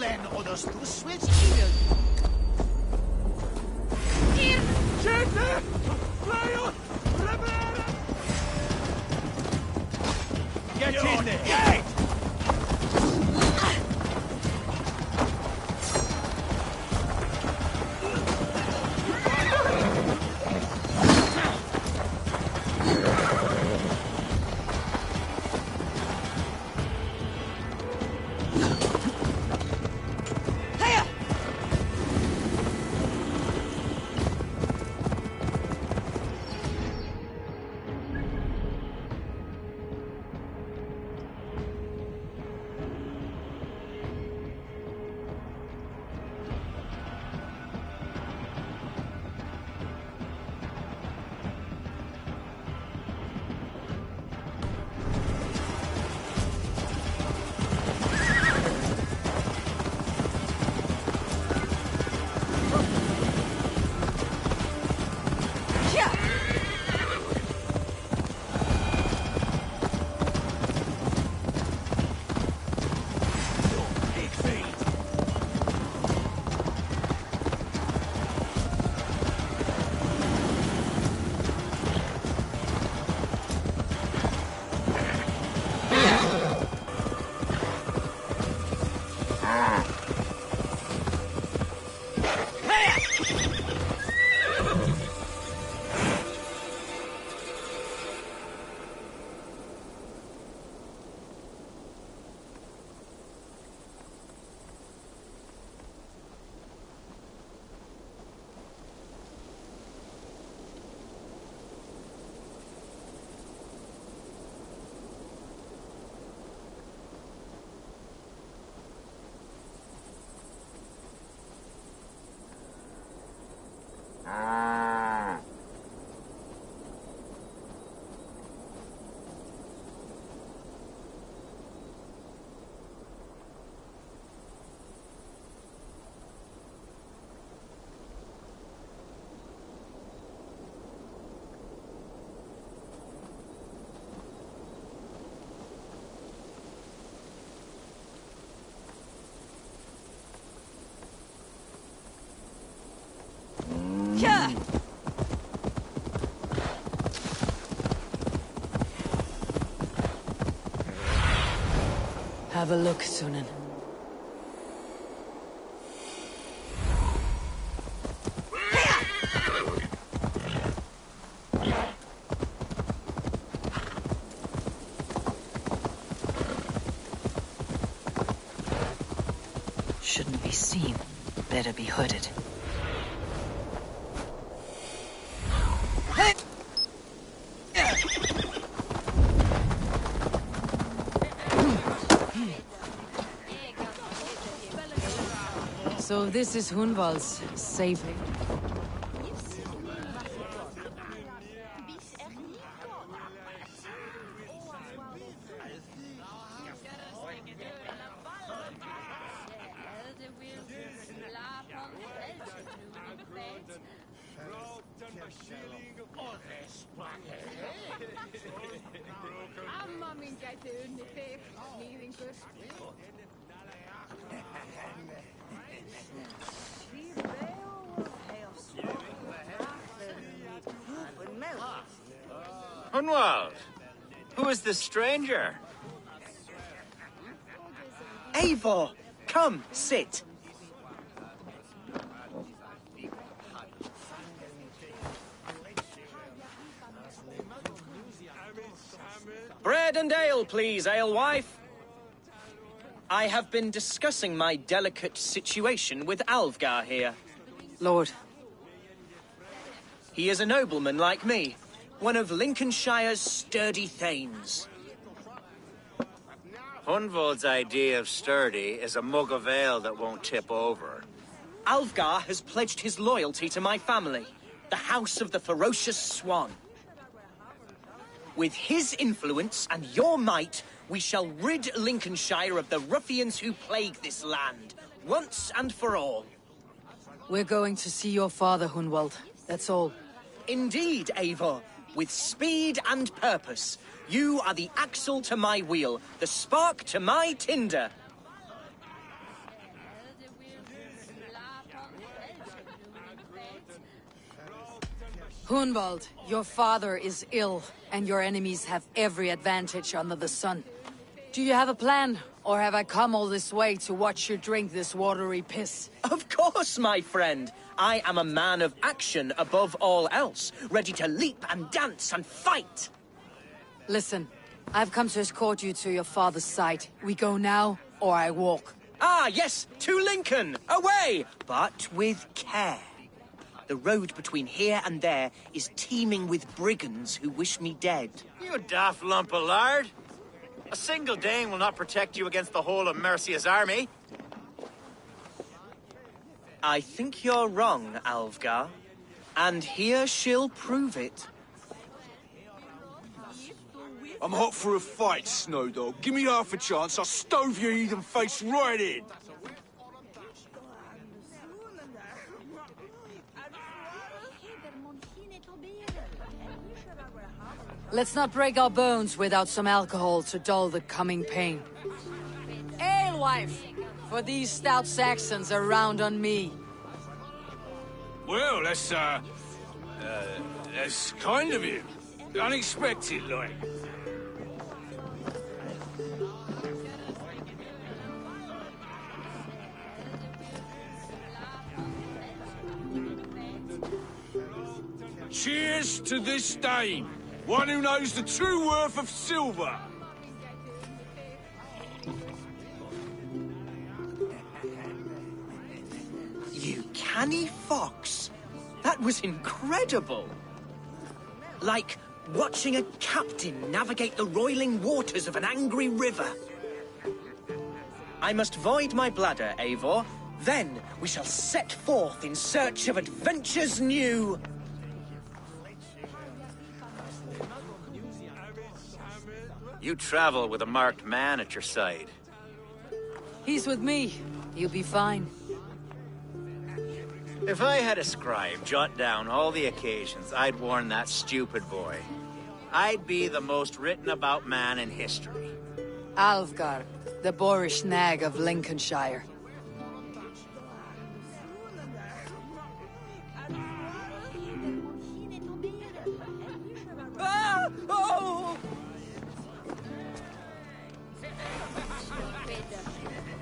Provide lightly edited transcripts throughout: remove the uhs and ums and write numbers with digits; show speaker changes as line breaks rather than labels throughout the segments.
wenn odders du switch evil. Here!
Gente! Fly on! Prepare!
Get in there!
Get!
Have a look, Sunan. Shouldn't be seen. Better be hooded. So this is Hunwald's safe haven.
Hunwald, who is this stranger?
Eivor, come, sit.
Bread and ale, please, alewife. I have been discussing my delicate situation with Alvgar here.
Lord.
He is a nobleman like me, one of Lincolnshire's sturdy thanes.
Hunwald's idea of sturdy is a mug of ale that won't tip over.
Alvgar has pledged his loyalty to my family, the House of the Ferocious Swan. With his influence and your might, we shall rid Lincolnshire of the ruffians who plague this land, once and for all.
We're going to see your father, Hunwald. That's all.
Indeed, Eivor. With speed and purpose. You are the axle to my wheel, the spark to my tinder.
Hunwald, your father is ill, and your enemies have every advantage under the sun. Do you have a plan, or have I come all this way to watch you drink this watery piss?
Of course, my friend. I am a man of action above all else, ready to leap and dance and fight.
Listen, I've come to escort you to your father's side. We go now, or I walk.
Ah, yes, to Lincoln! Away! But with care. The road between here and there is teeming with brigands who wish me dead.
You daft lump of lard. A single Dane will not protect you against the whole of Mercia's army.
I think you're wrong, Alvgar. And here she'll prove it.
I'm hot for a fight, Snowdog. Give me half a chance, I'll stove your heathen face right in.
Let's not break our bones without some alcohol to dull the coming pain. Alewife! For these stout Saxons are round on me.
Well, that's kind of him. Unexpected, like. Cheers to this Dane, one who knows the true worth of silver.
You canny fox. That was incredible. Like watching a captain navigate the roiling waters of an angry river. I must void my bladder, Eivor. Then we shall set forth in search of adventures new.
You travel with a marked man at your side.
He's with me. He'll be fine.
If I had a scribe jot down all the occasions I'd warn that stupid boy, I'd be the most written about man in history.
Alvgar, the boorish nag of Lincolnshire.
Ah! Oh!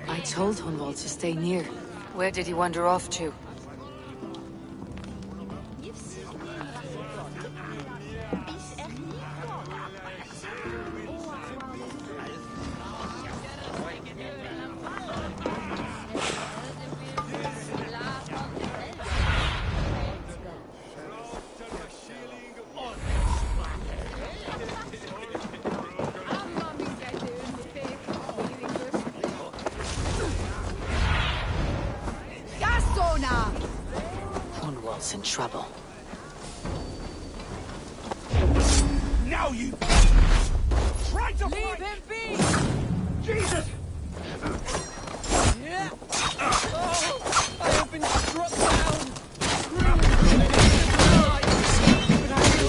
I told Hunwald to stay near. Where did he wander off to? Hunwald's in trouble.
Now you try to
Leave
fight.
him be!
Jesus!
Yeah. Oh, I have been struck down.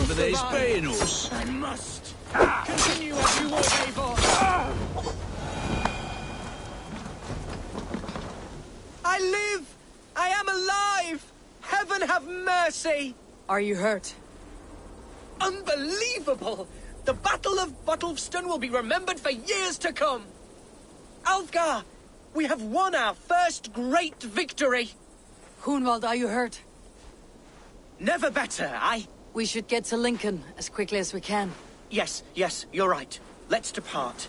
Over there's Bayanos.
I must continue as you would, Eivor. I live! I am alive! Heaven have mercy!
Are you hurt?
Unbelievable! The Battle of Bottleston will be remembered for years to come! Alfgar, we have won our first great victory!
Hunwald, are you hurt?
Never better,
We should get to Lincoln as quickly as we can.
Yes, you're right. Let's depart.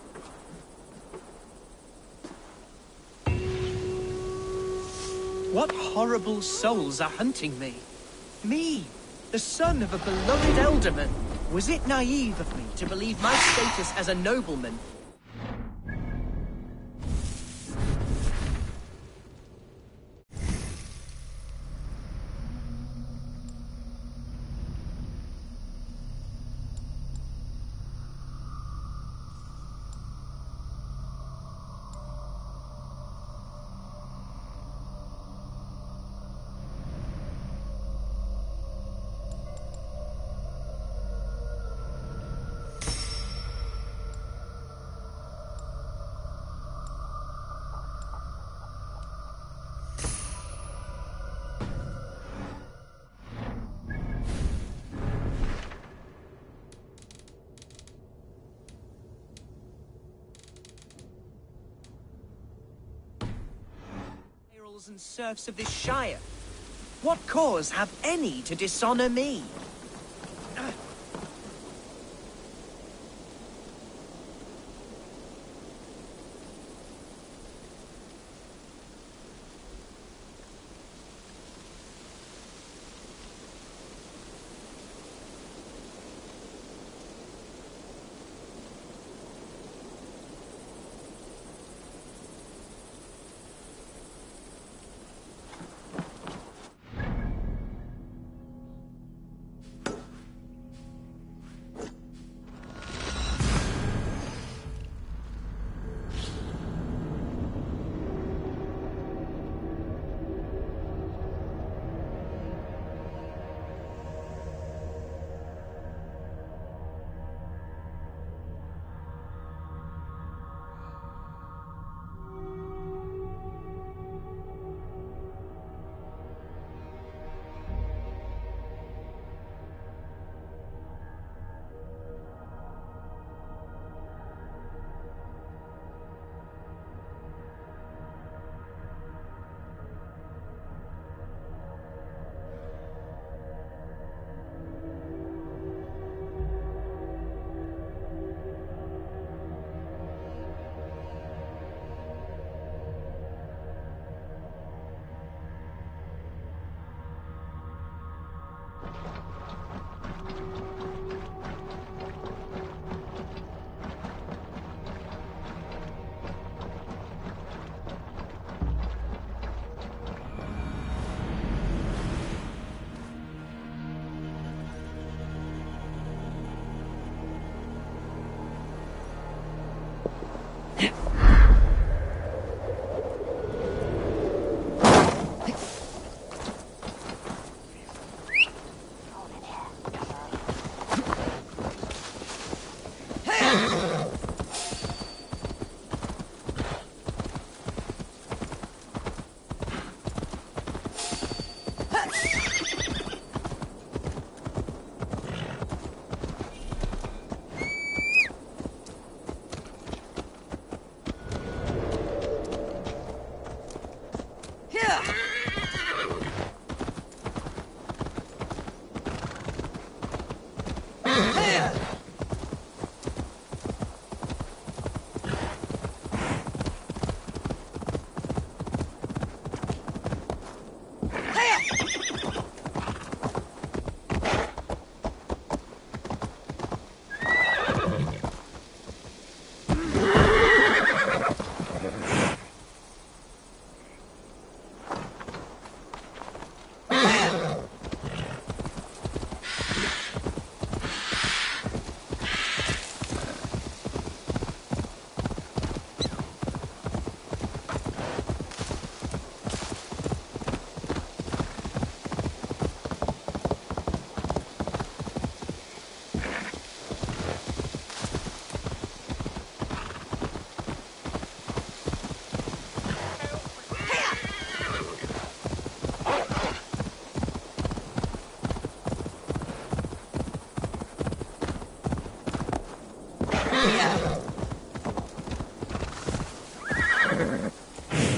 What horrible souls are hunting me? Me, the son of a beloved elderman. Was it naive of me to believe my status as a nobleman nobles and serfs of this shire. What cause have any to dishonor me?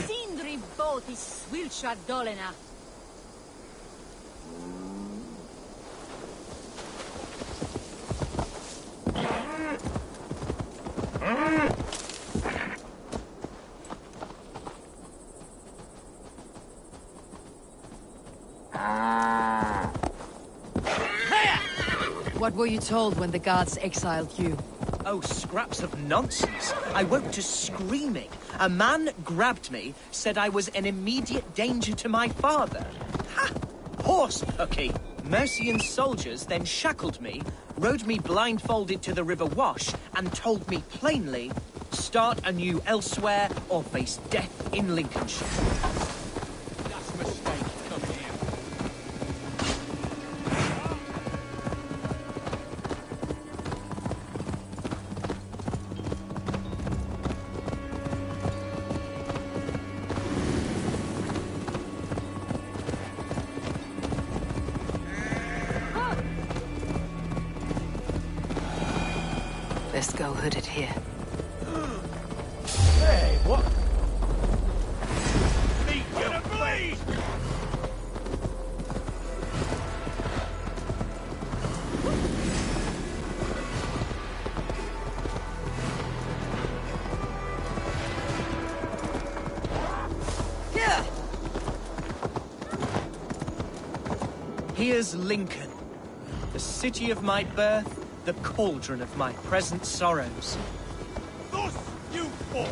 Sindri Botis Wilshad Dolena. What were you told when the gods exiled you?
Oh, scraps of nonsense. I woke to screaming. A man grabbed me, said I was an immediate danger to my father. Ha! Horse pucky. Mercian soldiers then shackled me, rode me blindfolded to the River Wash, and told me plainly, start anew elsewhere or face death in Lincolnshire.
That's a mistake. Come here.
Best go hooded here.
Hey, what? Meet your Speed!
Here's Lincoln, the city of my birth, the cauldron of my present sorrows.
Thus you fall!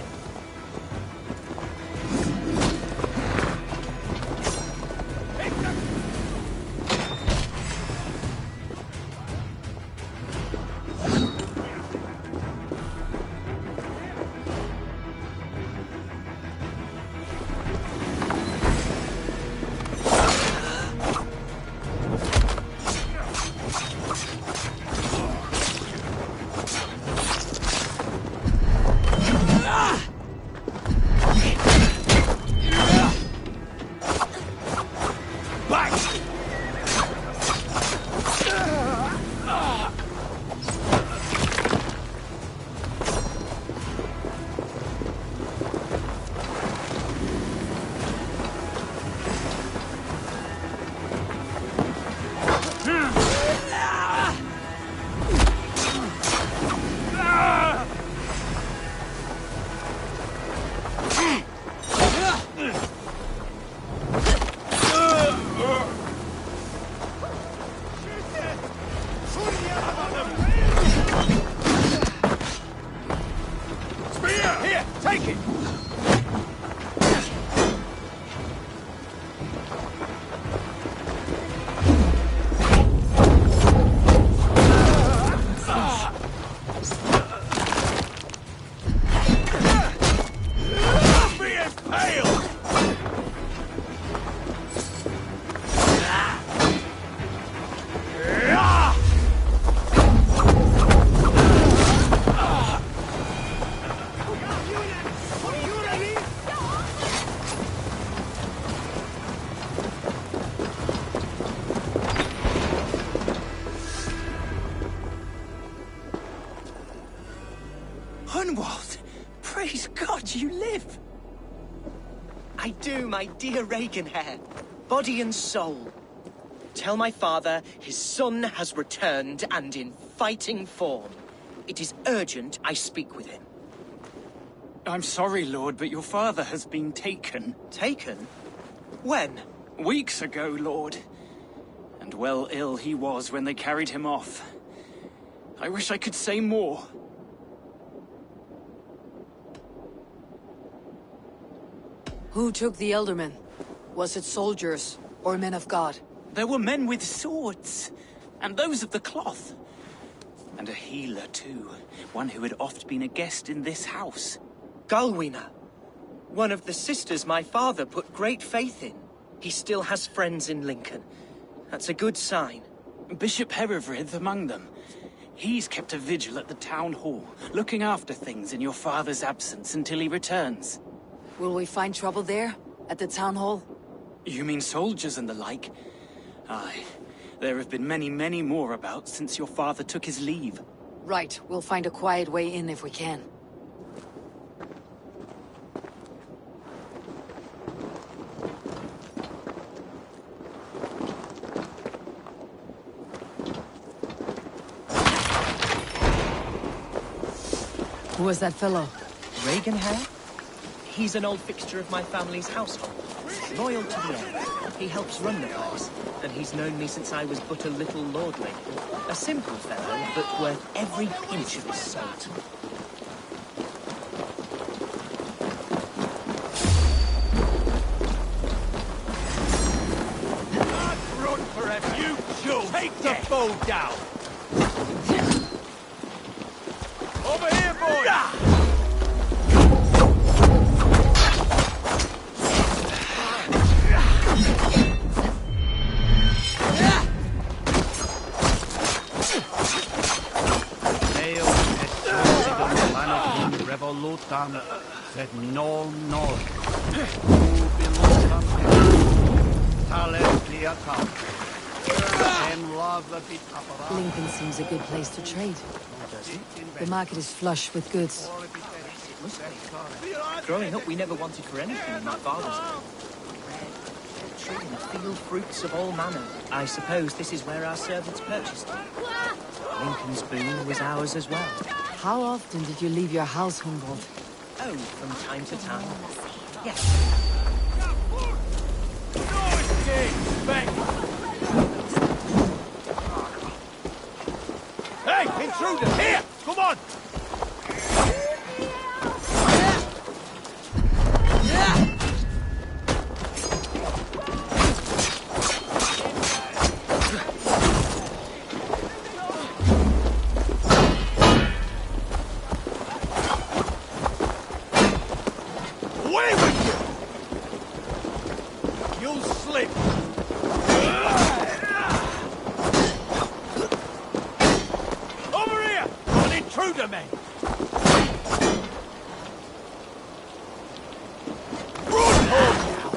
Here, take it! Be impaled!
Hunwald! Praise God you live! I do, my dear Reaganhair. Body and soul. Tell my father his son has returned and in fighting form. It is urgent I speak with him.
I'm sorry, Lord, but your father has been taken.
Taken? When?
Weeks ago, Lord. And well ill he was when they carried him off. I wish I could say more.
Who took the Elderman? Was it soldiers or men of God?
There were men with swords, and those of the cloth. And a healer, too. One who had oft been a guest in this house.
Galwina. One of the sisters my father put great faith in. He still has friends in Lincoln. That's a good sign.
Bishop Herefrith among them. He's kept a vigil at the town hall, looking after things in your father's absence until he returns.
Will we find trouble there? At the town hall?
You mean soldiers and the like? Aye. There have been many, many more about since your father took his leave.
Right. We'll find a quiet way in if we can. Who was that fellow?
Reaganhair? He's an old fixture of my family's household. Loyal to the end. He helps run the place, and he's known me since I was but a little lordling. A simple fellow, but worth every pinch of his salt.
Run forever! You choose! Take the foe down! Over here, boys!
Revolutam sed non nol.
Lincoln seems a good place to trade. The market is flush with goods.
Growing up, we never wanted for anything in my father's home. poultry and field fruits of all manner. I suppose this is where our servants purchased them. Lincoln's boon was ours as well.
How often did you leave your house, Humboldt?
Oh, from time to time. Yes.
Hey, intruder! Here! Come on! Away with you! You'll slip! Over here! An intruder, man! Run home now!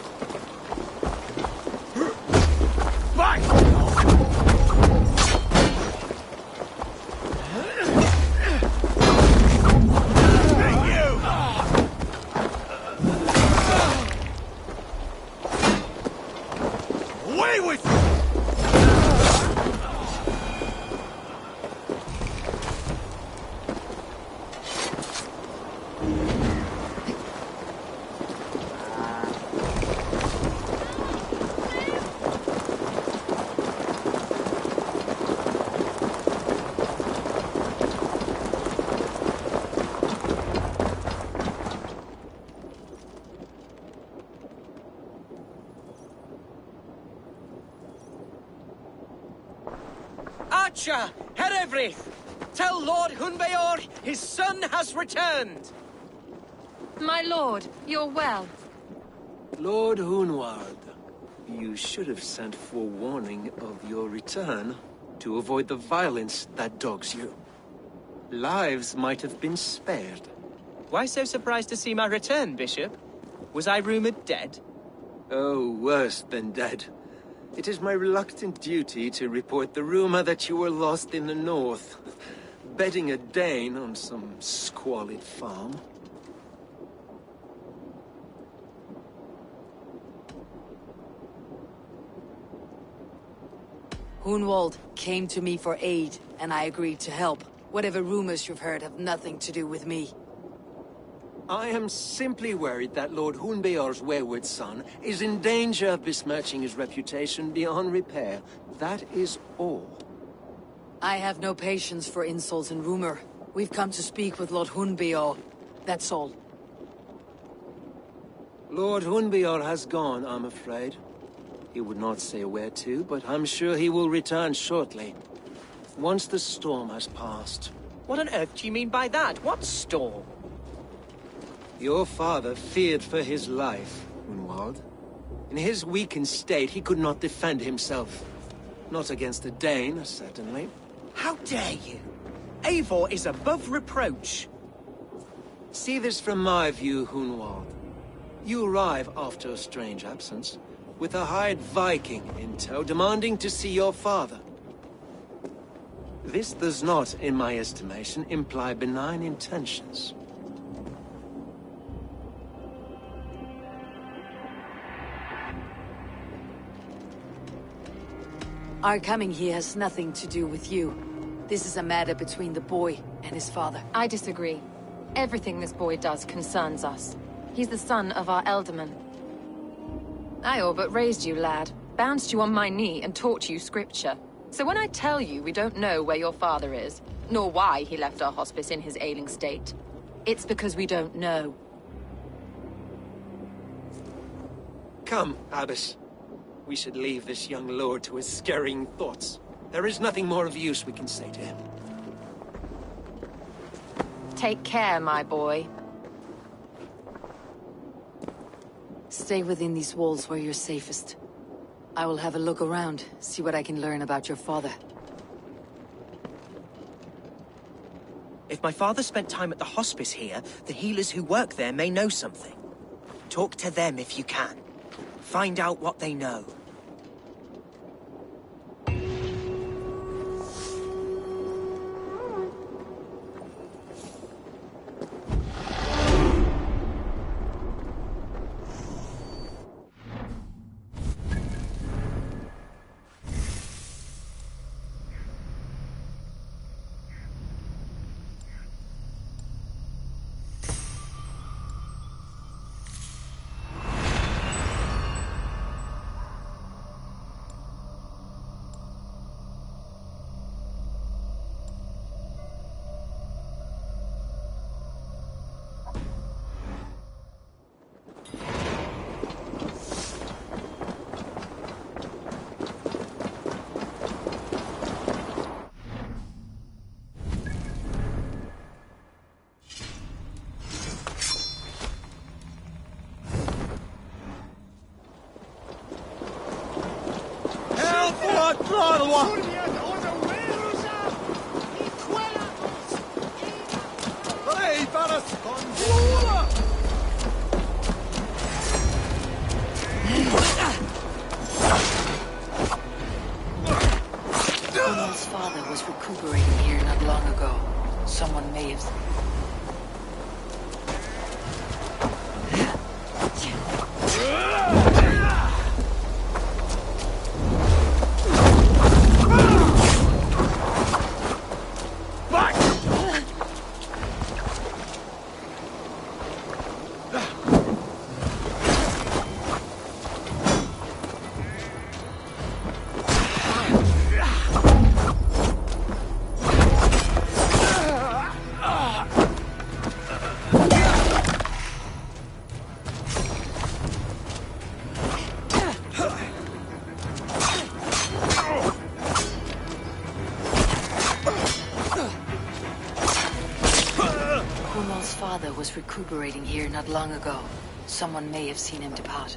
Back! Hey, you! Away with you!
Archer, Herewrith, tell Lord Hunbeor his son has returned.
My lord, you're well.
Lord Hunwald, you should have sent forewarning of your return to avoid the violence that dogs you. Lives might have been spared.
Why so surprised to see my return, Bishop? Was I rumored dead?
Oh, worse than dead. It is my reluctant duty to report the rumor that you were lost in the north, bedding a Dane on some squalid farm.
Hunwald came to me for aid, and I agreed to help. Whatever rumors you've heard have nothing to do with me.
I am simply worried that Lord Hunbeor's wayward son is in danger of besmirching his reputation beyond repair. That is all.
I have no patience for insults and rumor. We've come to speak with Lord Hunbeor. That's all.
Lord Hunbeor has gone, I'm afraid. He would not say where to, but I'm sure he will return shortly. Once the storm has passed.
What on earth do you mean by that? What storm?
Your father feared for his life, Hunwald. In his weakened state, he could not defend himself. Not against a Dane, certainly.
How dare you? Eivor is above reproach.
See this from my view, Hunwald. You arrive after a strange absence, with a hired Viking in tow demanding to see your father. This does not, in my estimation, imply benign intentions.
Our coming here has nothing to do with you. This is a matter between the boy and his father.
I disagree. Everything this boy does concerns us. He's the son of our elderman. I all but raised you, lad. Bounced you on my knee and taught you scripture. So when I tell you we don't know where your father is, nor why he left our hospice in his ailing state, it's because we don't know.
Come, Abbess. We should leave this young lord to his scurrying thoughts. There is nothing more of use we can say to him.
Take care, my boy.
Stay within these walls where you're safest. I will have a look around, see what I can learn about your father.
If my father spent time at the hospice here, the healers who work there may know something. Talk to them if you can. Find out what they know.
Conal's father was recuperating here not long ago. Someone may have... Conal's father was recuperating here not long ago. Someone may have seen him depart.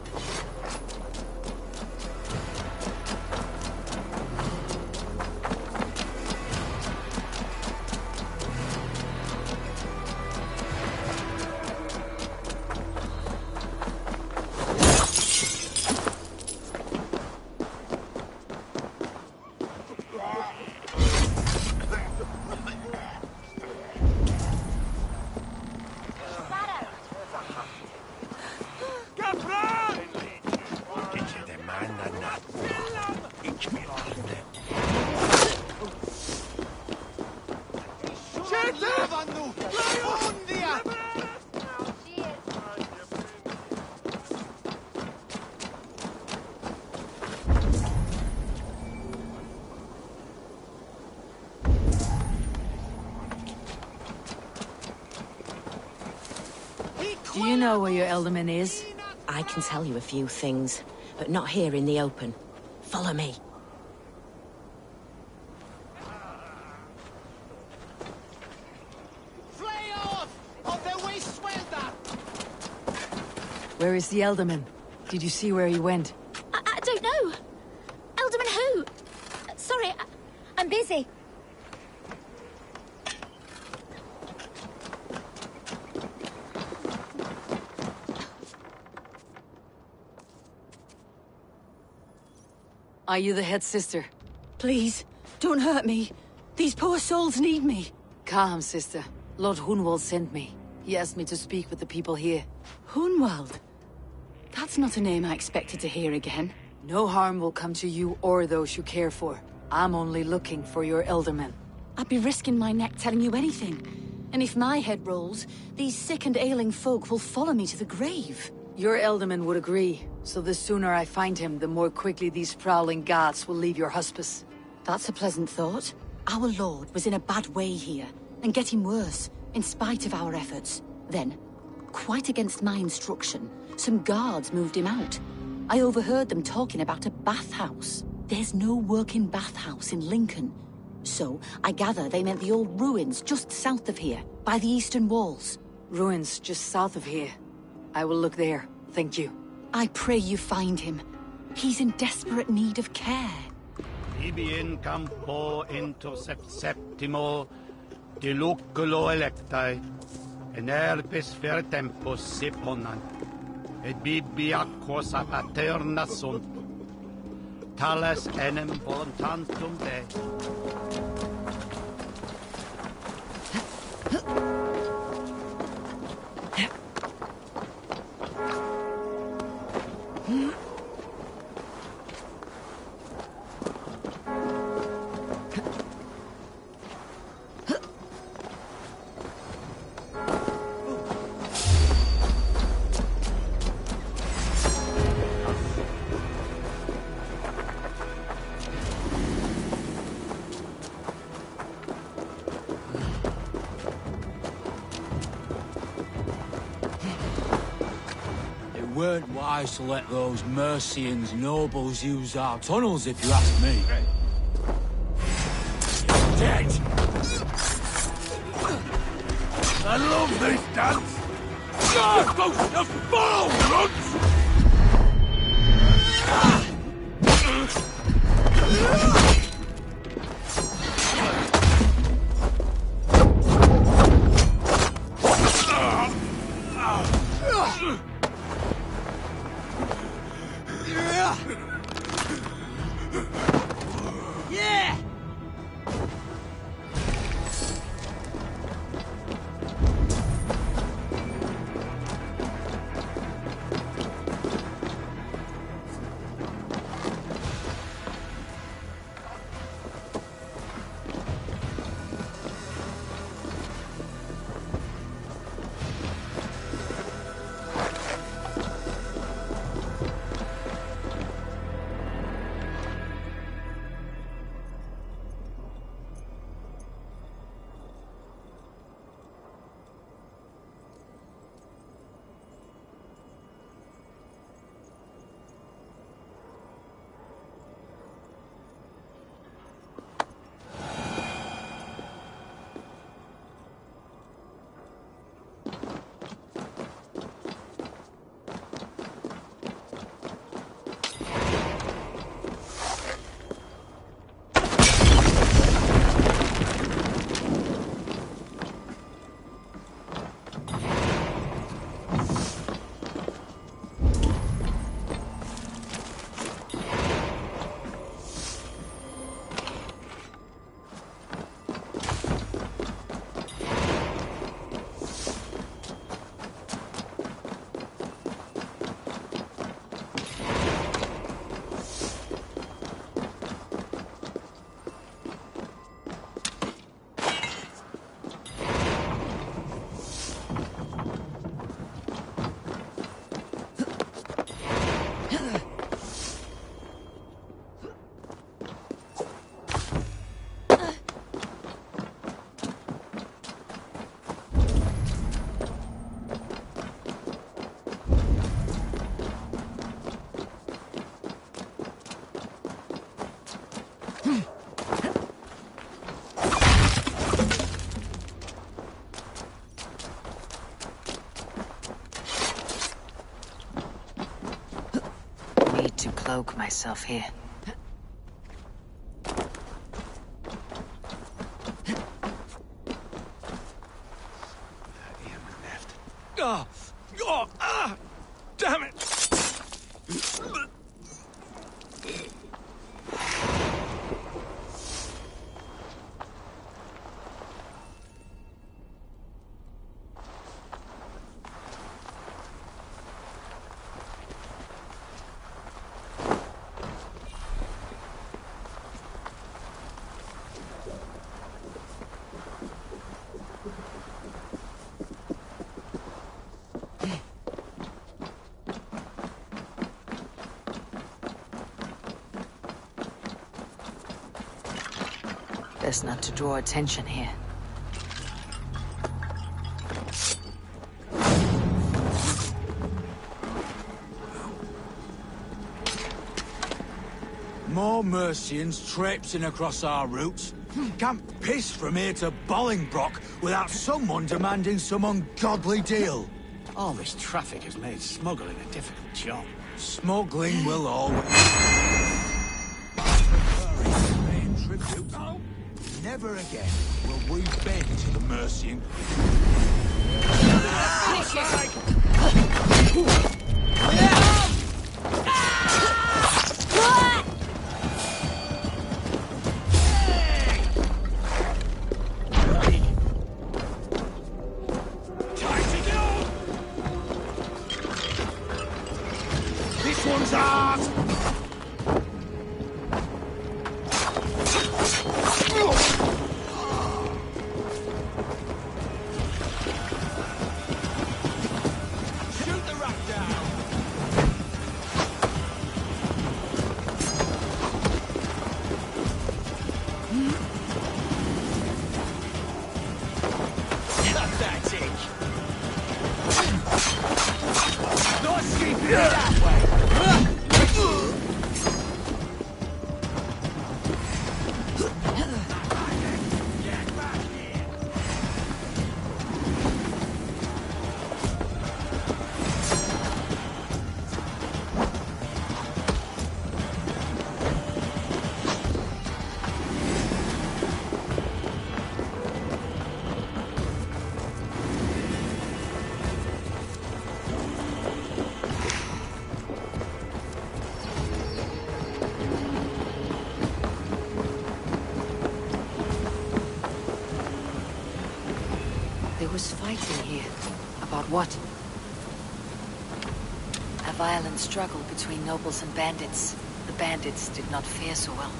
Do you know where your Elderman is?
I can tell you a few things, but not here in the open. Follow me.
Where is the Elderman? Did you see where he went?
I don't know. Alderman who? Sorry, I'm busy.
Are you the head sister?
Please, don't hurt me. These poor souls need me.
Calm, sister. Lord Hunwald sent me. He asked me to speak with the people here.
Hunwald? That's not a name I expected to hear again.
No harm will come to you or those you care for. I'm only looking for your Elderman.
I'd be risking my neck telling you anything. And if my head rolls, these sick and ailing folk will follow me to the grave.
Your Elderman would agree. So the sooner I find him, the more quickly these prowling gods will leave your hospice.
That's a pleasant thought. Our lord was in a bad way here, and getting worse, in spite of our efforts. Then, quite against my instruction, some guards moved him out. I overheard them talking about a bathhouse. There's no working bathhouse in Lincoln. So, I gather they meant the old ruins just south of here, by the eastern walls.
Ruins just south of here. I will look there. Thank you.
I pray you find him. He's in desperate need of care.
Ibi in campo intercept septimo, diluculo electae, en herbis fer tempus siponan, et bibiacquos a paterna sunt, tales enem voluntantum Dei.
Weren't wise to let those Mercians nobles use our tunnels, if you ask me.
Dead! I love this dance! God, go to fall, runts!
Cloak myself here.
Oh, oh, ah, damn it!
Best not to draw attention here.
More Mercians traipsing across our routes. Can't piss from here to Bolingbroke without someone demanding some ungodly deal.
All this traffic has made smuggling a difficult job.
Smuggling will always... tribute. Never again will we bend to the Mercian.
This one's ours!
What? A violent struggle between nobles and bandits. The bandits did not fare so well.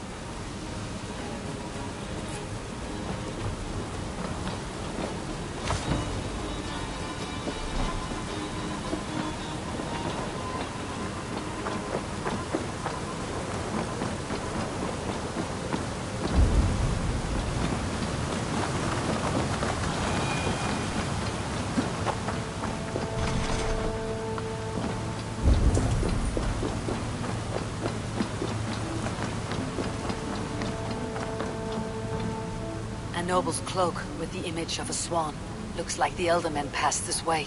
A noble's cloak with the image of a swan. Looks like the elder men passed this way.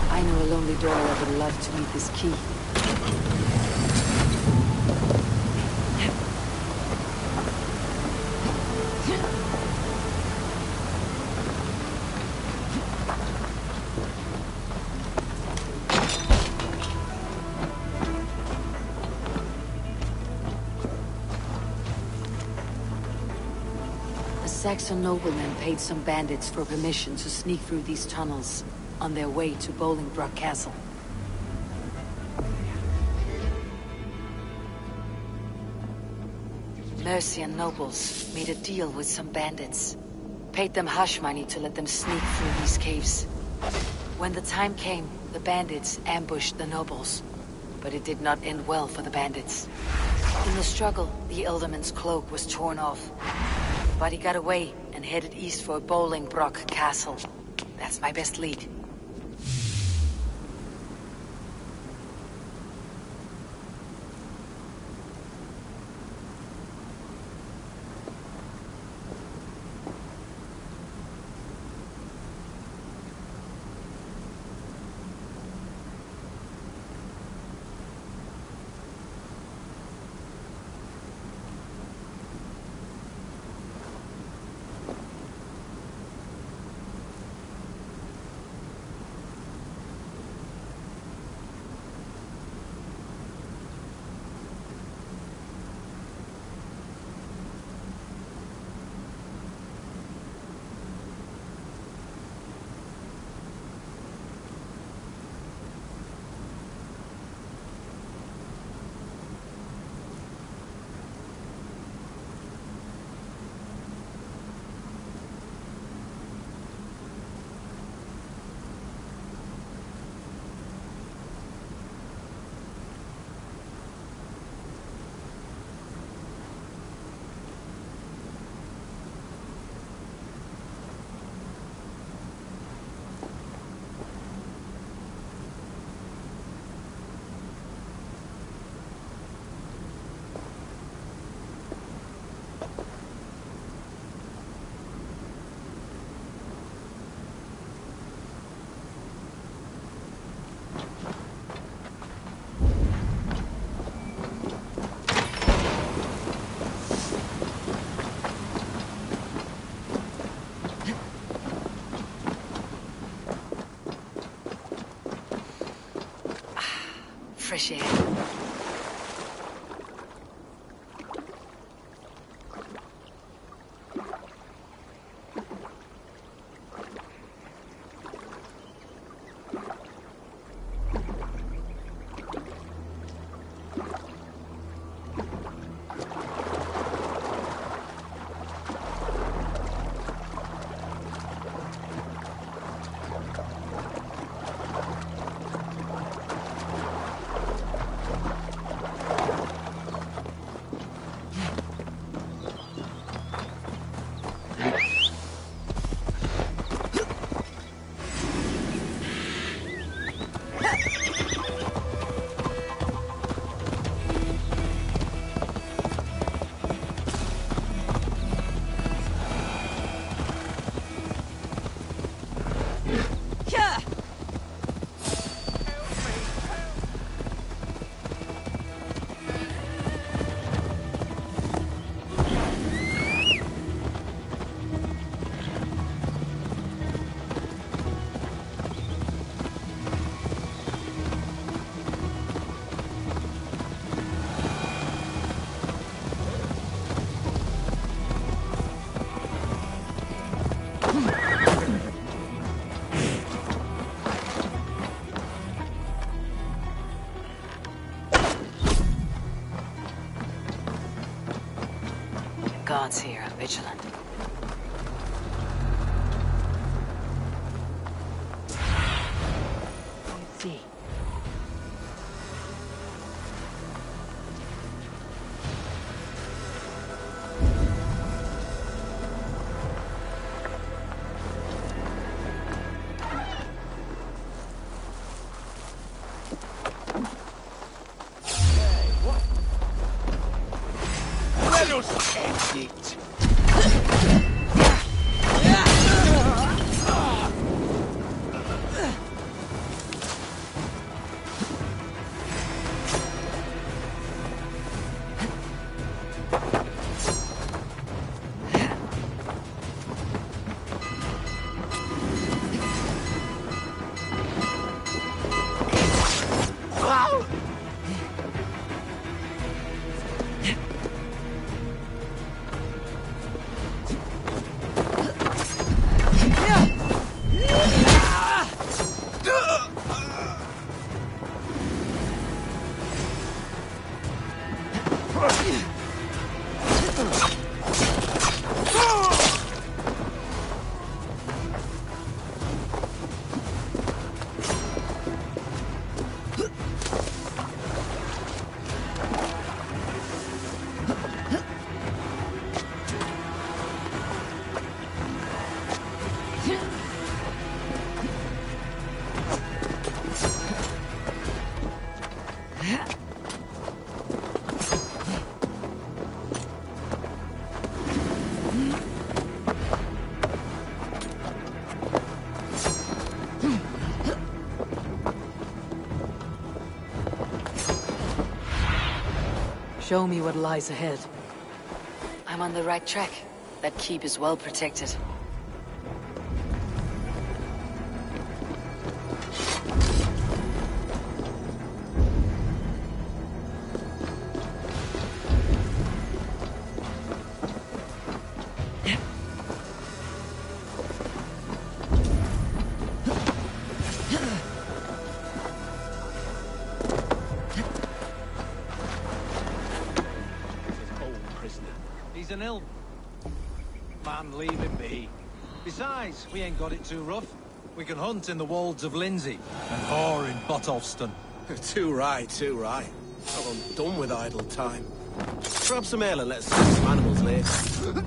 I know a lonely dweller that would love to meet this key. A Saxon nobleman paid some bandits for permission to sneak through these tunnels on their way to Bolingbroke Castle. Mercian nobles made a deal with some bandits. Paid them hush money to let them sneak through these caves. When the time came, the bandits ambushed the nobles. But it did not end well for the bandits. In the struggle, the Elderman's cloak was torn off. But he got away and headed east for Bolingbroke Castle. That's my best lead. Fresh air. guards here are vigilant. Let's see. Show me what lies ahead. I'm on the right track. That keep is well protected.
He's an ill man, leave him be. Besides, we ain't got it too rough. We can hunt in the wolds of Lindsay and whore in Botolston.
Too right, too right. I'm done with idle time. Grab some ale and let's see some animals later.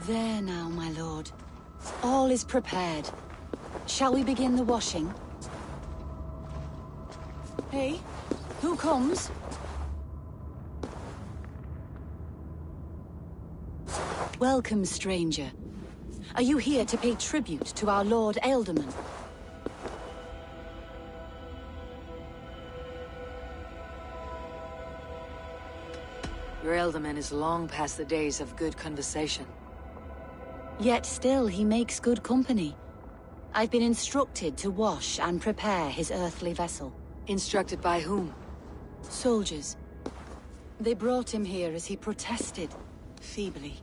There now, my lord. All is prepared. Shall we begin the washing? Hey, who comes? Welcome, stranger. Are you here to pay tribute to our Lord Ealdorman?
Your Ealdorman is long past the days of good conversation.
Yet still he makes good company. I've been instructed to wash and prepare his earthly vessel.
Instructed by whom?
Soldiers. They brought him here as he protested, feebly.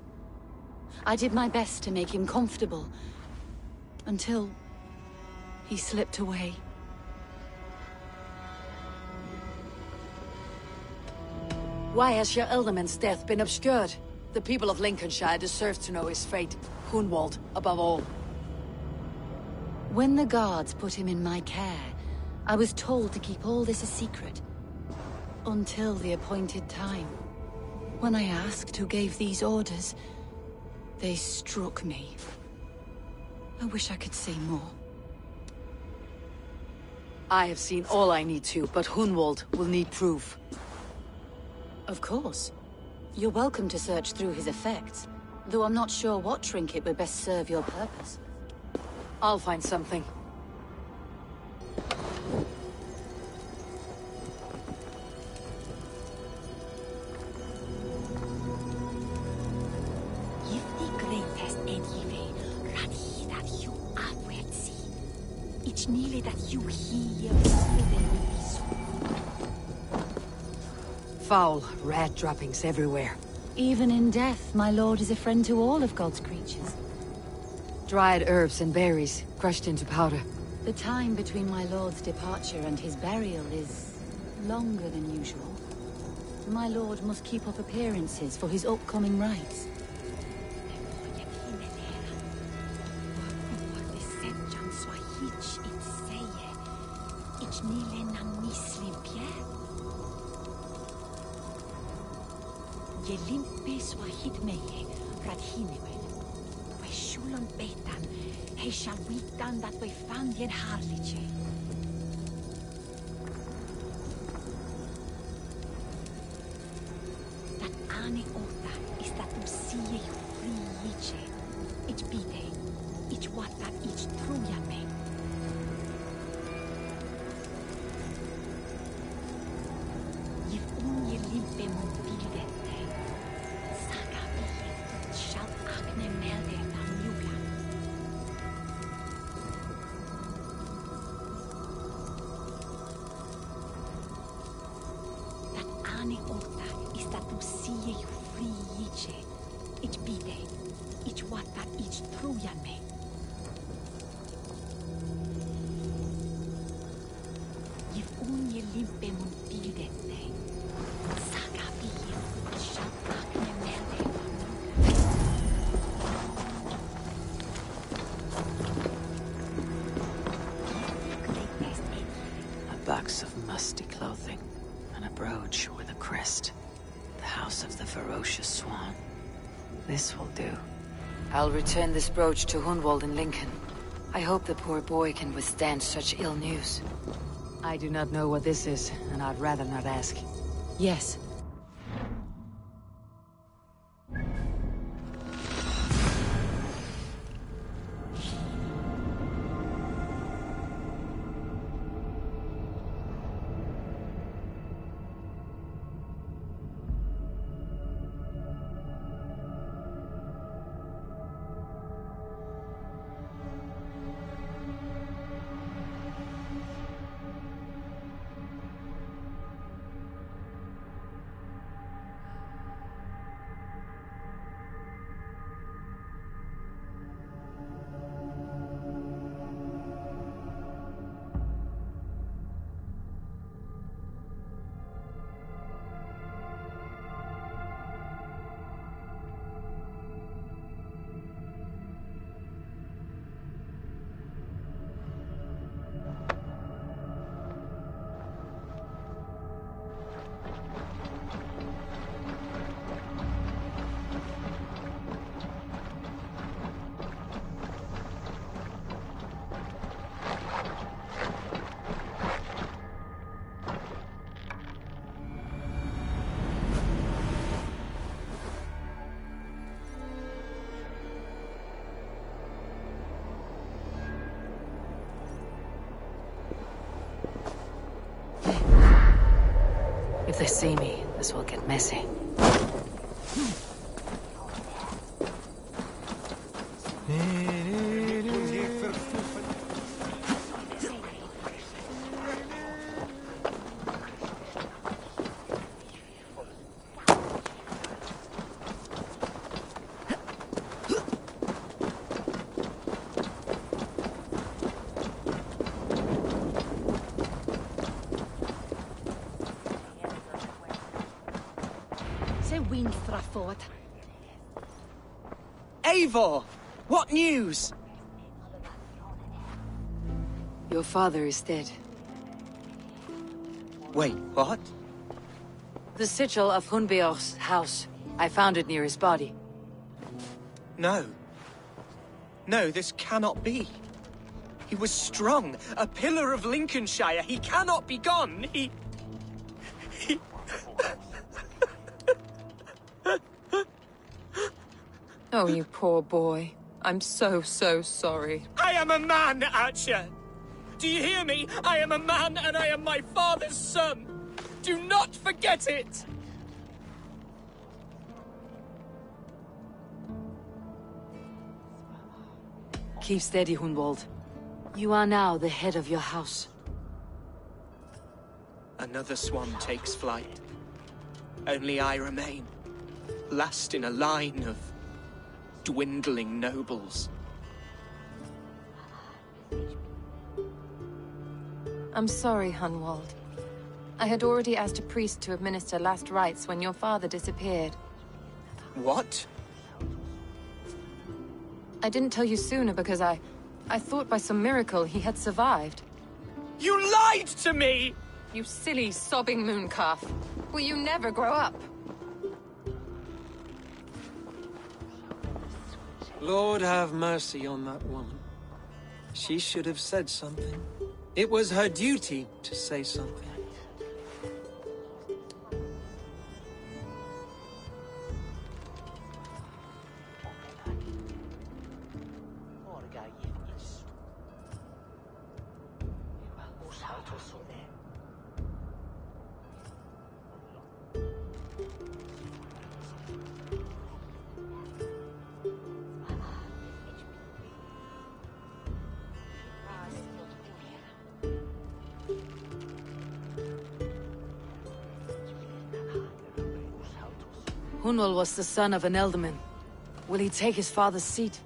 I did my best to make him comfortable, until he slipped away.
Why has your Ealdorman's death been obscured? The people of Lincolnshire deserve to know his fate. Hunwald, above all.
When the guards put him in my care, I was told to keep all this a secret. Until the appointed time. When I asked who gave these orders, they struck me. I wish I could say more.
I have seen all I need to, but Hunwald will need proof.
Of course. You're welcome to search through his effects, though I'm not sure what trinket would best serve your purpose.
I'll find something. Foul rat droppings everywhere.
Even in death, my lord is a friend to all of God's creatures.
Dried herbs and berries, crushed into powder.
The time between my lord's departure and his burial is longer than usual. My lord must keep up appearances for his upcoming rites.
Dat we fan die harlitje. Dat ane ota is dat zie je frietje. Ich bide. Ich wat dat ich truja me. Je unje limpe mon bildete. Saga bie. Schau akne melde van Julia.
Box of musty clothing, and a brooch with a crest. The house of the ferocious swan. This will do. I'll return this brooch to Hunwald in Lincoln. I hope the poor boy can withstand such ill news. I do not know what this is, and I'd rather not ask.
Yes.
If they see me, this will get messy.
Queen Thrafford.
Eivor! What news?
Your father is dead.
Wait, what?
The sigil of Hunbeor's house. I found it near his body.
No. No, this cannot be. He was strong, a pillar of Lincolnshire. He cannot be gone. He...
Oh, you poor boy. I'm so sorry.
I am a man, Archer! Do you hear me? I am a man and I am my father's son! Do not forget it!
Keep steady, Hunwald. You are now the head of your house.
Another swan takes flight. Only I remain. Last in a line of dwindling nobles.
I'm sorry, Hunwald. I had already asked a priest to administer last rites when your father disappeared.
What?
I didn't tell you sooner because I thought by some miracle he had survived.
You lied to me!
You silly, sobbing mooncalf. Will you never grow up?
Lord have mercy on that woman. She should have said something. It was her duty to say something.
Hunwald was the son of an ealdorman. Will he take his father's seat?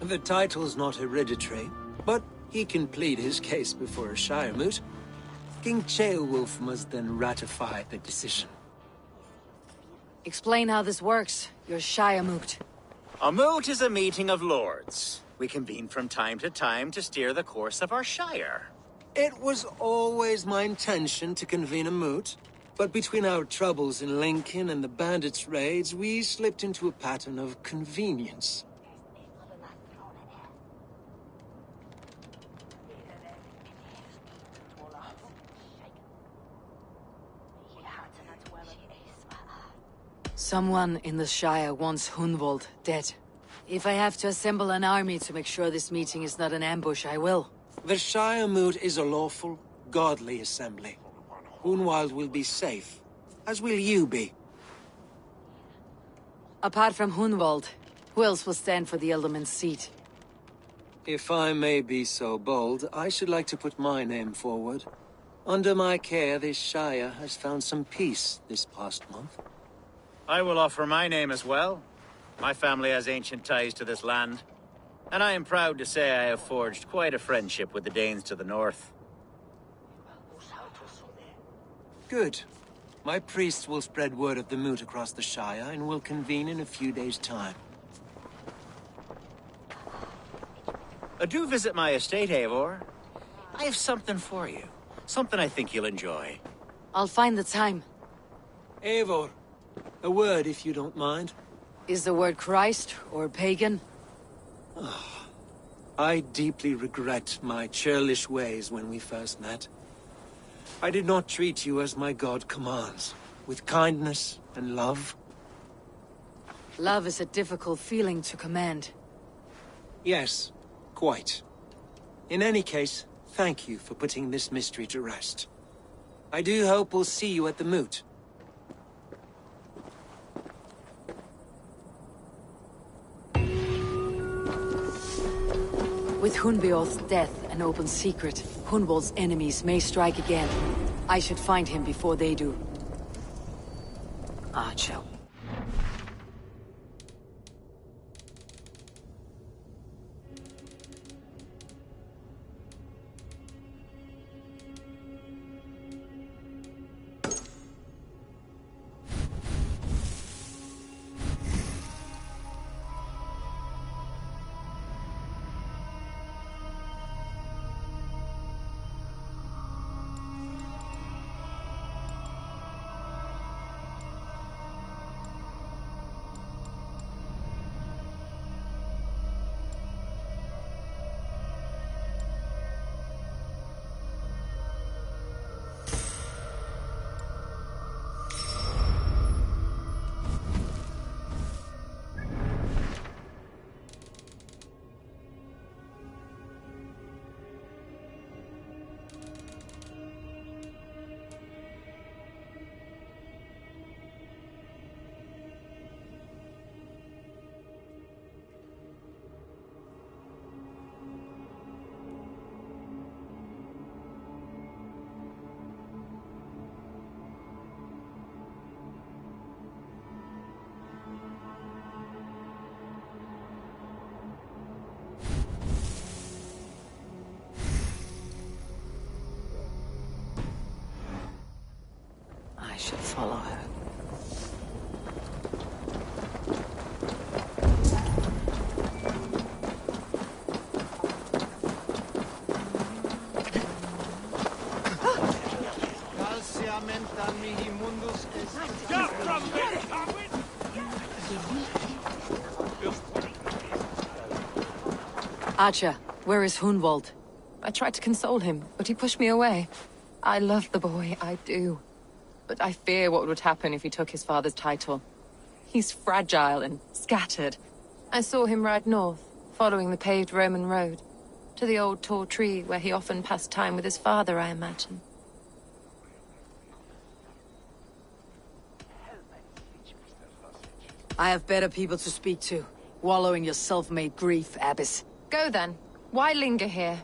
The title's not hereditary, but he can plead his case before a Shire moot. King Ceolwulf must then ratify the decision.
Explain how this works, your Shire moot.
A moot is a meeting of lords. We convene from time to time to steer the course of our Shire.
It was always my intention to convene a moot, but between our troubles in Lincoln and the bandits' raids, we slipped into a pattern of convenience.
Someone in the Shire wants Hunwald dead. If I have to assemble an army to make sure this meeting is not an ambush, I will.
The Shire moot is a lawful, godly assembly. Hunwald will be safe, as will you be.
Apart from Hunwald, who else will stand for the ealdorman's seat?
If I may be so bold, I should like to put my name forward. Under my care, this Shire has found some peace this past month.
I will offer my name as well. My family has ancient ties to this land, and I am proud to say I have forged quite a friendship with the Danes to the north.
Good. My priest will spread word of the moot across the Shire and will convene in a few days' time.
Do visit my estate, Eivor. I have something for you. Something I think you'll enjoy.
I'll find the time.
Eivor, a word if you don't mind.
Is the word Christ or pagan?
I deeply regret my churlish ways when we first met. I did not treat you as my god commands, with kindness and love.
Love is a difficult feeling to command.
Yes, quite. In any case, thank you for putting this mystery to rest. I do hope we'll see you at the moot.
With Hunbeorth's death an open secret, Hunwald's enemies may strike again. I should find him before they do. Archer. Archer, where is Hunwald?
I tried to console him, but he pushed me away. I love the boy, I do. But I fear what would happen if he took his father's title. He's fragile and scattered. I saw him ride north, following the paved Roman road. To the old tall tree where he often passed time with his father, I imagine.
I have better people to speak to. Wallow in your self-made grief, Abbess.
Go then. Why linger here?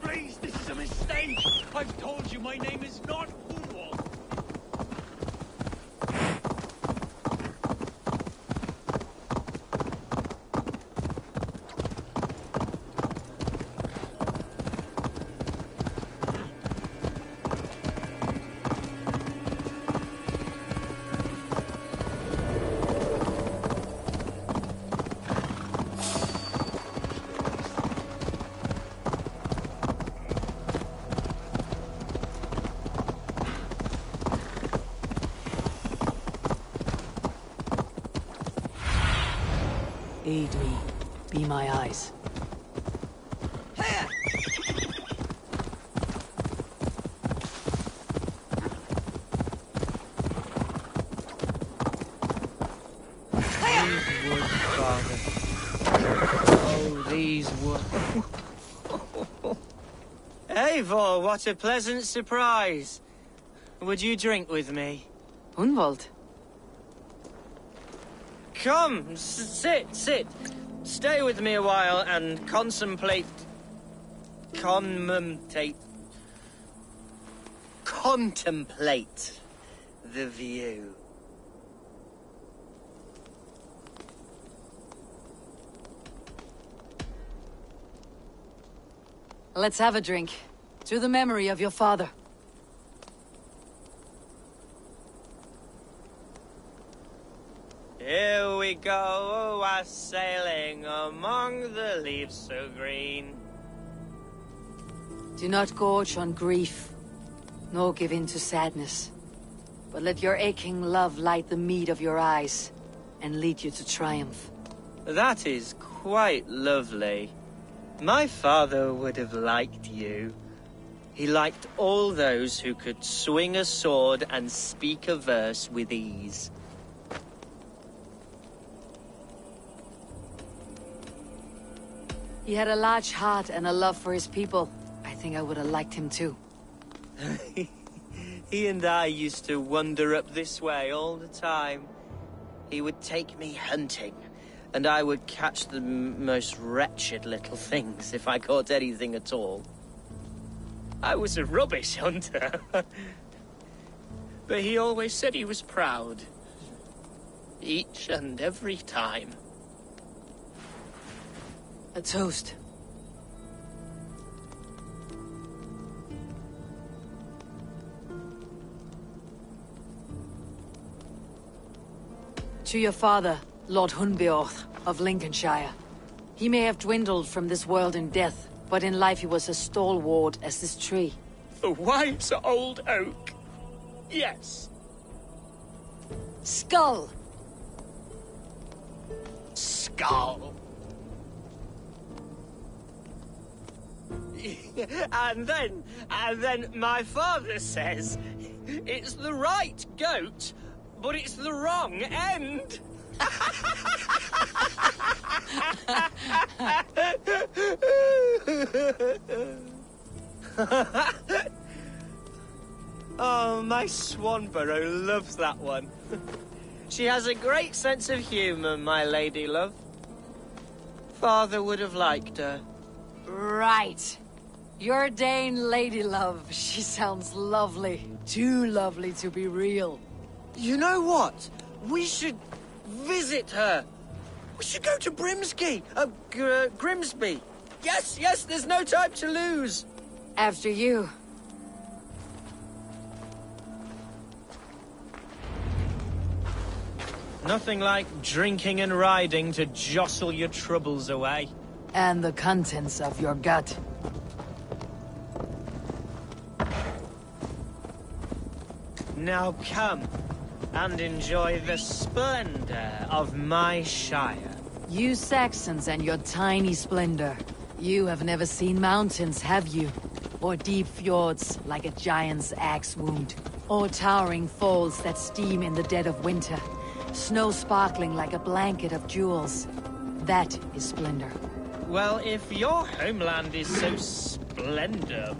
Please, this is a mistake! I've told you my name is not Hunwald.
Aid me. Be my eyes.
These woods, Father. Oh, these woods. Eivor, what a pleasant surprise. Would you drink with me?
Hunwald?
Come, sit. Stay with me a while and contemplate the view.
Let's have a drink. To the memory of your father.
Here we go, a sailing among the leaves so green.
Do not gorge on grief, nor give in to sadness. But let your aching love light the mead of your eyes, and lead you to triumph.
That is quite lovely. My father would have liked you. He liked all those who could swing a sword and speak a verse with ease.
He had a large heart and a love for his people. I think I would have liked him too.
He and I used to wander up this way all the time. He would take me hunting, and I would catch the most wretched little things if I caught anything at all. I was a rubbish hunter. But he always said he was proud. Each and every time.
A toast. To your father, Lord Hunbeorth of Lincolnshire. He may have dwindled from this world in death, but in life he was as stalwart as this tree.
The wise old oak. Yes.
Skull!
Skull. And then my father says, it's the right goat, but it's the wrong end. Oh, my Swanborough loves that one. She has a great sense of humor, my lady love. Father would have liked her.
Right. Your Dane lady love. She sounds lovely. Too lovely to be real.
You know what? We should visit her. We should go to Grimsby. Yes, there's no time to lose.
After you.
Nothing like drinking and riding to jostle your troubles away.
And the contents of your gut.
Now come and enjoy the splendor of my shire.
You Saxons and your tiny splendor. You have never seen mountains, have you? Or deep fjords like a giant's axe wound. Or towering falls that steam in the dead of winter. Snow sparkling like a blanket of jewels. That is splendor.
Well, if your homeland is so splendorful,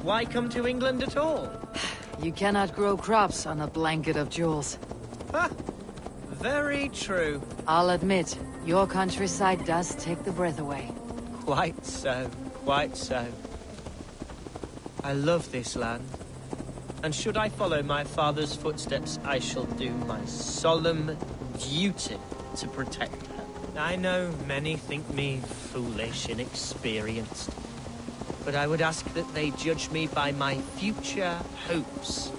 why come to England at all?
You cannot grow crops on a blanket of jewels.
Ha! Very true.
I'll admit, your countryside does take the breath away.
Quite so, quite so. I love this land. And should I follow my father's footsteps, I shall do my solemn duty to protect her. I know many think me foolish, inexperienced. But I would ask that they judge me by my future hopes,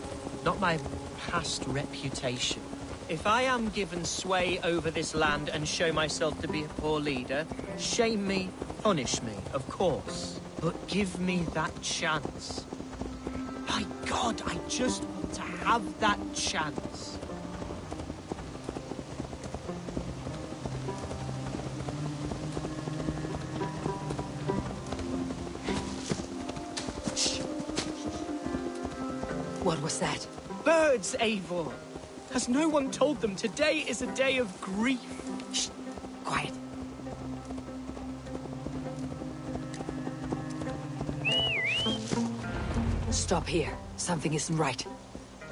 not my past reputation. If I am given sway over this land and show myself to be a poor leader, shame me, punish me, of course. But give me that chance. My God, I just want to have that chance.
What was that?
Birds, Eivor! Has no one told them today is a day of grief?
Shh! Quiet. Stop here. Something isn't right.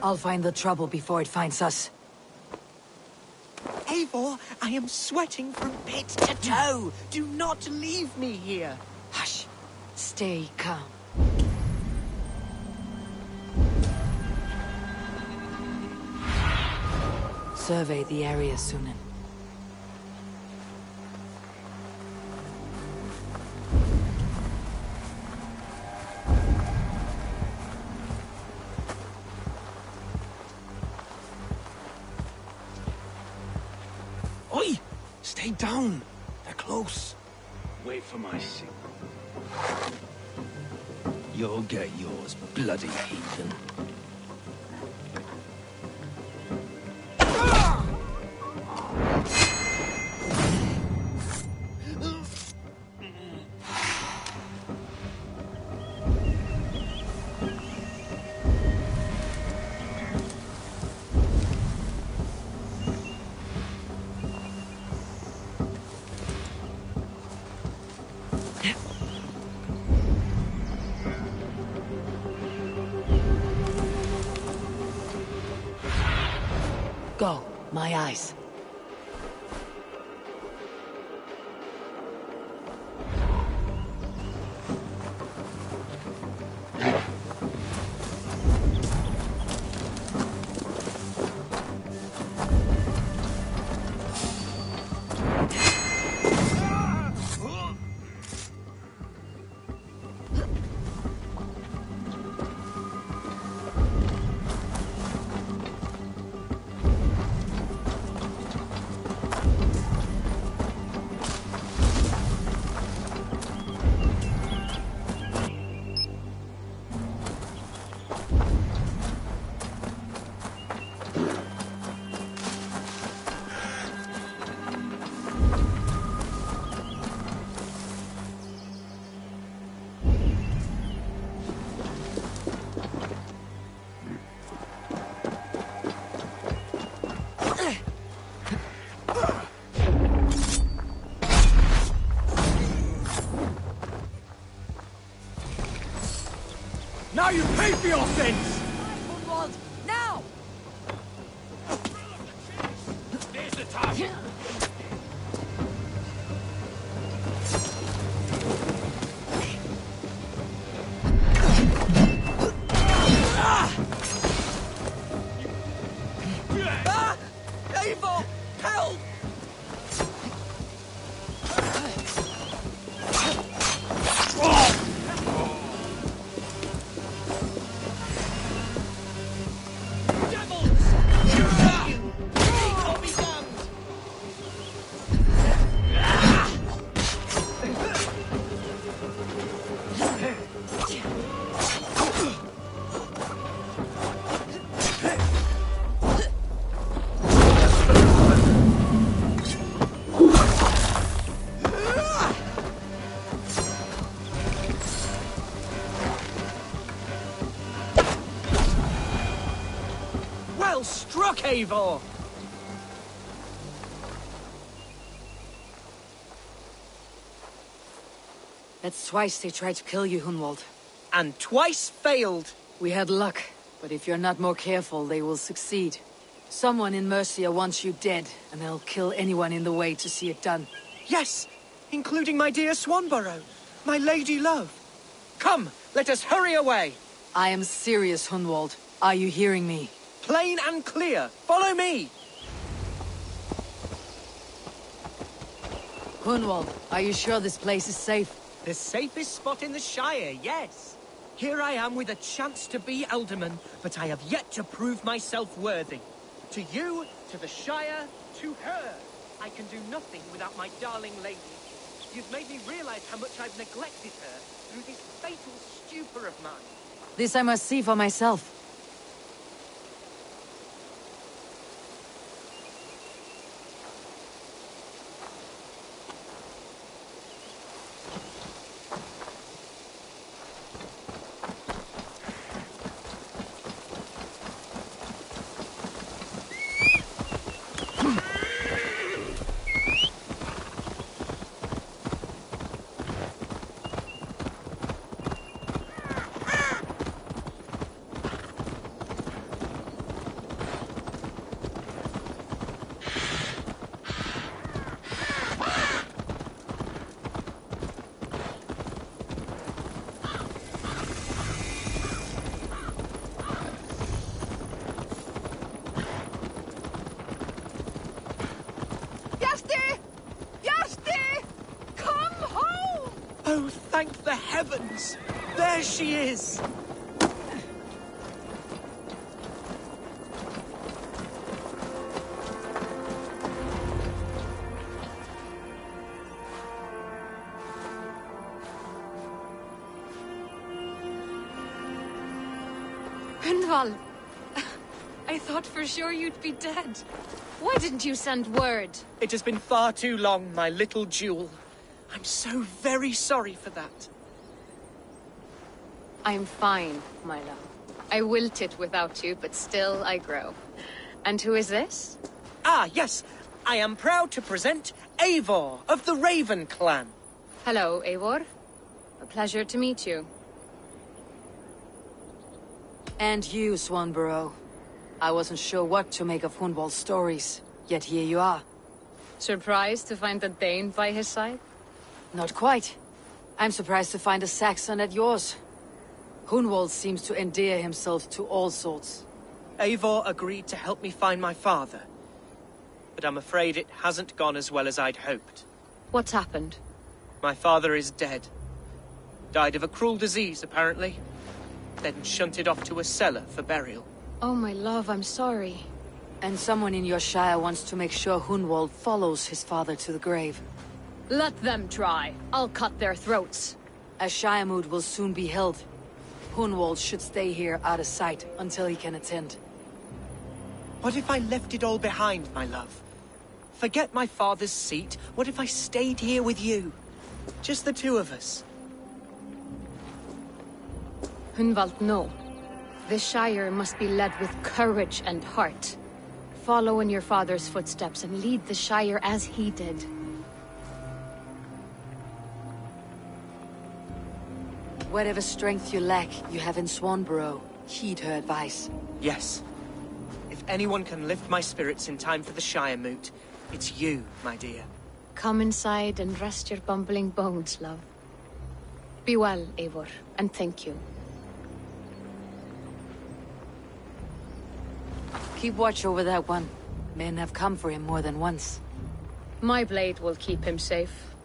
I'll find the trouble before it finds us.
Eivor, I am sweating from pit to toe. Do not leave me here.
Hush. Stay calm. Survey the area, Sunan.
Oi! Stay down. They're close.
Wait for my signal.
You'll get yours, bloody heathen.
Go. My eyes.
Now you pay for your sins!
Now!
well struck, Eivor!
That's twice they tried to kill you, Hunwald.
And twice failed.
We had luck, but if you're not more careful, they will succeed. Someone in Mercia wants you dead, and they'll kill anyone in the way to see it done.
Yes, including my dear Swanborough, my lady love. Come, let us hurry away.
I am serious, Hunwald. Are you hearing me?
Plain and clear. Follow me.
Hunwald, are you sure this place is safe?
The safest spot in the Shire, yes. Here I am with a chance to be Alderman, but I have yet to prove myself worthy. To you, to the Shire, to her. I can do nothing without my darling lady. You've made me realize how much I've neglected her through this fatal stupor of mine.
This I must see for myself.
Oh, thank the heavens! There she is!
Gunvald! I thought for sure you'd be dead. Why didn't you send word?
It has been far too long, my little jewel. I'm so very sorry for that.
I'm fine, my love. I wilted without you, but still I grow. And who is this?
Ah, yes. I am proud to present Eivor of the Raven clan.
Hello, Eivor. A pleasure to meet you.
And you, Swanborough. I wasn't sure what to make of Hunwald's stories, yet here you are.
Surprised to find a Dane by his side?
Not quite. I'm surprised to find a Saxon at yours. Hunwald seems to endear himself to all sorts.
Eivor agreed to help me find my father. But I'm afraid it hasn't gone as well as I'd hoped.
What's happened?
My father is dead. Died of a cruel disease, apparently. Then shunted off to a cellar for burial.
Oh, my love, I'm sorry.
And someone in your shire wants to make sure Hunwald follows his father to the grave.
Let them try. I'll cut their throats.
A shire moot will soon be held. Hunwald should stay here out of sight until he can attend.
What if I left it all behind, my love? Forget my father's seat. What if I stayed here with you? Just the two of us.
Hunwald, no. The Shire must be led with courage and heart. Follow in your father's footsteps and lead the Shire as he did.
Whatever strength you lack, you have in Swanborough. Heed her advice.
Yes. If anyone can lift my spirits in time for the Shire moot, it's you, my dear.
Come inside and rest your bumbling bones, love. Be well, Eivor, and thank you.
Keep watch over that one. Men have come for him more than once.
My blade will keep him safe.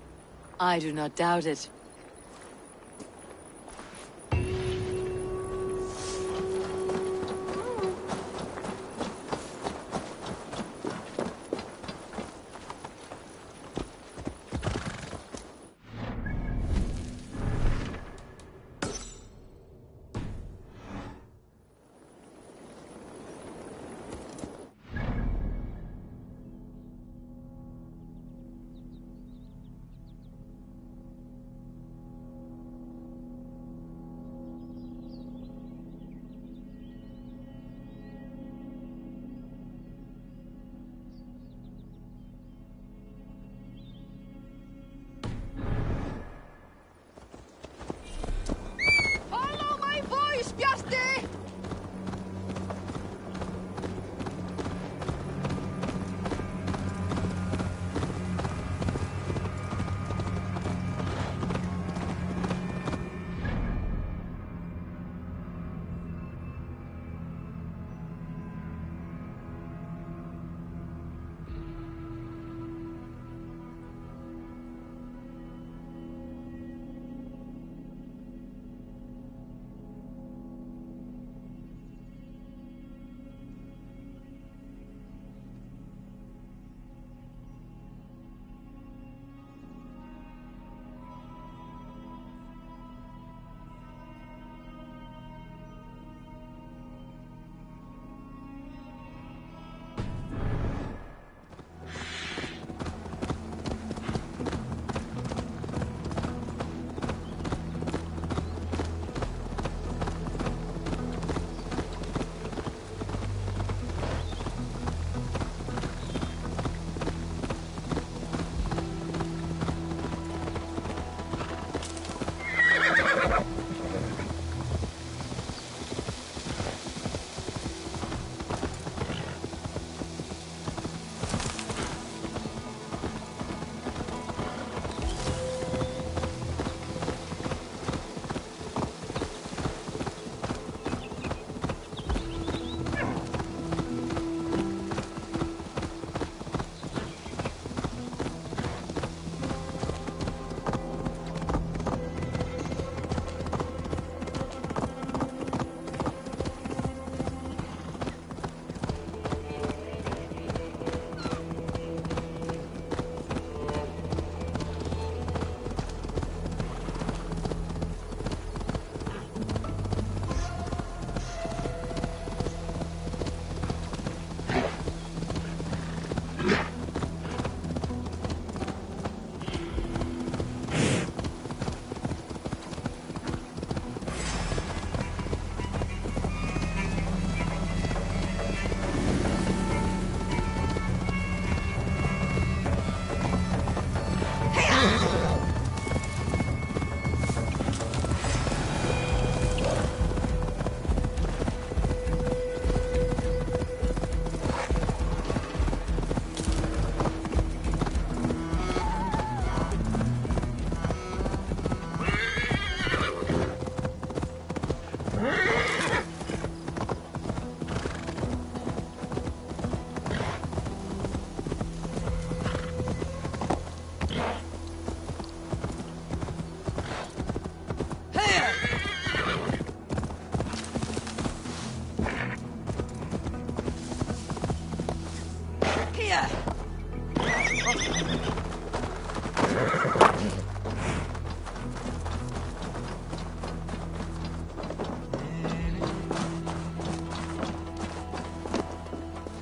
I do not doubt it.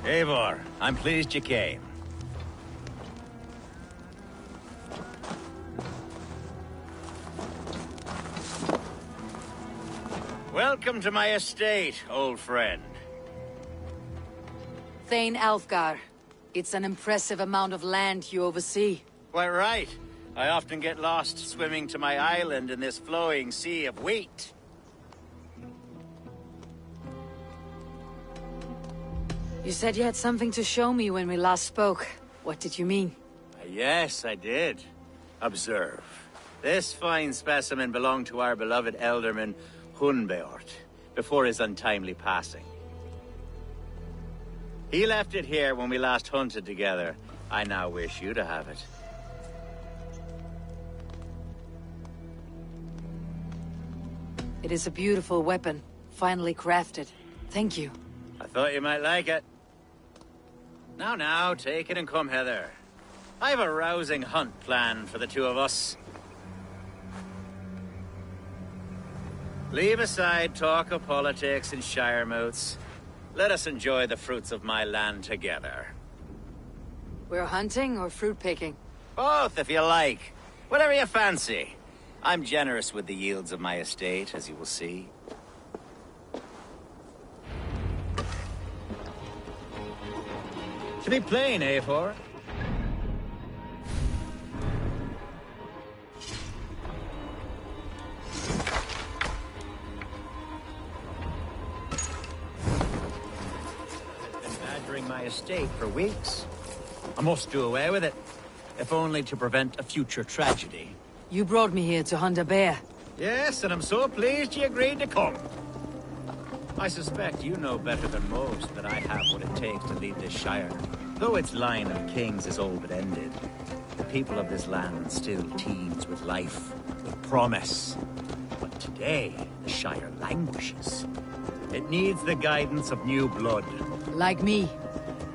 Eivor, I'm pleased you came. Welcome to my estate, old friend.
Thane Alfgar. It's an impressive amount of land you oversee.
Quite right. I often get lost swimming to my island in this flowing sea of wheat.
You said you had something to show me when we last spoke. What did you mean?
Yes, I did. Observe. This fine specimen belonged to our beloved Elderman Hunbeort, before his untimely passing. He left it here when we last hunted together. I now wish you to have it.
It is a beautiful weapon, finely crafted. Thank you.
I thought you might like it. Now, take it and come hither. I've a rousing hunt planned for the two of us. Leave aside talk of politics and shire moots. Let us enjoy the fruits of my land together.
We're hunting or fruit picking?
Both, if you like. Whatever you fancy. I'm generous with the yields of my estate, as you will see. To be plain, Eivor. My estate for weeks. I must do away with it, if only to prevent a future tragedy.
You brought me here to hunt a bear.
Yes, and I'm so pleased you agreed to come. I suspect you know better than most that I have what it takes to lead this shire. Though its line of kings is all but ended, the people of this land still teems with life, with promise. But today, the shire languishes. It needs the guidance of new blood.
Like me.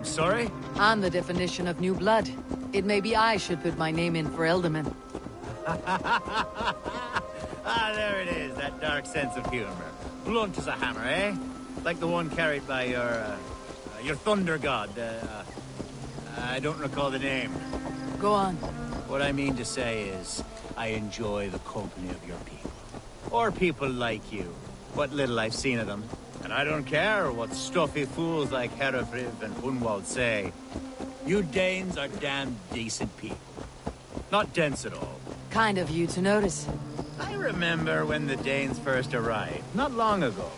Sorry?
I'm the definition of new blood. It may be I should put my name in for Elderman.
There it is, that dark sense of humor. Blunt as a hammer, eh? Like the one carried by your thunder god. I don't recall the name.
Go on.
What I mean to say is, I enjoy the company of your people. Or people like you. What little I've seen of them. And I don't care what stuffy fools like Herefriv and Hunwald say. You Danes are damn decent people. Not dense at all.
Kind of you to notice.
I remember when the Danes first arrived, not long ago.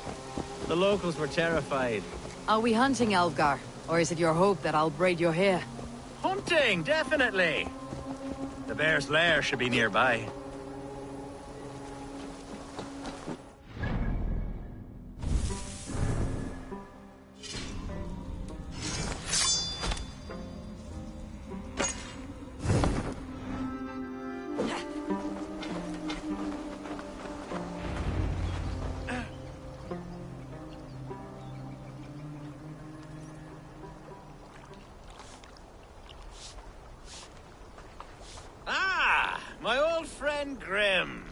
The locals were terrified.
Are we hunting, Alfgar? Or is it your hope that I'll braid your hair?
Hunting, definitely! The bear's lair should be nearby. My old friend Grim.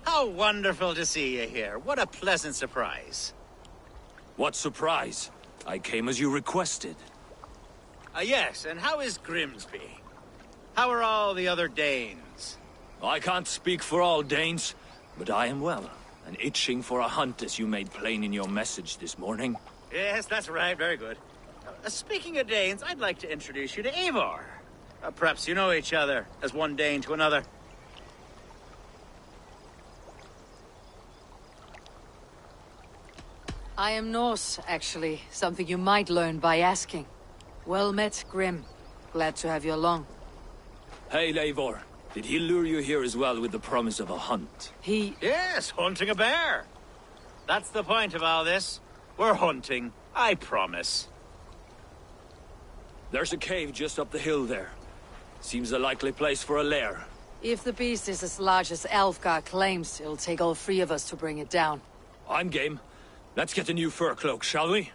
How wonderful to see you here. What a pleasant surprise.
What surprise? I came as you requested.
Yes, and how is Grimsby? How are all the other Danes?
I can't speak for all Danes, but I am well, and itching for a hunt as you made plain in your message this morning.
Yes, that's right. Very good. Speaking of Danes, I'd like to introduce you to Eivor. Perhaps you know each other, as one Dane to another.
I am Norse, actually. Something you might learn by asking. Well met, Grim. Glad to have you along.
Hey, Eivor. Did he lure you here as well with the promise of a hunt?
Yes, hunting a bear. That's the point of all this. We're hunting, I promise.
There's a cave just up the hill there. Seems a likely place for a lair.
If the beast is as large as Alfgar claims, it'll take all three of us to bring it down.
I'm game. Let's get a new fur cloak, shall we?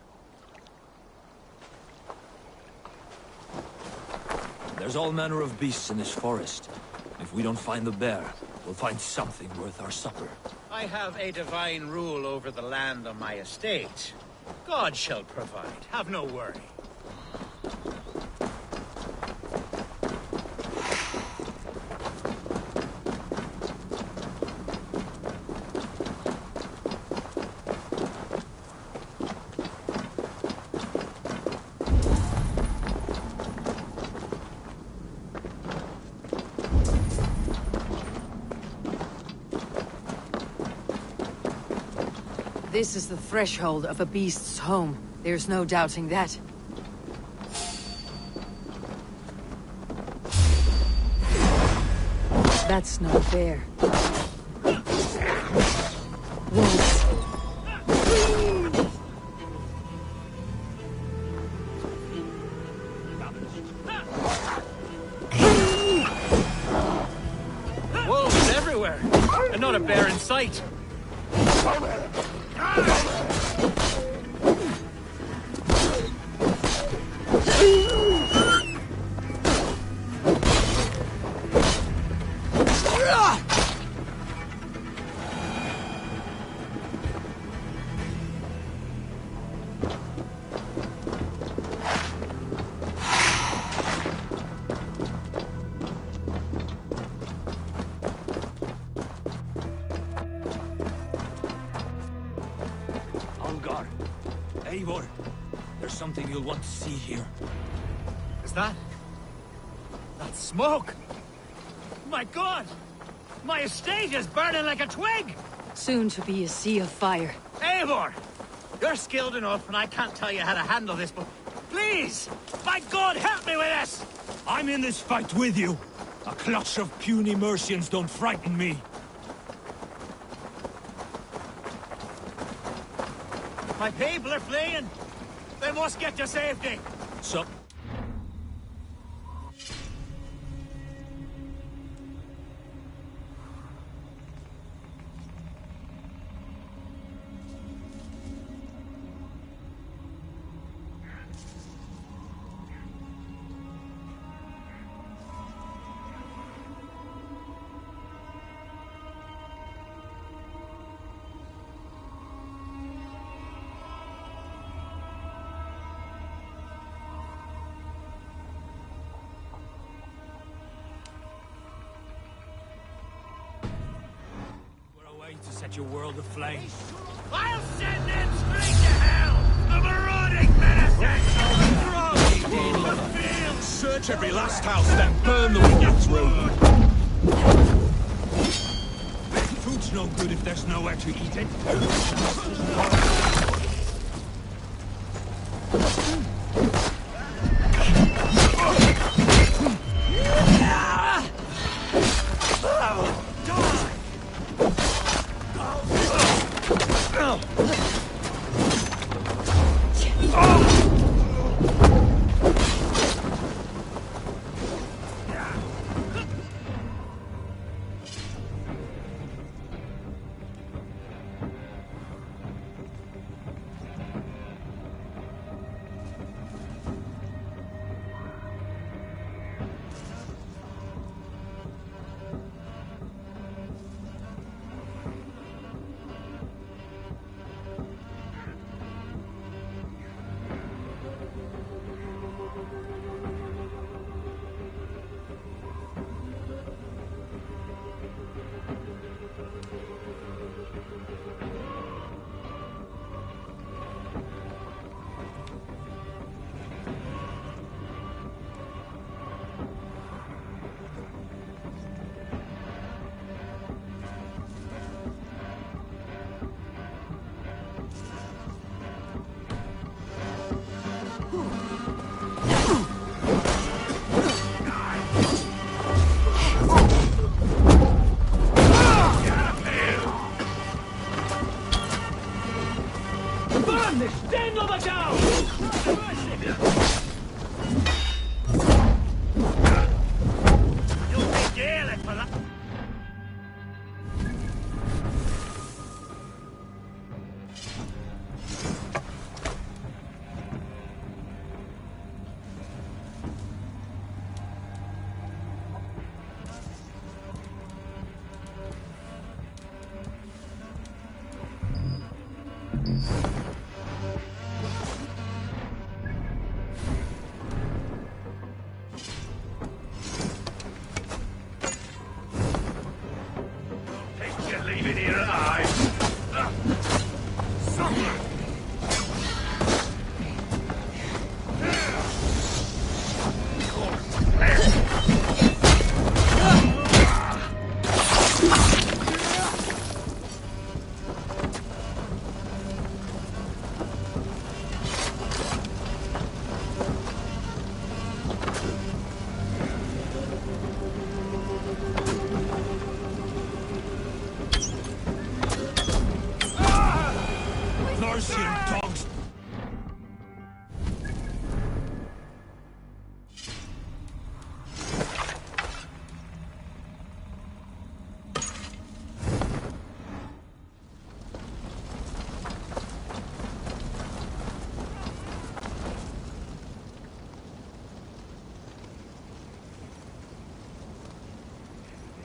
There's all manner of beasts in this forest. If we don't find the bear, we'll find something worth our supper.
I have a divine rule over the land on my estate. God shall provide. Have no worry.
This is the threshold of a beast's home. There's no doubting that. That's no bear. Wolves.
Wolves everywhere! And not a bear in sight!
Algar, Eivor, there's something you'll want to see here.
Is that smoke? My God! My estate is burning like a twig!
Soon to be a sea of fire.
Eivor! You're skilled enough, and I can't tell you how to handle this, but please! By God, help me with this!
I'm in this fight with you. A clutch of puny Mercians don't frighten me.
My people are fleeing! They must get to safety!
So... to set your world aflame.
I'll send them straight to hell! The marauding menaces!
Search every last house, then burn the wicked through.
Food's no good if there's nowhere to eat it.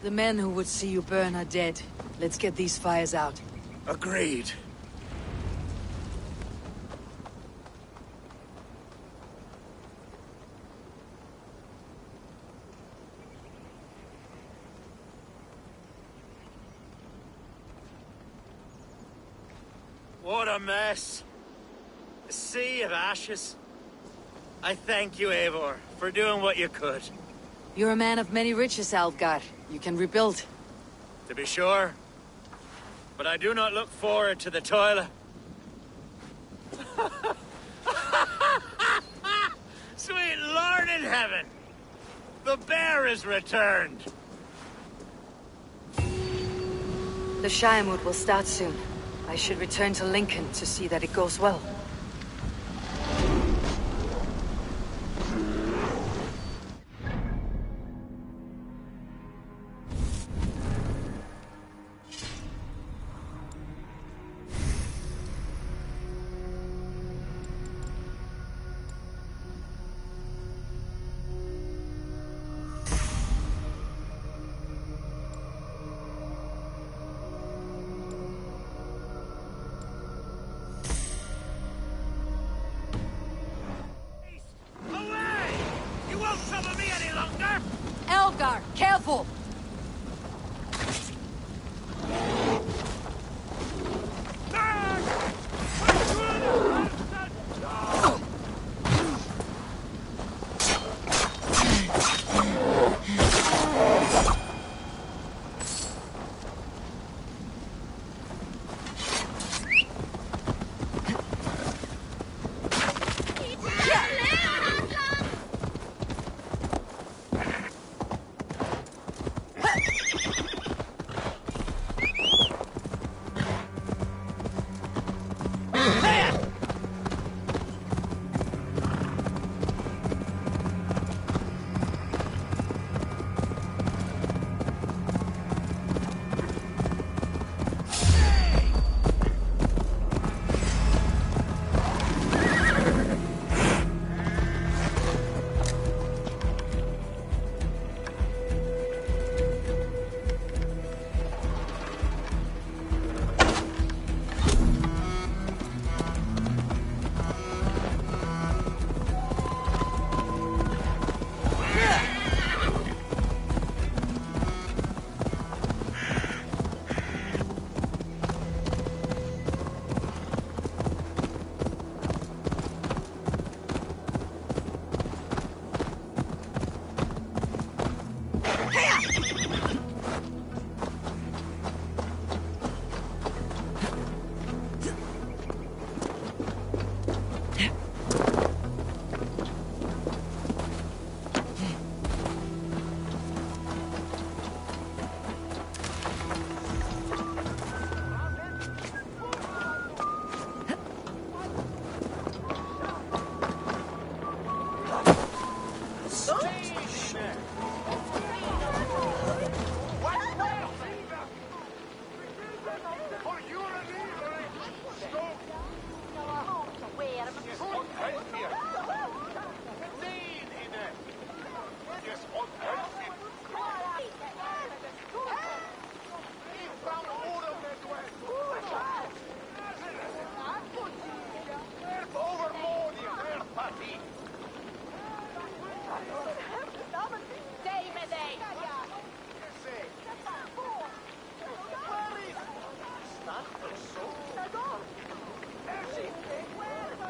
The men who would see you burn are dead. Let's get these fires out.
Agreed.
What a mess. A sea of ashes. I thank you, Eivor, for doing what you could.
You're a man of many riches, Alfgar. You can rebuild.
To be sure. But I do not look forward to the toil. Sweet Lord in heaven! The bear is returned!
The Shiremoot will start soon. I should return to Lincoln to see that it goes well. Elfgar, careful!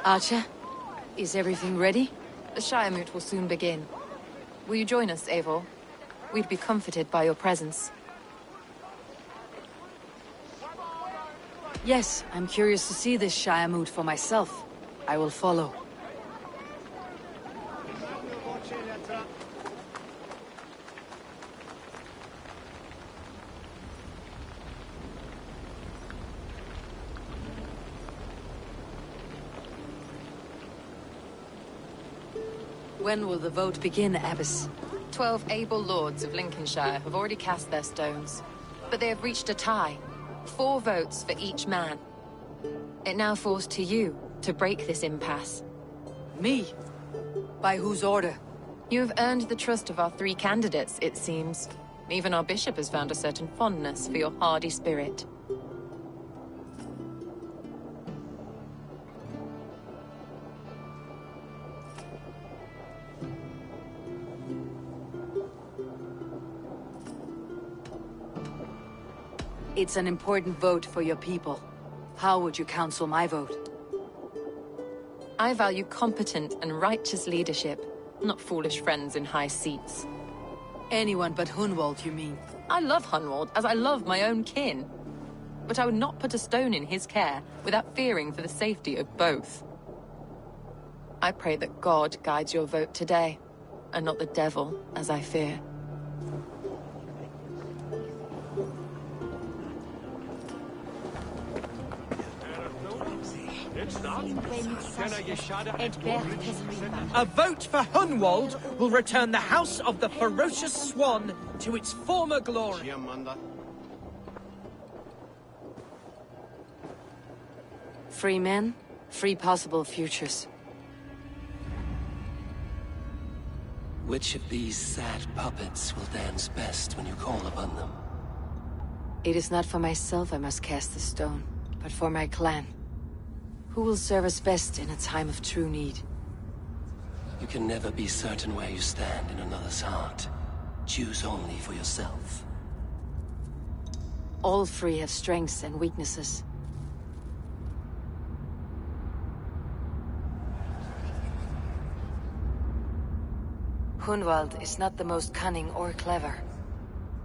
Archer, is everything ready?
The Shiremoot will soon begin. Will you join us, Eivor? We'd be comforted by your presence.
Yes, I'm curious to see this Shiremoot for myself. I will follow. When will the vote begin, Abbess?
12 able lords of Lincolnshire have already cast their stones, but they have reached a tie. 4 votes for each man. It now falls to you to break this impasse.
Me? By whose order?
You have earned the trust of our 3 candidates, it seems. Even our bishop has found a certain fondness for your hardy spirit.
It's an important vote for your people. How would you counsel my vote?
I value competent and righteous leadership, not foolish friends in high seats.
Anyone but Hunwald, you mean?
I love Hunwald as I love my own kin. But I would not put a stone in his care without fearing for the safety of both. I pray that God guides your vote today, and not the devil, as I fear.
A vote for Hunwald will return the House of the Ferocious Swan to its former glory.
Free men, free possible futures.
Which of these sad puppets will dance best when you call upon them?
It is not for myself I must cast the stone, but for my clan. Who will serve us best in a time of true need?
You can never be certain where you stand in another's heart. Choose only for yourself.
All three have strengths and weaknesses. Hunwald is not the most cunning or clever,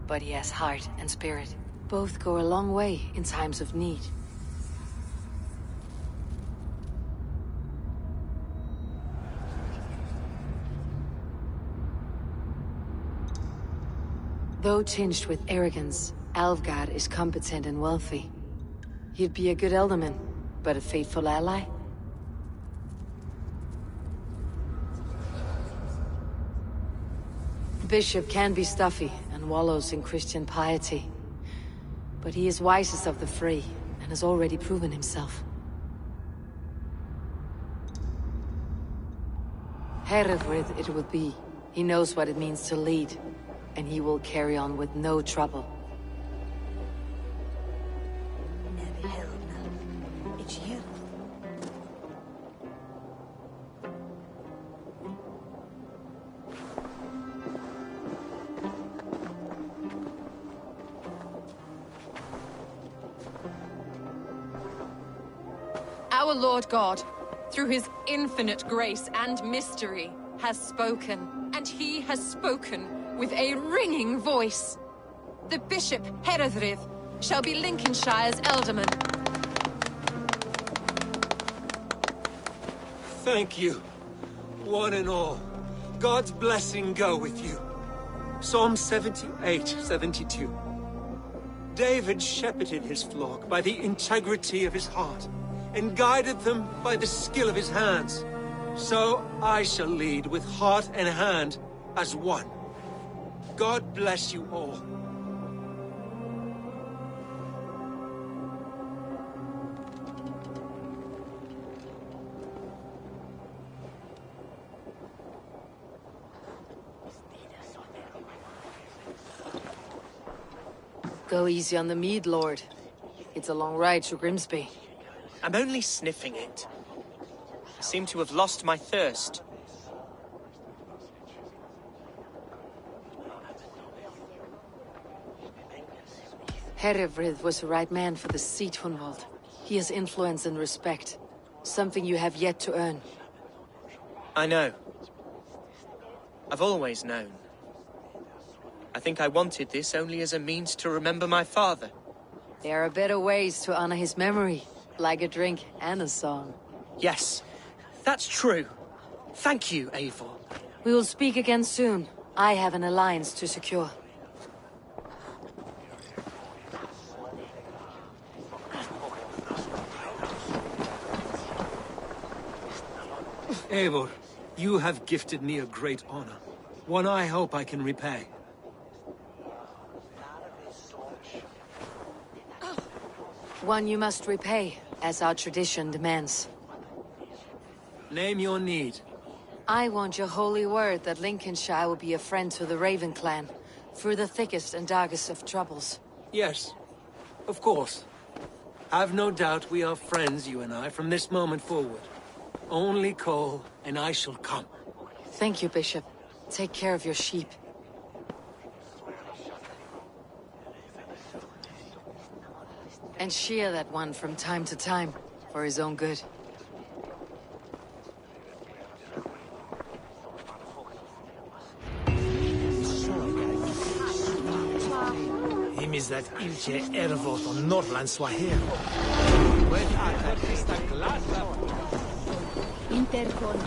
but he has heart and spirit. Both go a long way in times of need. Though tinged with arrogance, Alfgard is competent and wealthy. He'd be a good alderman, but a faithful ally? Bishop can be stuffy and wallows in Christian piety. But he is wisest of the three, and has already proven himself. Herefrith it will be. He knows what it means to lead, and he will carry on with no trouble.
Our Lord God, through his infinite grace and mystery, has spoken, and he has spoken with a ringing voice. The Bishop Herefrith shall be Lincolnshire's Alderman.
Thank you, one and all. God's blessing go with you. Psalm 78, 72. David shepherded his flock by the integrity of his heart, and guided them by the skill of his hands. So I shall lead with heart and hand as one. God bless you all.
Go easy on the mead, Lord. It's a long ride to Grimsby.
I'm only sniffing it. I seem to have lost my thirst.
Herefrith was the right man for the seat, Hunwald. He has influence and respect. Something you have yet to earn.
I know. I've always known. I think I wanted this only as a means to remember my father.
There are better ways to honor his memory, like a drink and a song.
Yes, that's true. Thank you, Eivor.
We will speak again soon. I have an alliance to secure.
Eivor, you have gifted me a great honor. One I hope I can repay.
One you must repay, as our tradition demands.
Name your need.
I want your holy word that Lincolnshire will be a friend to the Raven clan, through the thickest and darkest of troubles.
Yes, of course. Have no doubt we are friends, you and I, from this moment forward. Only call, and I shall come.
Thank you, Bishop. Take care of your sheep. And shear that one from time to time, for his own good.
Him is that Ilche Ervoth on Northland Swahili.
Intercon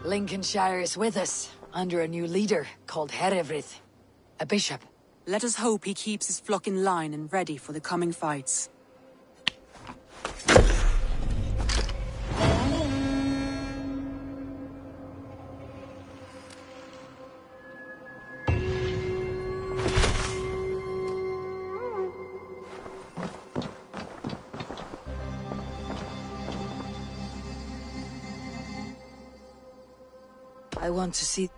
Lincolnshire is with us, under a new leader called Herefrith, a bishop.
Let us hope he keeps his flock in line and ready for the coming fights.
I want to see...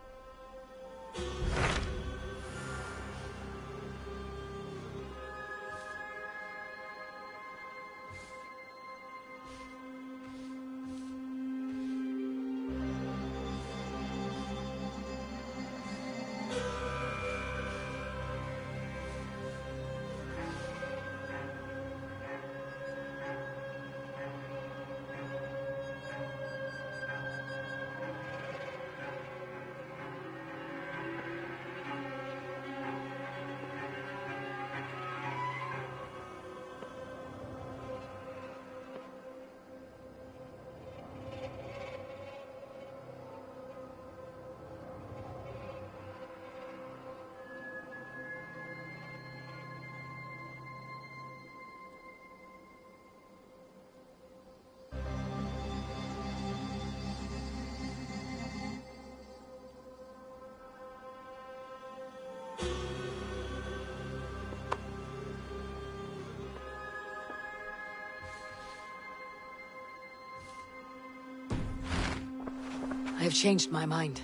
I have changed my mind.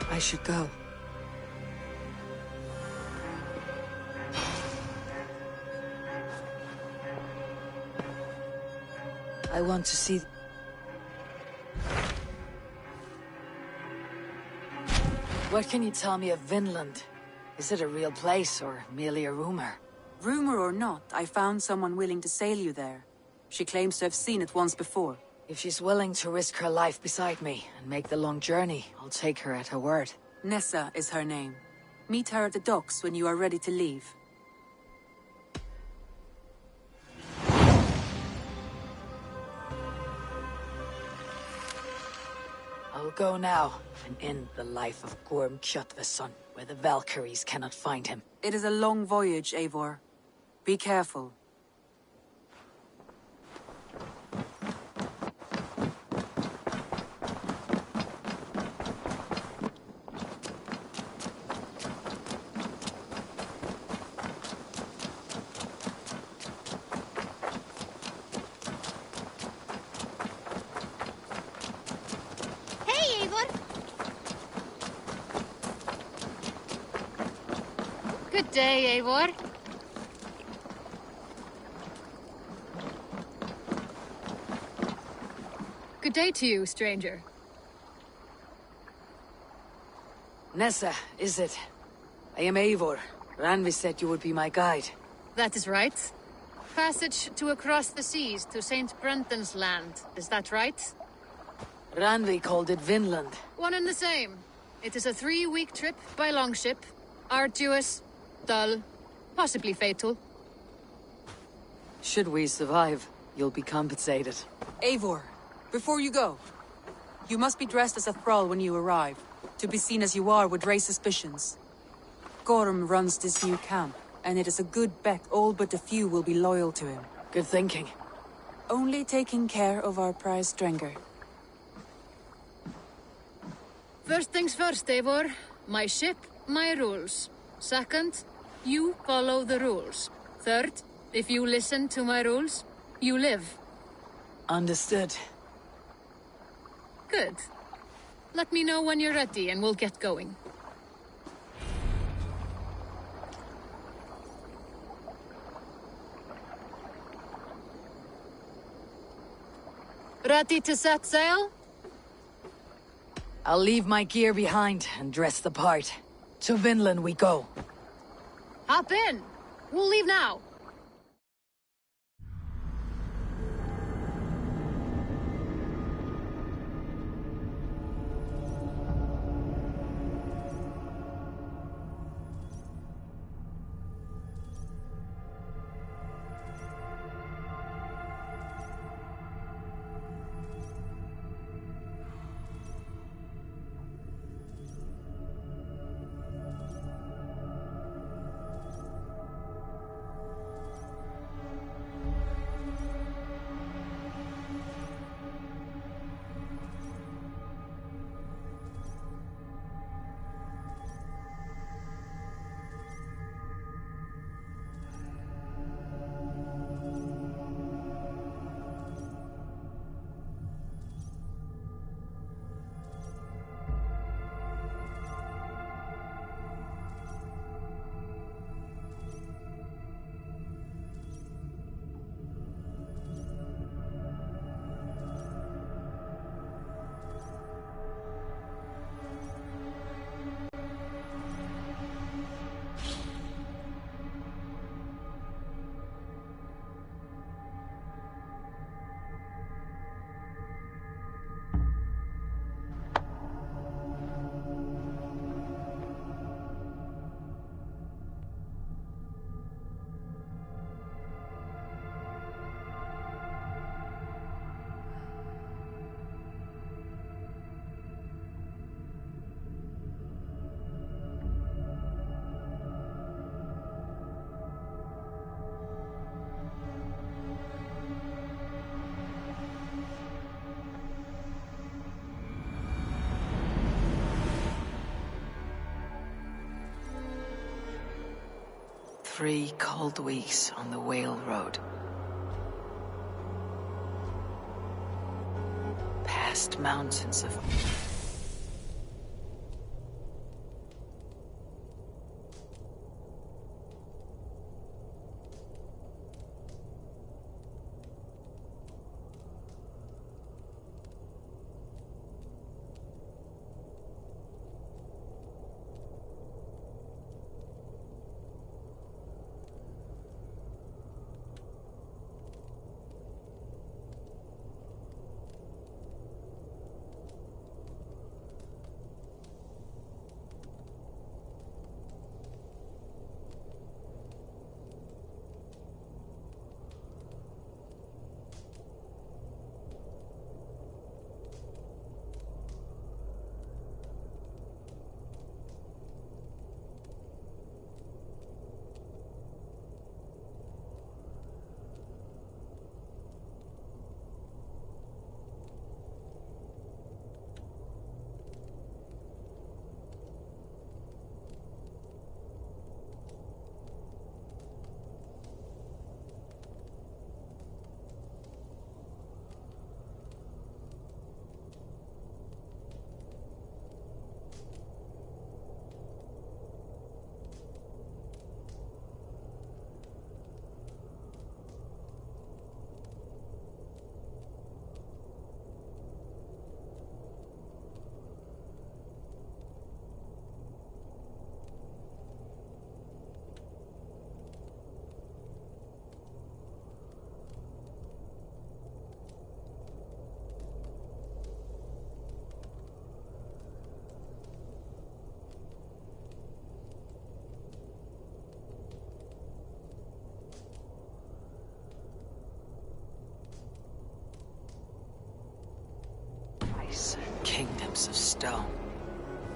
I should go. I want to see... What can you tell me of Vinland? Is it a real place, or merely a rumor?
Rumor or not, I found someone willing to sail you there. She claims to have seen it once before.
If she's willing to risk her life beside me and make the long journey, I'll take her at her word.
Nessa is her name. Meet her at the docks when you are ready to leave.
I'll go now and end the life of Gorm Kjotveson, where the Valkyries cannot find him.
It is a long voyage, Eivor. Be careful.
Good day, Eivor. Good day to you, stranger.
Nessa, is it? I am Eivor. Ranvi said you would be my guide.
That is right. Passage to across the seas to Saint Brenton's land. Is that right?
Ranvi called it Vinland.
One and the same. It is a 3-week trip by longship. Arduous, dull, possibly fatal.
Should we survive, you'll be compensated.
Eivor, before you go, you must be dressed as a thrall when you arrive. To be seen as you are would raise suspicions. Gorm runs this new camp, and it is a good bet all but a few will be loyal to him.
Good thinking.
Only taking care of our prize Strenger.
First things first, Eivor. My ship, my rules. Second, you follow the rules. Third, if you listen to my rules, you live.
Understood.
Good. Let me know when you're ready and we'll get going. Ready to set sail?
I'll leave my gear behind and dress the part. To Vinland we go.
Hop in. We'll leave now.
3 cold weeks on the Whale Road. Past mountains of... Kingdoms of stone.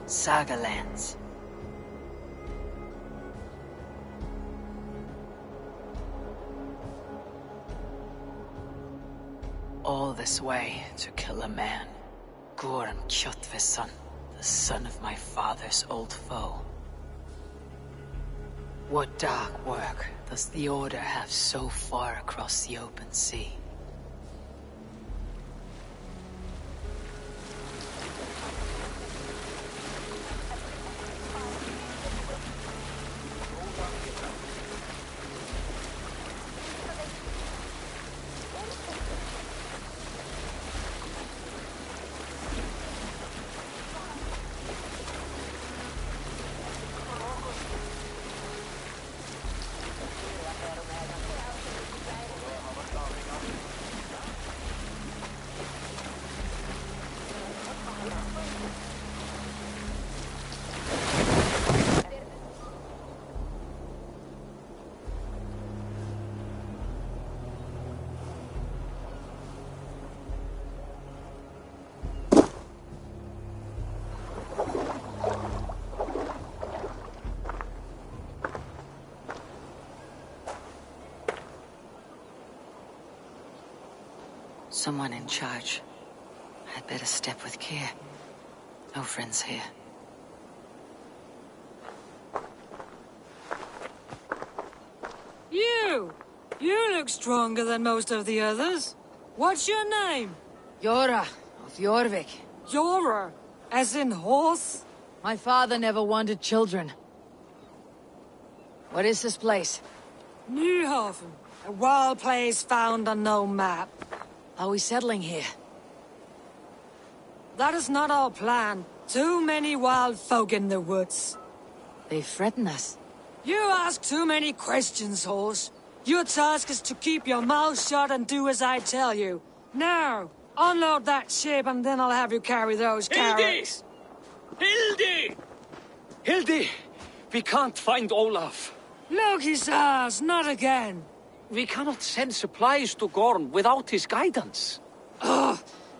Saga lands. All this way to kill a man. Gorm Kjotveson, the son of my father's old foe. What dark work does the Order have so far across the open sea? Someone in charge. I'd better step with care. No friends here.
You! You look stronger than most of the others. What's your name?
Yora of Jorvik.
Yora? As in horse?
My father never wanted children. What is this place?
Newhaven. A wild place found on no map.
Are we settling here?
That is not our plan. Too many wild folk in the woods.
They threaten us.
You ask too many questions, horse. Your task is to keep your mouth shut and do as I tell you. Now, unload that ship and then I'll have you carry those carrots.
Hildy! Hildy! We can't find Olaf.
Loki says, not again.
We cannot send supplies to Gorm without his guidance.
Ugh!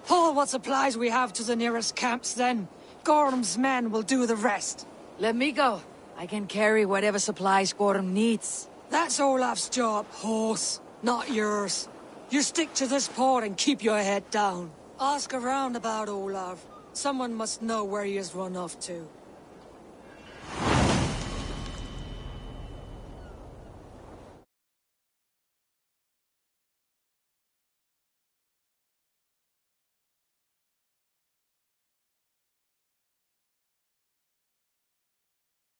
Haul what supplies we have to the nearest camps, then. Gorm's men will do the rest.
Let me go. I can carry whatever supplies Gorm needs.
That's Olaf's job, horse, not yours. You stick to this port and keep your head down. Ask around about Olaf. Someone must know where he has run off to.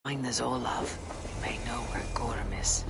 Find this Olaf. You may know where Gorm is.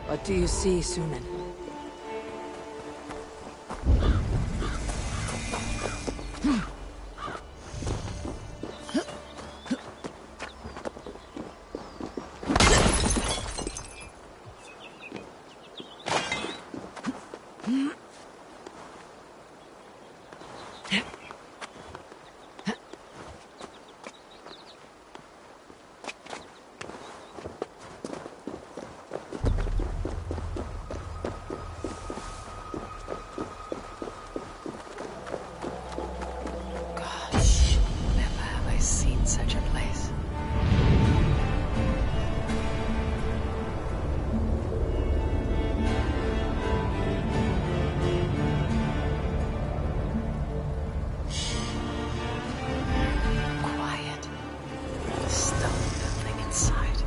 What do you see, Sunan?
Such a place. Quiet. The stone building inside.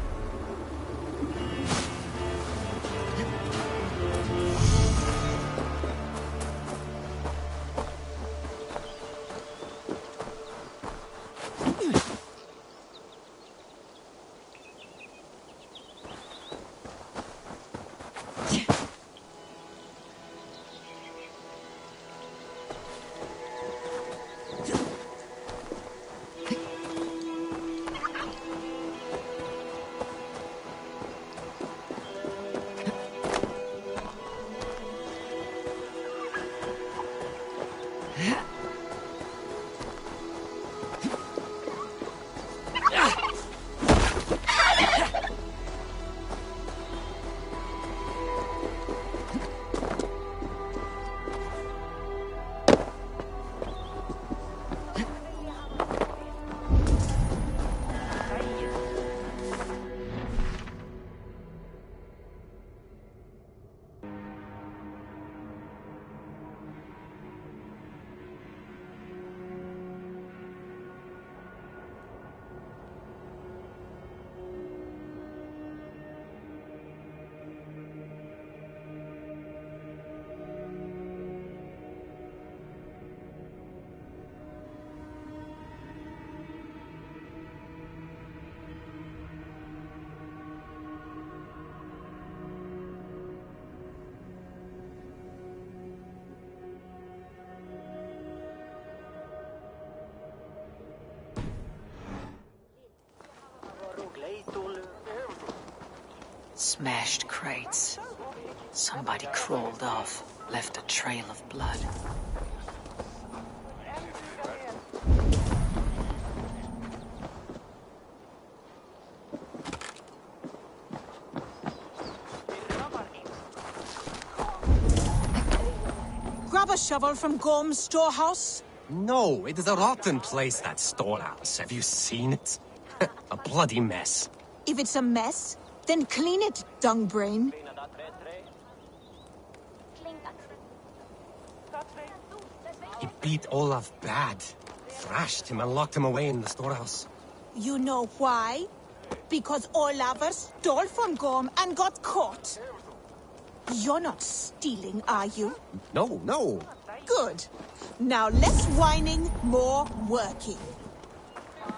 Smashed crates. Somebody crawled off, left a trail of blood.
Grab a shovel from Gorm's storehouse.
No, it is a rotten place, that storehouse. Have you seen it? A bloody mess.
If it's a mess, then clean it, dungbrain.
He beat Olaf bad. Thrashed him and locked him away in the storehouse.
You know why? Because Olafur stole from Gorm and got caught. You're not stealing, are you?
No, no.
Good. Now less whining, more working.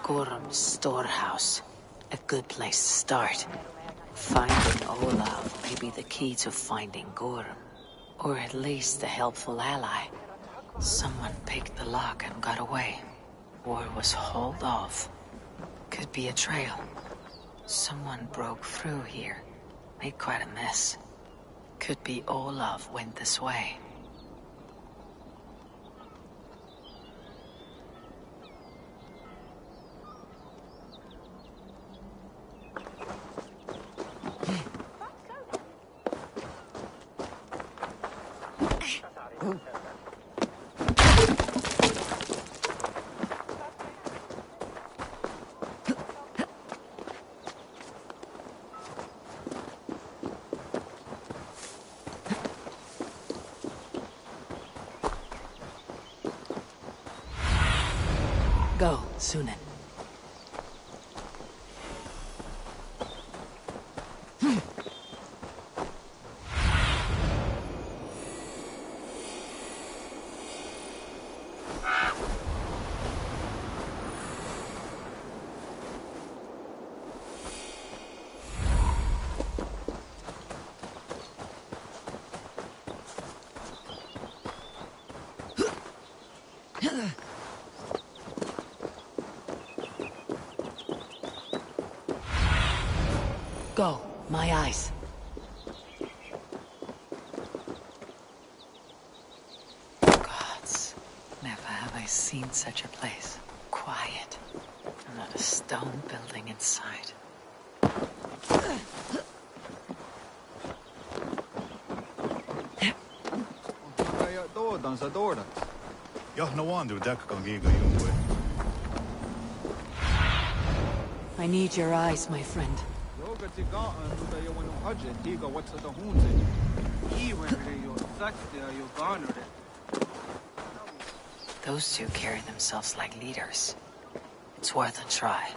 Gorm's storehouse. A good place to start. Finding Olaf may be the key to finding Gorm. Or at least a helpful ally. Someone picked the lock and got away. Or was hauled off. Could be a trail. Someone broke through here. Made quite a mess. Could be Olaf went this way. Go, Sunan. Go, my eyes. Gods, never have I seen such a place. Quiet. Not a stone building inside. I need your eyes, my friend. Those two carry themselves like leaders. It's worth a try.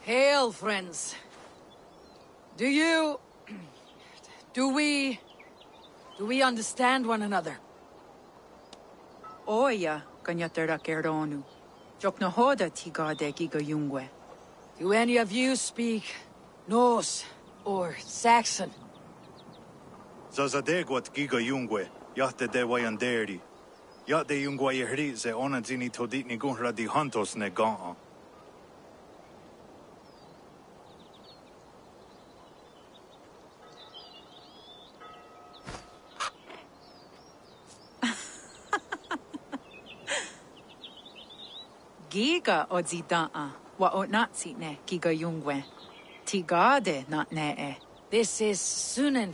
Hail, friends. Do we understand one another?
Oya, kanyatera keronu. Jokno hoda tigade giga yungwe.
Do any of you speak Norse or Saxon?
Zazadegwat giga yungwe, yahte de wayanderi. Yahte yungwa yehri ze onadzini toditni gunra di hantos ne ga'a.
Giga odzida'a wa otnatsi ne giga yungwe. Tigade not ne.
This is Sunan.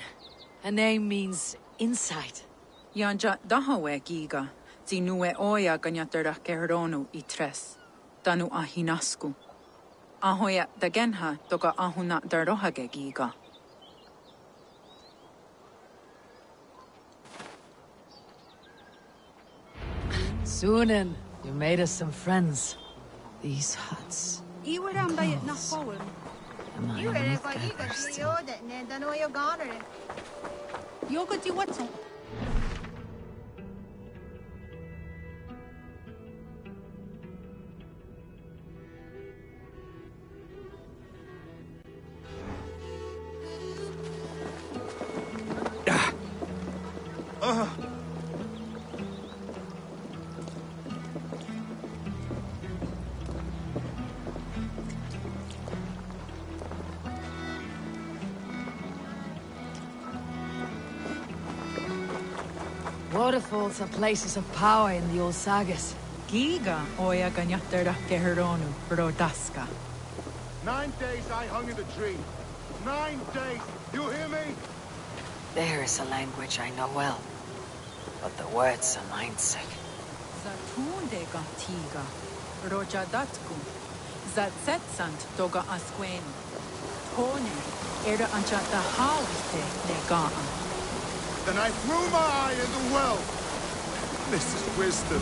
Her name means insight.
Yanja dahawe giga. Zinue oya ganyatera keronu itres. Danu ahinasku. Ahoya dagenha toga ahuna darohage giga.
Sunan, you made us some friends. These huts.
You were on by it not forward.
You were
like you got to and then you're gone. You could do what's on.
Waterfalls are places of power in the old sagas.
Giga oya ganyatera keheronu brodaska.
9 days I hung in the tree. 9 days. You hear me?
There is a language I know well, but the words are mindsick.
Zatunde gatiga. Roja datku. Zatsetsant toga asquenu. Tone era anchata hauste nega'a.
Then I threw my eye in the well. This is wisdom.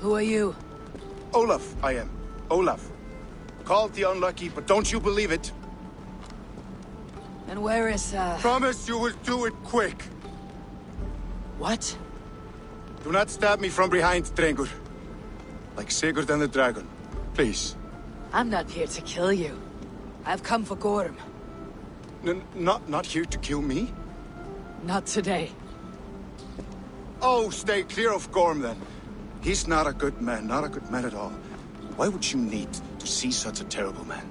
Who are you?
Olaf, I am. Olaf. Called the Unlucky, but don't you believe it.
And where is,
Promise you will do it quick.
What?
Do not stab me from behind, Drengur. Like Sigurd and the dragon. Please.
I'm not here to kill you. I've come for Gorm.
Not here to kill me?
Not today.
Oh, stay clear of Gorm, then. He's not a good man, not a good man at all. Why would you need to see such a terrible man?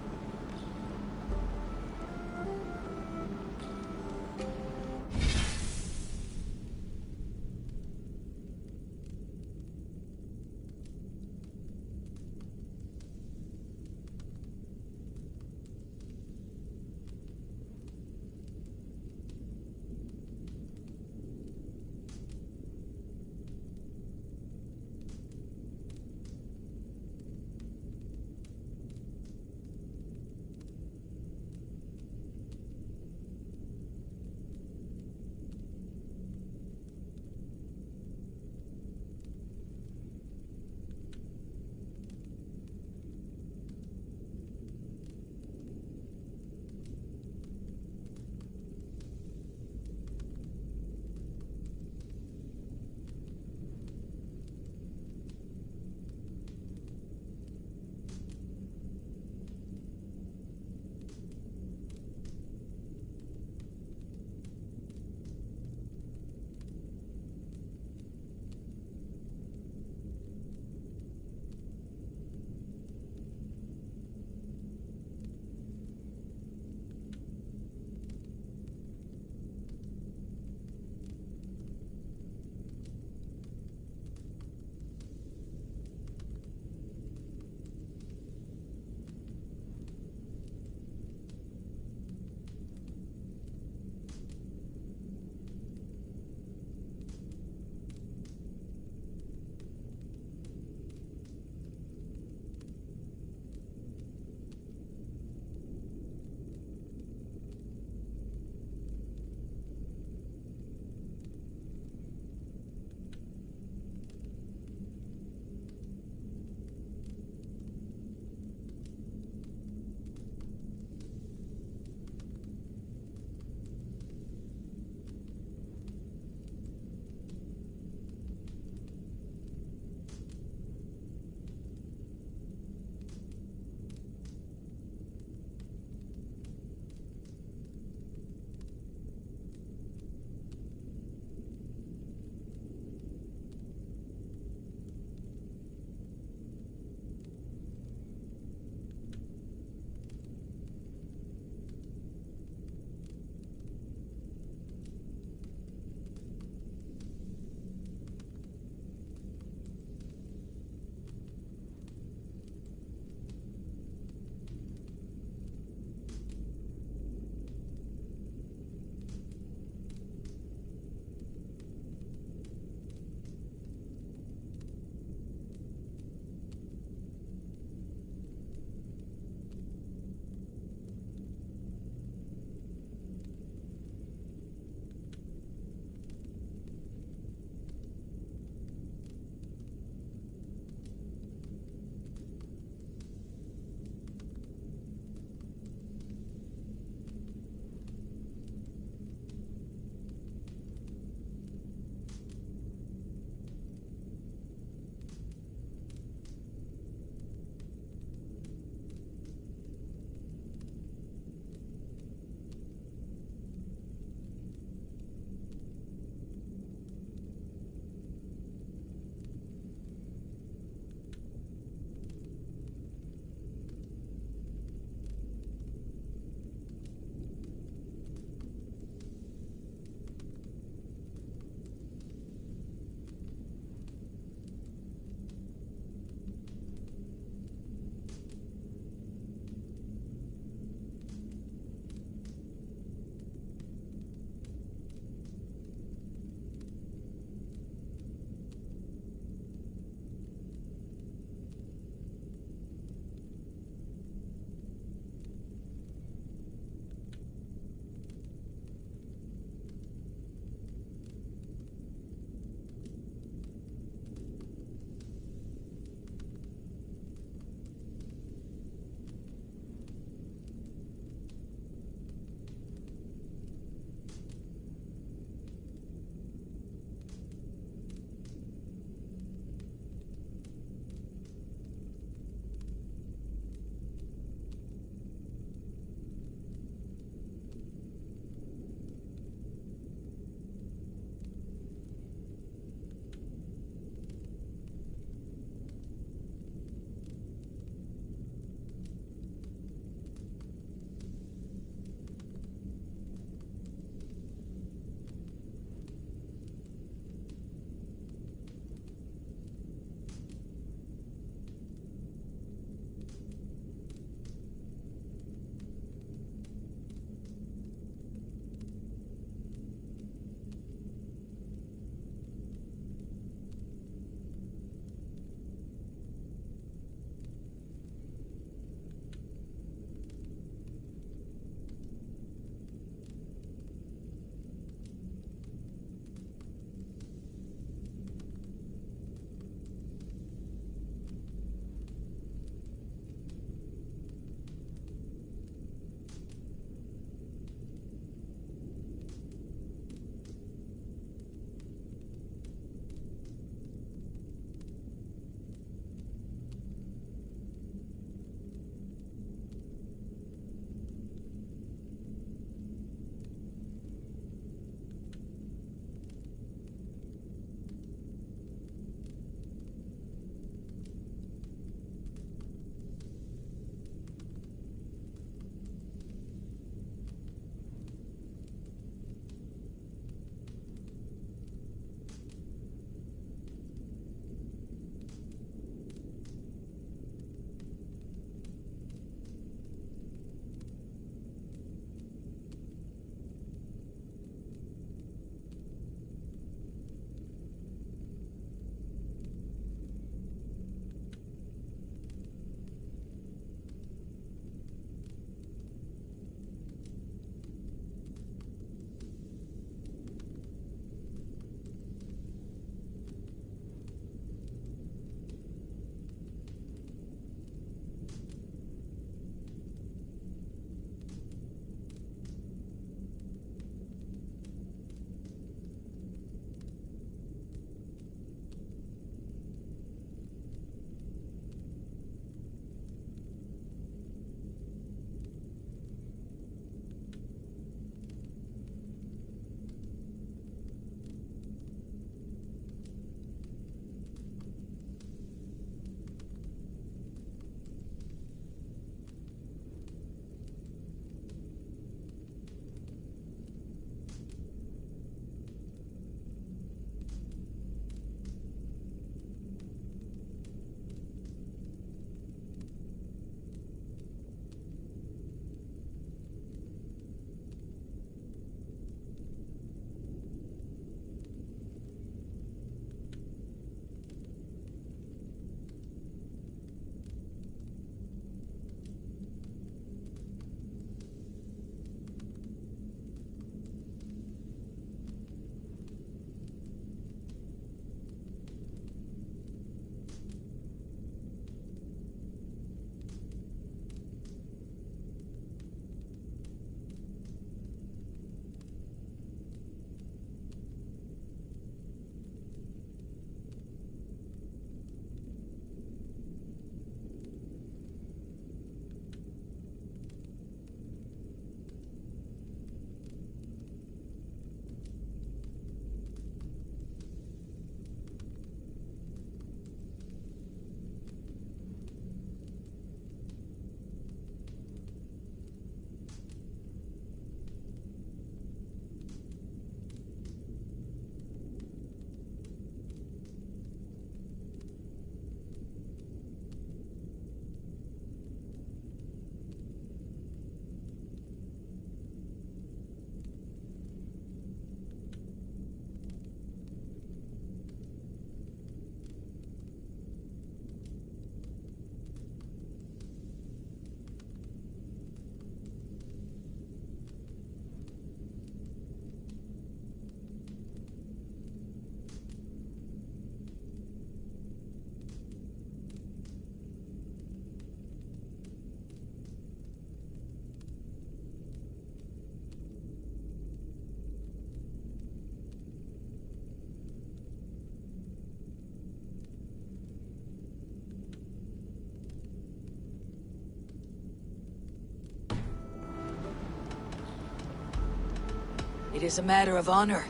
It is a matter of honor.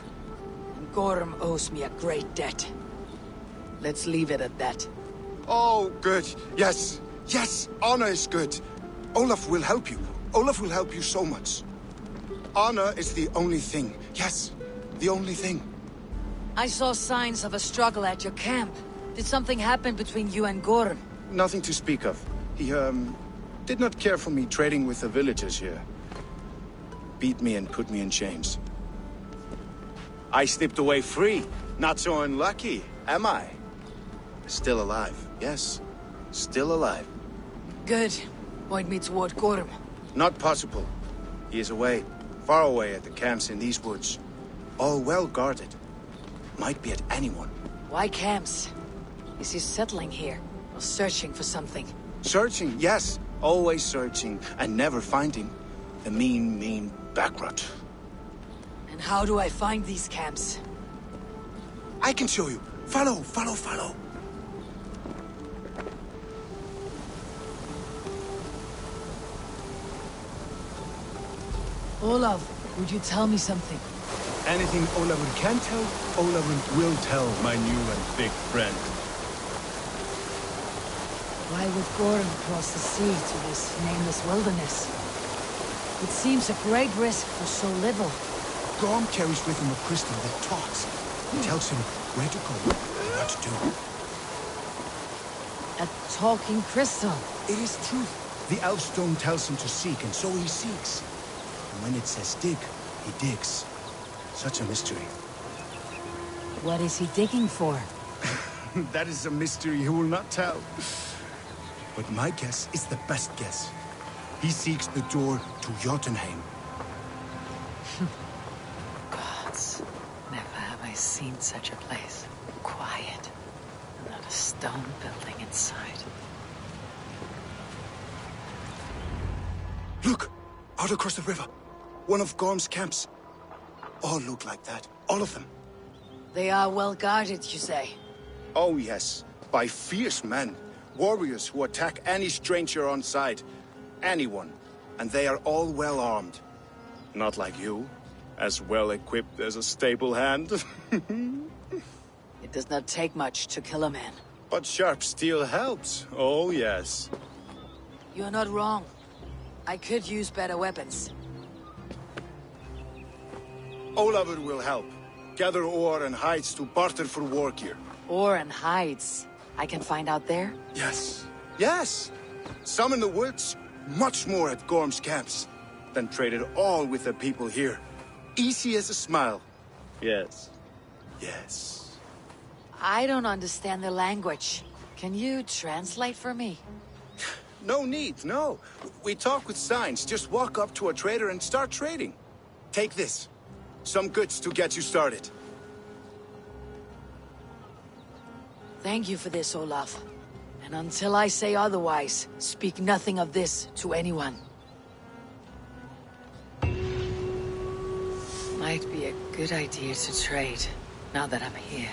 And Gorm owes me a great debt. Let's leave it at that.
Oh, good. Yes. Yes, honor is good. Olaf will help you. Olaf will help you so much. Honor is the only thing. Yes, the only thing.
I saw signs of a struggle at your camp. Did something happen between you and Gorm?
Nothing to speak of. He, did not care for me trading with the villagers here. Beat me and put me in chains. I slipped away free. Not so unlucky, am I? Still alive, yes. Still alive.
Good. Point me toward Gorm.
Not possible. He is away. Far away at the camps in these woods. All well guarded. Might be at anyone.
Why camps? Is he settling here? Or searching for something?
Searching, yes. Always searching, and never finding. The mean backrot.
And how do I find these camps?
I can show you. Follow, follow, follow.
Olaf, would you tell me something?
Anything Olafur can tell, Olafur will tell my new and big friend.
Why would Gorm cross the sea to this nameless wilderness? It seems a great risk for so little.
Gorm carries with him a crystal that talks. It tells him where to go and what to do.
A talking crystal?
It is truth. The elf stone tells him to seek, and so he seeks. And when it says dig, he digs. Such a mystery.
What is he digging for?
That is a mystery he will not tell. But my guess is the best guess. He seeks the door to Jotunheim.
Gods, never have I seen such a place. Quiet. Not a stone building inside.
Look! Out across the river. One of Gorm's camps. All look like that. All of them.
They are well guarded, you say?
Oh, yes. By fierce men. Warriors who attack any stranger on sight. Anyone. And they are all well armed. Not like you. As well equipped as a stable hand.
It does not take much to kill a man.
But sharp steel helps. Oh, yes.
You're not wrong. I could use better weapons.
Olafur will help. Gather ore and hides to barter for war gear.
Ore and hides. I can find out there?
Yes. Yes! Some in the woods, much more at Gorm's camps. Then traded all with the people here. Easy as a smile. Yes. Yes.
I don't understand the language. Can you translate for me?
No need, no. We talk with signs. Just walk up to a trader and start trading. Take this. Some goods to get you started.
Thank you for this, Olaf. And until I say otherwise, speak nothing of this to anyone. Might be a good idea to trade, now that I'm here.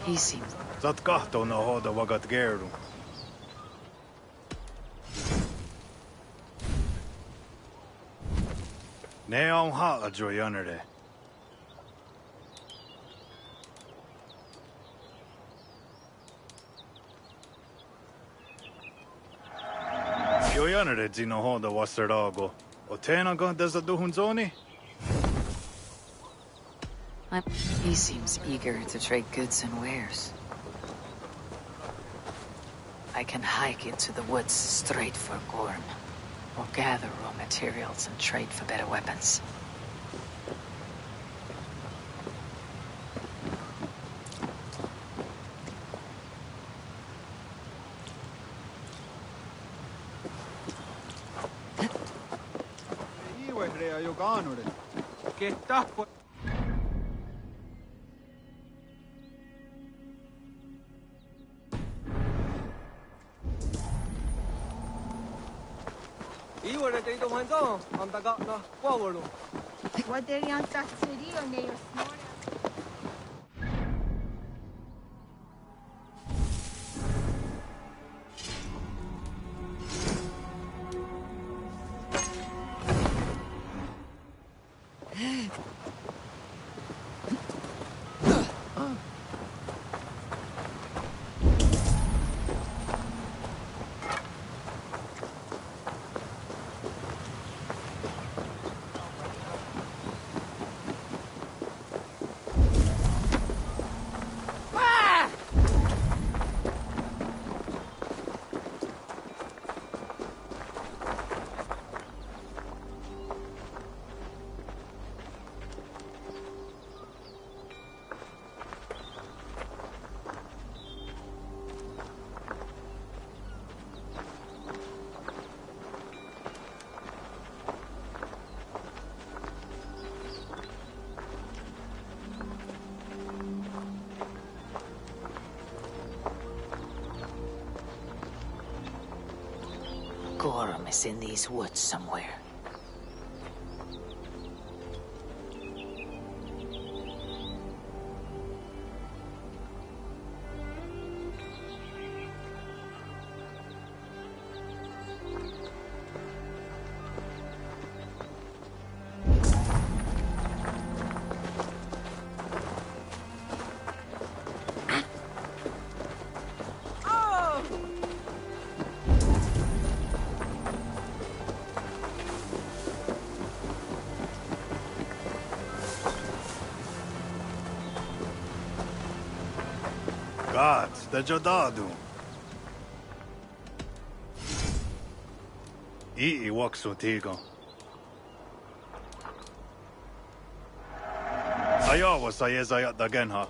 He seems...
Saat kahtoon hoida vagat gerdu. Ne on haa jo janere. Jo janere zino hoida waserago. O tena kan desa duhun zoni?
He seems eager to trade goods and wares. I can hike into the woods straight for Gorm, or gather raw materials and trade for better weapons.
ja jo kaanuri. Kehtahko.
Iwara te ito manzo, ang taga na kwawalo.
Wader yang tatsiri o ne your small.
Gorham is in these woods somewhere.
Gods, the Jodadu. Ii waksu tigo. Ayawa sa yezayat dagenha.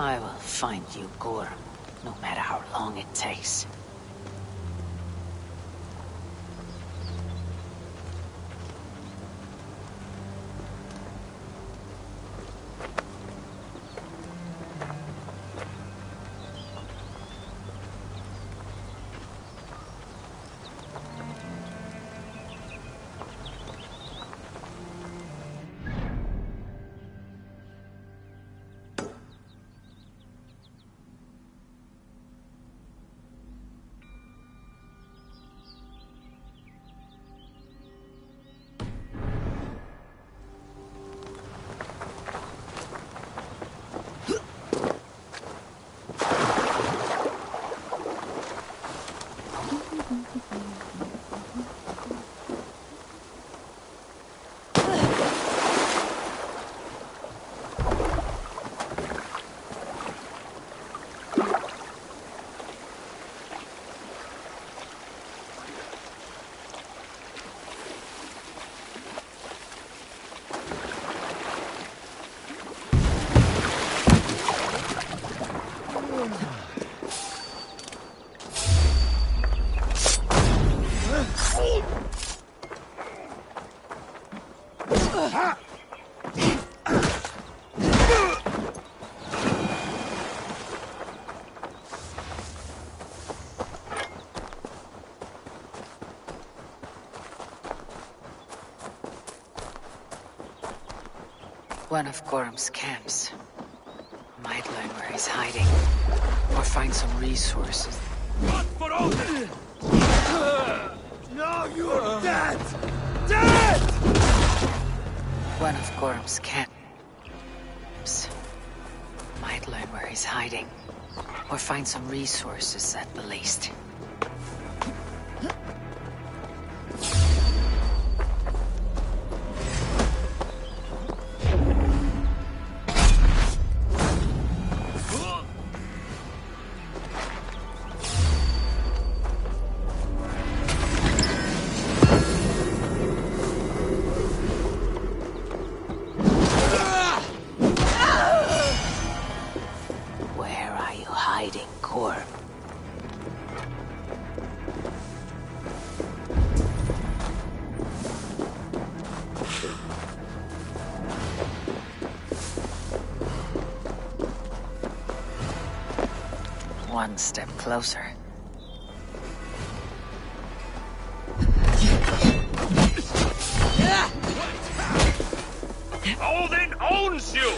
I will find you, Gorham, no matter how long it takes. One of Gorham's camps. Might learn where he's hiding. Or find some resources.
Not for all this! Now you're dead! Dead!
One of Gorm's camps. Might learn where he's hiding. Or find some resources at the least. One step closer.
Odin owns you!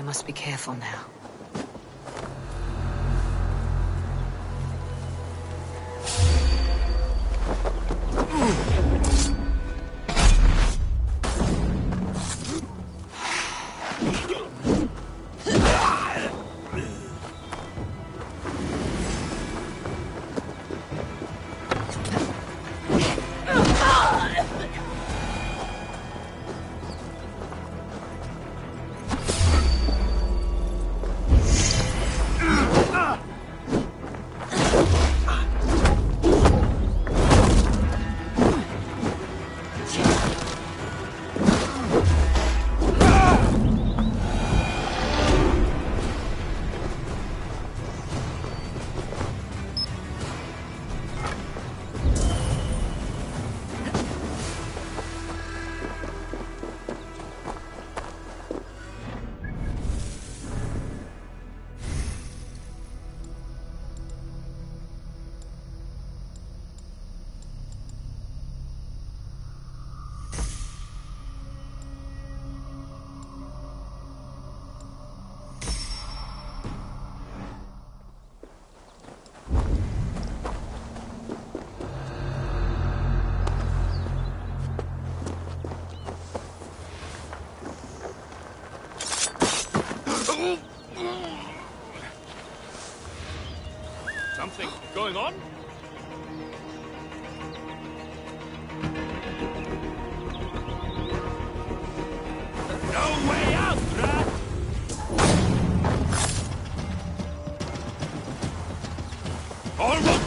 I must be careful now.
Something going on? No way out, rat! Almost!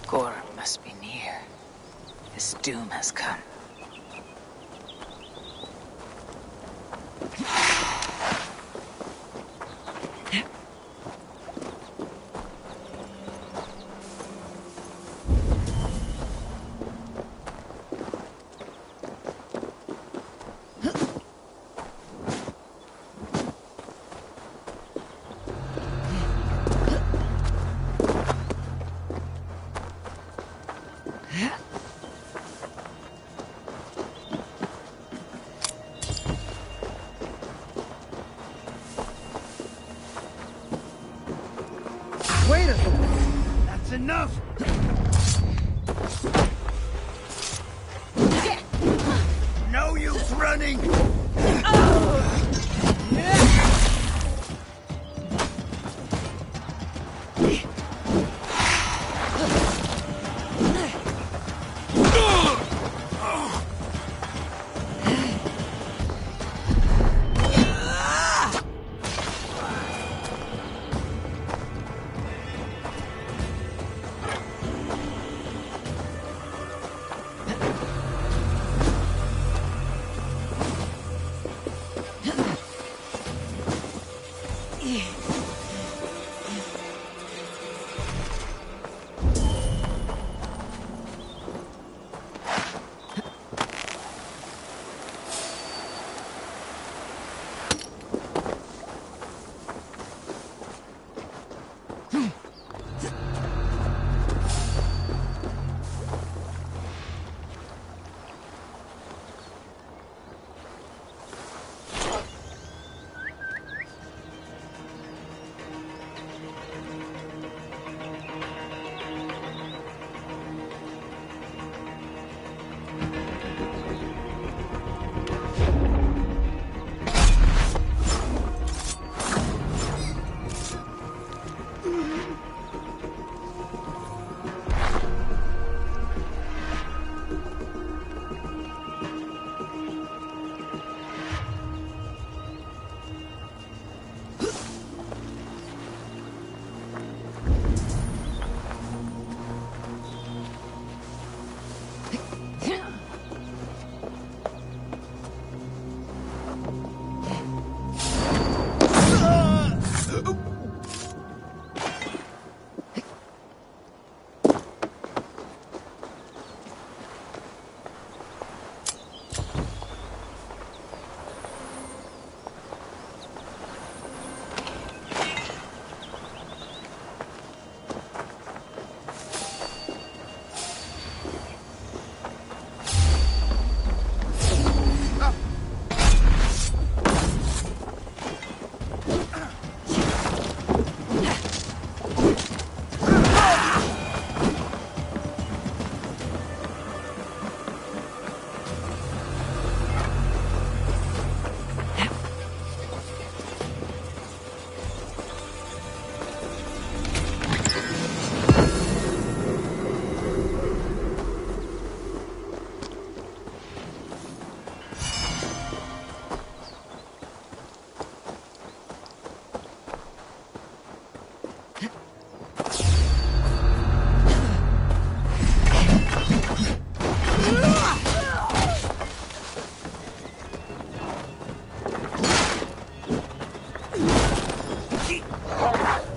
Gorm must be near. His doom has come.
Wait a minute! That's enough! No use running!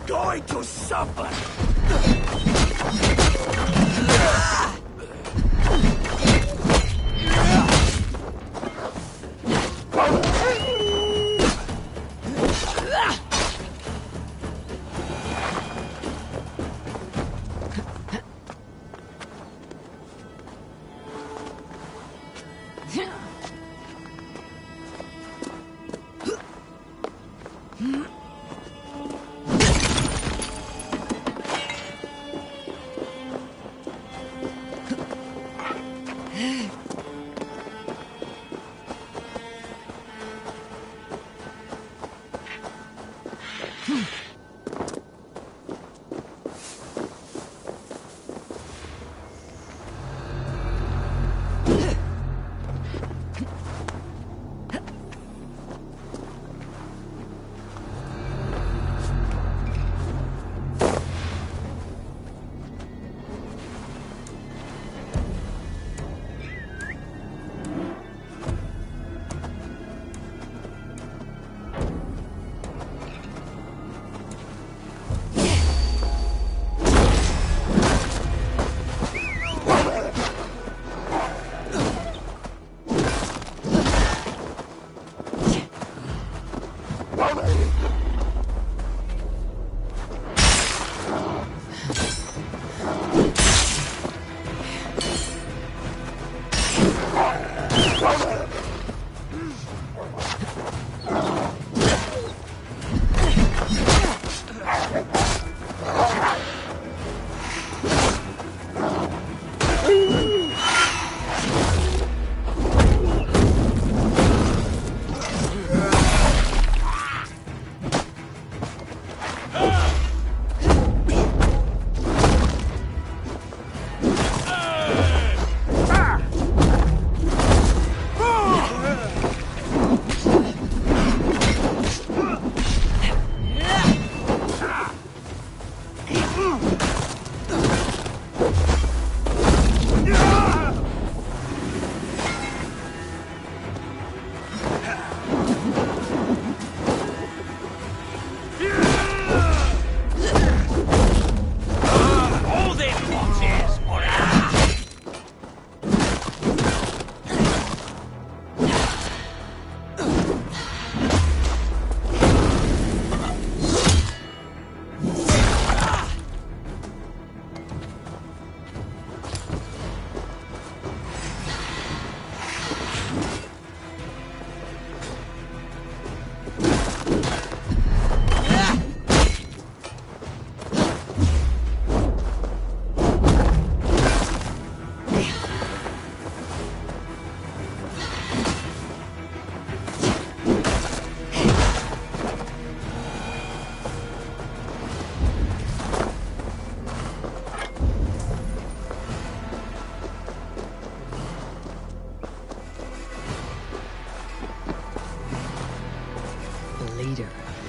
Going to suffer!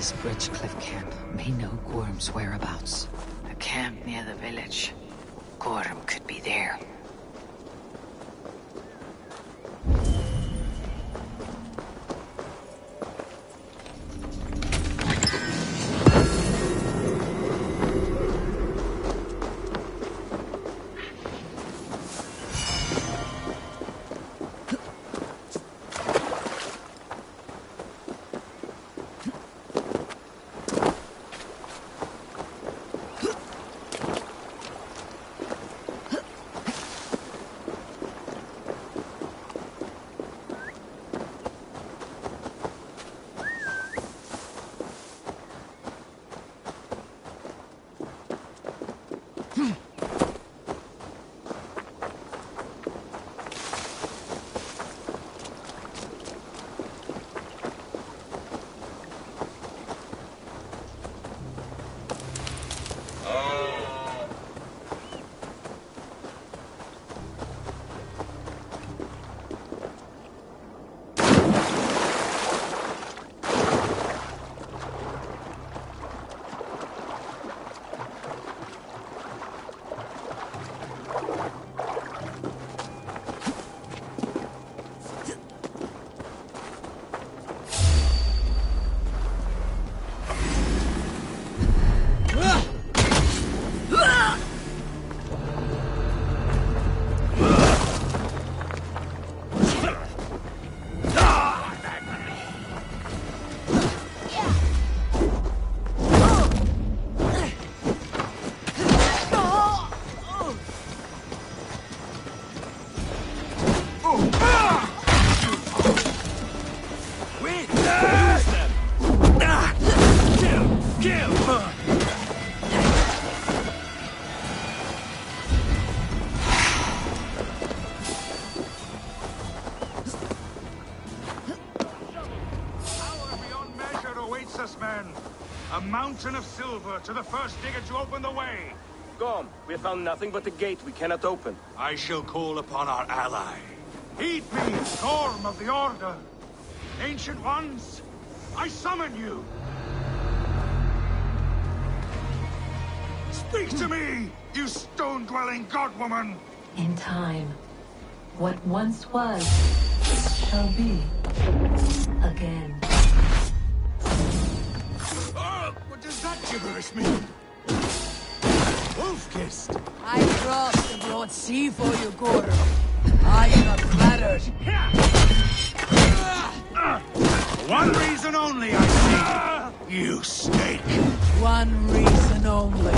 This Bridgecliff camp may know Gorm's whereabouts. A camp near the village. Gorm could be there.
A mountain of silver to the first digger to open the way.
Gorm, we have found nothing but a gate we cannot open.
I shall call upon our ally. Heed me, Gorm of the Order. Ancient ones, I summon you. Speak to me, you stone-dwelling godwoman.
In time, what once was shall be again.
What does that gibberish mean? Wolf-kissed.
I crossed the broad sea for you, Gorm. I am not flattered.
One reason only, I see. You snake.
One reason only.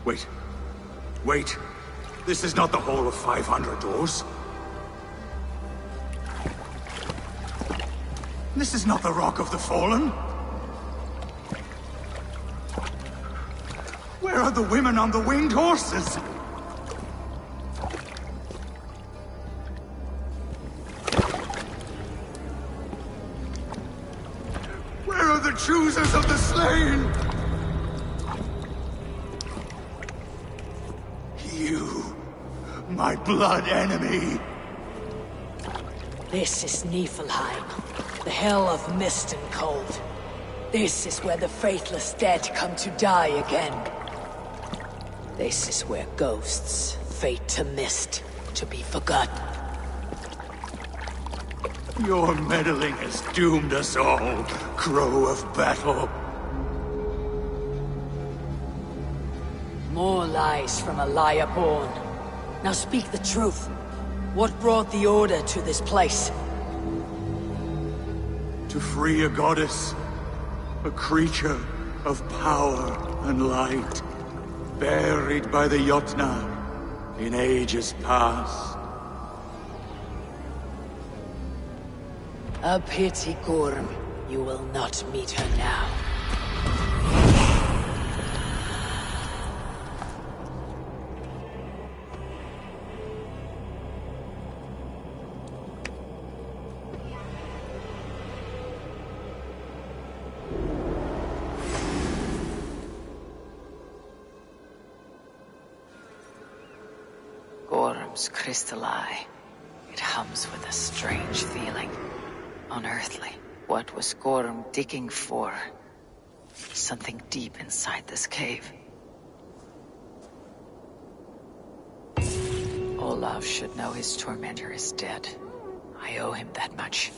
Wait. Wait. This is not the Hall of 500 Doors. This is not the Rock of the Fallen. Where are the women on the winged horses? Where are the choosers of the slain? You, my blood enemy.
This is Niflheim, the hell of mist and cold. This is where the faithless dead come to die again. This is where ghosts fade to mist, to be forgotten.
Your meddling has doomed us all, Crow of Battle.
More lies from a liar born. Now speak the truth. What brought the Order to this place?
To free a goddess, a creature of power and light, buried by the Jotnar in ages past.
A pity, Gorm. You will not meet her now.
Gorm's crystal eye. It hums with a strange feeling. Unearthly. What was Gorm digging for? Something deep inside this cave. Olaf should know his tormentor is dead. I owe him that much.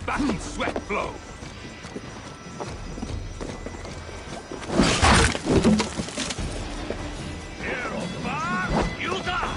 Battle sweat flow. Hero far, you die.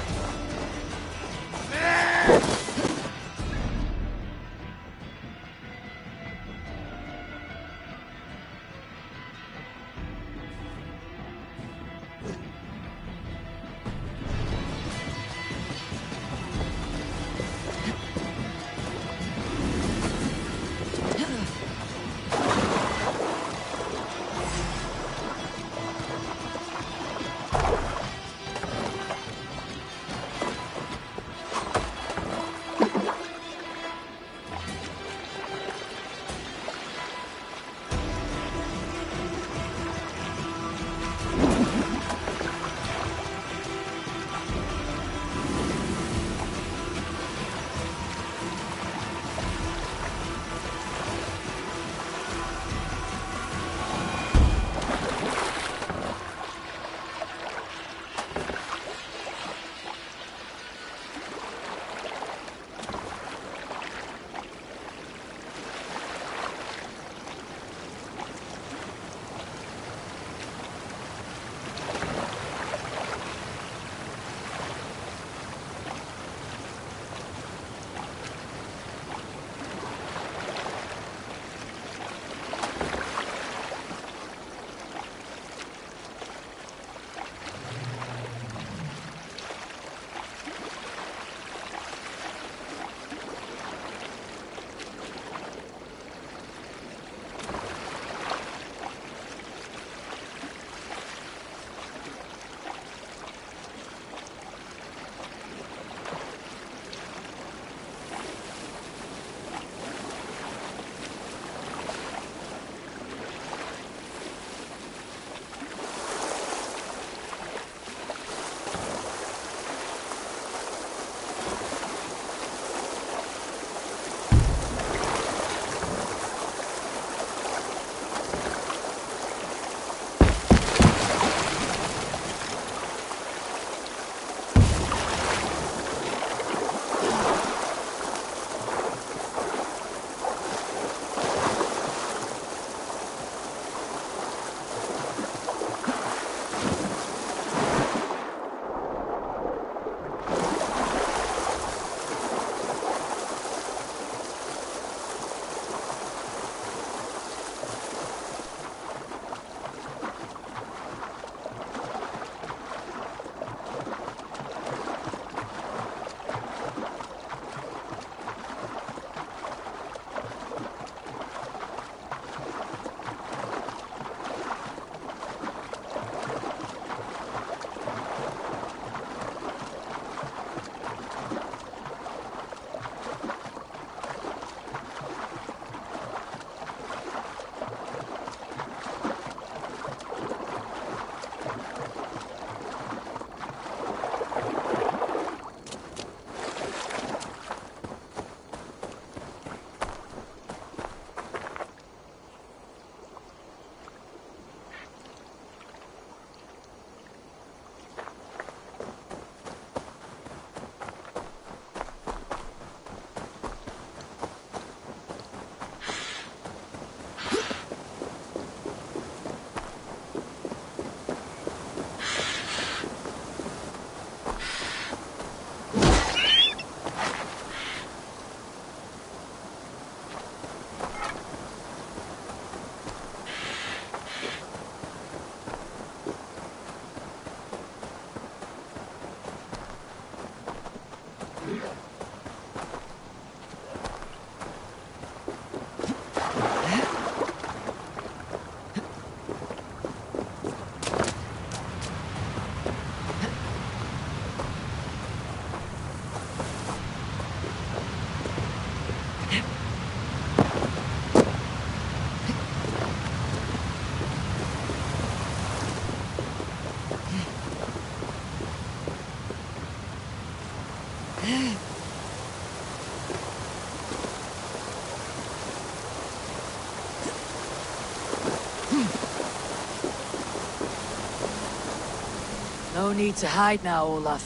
No need to hide now, Olaf.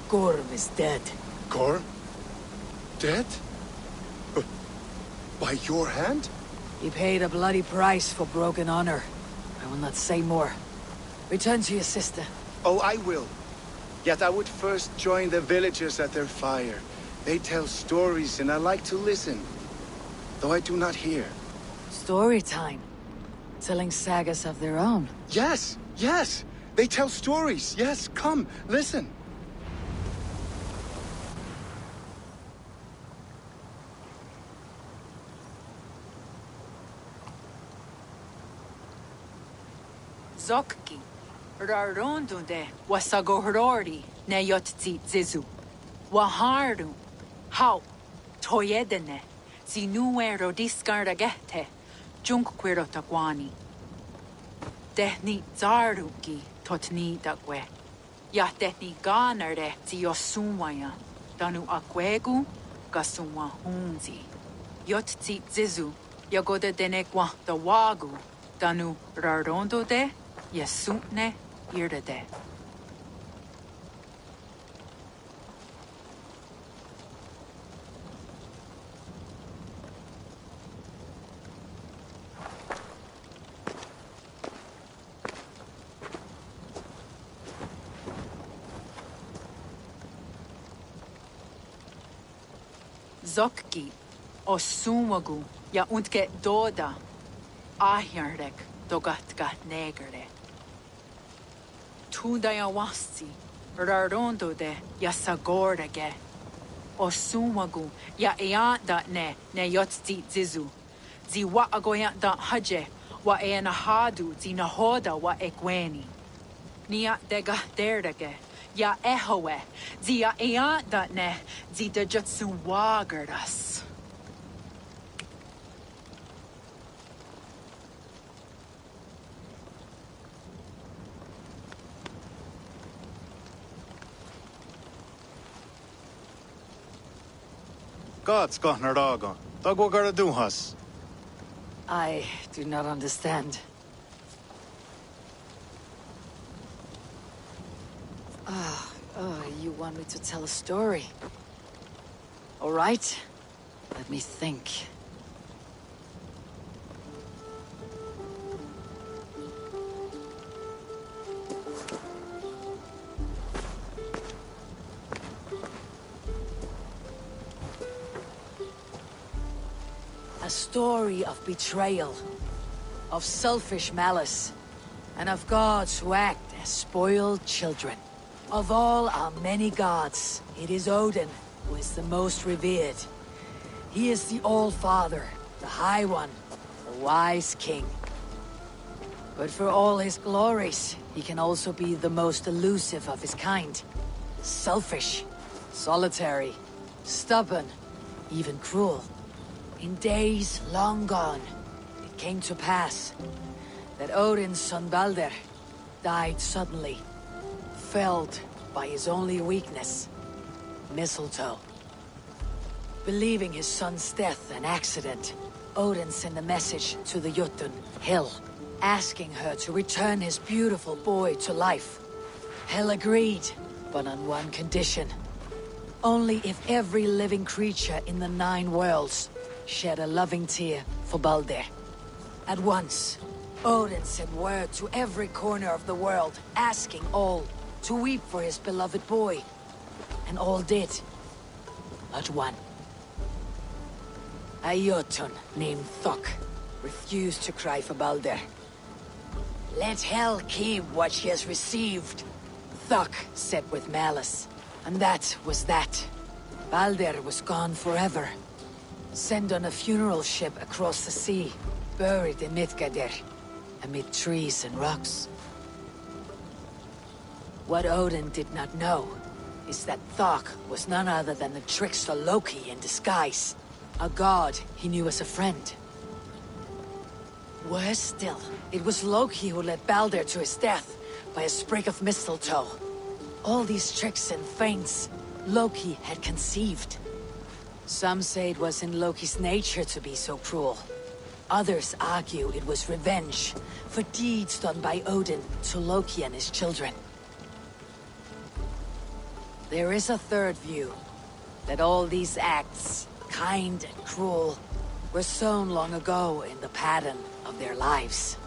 Gorm is dead.
Gorm? Dead? By your hand?
He paid a bloody price for broken honor. I will not say more. Return to your sister.
Oh, I will. Yet I would first join the villagers at their fire. They tell stories and I like to listen. Though I do not hear.
Story time. Telling sagas of their own.
Yes, yes! They tell stories. Yes, come, listen.
Zokki. Rarondunde wasagohorori ne yotzi zizu. Wahardu. How. Toyedene. Zinuero discardagete. Junkquiro taguani. Dehni zaruki totni dagwe. Ya dehni ganare ziosumwaya. Danu akwegu gasumwa hunzi. Yotzi zizu. Yagode denekwa da wagu. Danu rarondo de. Yesutne irdade. Zokki, osumagu, ja untke doda, ahjardek, dogatgat negerde. Tudaya wasti, rarondo de, ja sagordage. Osumagu, ja eanda ne yotzi zizu. Zi wa agoya da haje, wa enahadu, zi nahoda wa ekweni. Nia dega derdage. Ja ehoe, zia eanda ne, zi de jutsu wagardas.
God's got her dog on. Dog what gotta do us?
I do not understand. You want me to tell a story? All right. Let me think. A story of betrayal, of selfish malice, and of gods who act as spoiled children. Of all our many gods, it is Odin who is the most revered. He is the All-Father, the High One, the Wise King. But for all his glories, he can also be the most elusive of his kind. Selfish, solitary, stubborn, even cruel. In days long gone, it came to pass that Odin's son Balder died suddenly, felled by his only weakness, mistletoe. Believing his son's death an accident, Odin sent a message to the Jotun, Hel, asking her to return his beautiful boy to life. Hel agreed, but on one condition. Only if every living creature in the 9 worlds shed a loving tear for Balder. At once, Odin sent word to every corner of the world, asking all to weep for his beloved boy. And all did. But one. A Jotun named Thok refused to cry for Balder. Let Hel keep what she has received, Thok said with malice. And that was that. Balder was gone forever. Sent on a funeral ship across the sea, buried in Midgardr, amid trees and rocks. What Odin did not know is that Thok was none other than the trickster Loki in disguise, a god he knew as a friend. Worse still, it was Loki who led Balder to his death by a sprig of mistletoe. All these tricks and feints Loki had conceived. Some say it was in Loki's nature to be so cruel. Others argue it was revenge for deeds done by Odin to Loki and his children.
There is a third view. That all these acts, kind and cruel, were sown long ago in the pattern of their lives.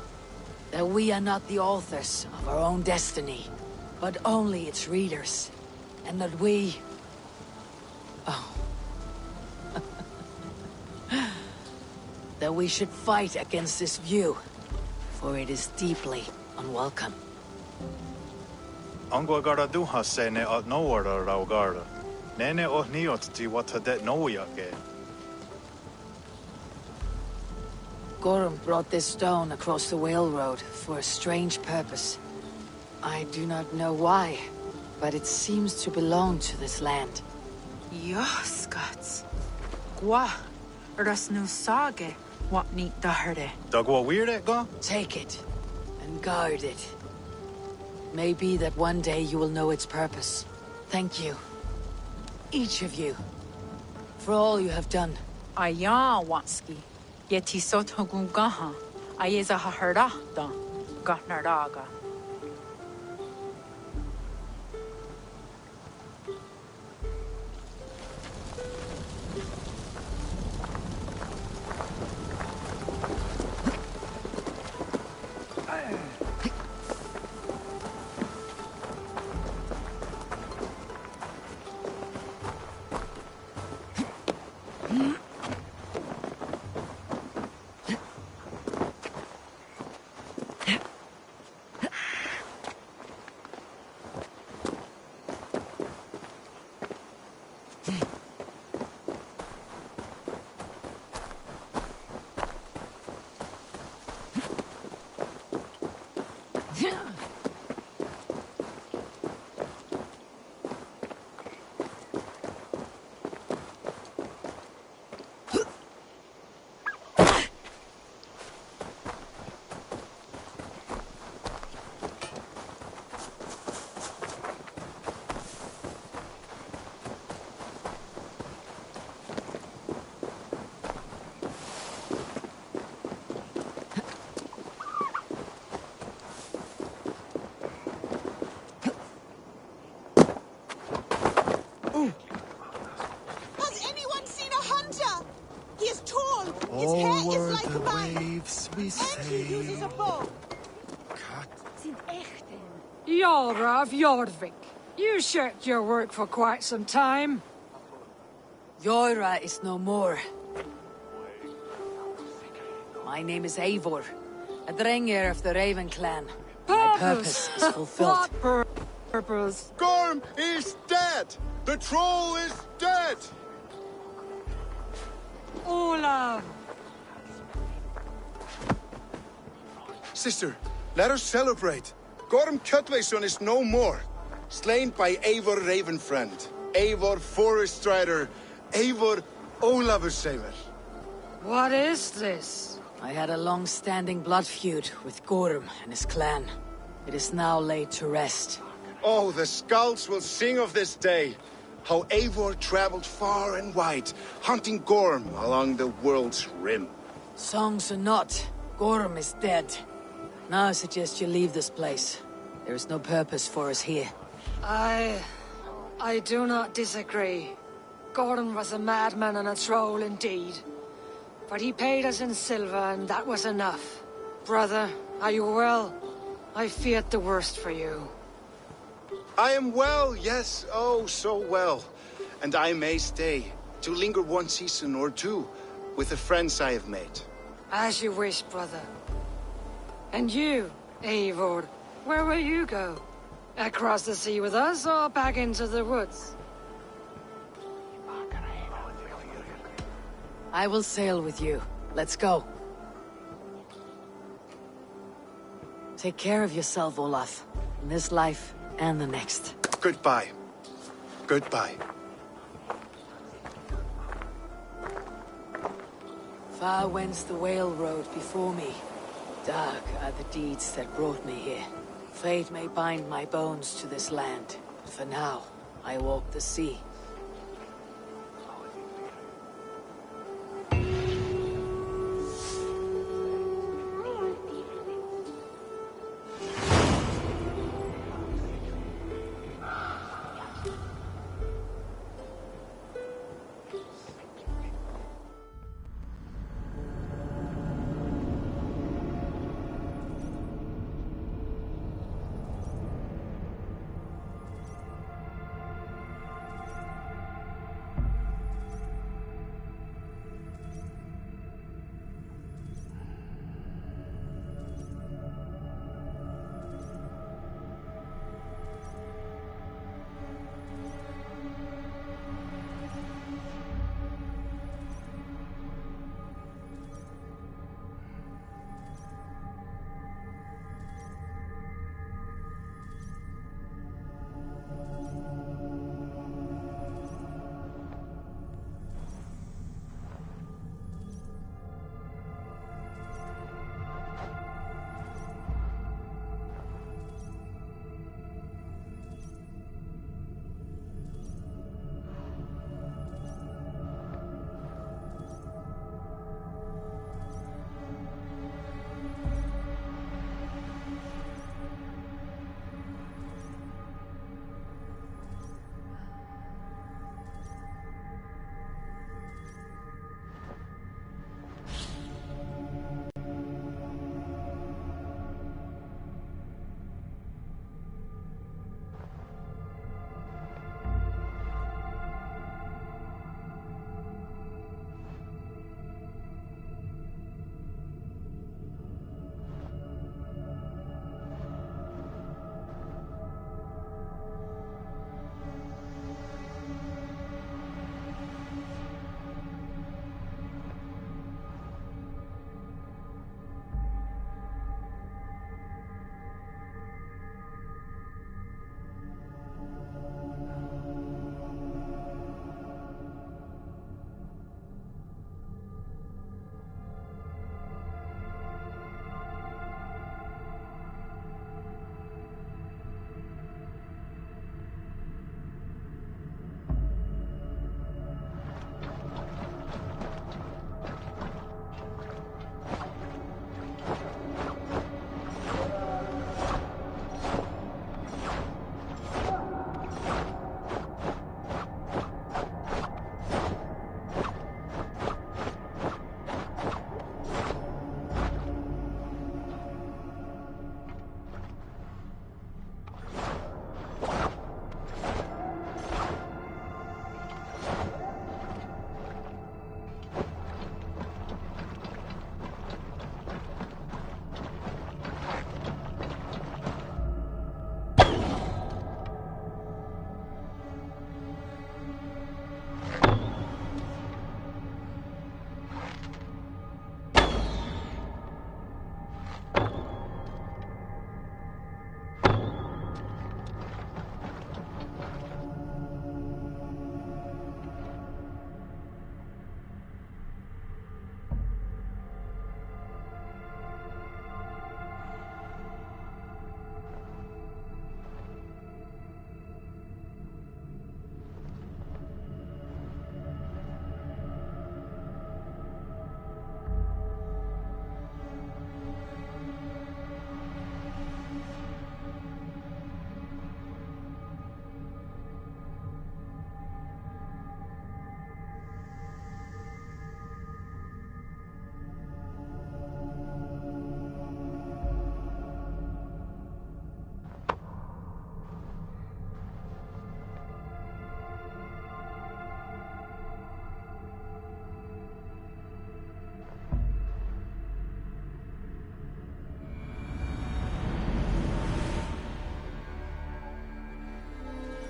That we are not the authors of our own destiny, but only its readers. And that we... Oh. That we should fight against this view, for it is deeply unwelcome.
Angwa gara duha se ne at nowara raugara. Nene oh niot ti wata det noya ke.
Gorham brought this stone across the Whale Road for a strange purpose. I do not know why, but it seems to belong to this land.
Yoskats. Gwa. Ras no sage. What neat daherde.
Dagwa weird go?
Take it, and guard it. Maybe that one day you will know its purpose. Thank you. Each of you. For all you have done.
Aya wanski. Yeti sot hogungaha. Ayeza haharda. Gahnaraga.
Yara of Jorvik. You shirked your work for quite some time.
Yoira is no more. My name is Eivor, a Drengir of the Raven clan. My purpose is fulfilled.
What purpose?
Gorm is dead! The troll is dead!
Olav!
Sister, let us celebrate. Gorm Kjötveson is no more. Slain by Eivor Ravenfriend, Eivor Forest Strider, Eivor Olavursaver.
What is this?
I had a long-standing blood feud with Gorm and his clan. It is now laid to rest.
Oh, the skulls will sing of this day. How Eivor traveled far and wide, hunting Gorm along the world's rim.
Songs or not, Gorm is dead. Now I suggest you leave this place. There is no purpose for us here.
I do not disagree. Gordon was a madman and a troll indeed. But he paid us in silver, and that was enough. Brother, are you well? I feared the worst for you.
I am well, yes, oh, so well. And I may stay, to linger one season or two, with the friends I have made.
As you wish, brother. And you, Eivor, where will you go? Across the sea with us, or back into the woods?
I will sail with you. Let's go. Take care of yourself, Olaf. In this life and the next.
Goodbye. Goodbye.
Far wends the Whale Road before me. Dark are the deeds that brought me here. Fate may bind my bones to this land, but for now, I walk the sea.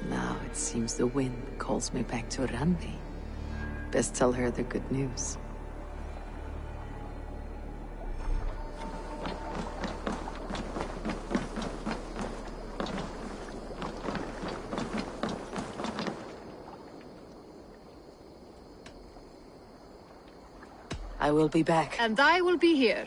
Now it seems the wind calls me back to Randi. Best tell her the good news. I will be back.
And I will be here.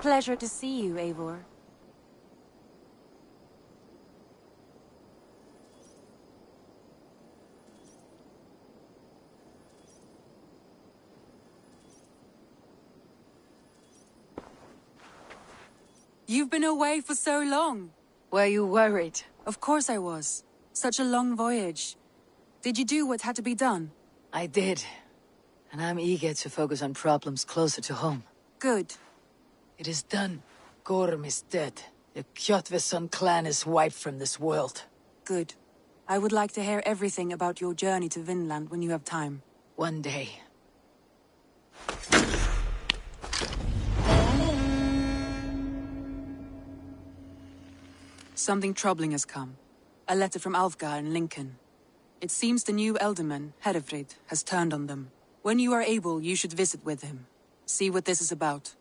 Pleasure to see you, Eivor. You've been away for so long.
Were you worried?
Of course I was. Such a long voyage. Did you do what had to be done?
I did. And I'm eager to focus on problems closer to home.
Good.
It is done. Gorm is dead. The Kjotveson clan is wiped from this world.
Good. I would like to hear everything about your journey to Vinland when you have time.
One day.
Something troubling has come. A letter from Alfgar in Lincoln. It seems the new Elderman, Herefrid, has turned on them. When you are able, you should visit with him. See what this is about.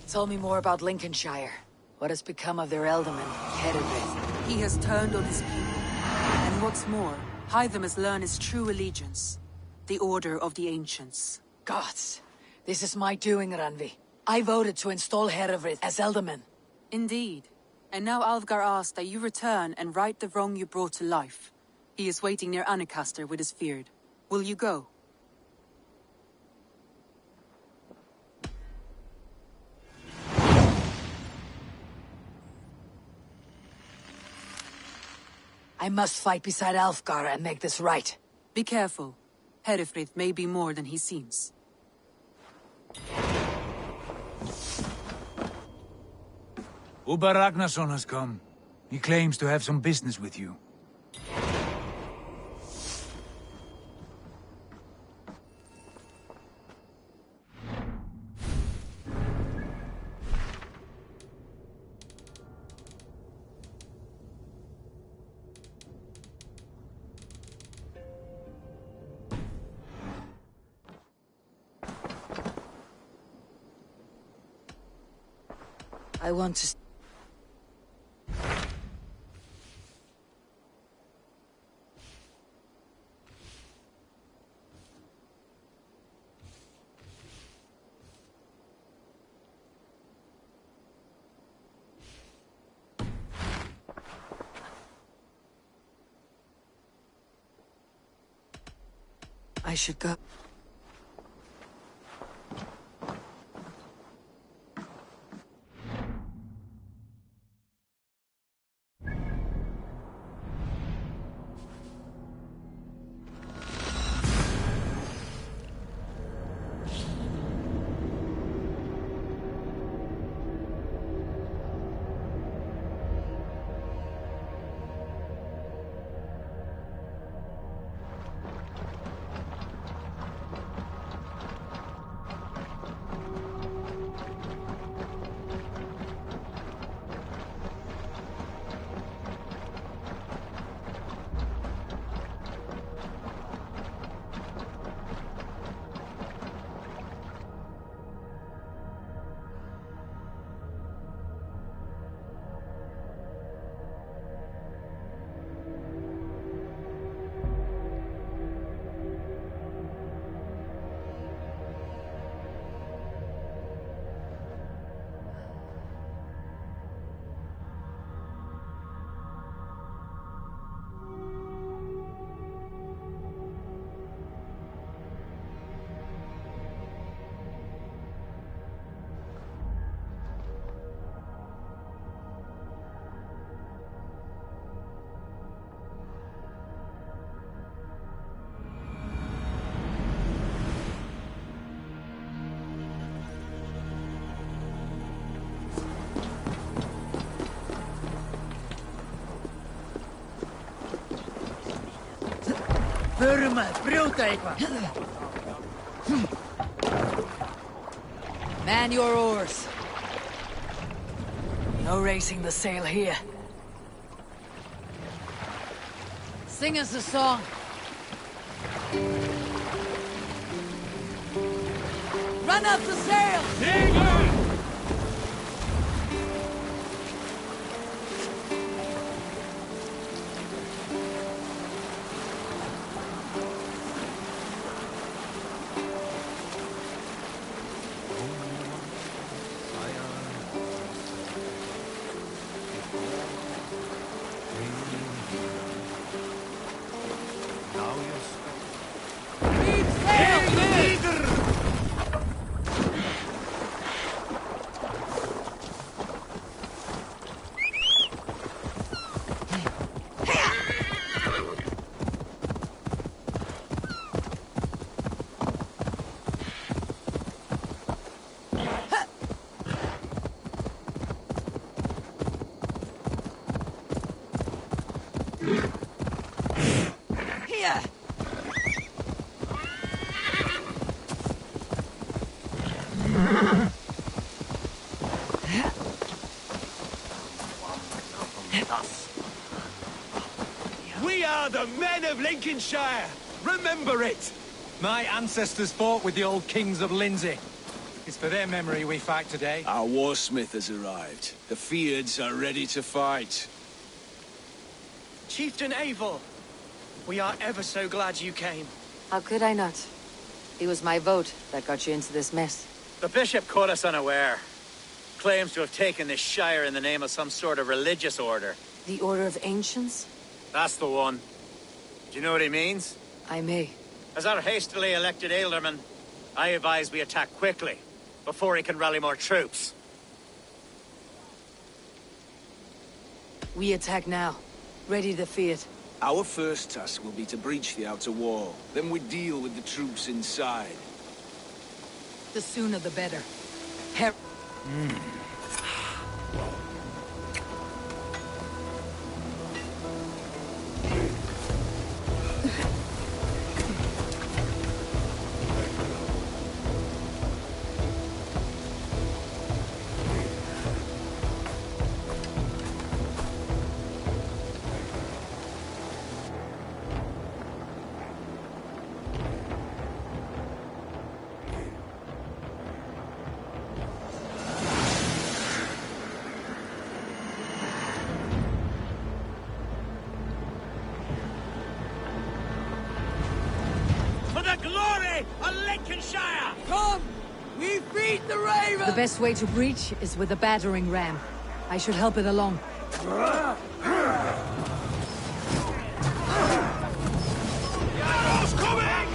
Tell me more about Lincolnshire. What has become of their Elderman, Herefrid?
He has turned on his people. And what's more, Hytham has learned his true allegiance. The Order of the Ancients.
Gods, this is my doing, Ranvi. I voted to install Herefrid as Elderman.
Indeed. And now Alfgar asks that you return and right the wrong you brought to life. He is waiting near Ancaster with his Feared. Will you go?
I must fight beside Alfgar and make this right.
Be careful. Herefrid may be more than he seems.
Uber Ragnarsson has come. He claims to have some business with you.
I want to... I should go.
Burma, bruta.
Man your oars. No raising the sail here.
Sing us a song. Run up the sails!
We are the men of Lincolnshire! Remember it!
My ancestors fought with the old kings of Lindsey. It's for their memory we fight today.
Our warsmith has arrived. The Feards are ready to fight.
Chieftain Eivor, we are ever so glad you came.
How could I not? It was my vote that got you into this mess.
The bishop caught us unaware. Claims to have taken this shire in the name of some sort of religious order.
The Order of Ancients?
That's the one. Do you know what he means?
I may.
As our hastily elected alderman, I advise we attack quickly, before he can rally more troops.
We attack now. Ready to fight.
Our first task will be to breach the outer wall. Then we deal with the troops inside.
The sooner the better.
For the glory of Lincolnshire!
Come! We beat the Raven!
The best way to breach is with a battering ram. I should help it along.
Arrows coming!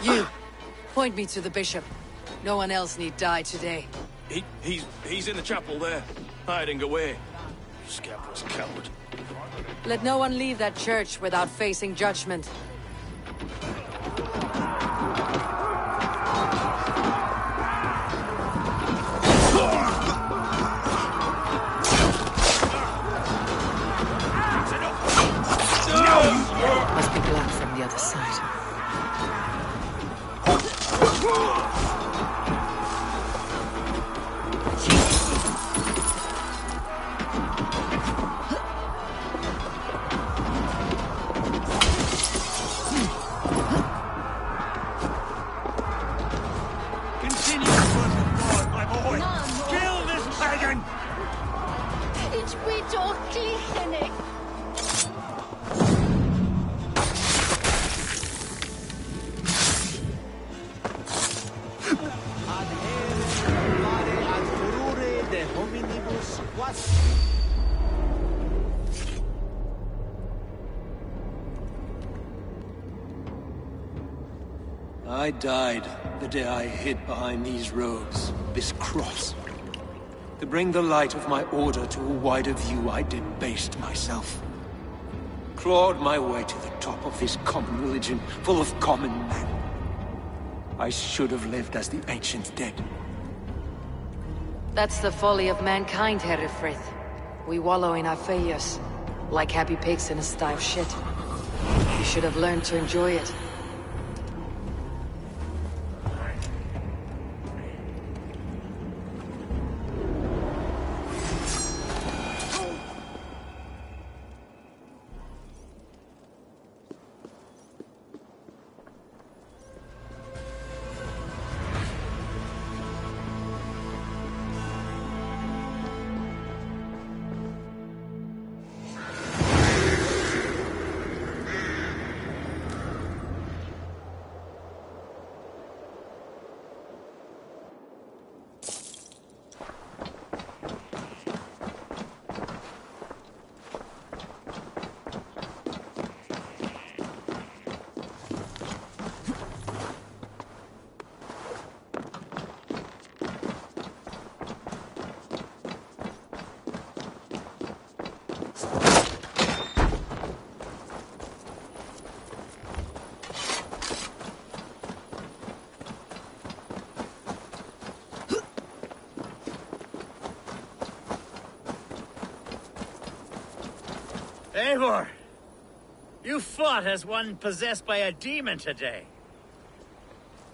You, point me to the bishop. No one else need die today.
He's in the chapel there, hiding away. Scabrous coward.
Let no one leave that church without facing judgment. Must be blood from the other side.
Continue to work with God, my boy. Kill this pagan!
It's we doch klichene.
I died the day I hid behind these robes, this cross. To bring the light of my order to a wider view, I debased myself. Clawed my way to the top of this common religion, full of common men. I should have lived as the ancient dead.
That's the folly of mankind, Herefrith. We wallow in our failures, like happy pigs in a sty of shit. You should have learned to enjoy it.
Eivor! You fought as one possessed by a demon today.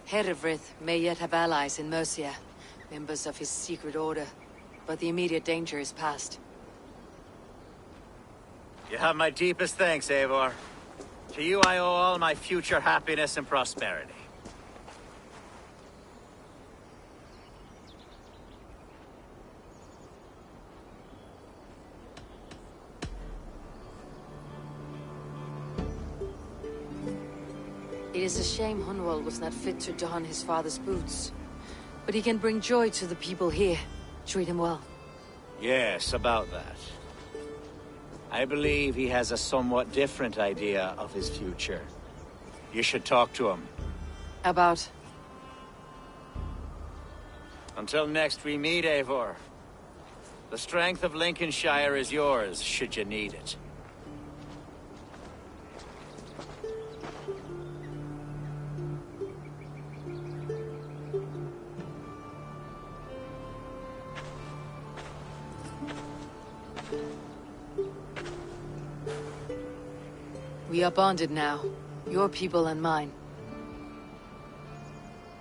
Herefrith may yet have allies in Mercia, members of his secret order, but the immediate danger is past.
You have my deepest thanks, Eivor. To you I owe all my future happiness and prosperity.
It is a shame Hunwald was not fit to don his father's boots. But he can bring joy to the people here. Treat him well.
Yes, about that. I believe he has a somewhat different idea of his future. You should talk to him.
About?
Until next we meet, Eivor. The strength of Lincolnshire is yours, should you need it.
We are bonded now. Your people and mine.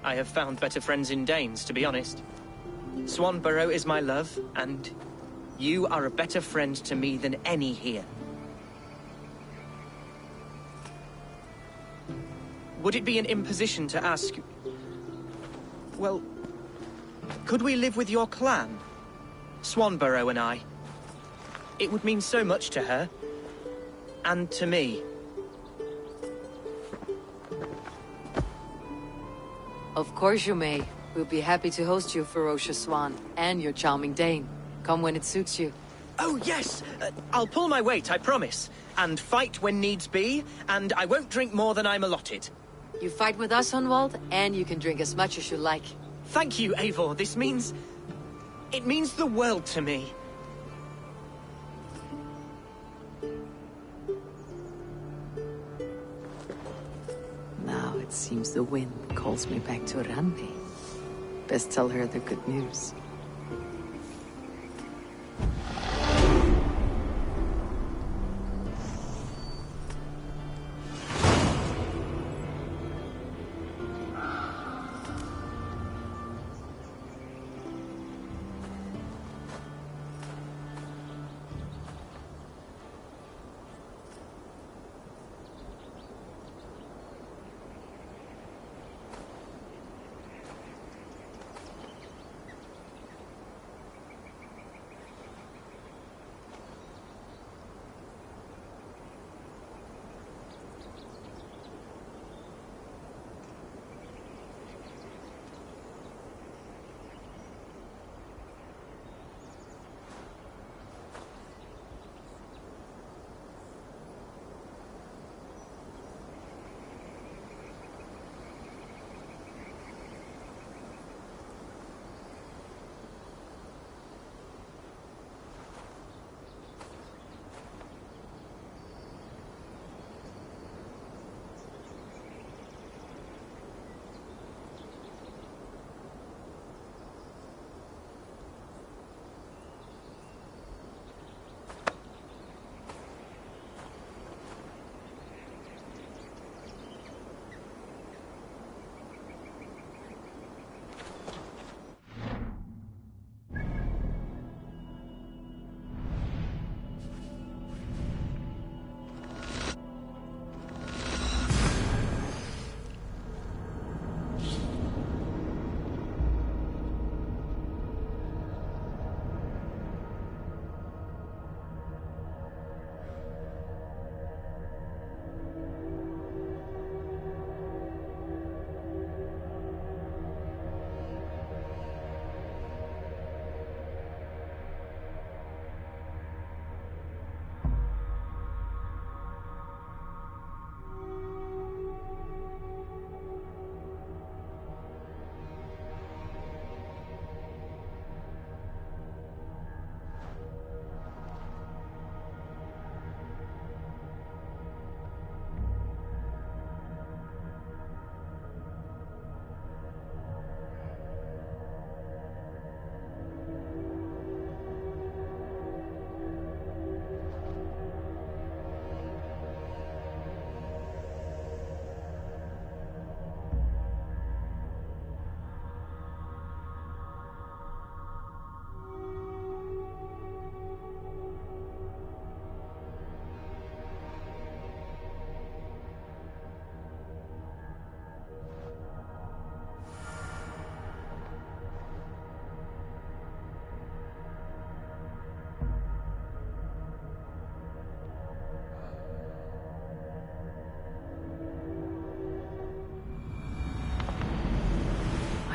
I have found better friends in Danes, to be honest. Swanborough is my love, and you are a better friend to me than any here. Would it be an imposition to ask... Well, could we live with your clan? Swanborough and I. It would mean so much to her. And to me.
Of course you may. We'll be happy to host you, ferocious Swan, and your charming Dane. Come when it suits you.
Oh, yes! I'll pull my weight, I promise. And fight when needs be, and I won't drink more than I'm allotted.
You fight with us, Hunwald, and you can drink as much as you like.
Thank you, Eivor. This means... it means the world to me.
Now it seems the wind calls me back to Randi. Best tell her the good news.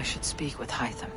I should speak with Hytham.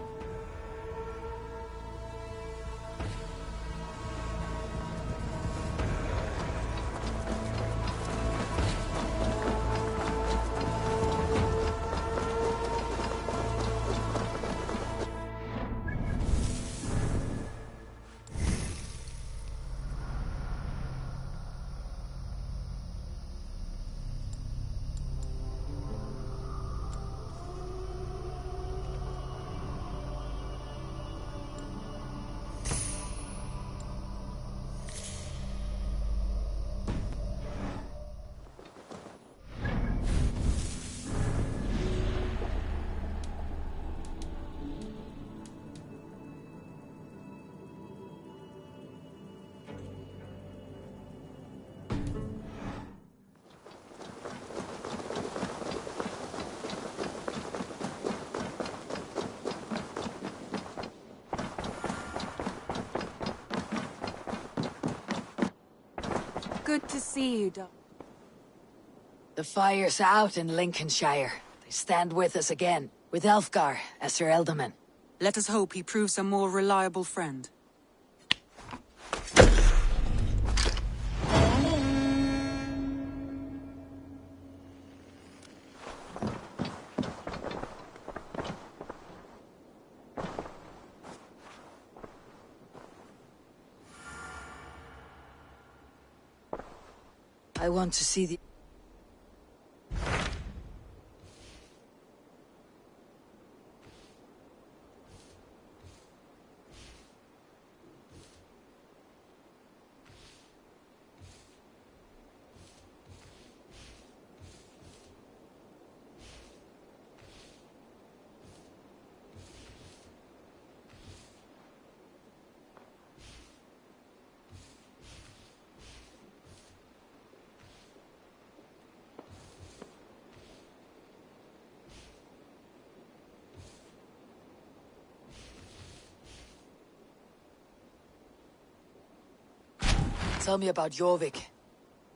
Good to see you, Doc.
The fire's out in Lincolnshire. They stand with us again, with Elfgar as their ealdorman.
Let us hope he proves a more reliable friend.
I want to see the... Tell me about Jorvik.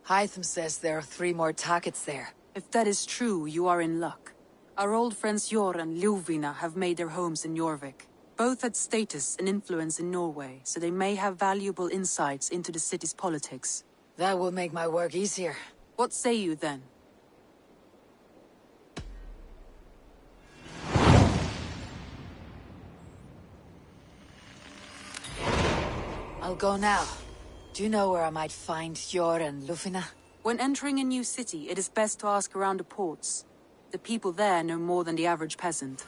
Hytham says there are 3 more targets there.
If that is true, you are in luck. Our old friends Jor and Ljuvina have made their homes in Jorvik. Both had status and influence in Norway, so they may have valuable insights into the city's politics.
That will make my work easier.
What say you then?
I'll go now. Do you know where I might find Jor and Ljuvina?
When entering a new city, it is best to ask around the ports. The people there know more than the average peasant.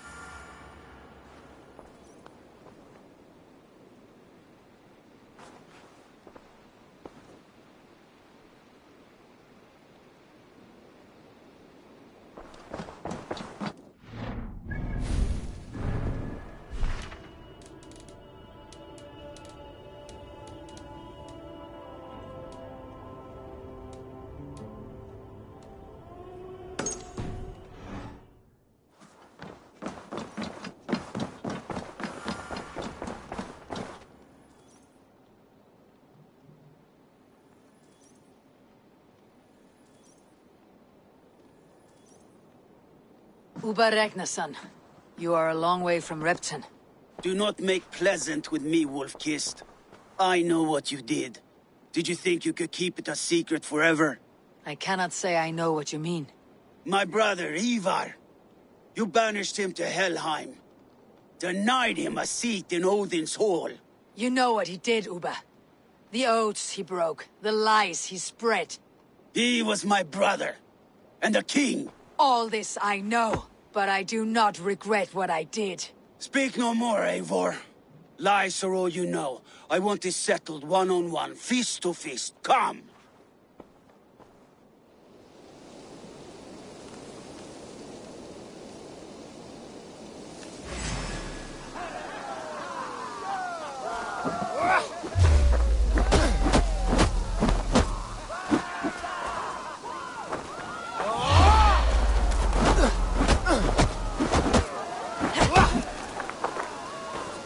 Uba Ragnarsson, you are a long way from Repton.
Do not make pleasant with me, Wolf-Kissed. I know what you did. Did you think you could keep it a secret forever?
I cannot say I know what you mean.
My brother, Ivar. You banished him to Helheim. Denied him a seat in Odin's hall.
You know what he did, Uba. The oaths he broke, the lies he spread.
He was my brother. And a king.
All this I know, but I do not regret what I did.
Speak no more, Eivor. Lies are all you know. I want this settled one-on-one, fist to fist. Come!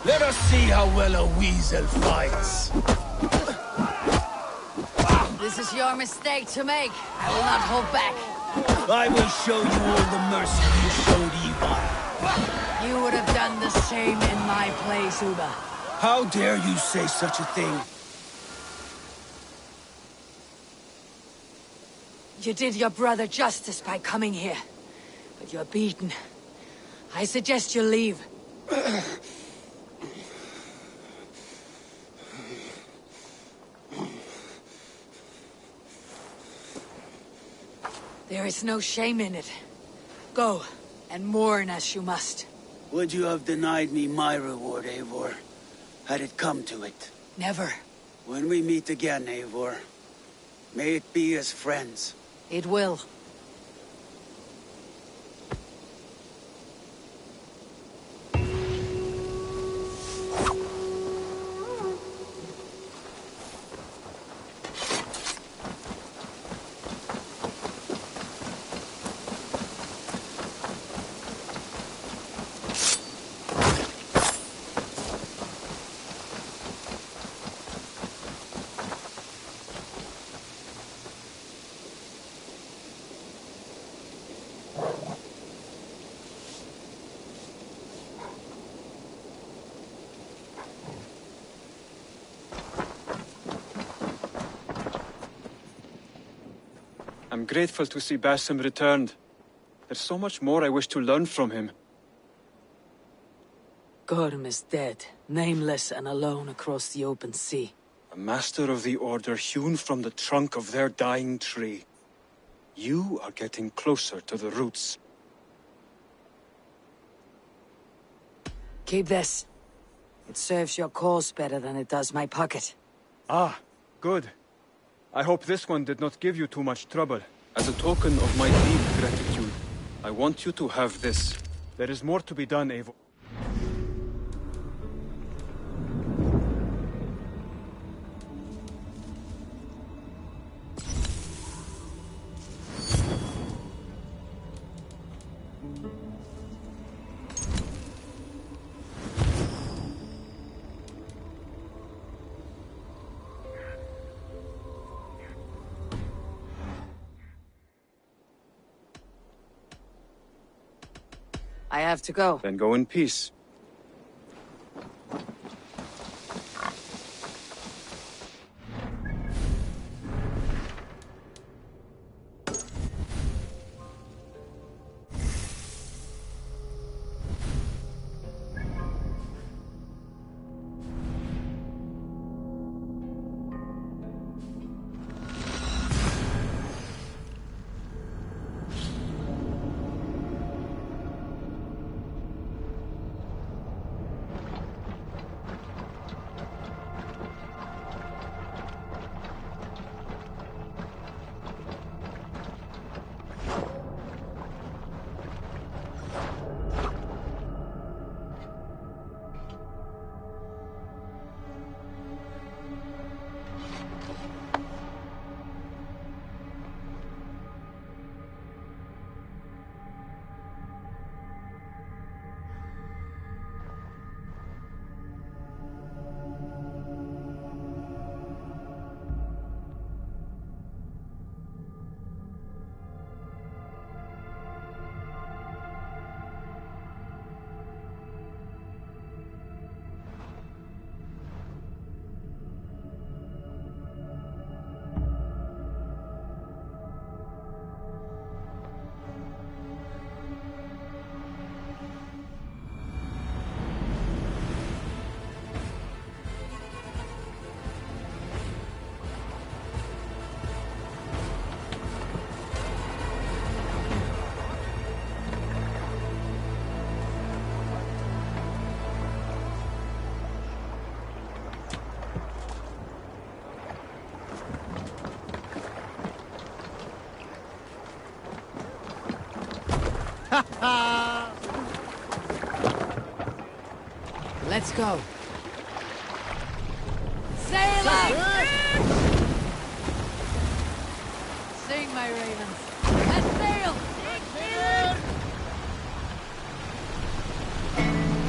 Let us see how well a weasel fights.
This is your mistake to make. I will not hold back.
I will show you all the mercy you showed Ivar.
You would have done the same in my place, Uba.
How dare you say such a thing?
You did your brother justice by coming here. But you're beaten. I suggest you leave. There is no shame in it. Go, and mourn as you must.
Would you have denied me my reward, Eivor? Had it come to it?
Never.
When we meet again, Eivor, may it be as friends.
It will.
I'm grateful to see Basim returned. There's so much more I wish to learn from him.
Gorm is dead, nameless and alone across the open sea.
A master of the Order hewn from the trunk of their dying tree. You are getting closer to the roots.
Keep this. It serves your cause better than it does my pocket.
Ah, good. I hope this one did not give you too much trouble. As a token of my deep gratitude, I want you to have this. There is more to be done, Eivor.
I have to go.
Then go in peace.
Let's go. Sail up! Sing, my ravens. And sail!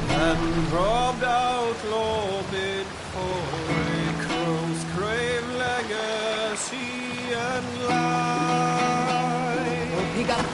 And robbed outlaw bid for a crow's grave legacy and life.
Oh, pick up.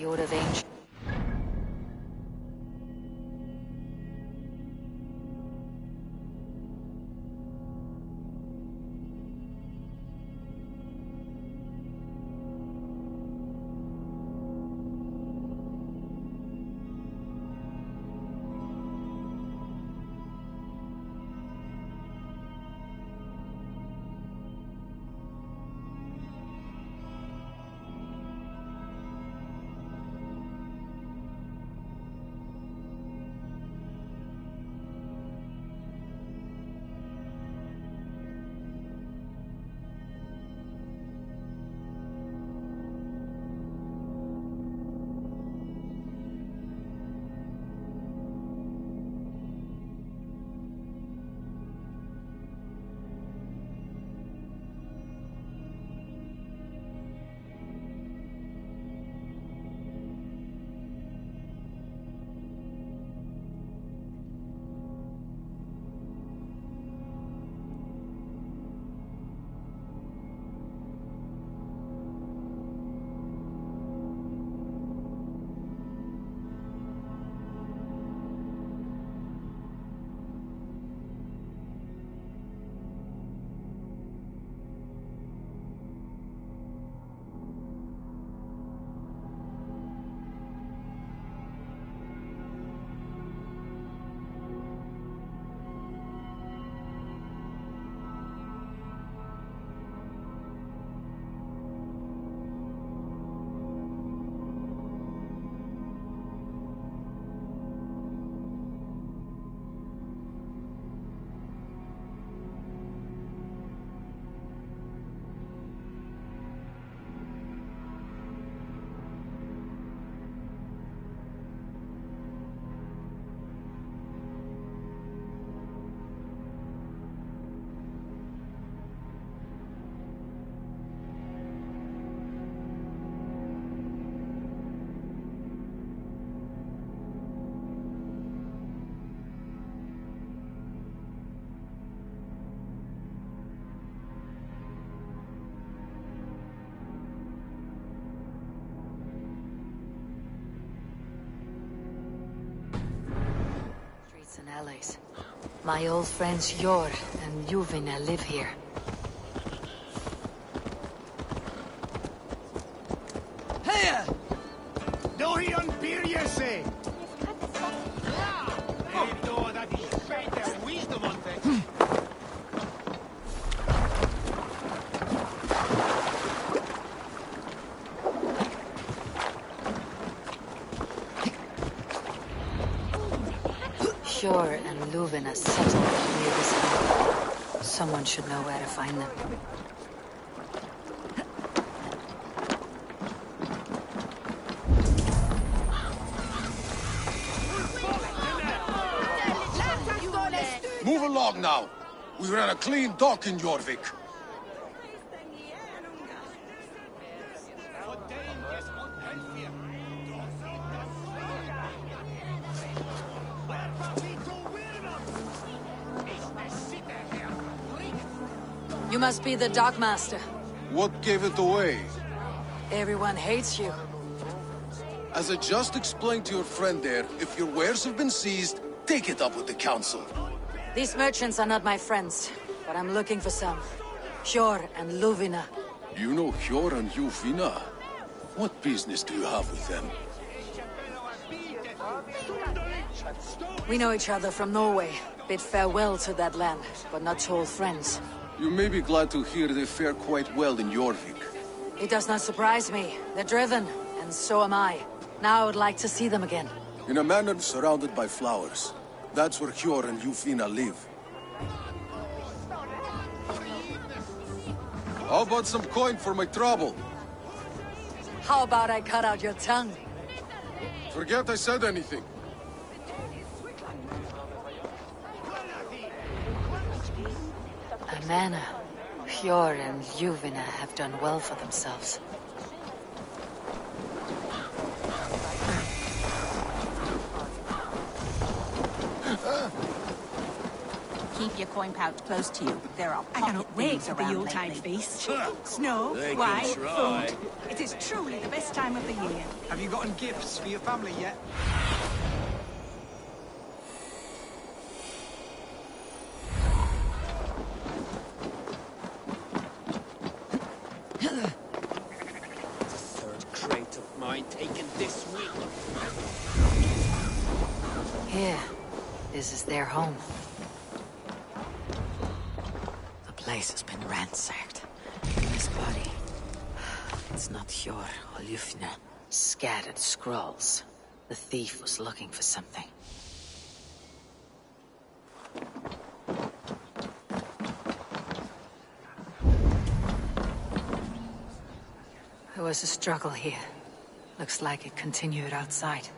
The Order of Angels. allies. My old friends Yor and Yuvina live here.
Hey! Do he unbeer say?
Yor and Luvina settled near this hill. Someone should know where to find them.
Move along now. We ran a clean dock in Jorvik.
You must be the dockmaster.
What gave it away?
Everyone hates you.
As I just explained to your friend there, if your wares have been seized, take it up with the council.
These merchants are not my friends, but I'm looking for some. Yor and Luvina.
You know Yor and Yuvina? What business do you have with them?
We know each other from Norway. Bid farewell to that land, but not to old friends.
You may be glad to hear they fare quite well in Jorvik.
It does not surprise me. They're driven, and so am I. Now I would like to see them again.
In a manor surrounded by flowers. That's where Yor and Yuvina live. How about some coin for my trouble?
How about I cut out your tongue?
Forget I said anything.
Amana, Yor and Yuvina have done well for themselves.
Keep your coin pouch close to you. There are
I cannot wait for the Yuletide feast. Snow,
They can
wine,
try.
food. It is truly the best time of the year.
Have you gotten gifts for your family yet?
Third crate of mine taken this week.
Here, this is their home. The place has been ransacked. This body, it's not Yor or Yuvina. Scattered scrolls. The thief was looking for something. There was a struggle here. Looks like it continued outside.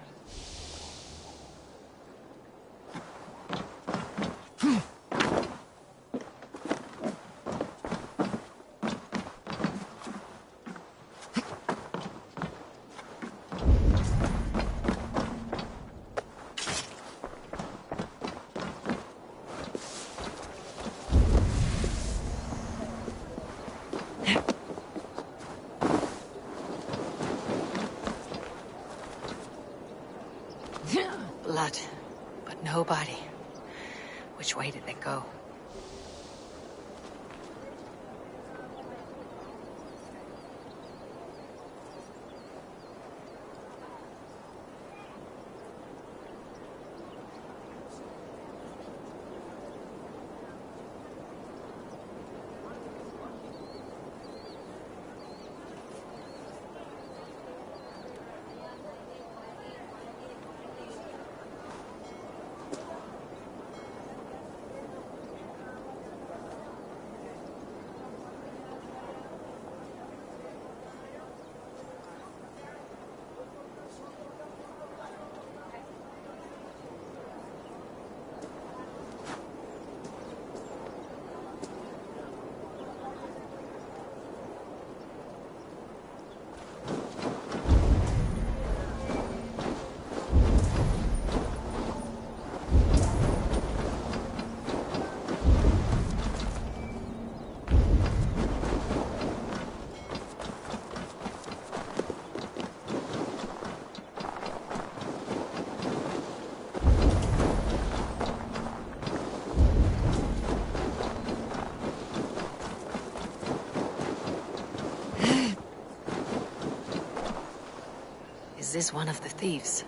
Is this one of the thieves?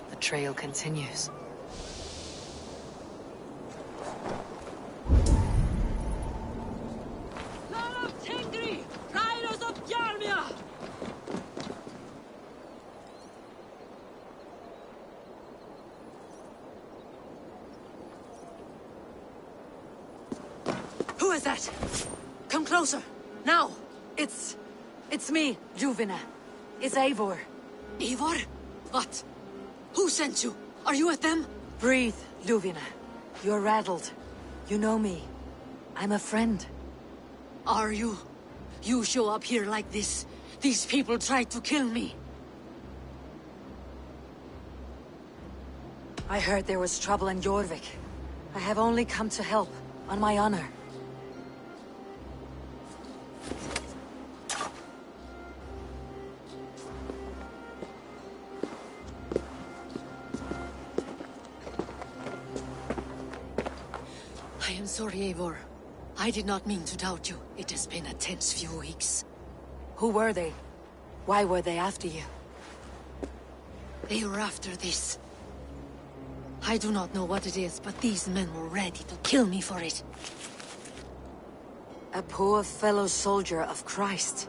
The trail continues.
Who is that? Come closer, now!
It's me, Juvina. It's Eivor.
Eivor? What? Who sent you? Are you with them?
Breathe, Juvina. You're rattled. You know me. I'm a friend.
Are you? You show up here like this. These people tried to kill me.
I heard there was trouble in Jorvik. I have only come to help, on my honor.
I am sorry, Eivor. I did not mean to doubt you. It has been a tense few weeks.
Who were they? Why were they after you?
They were after this. I do not know what it is, but these men were ready to kill me for it.
A poor fellow soldier of Christ.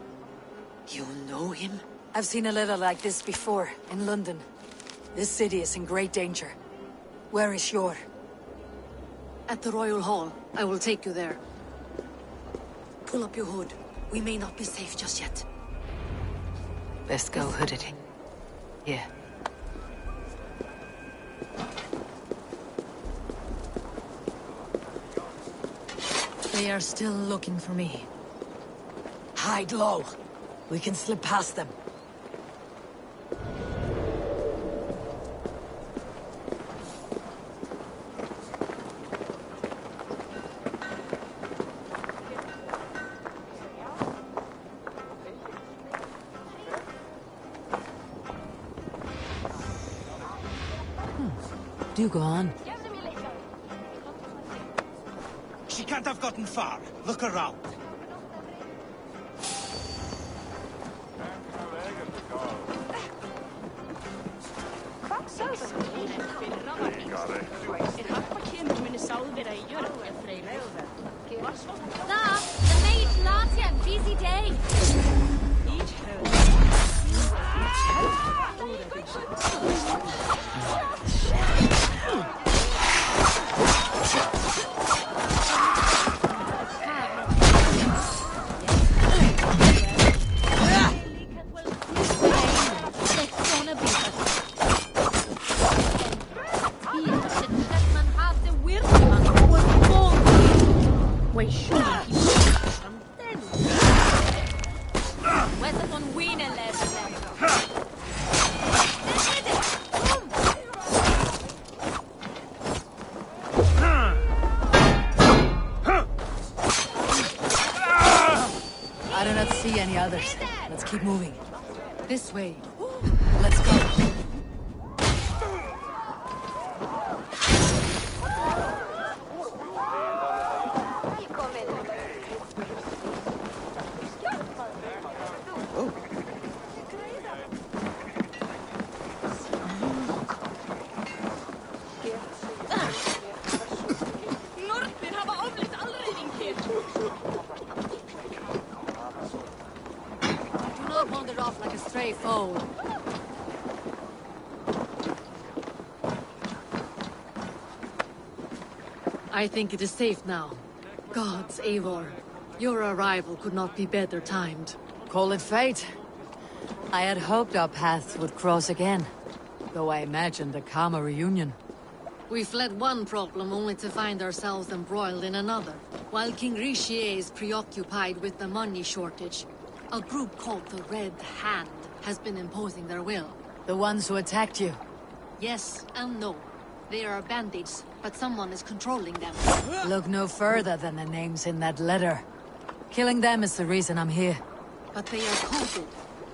You know him?
I've seen a letter like this before, in London. This city is in great danger. Where is Yor?
At the Royal Hall. I will take you there. Pull up your hood. We may not be safe just yet.
Best go hooded. Here.
They are still looking for me.
Hide low. We can slip past them. Do go on.
She can't have gotten far. Look around.
The maid Latia, busy day.
I do not see any others. Let's keep moving.
This way.
Let's go.
Do not wander off like a stray foe. I think it is safe now. Gods, Eivor. Your arrival could not be better timed.
Call it fate. I had hoped our paths would cross again, though I imagined a calmer reunion.
We fled one problem only to find ourselves embroiled in another. While King Richier is preoccupied with the money shortage, a group called the Red Hand has been imposing their will.
The ones who attacked you?
Yes and no. They are bandits, but someone is controlling them.
Look no further than the names in that letter. Killing them is the reason I'm here.
But they are coded.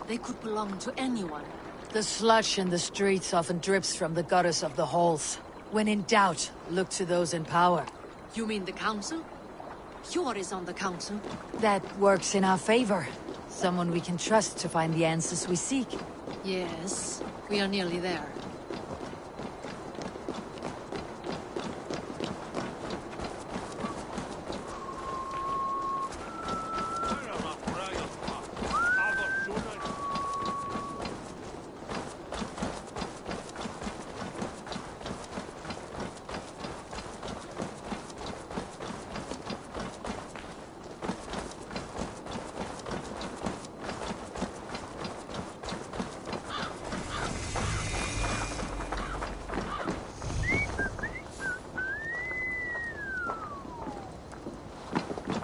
They could belong to anyone.
The sludge in the streets often drips from the gutters of the halls. When in doubt, look to those in power.
You mean the council?
Hjor is on the council.
That works in our favor. Someone we can trust to find the answers we seek.
Yes, we are nearly there.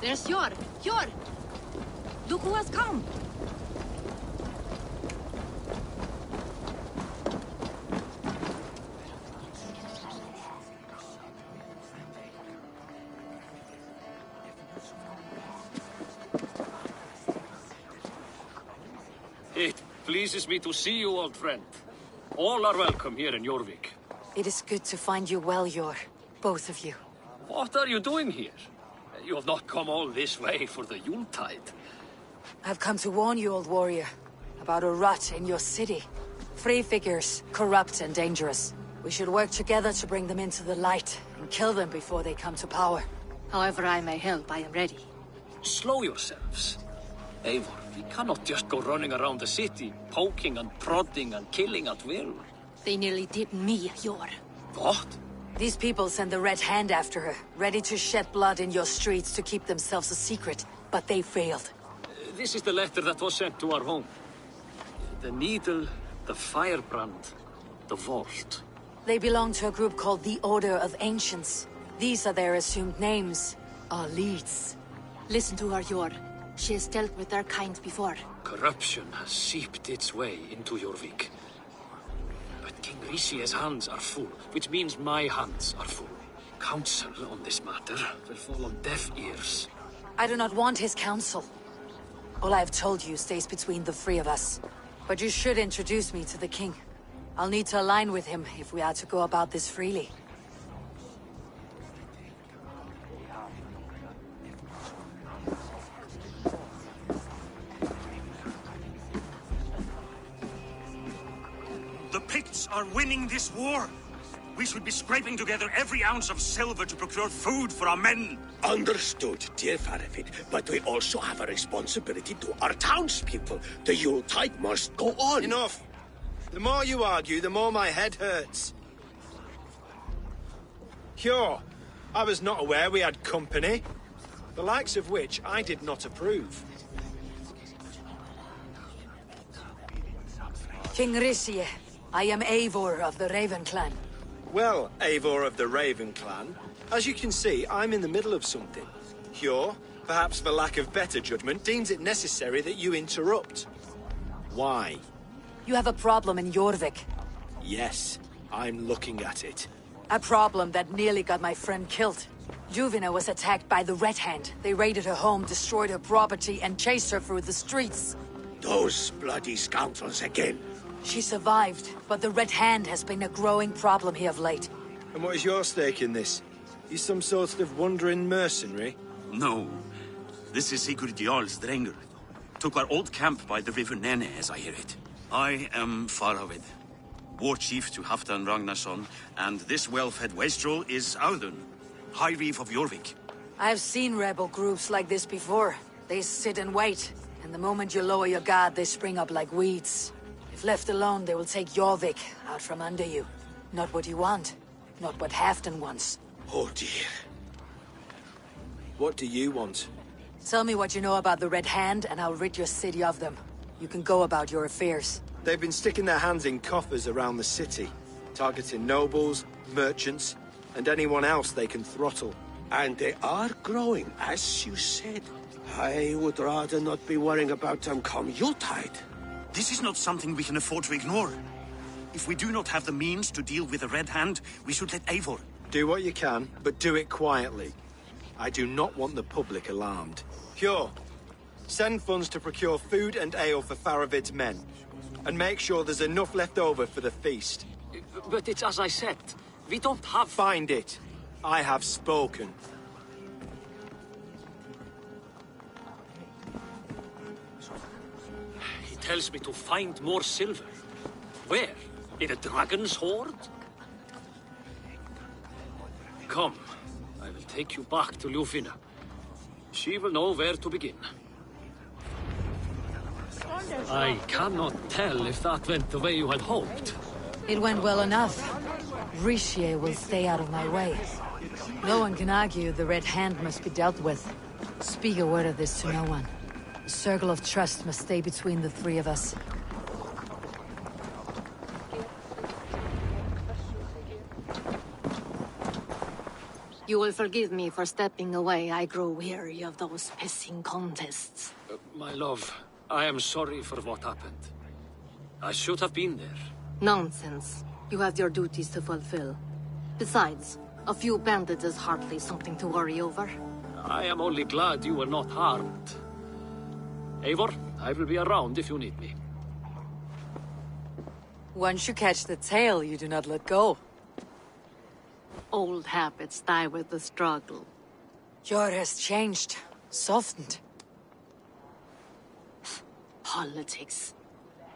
There's Hjor! Hjor! Look who has come!
It pleases me to see you, old friend. All are welcome here in Jorvik.
It is good to find you well, Yor. Both of you.
What are you doing here? You have not come all this way for the Yuletide.
I've come to warn you, old warrior, about a rot in your city. Free figures, corrupt and dangerous. We should work together to bring them into the light and kill them before they come to power.
However I may help, I am ready.
Slow yourselves. Eivor, we cannot just go running around the city, poking and prodding and killing at will.
They nearly did me, Hjor.
What?
These people send the Red Hand after her, ready to shed blood in your streets to keep themselves a secret, but they failed.
This is the letter that was sent to our home. The needle, the firebrand, the vault.
They belong to a group called the Order of Ancients. These are their assumed names, our leads.
Listen to her, Hjor. She has dealt with their kind before.
Corruption has seeped its way into Jorvik. But King Rishi's hands are full, which means my hands are full. Counsel on this matter will fall on deaf ears.
I do not want his counsel. All I have told you stays between the three of us. But you should introduce me to the king. I'll need to align with him if we are to go about this freely.
The Picts are winning this war. We should be scraping together every ounce of silver to procure food for our men.
Understood, dear Faravid, but we also have a responsibility to our townspeople. The Yuletide must go on.
Enough! The more you argue, the more my head hurts. Hjor, I was not aware we had company, the likes of which I did not approve.
King Rishi, I am Eivor of the Raven Clan.
Well, Eivor of the Raven Clan, as you can see, I'm in the middle of something. Hjor, perhaps for lack of better judgment, deems it necessary that you interrupt. Why?
You have a problem in Jorvik.
Yes, I'm looking at it.
A problem that nearly got my friend killed. Juvina was attacked by the Red Hand. They raided her home, destroyed her property, and chased her through the streets.
Those bloody scoundrels again.
She survived, but the Red Hand has been a growing problem here of late.
And what is your stake in this? You some sort of wandering mercenary?
No. This is Sigurd Jarl's Drengr. Took our old camp by the river Nene, as I hear it. I am Faravid, war chief to Halfdan Ragnarsson, and this well-fed wastrel is Audun, High Reeve of Jorvik.
I've seen rebel groups like this before. They sit and wait, and the moment you lower your guard, they spring up like weeds. If left alone, they will take Jorvik out from under you. Not what you want, not what Halfdan wants.
Oh dear.
What do you want?
Tell me what you know about the Red Hand, and I'll rid your city of them. You can go about your affairs.
They've been sticking their hands in coffers around the city, targeting nobles, merchants, and anyone else they can throttle.
And they are growing, as you said. I would rather not be worrying about them come Yuletide.
This is not something we can afford to ignore. If we do not have the means to deal with the Red Hand, we should let Eivor.
Do what you can, but do it quietly. I do not want the public alarmed. Hjor, send funds to procure food and ale for Faravid's men. And make sure there's enough left over for the feast.
But it's as I said. We don't have...
Find it. I have spoken.
tells me to find more silver. Where? In a dragon's hoard? Come, I will take you back to Ljufina. She will know where to begin. I cannot tell if that went the way you had hoped.
It went well enough. Richier will stay out of my way. No one can argue the Red Hand must be dealt with. Speak a word of this to no one. A circle of trust must stay between the three of us.
You will forgive me for stepping away. I grow weary of those pissing contests.
My love, I am sorry for what happened. I should have been there.
Nonsense. You have your duties to fulfill. Besides, a few bandits is hardly something to worry over.
I am only glad you were not harmed. Eivor, I will be around if you need me.
Once you catch the tail, you do not let go.
Old habits die with the struggle.
Jor has changed, softened.
Politics.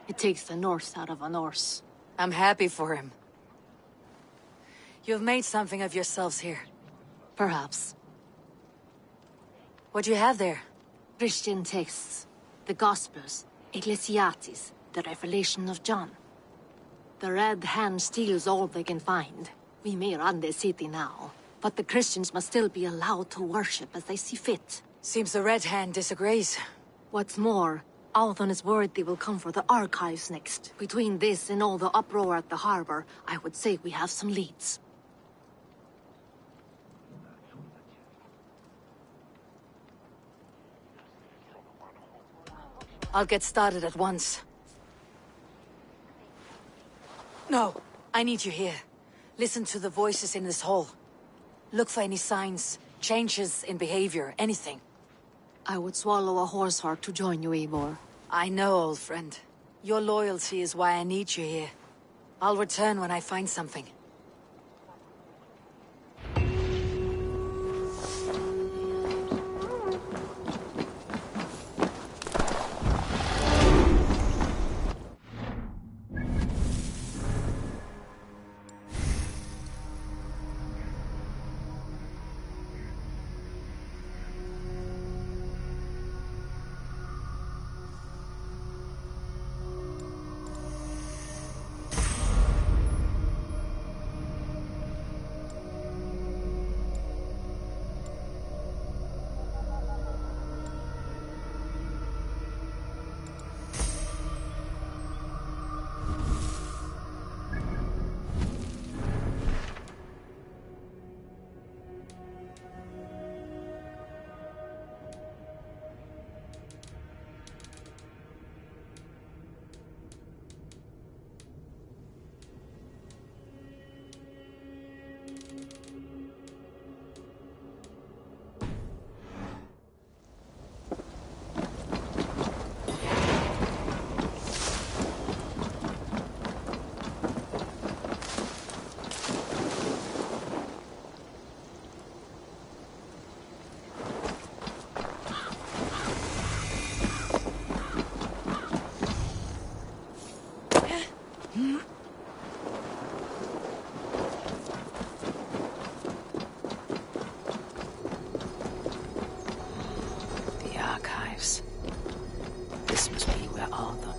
It takes the Norse out of a Norse.
I'm happy for him. You've made something of yourselves here.
Perhaps.
What do you have there?
Christian texts. The Gospels. Ecclesiastes. The Revelation of John. The Red Hand steals all they can find. We may run the city now, but the Christians must still be allowed to worship as they see fit.
Seems the Red Hand disagrees.
What's more, Althon is worried they will come for the archives next. Between this and all the uproar at the harbor, I would say we have some leads.
I'll get started at once. No, I need you here. Listen to the voices in this hall. Look for any signs, changes in behavior, anything.
I would swallow a horse heart to join you, Eivor.
I know, old friend. Your loyalty is why I need you here. I'll return when I find something.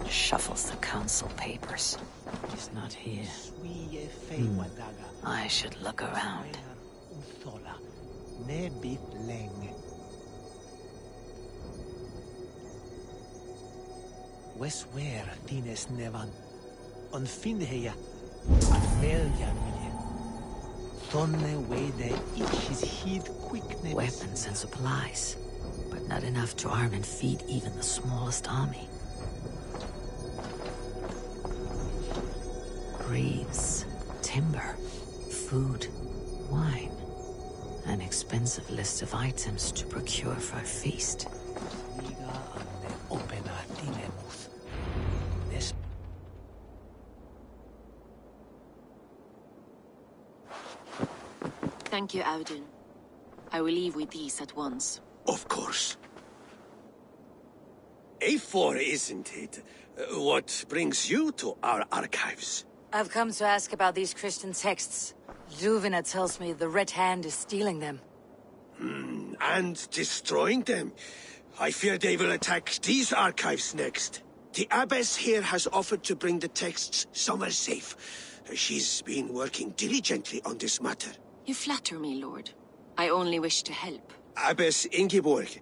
Shuffles the council papers. He's not here. I should look around.
Weswer tines nevan. On finheya. Veljanmine. Tonne way they each his heed quickness.
Weapons and supplies, but not enough to arm and feed even the smallest army. Reeds, timber, food, wine. An expensive list of items to procure for a feast.
Thank you, Audun. I will leave with these at once.
Of course. A4, isn't it? What brings you to our archives?
I've come to ask about these Christian texts. Duvina tells me the Red Hand is stealing them.
And destroying them. I fear they will attack these archives next. The abbess here has offered to bring the texts somewhere safe. She's been working diligently on this matter.
You flatter me, Lord. I only wish to help.
Abbess Ingeborg,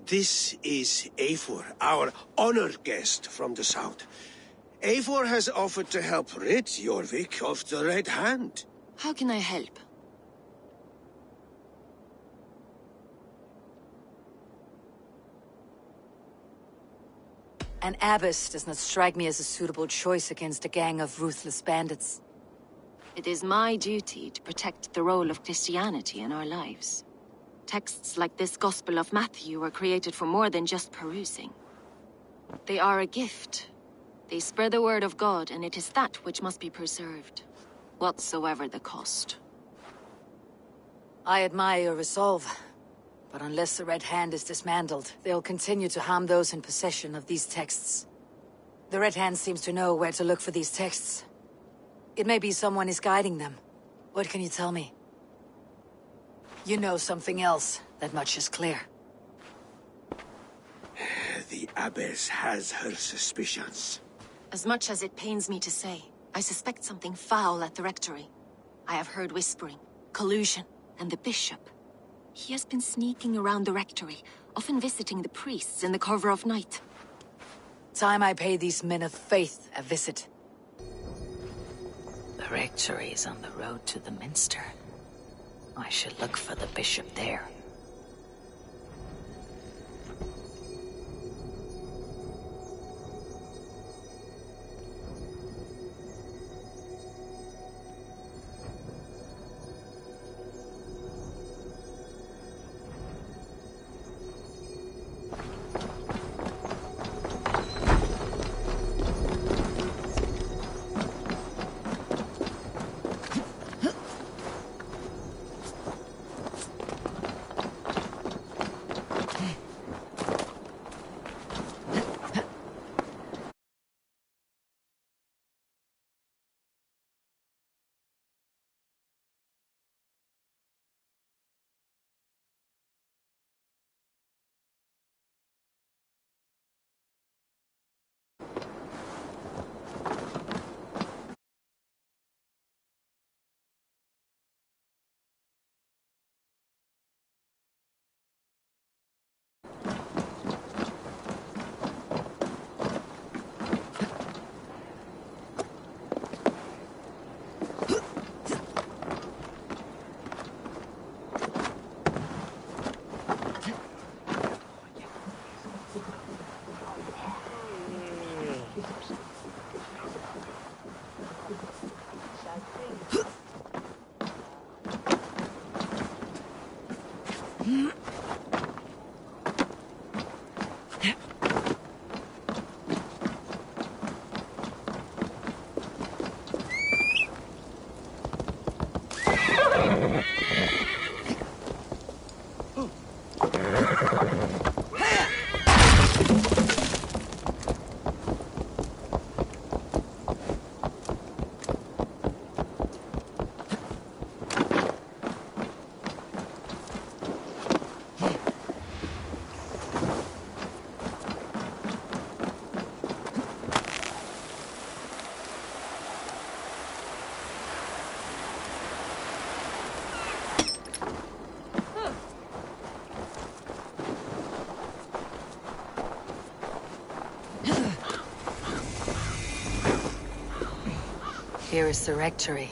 this is Eivor, our honored guest from the south. Eivor has offered to help rid Jorvik of the Red Hand.
How can I help?
An abbess does not strike me as a suitable choice against a gang of ruthless bandits.
It is my duty to protect the role of Christianity in our lives. Texts like this Gospel of Matthew were created for more than just perusing. They are a gift. They spread the word of God, and it is that which must be preserved, whatsoever the cost.
I admire your resolve, but unless the Red Hand is dismantled, they'll continue to harm those in possession of these texts. The Red Hand seems to know where to look for these texts. It may be someone is guiding them. What can you tell me? You know something else. That much is clear.
The abbess has her suspicions.
As much as it pains me to say, I suspect something foul at the rectory. I have heard whispering, collusion, and the bishop. He has been sneaking around the rectory, often visiting the priests in the cover of night.
Time I pay these men of faith a visit. The rectory is on the road to the minster. I should look for the bishop there. Here is the rectory.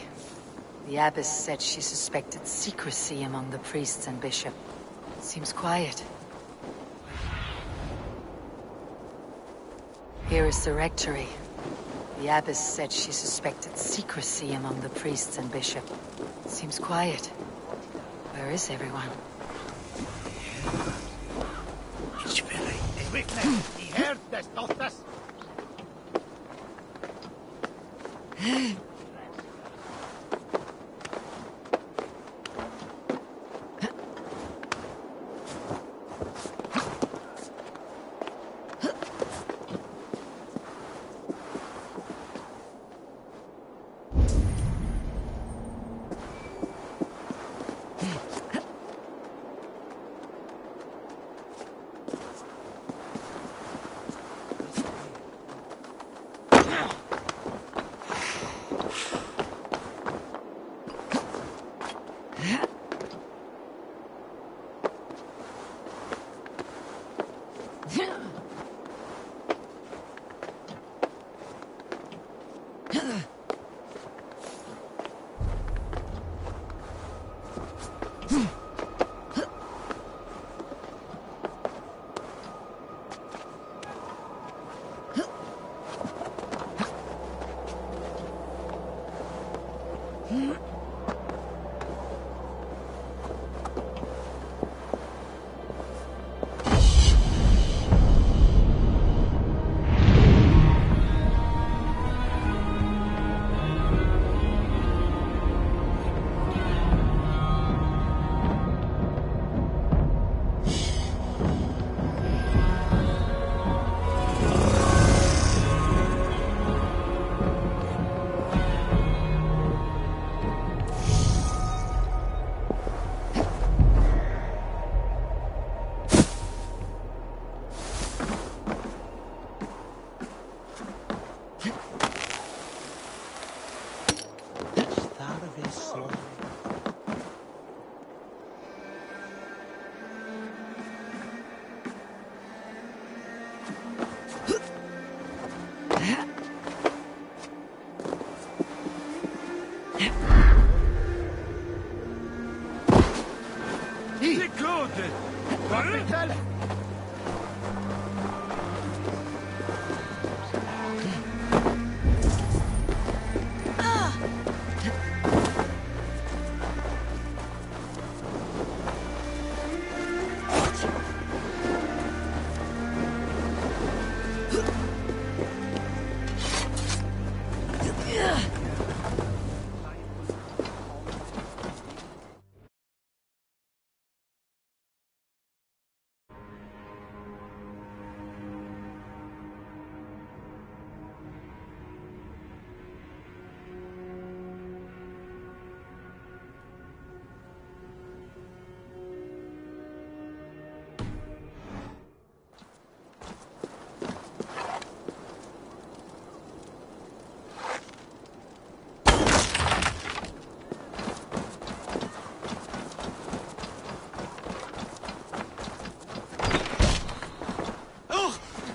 The abbess said she suspected secrecy among the priests and bishop. Seems quiet. Here is the rectory. The abbess said she suspected secrecy among the priests and bishop. Seems quiet. Where is everyone?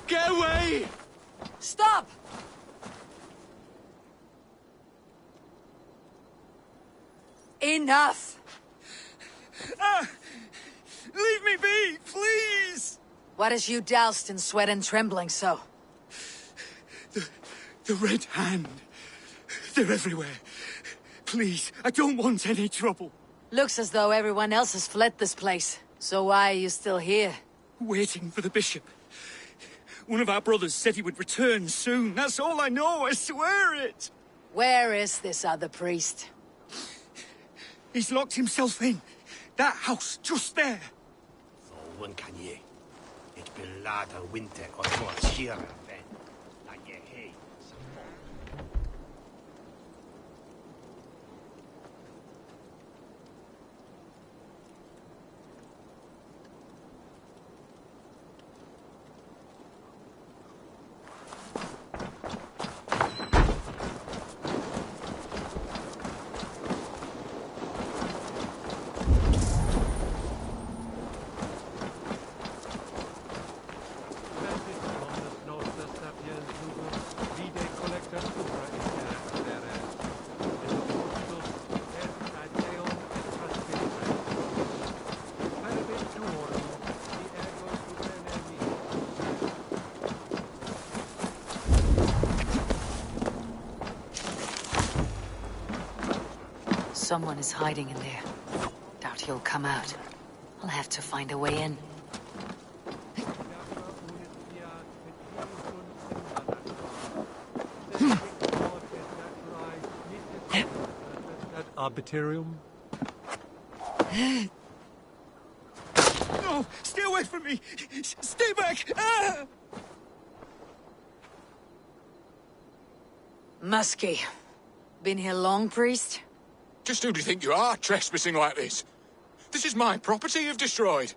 Get away!
Stop! Enough!
Leave me be, please!
What has you doused in sweat and trembling so?
The Red Hand. They're everywhere. Please, I don't want any trouble.
Looks as though everyone else has fled this place. So why are you still here?
Waiting for the bishop. One of our brothers said he would return soon. That's all I know, I swear it!
Where is this other priest?
He's locked himself in. That house, just there.
One kan ye. Ik ben later winter or towards here, then. Like ye hey.
Someone is hiding in there. Doubt he'll come out. I'll have to find a way in.
Arbitrarium?
No! Stay away from me! Stay back! Ah!
Muskie. Been here long, priest?
Just who do you think you are, trespassing like this? This is my property you've destroyed.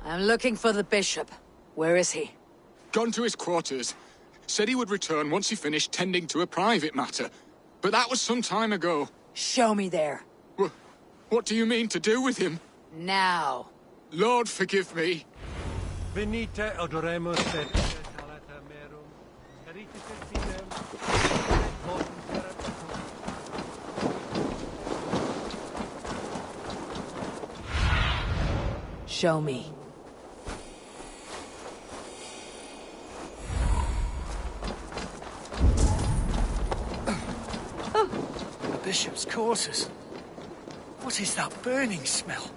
I'm looking for the bishop. Where is he?
Gone to his quarters. Said he would return once he finished tending to a private matter. But that was some time ago.
Show me there.
What do you mean to do with him?
Now.
Lord, forgive me.
Venite adoremus et salata merum.
Show me.
The bishop's quarters. What is that burning smell?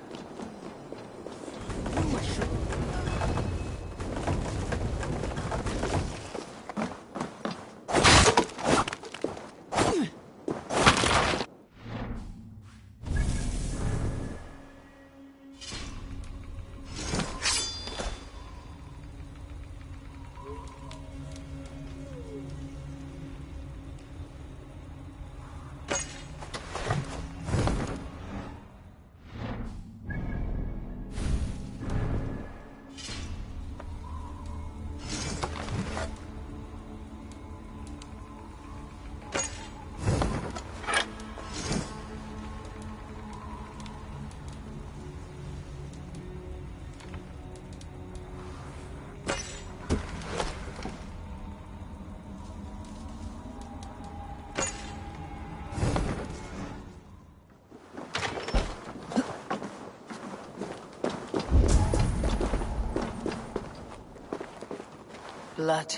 blood.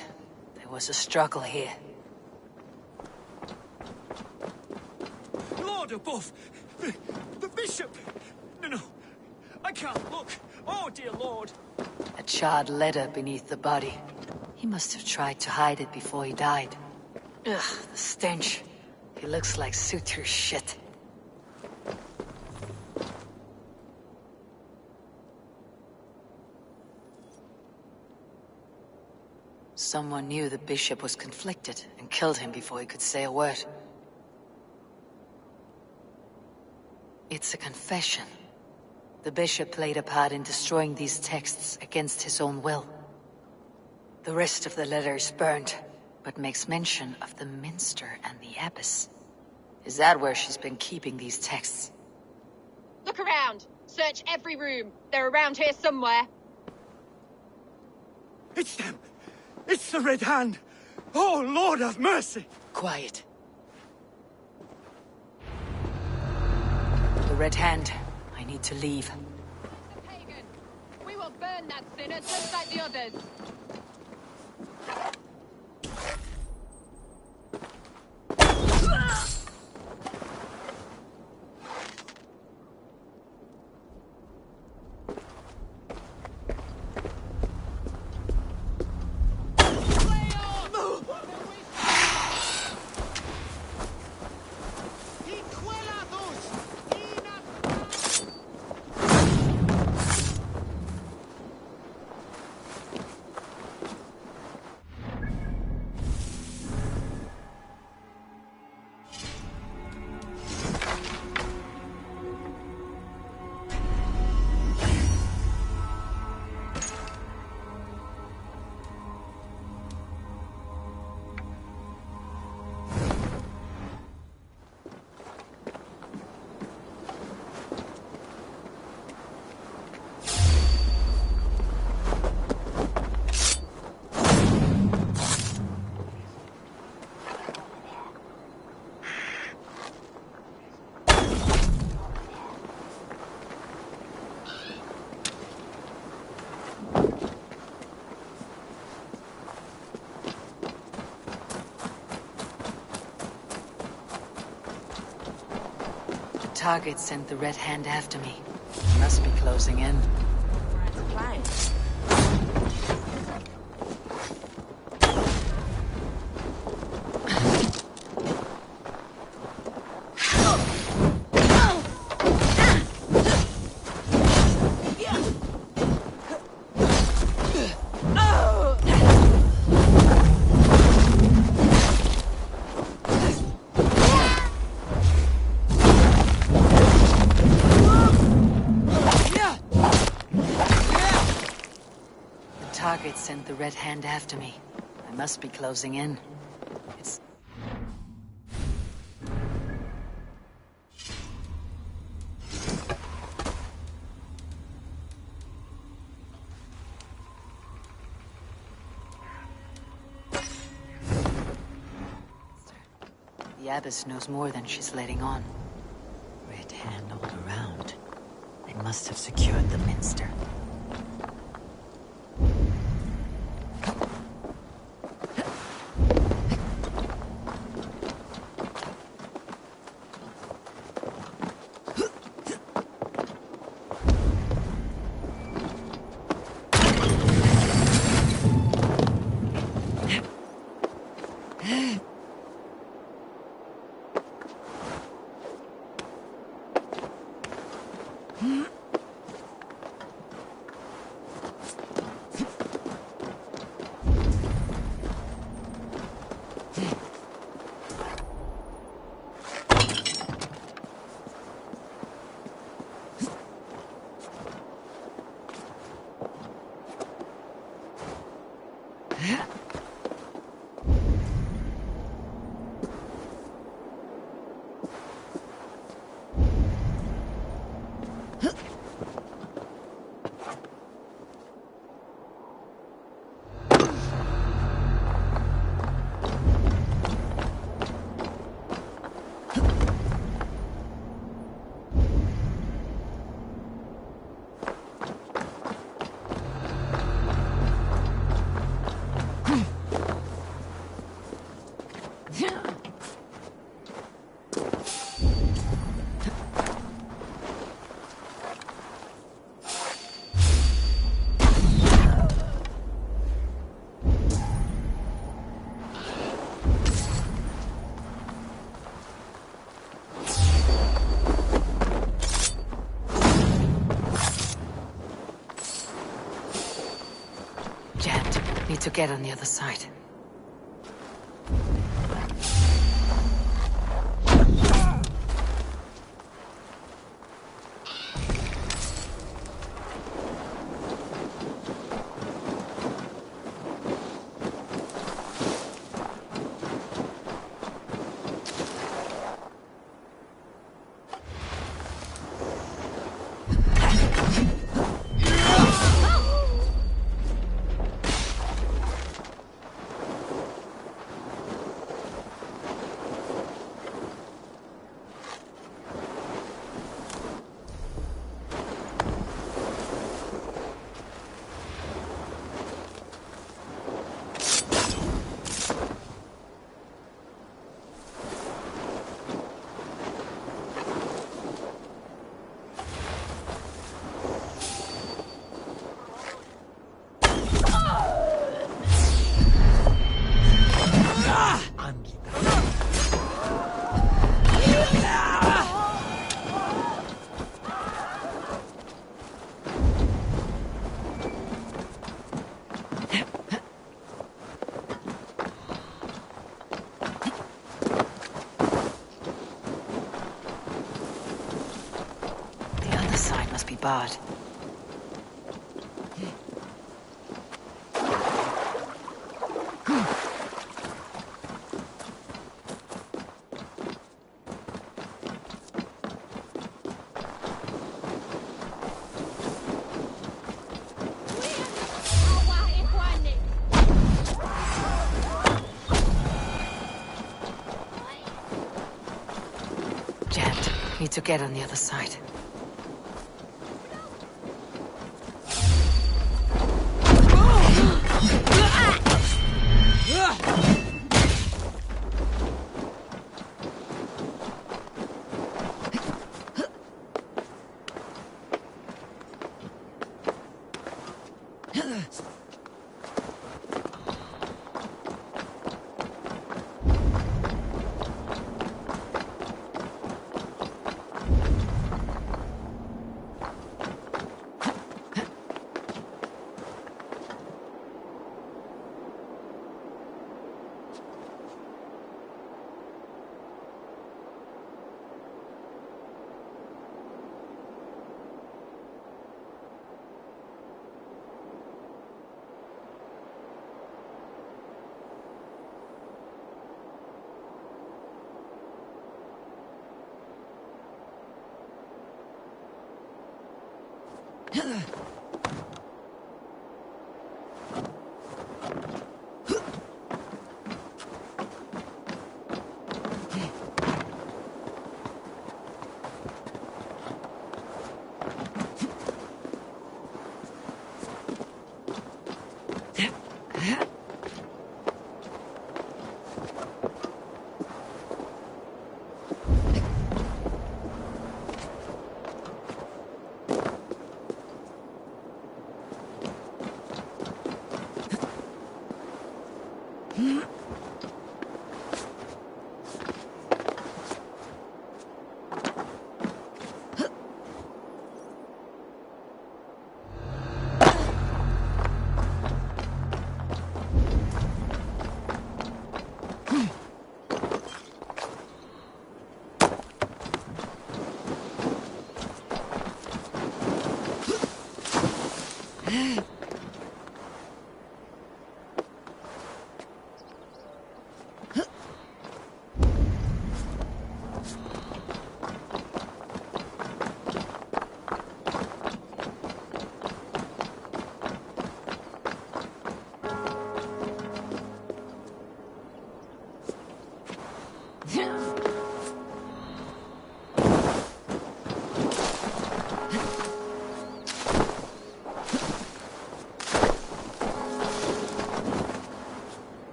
There was a struggle here.
Lord above! The bishop! No, I can't look. Oh, dear Lord.
A charred letter beneath the body. He must have tried to hide it before he died. Ugh, the stench. He looks like suture shit. Someone knew the bishop was conflicted and killed him before he could say a word. It's a confession. The bishop played a part in destroying these texts against his own will. The rest of the letter is burned, but makes mention of the minster and the abbess. Is that where she's been keeping these texts?
Look around! Search every room. They're around here somewhere.
It's them! It's the Red Hand! Oh, Lord have mercy!
Quiet. The Red Hand. I need to leave.
Pagan, we will burn that sinner just like the others.
Target sent the Red Hand after me. Must be closing in. Target sent the Red Hand after me. I must be closing in. It's... The Abbess knows more than she's letting on. Red Hand all around. They must have secured the Minster. Need to get on the other side. Barred. Jammed. Need to get on the other side.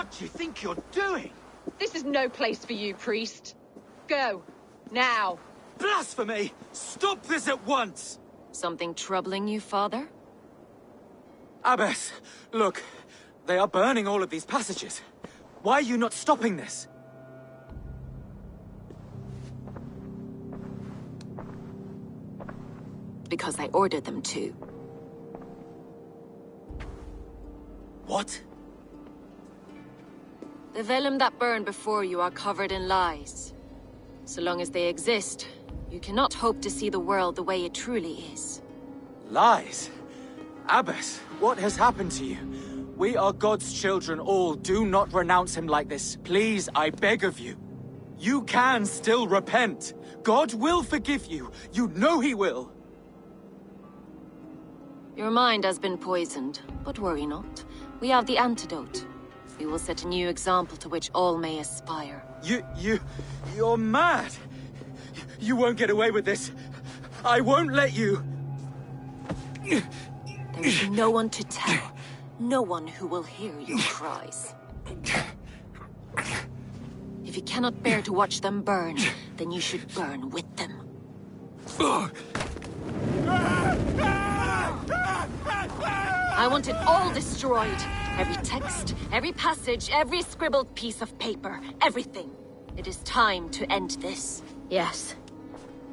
What do you think you're doing?
This is no place for you, priest. Go. Now.
Blasphemy! Stop this at once!
Something troubling you, father?
Abbess, look. They are burning all of these passages. Why are you not stopping this?
Because I ordered them to.
What?
The vellum that burn before you are covered in lies. So long as they exist, you cannot hope to see the world the way it truly is.
Lies? Abbess, what has happened to you? We are God's children all. Do not renounce him like this. Please, I beg of you. You can still repent. God will forgive you. You know he will.
Your mind has been poisoned, but worry not. We have the antidote. We will set a new example to which all may aspire.
You're mad. You won't get away with this. I won't let you.
There will be no one to tell. No one who will hear your cries. If you cannot bear to watch them burn, then you should burn with them. I want it all destroyed. Every text, every passage, every scribbled piece of paper, everything. It is time to end this.
Yes.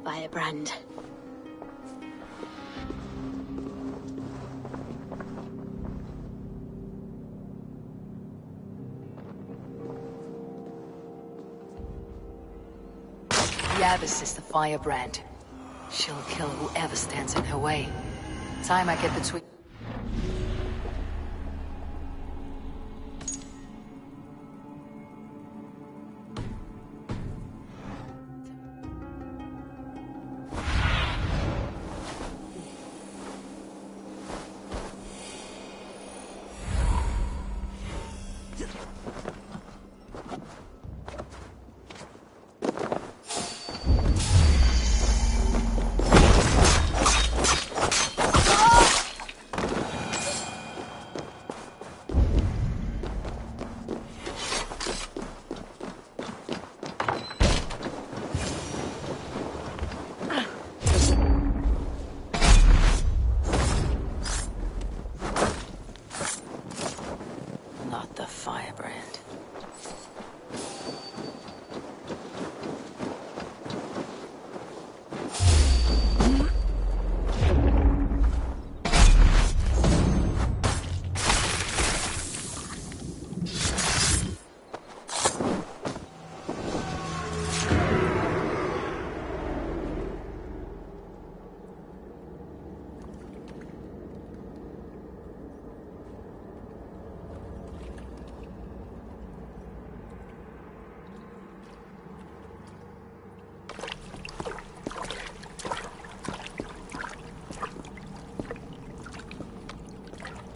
Firebrand.
The Abbess is the firebrand. She'll kill whoever stands in her way. Time I get between...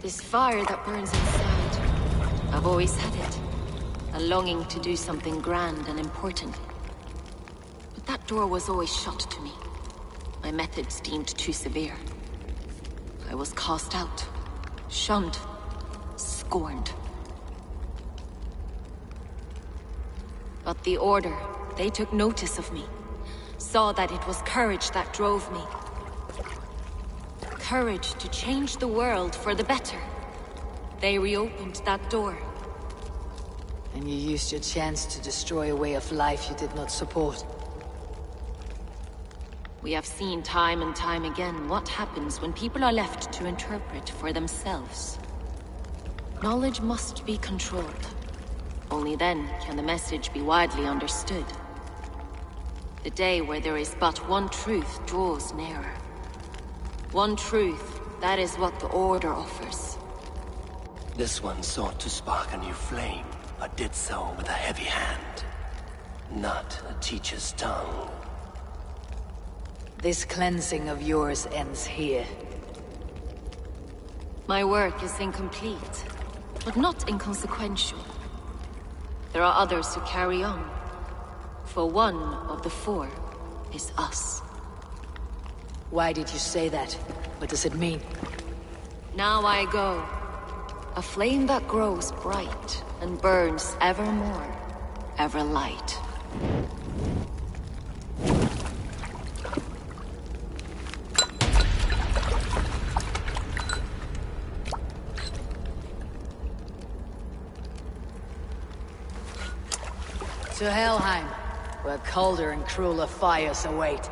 This fire that burns inside, I've always had it. A longing to do something grand and important. But that door was always shut to me. My methods deemed too severe. I was cast out, shunned, scorned. But the Order, they took notice of me. Saw that it was courage that drove me. Courage to change the world for the better. They reopened that door.
And you used your chance to destroy a way of life you did not support.
We have seen time and time again what happens when people are left to interpret for themselves. Knowledge must be controlled. Only then can the message be widely understood. The day where there is but one truth draws nearer. One truth, that is what the Order offers.
This one sought to spark a new flame, but did so with a heavy hand. Not a teacher's tongue.
This cleansing of yours ends here.
My work is incomplete, but not inconsequential. There are others who carry on. For one of the four is us.
Why did you say that? What does it mean?
Now I go. A flame that grows bright, and burns evermore, ever light.
To Helheim, where colder and crueler fires await.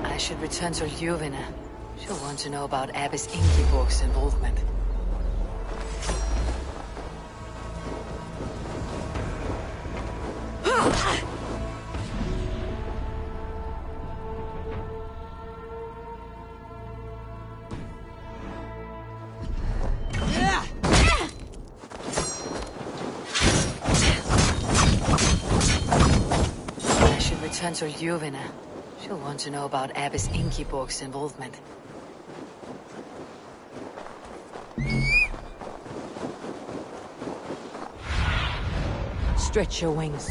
I should return to Ljuvina. She'll want to know about Abbess Ingeborg's involvement. I should return to Ljuvina. She'll want to know about Abbess Ingeborg's involvement. Stretch your wings.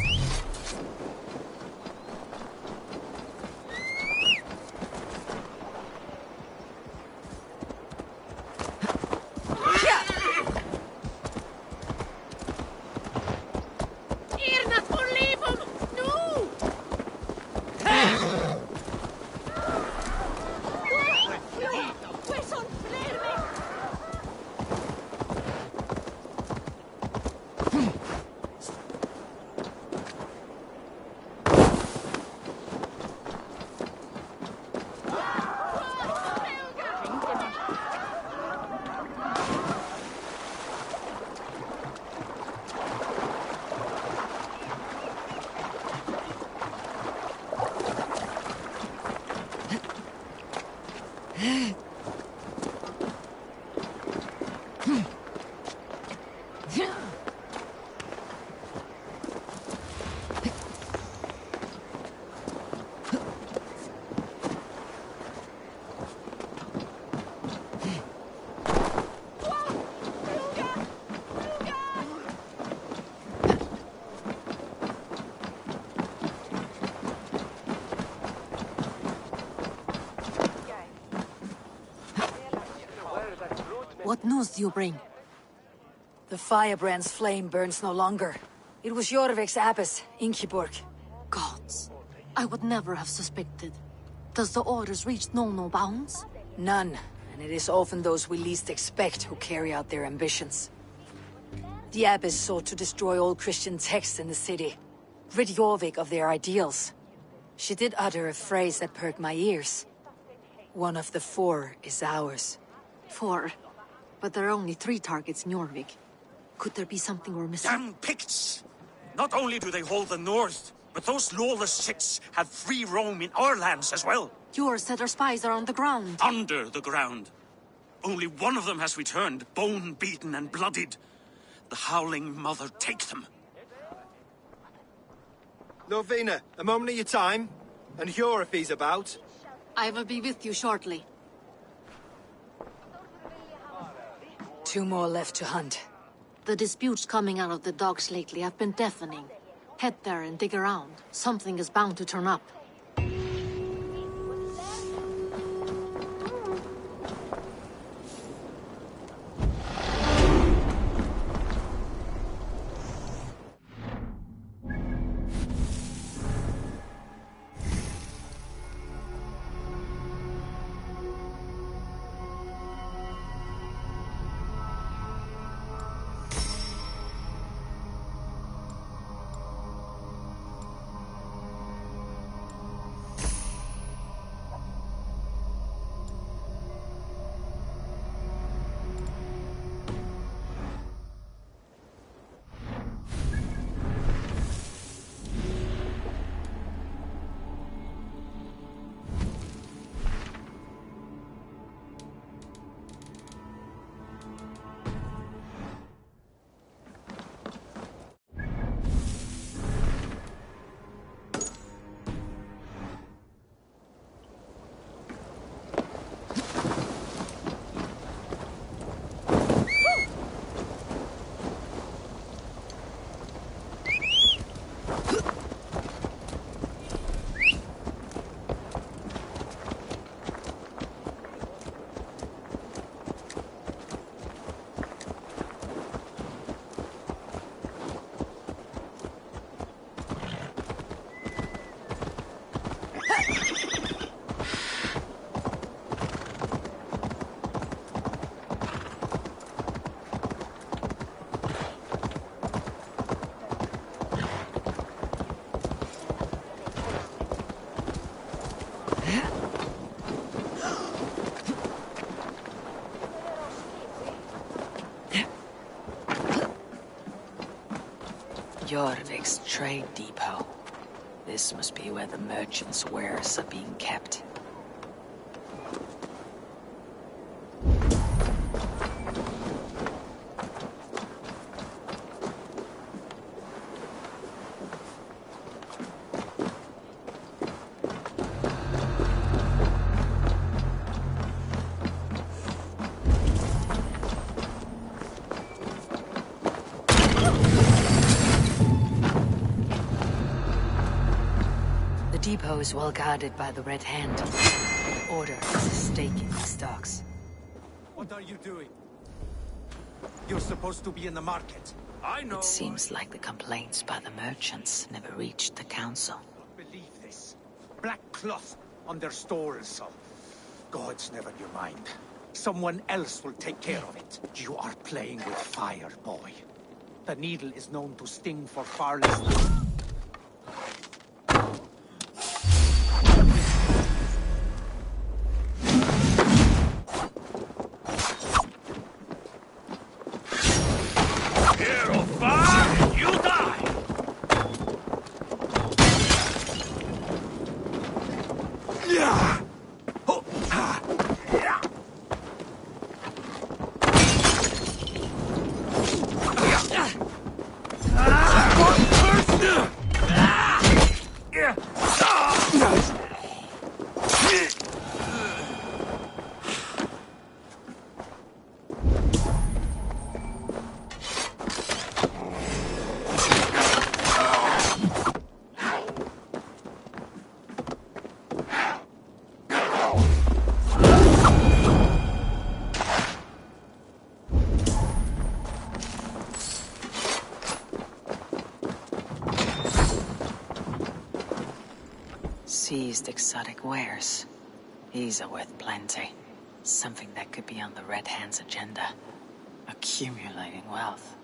What news do you bring?
The firebrand's flame burns no longer. It was Jorvik's abbess, Ingeborg.
Gods, I would never have suspected. Does the orders reach no bounds?
None, and it is often those we least expect who carry out their ambitions. The abbess sought to destroy all Christian texts in the city, rid Jorvik of their ideals. She did utter a phrase that perked my ears. One of the 4 is ours.
4? But there are only 3 targets in Jorvik. Could there be something we're missing?
Damn Picts! Not only do they hold the north, but those lawless shits have free roam in our lands as well.
Yours said our spies are on the ground.
Under the ground. Only one of them has returned, bone-beaten and bloodied. The Howling Mother take them.
Lovina, a moment of your time. And Hjor if he's about.
I will be with you shortly.
2 more left to hunt.
The disputes coming out of the docks lately have been deafening. Head there and dig around. Something is bound to turn up.
Jorvik's trade depot. This must be where the merchants' wares are being kept. The depot is well guarded by the Red Hand. Order is a stake in these docks.
What are you doing? You're supposed to be in the market. I know.
It seems like the complaints by the merchants never reached the council.
Believe this. Black cloth on their stalls. Gods, never you mind. Someone else will take care of it. You are playing with fire, boy. The needle is known to sting for far less than...
Seized exotic wares. These are worth plenty. Something that could be on the Red Hand's agenda. Accumulating wealth.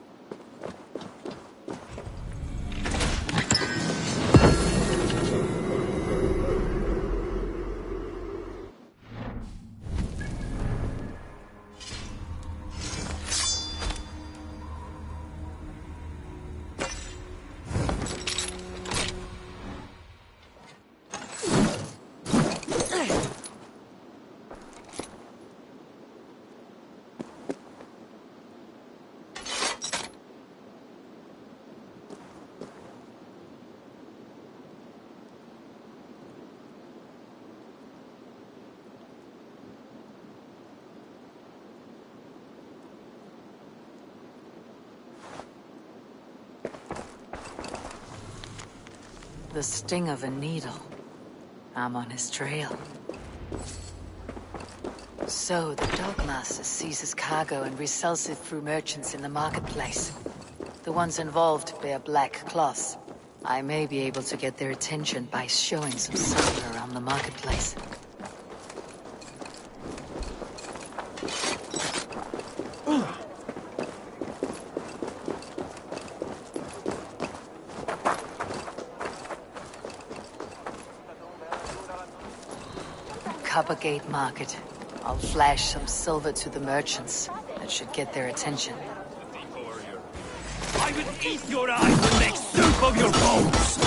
The sting of a needle. I'm on his trail. So, the Dogmaster seizes cargo and resells it through merchants in the marketplace. The ones involved bear black cloths. I may be able to get their attention by showing some silver around the marketplace. Coppergate Market. I'll flash some silver to the merchants. That should get their attention.
I will eat your eyes and make soup of your bones!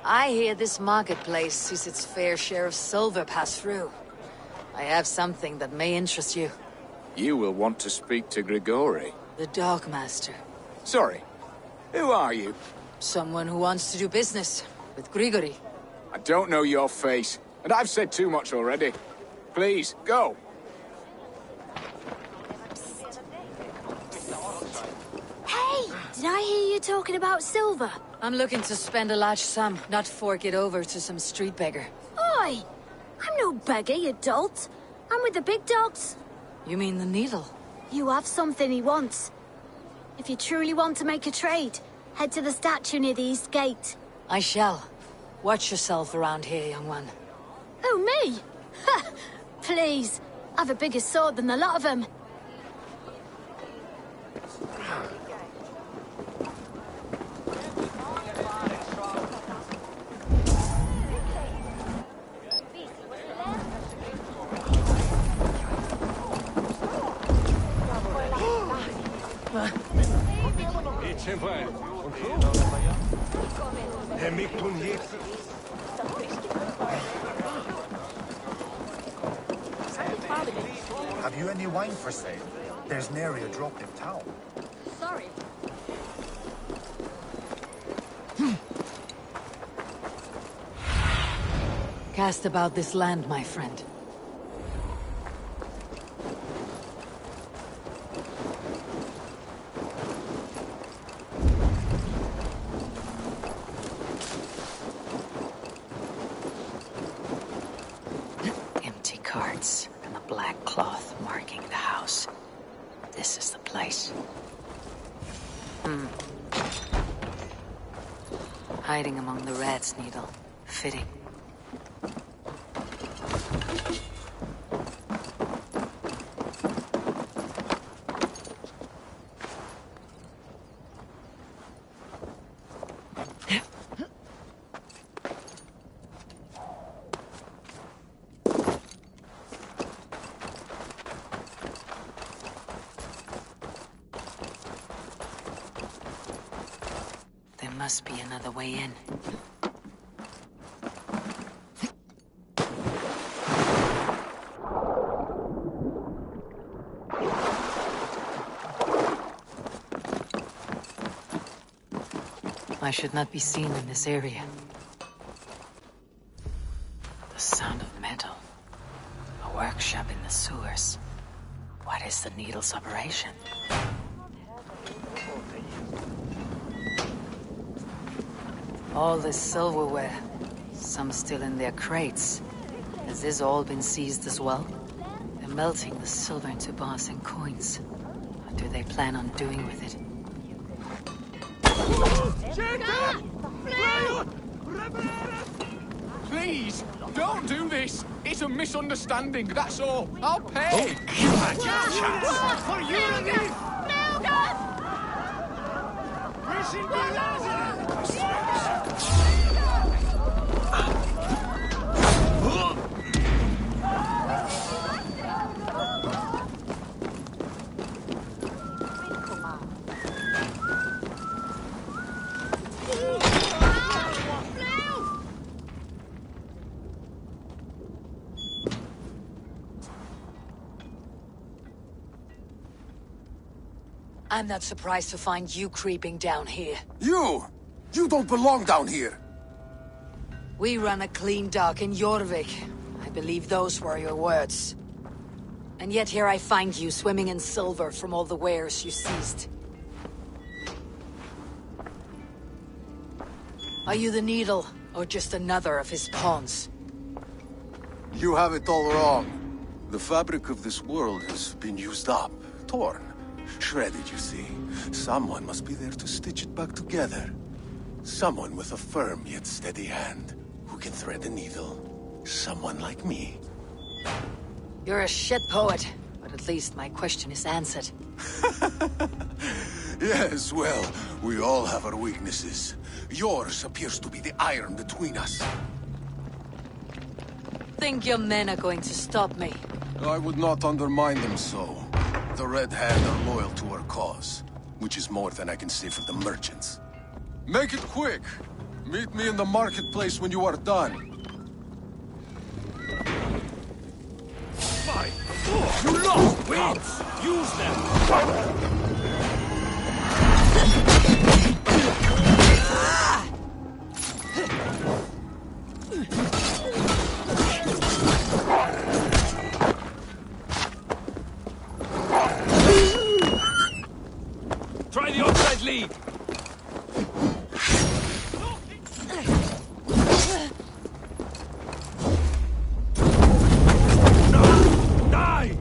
I hear this marketplace sees its fair share of silver pass through. I have something that may interest you.
You will want to speak to Grigori.
The Dogmaster.
Sorry. Who are you?
Someone who wants to do business with Grigori.
I don't know your face, and I've said too much already. Please, go.
Did I hear you talking about silver?
I'm looking to spend a large sum, not fork it over to some street beggar.
Oi! I'm no beggar, you dolt. I'm with the big dogs.
You mean the needle?
You have something he wants. If you truly want to make a trade, head to the statue near the east gate.
I shall. Watch yourself around here, young one.
Oh, me? Ha! Please. I've a bigger sword than the lot of them.
Have you any wine for sale? There's nary a drop in town.
Sorry.
Cast about this land, my friend. Empty carts and a black cloth marking the house. This is the place. Hiding among the rat's needle. Fitting. There must be another way in. I should not be seen in this area. The sound of metal. A workshop in the sewers. What is the needle's operation? All this silverware. Some still in their crates. Has this all been seized as well? They're melting the silver into bars and coins. What do they plan on doing with it?
Please, don't do this. It's a misunderstanding, that's all. I'll pay.
You had your chance. For you,
I'm not surprised to find you creeping down here.
You! You don't belong down here!
We run a clean dock in Jorvik. I believe those were your words. And yet here I find you swimming in silver from all the wares you seized. Are you the Needle, or just another of his pawns?
You have it all wrong. The fabric of this world has been used up, torn, shredded, you see. Someone must be there to stitch it back together. Someone with a firm yet steady hand, who can thread a needle. Someone like me.
You're a shit poet, but at least my question is answered.
Yes, well, we all have our weaknesses. Yours appears to be the iron between us.
Think your men are going to stop me?
I would not undermine them so. The Red Hand are loyal to our cause, which is more than I can say for the merchants. Make it quick! Meet me in the marketplace when you are done.
You lost wins! Use them!
Try the outside lead! speed!
Die!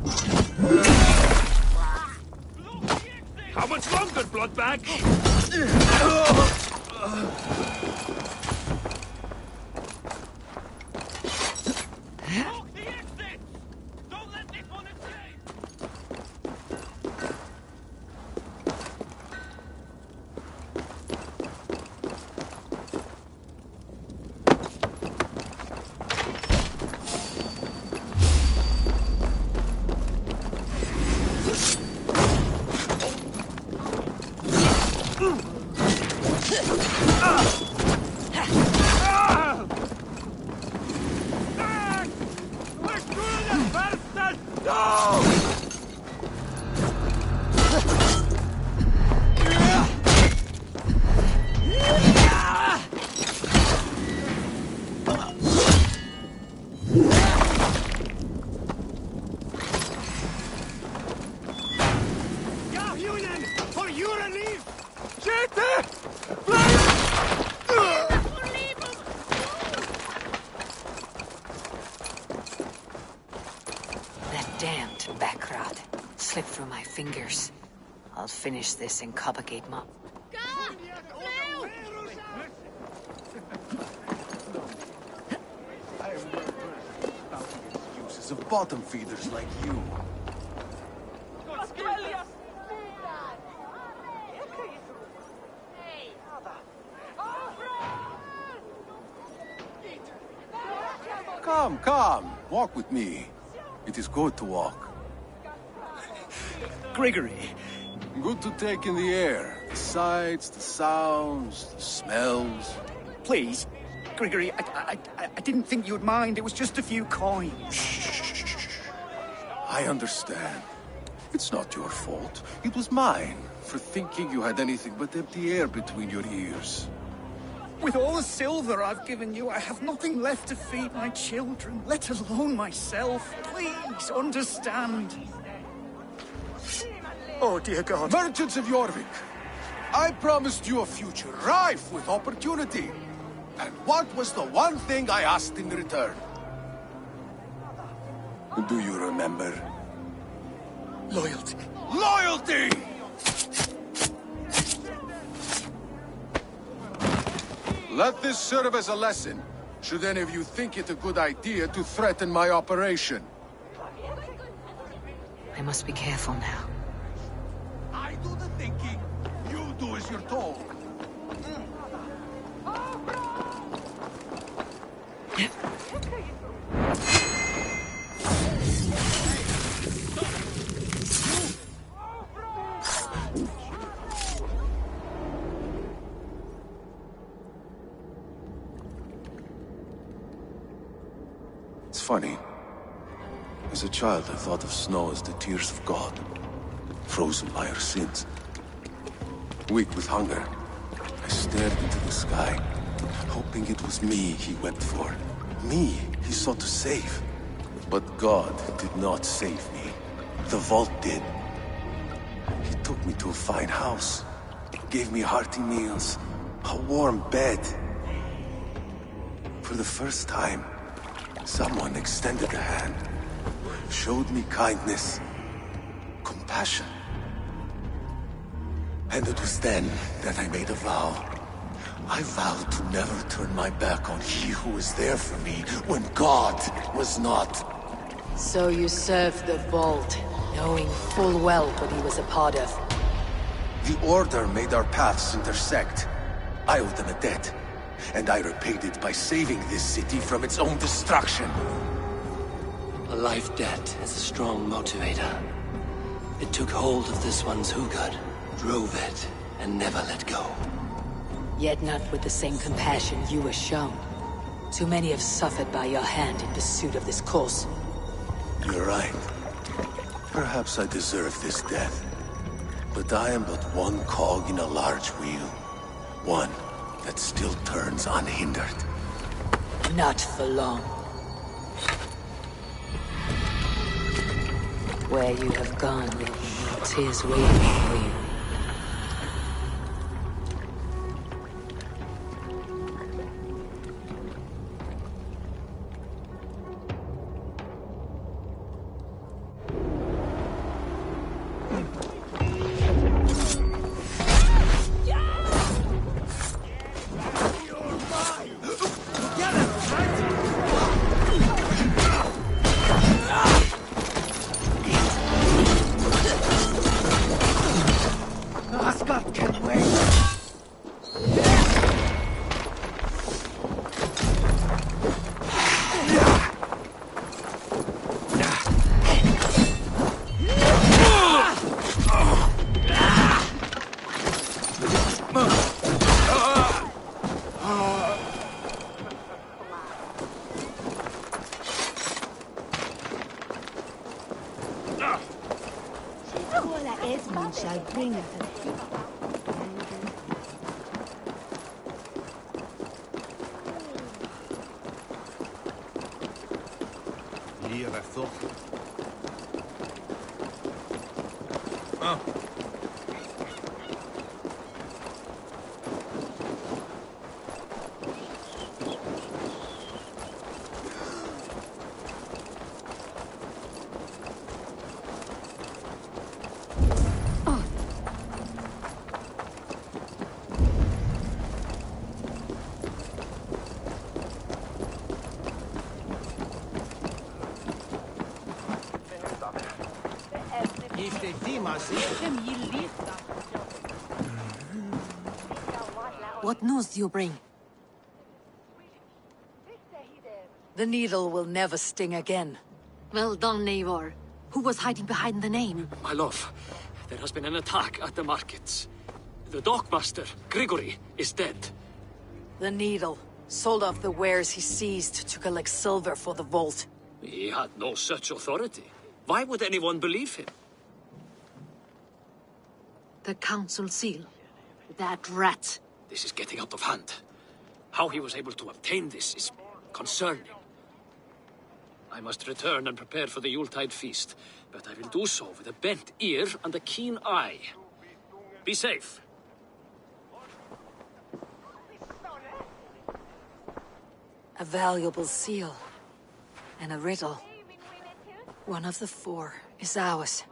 How much longer, Bloodbag?
Slip through my fingers. I'll finish this in Coppergate Mop.
Uses of bottom feeders like you. Come. Walk with me. It is good to walk.
Grigory.
Good to take in the air. The sights, the sounds, the smells.
Please, Grigory, I didn't think you'd mind. It was just a few coins.
I understand. It's not your fault. It was mine, for thinking you had anything but empty air between your ears.
With all the silver I've given you, I have nothing left to feed my children, let alone myself. Please, understand. Oh, dear God.
Merchants of Jorvik, I promised you a future rife with opportunity. And what was the one thing I asked in return? Do you remember?
Loyalty.
Loyalty! Let this serve as a lesson, should any of you think it a good idea to threaten my operation.
I must be careful now.
I do the thinking, you do as you're told. It's funny. As a child, I thought of snow as the tears of God, frozen by our sins. Weak with hunger, I stared into the sky, hoping it was me he wept for. Me he sought to save. But God did not save me. The vault did. He took me to a fine house, gave me hearty meals, a warm bed. For the first time, someone extended a hand, showed me kindness, compassion. And it was then that I made a vow. I vowed to never turn my back on he who was there for me when God was not.
So you served the Vault, knowing full well what he was a part of.
The Order made our paths intersect. I owed them a debt, and I repaid it by saving this city from its own destruction.
A life debt is a strong motivator. It took hold of this one's Hugad, drove it, and never let go.
Yet not with the same compassion you were shown. Too many have suffered by your hand in pursuit of this cause.
You're right. Perhaps I deserve this death. But I am but one cog in a large wheel. One that still turns unhindered.
Not for long. Where you have gone, 'tis waiting for you.
Ola Esmond shall bring it.
Hier, toch?
Oh.
What news do you bring? The needle will never sting again.
Well done, Eivor. Who was hiding behind the name?
My love, there has been an attack at the markets. The dockmaster, Grigory, is dead.
The needle sold off the wares he seized to collect silver for the vault.
He had no such authority. Why would anyone believe him?
The council seal. That rat.
This is getting out of hand. How he was able to obtain this is concerning. I must return and prepare for the Yuletide feast, but I will do so with a bent ear and a keen eye. Be safe.
A valuable seal. And a riddle. One of the four is ours.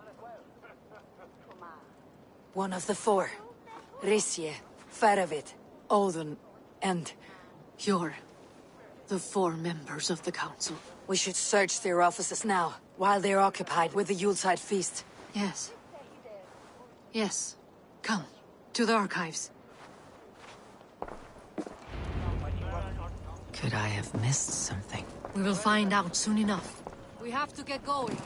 One of the four. Risje, Faravid, Odin, and...
You're the four members of the council.
We should search their offices now, while they're occupied with the Yuletide feast.
Yes. Yes. Come, to the archives.
Could I have missed something?
We will find out soon enough.
We have to get going.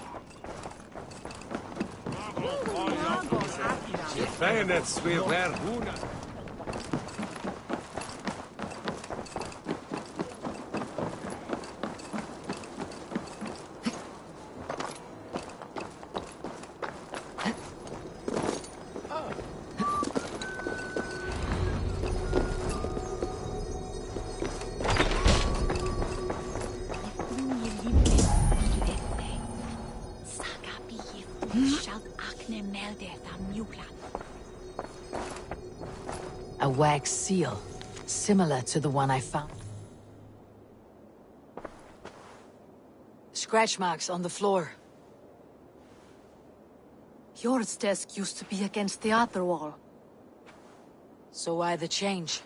A wax seal, similar to the one I found. Scratch marks on the floor.
Yours desk used to be against the other wall.
So why the change?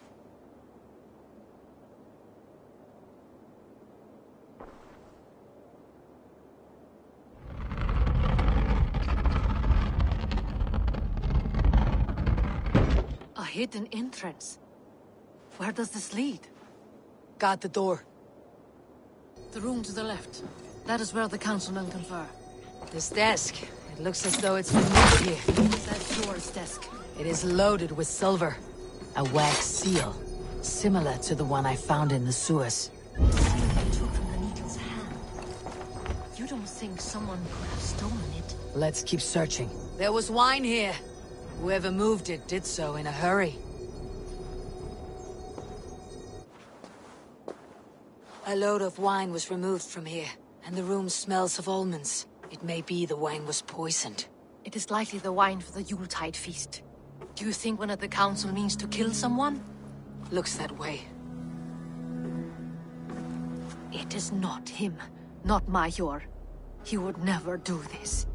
A hidden entrance. Where does this lead?
Guard the door.
The room to the left. That is where the councilmen confer.
This desk, it looks as though it's been moved here.
That's yours desk.
It is loaded with silver. A wax seal, similar to the one I found in the sewers.
The seal you took from the needle's hand. You don't think someone could have stolen it?
Let's keep searching. There was wine here. Whoever moved it did so in a hurry. A load of wine was removed from here, and the room smells of almonds. It may be the wine was poisoned.
It is likely the wine for the Yuletide feast. Do you think one of the council means to kill someone?
Looks that way.
It is not him, not Major. He would never do this.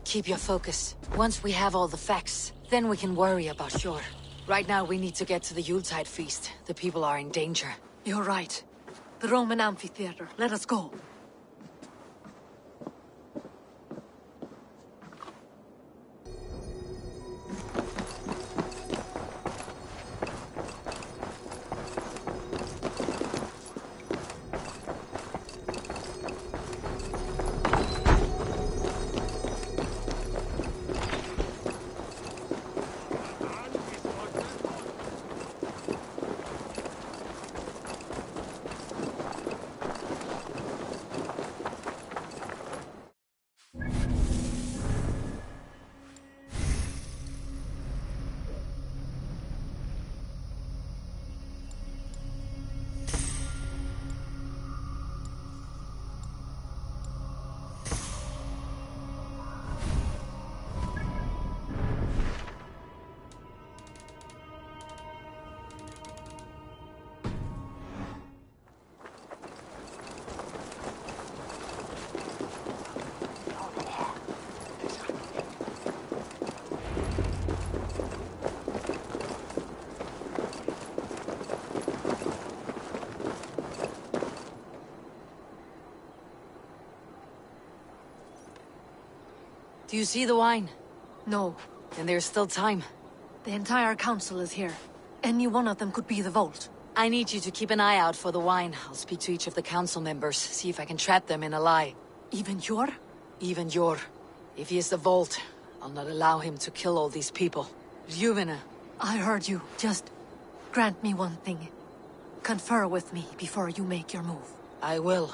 Keep your focus. Once we have all the facts, then we can worry about Sjor. Right now we need to get to the Yuletide feast. The people are in danger.
You're right. The Roman amphitheater. Let us go.
Do you see the wine?
No.
Then there's still time.
The entire council is here. Any one of them could be the vault.
I need you to keep an eye out for the wine. I'll speak to each of the council members, see if I can trap them in a lie.
Even Yor?
Even Yor. If he is the vault, I'll not allow him to kill all these people. Juvena.
I heard you. Just grant me one thing. Confer with me before you make your move.
I will.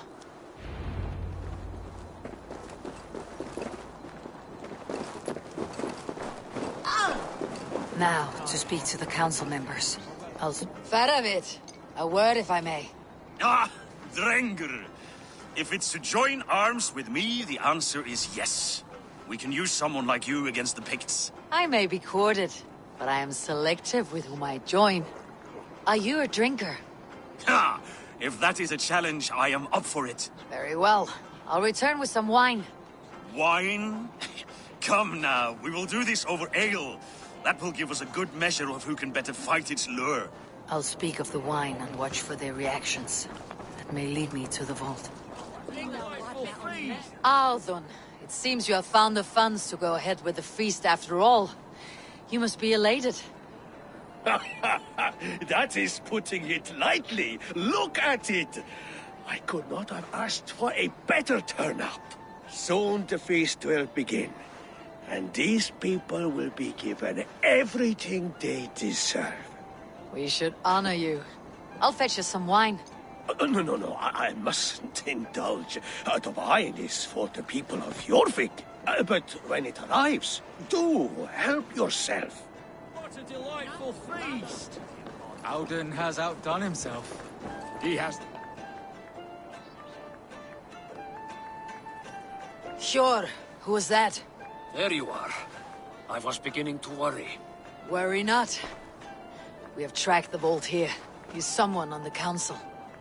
Now, to speak to the council members. Faravit, a word if I may.
Ah, Drengr. If it's to join arms with me, the answer is yes. We can use someone like you against the Picts.
I may be courted, but I am selective with whom I join. Are you a drinker?
Ha! If that is a challenge, I am up for it.
Very well. I'll return with some wine.
Wine? Come now, we will do this over ale. That will give us a good measure of who can better fight its lure.
I'll speak of the wine and watch for their reactions. That may lead me to the vault. Althun, it seems you have found the funds to go ahead with the feast after all. You must be elated.
That is putting it lightly. Look at it. I could not have asked for a better turnout. Soon the feast will begin. And these people will be given everything they deserve.
We should honor you. I'll fetch you some wine.
No, I mustn't indulge. The wine is for the people of Jorvik. But when it arrives, do help yourself.
What a delightful feast! Auden has outdone himself. He has...
Sure. Who was that?
There you are. I was beginning to worry.
Worry not. We have tracked the vault here. He's someone on the council.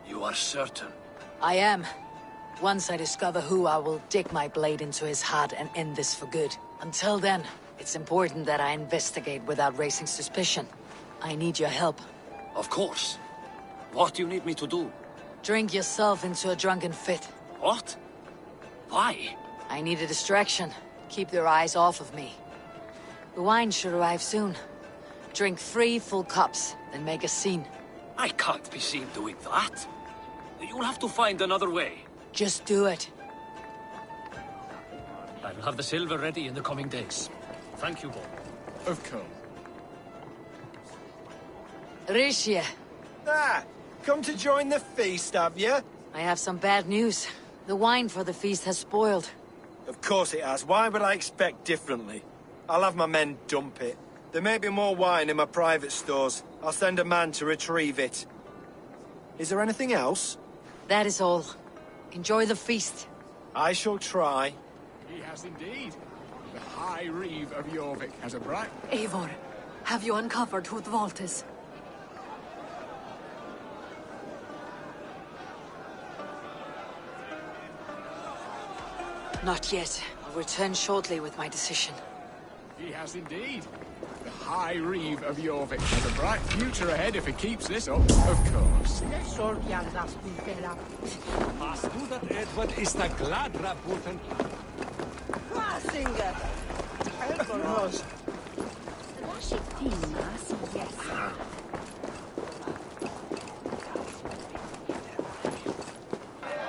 You are certain?
I am. Once I discover who, I will dig my blade into his heart and end this for good. Until then, it's important that I investigate without raising suspicion. I need your help.
Of course. What do you need me to do?
Drink yourself into a drunken fit.
What? Why?
I need a distraction. Keep their eyes off of me. The wine should arrive soon. Drink 3 full cups, then make a scene.
I can't be seen doing that. You'll have to find another way.
Just do it.
I'll have the silver ready in the coming days. Thank you, Bob.
Of course.
Rishia.
Ah, come to join the feast, have you?
I have some bad news. The wine for the feast has spoiled.
Of course it has. Why would I expect differently? I'll have my men dump it. There may be more wine in my private stores. I'll send a man to retrieve it. Is there anything else?
That is all. Enjoy the feast.
I shall try.
He has indeed. The High Reeve of Jorvik has a bright...
Eivor, have you uncovered who the vault is?
Not yet. I'll return shortly with my decision.
He has indeed. The High Reeve of Jorvik has a bright future ahead if he keeps this up, of course.
Edward is the glad rabuten.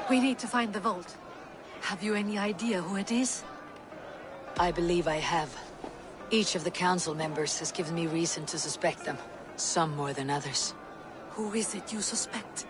We need to find the vault. Have you any idea who it is?
I believe I have. Each of the council members has given me reason to suspect them. Some more than others.
Who is it you suspect?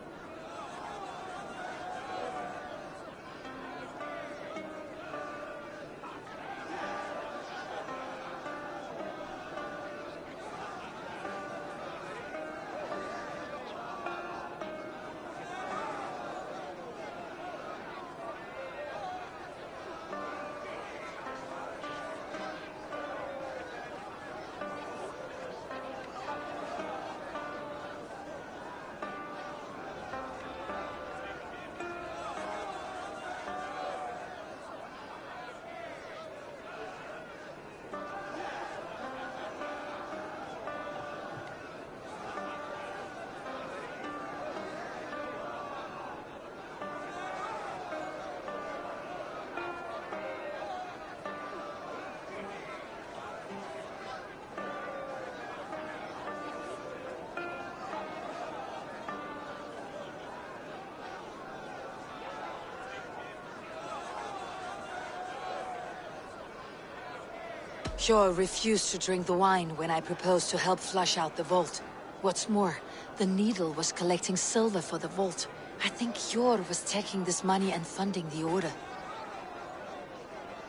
Hjor refused to drink the wine when I proposed to help flush out the vault. What's more, the Needle was collecting silver for the vault. I think Hjor was taking this money and funding the Order.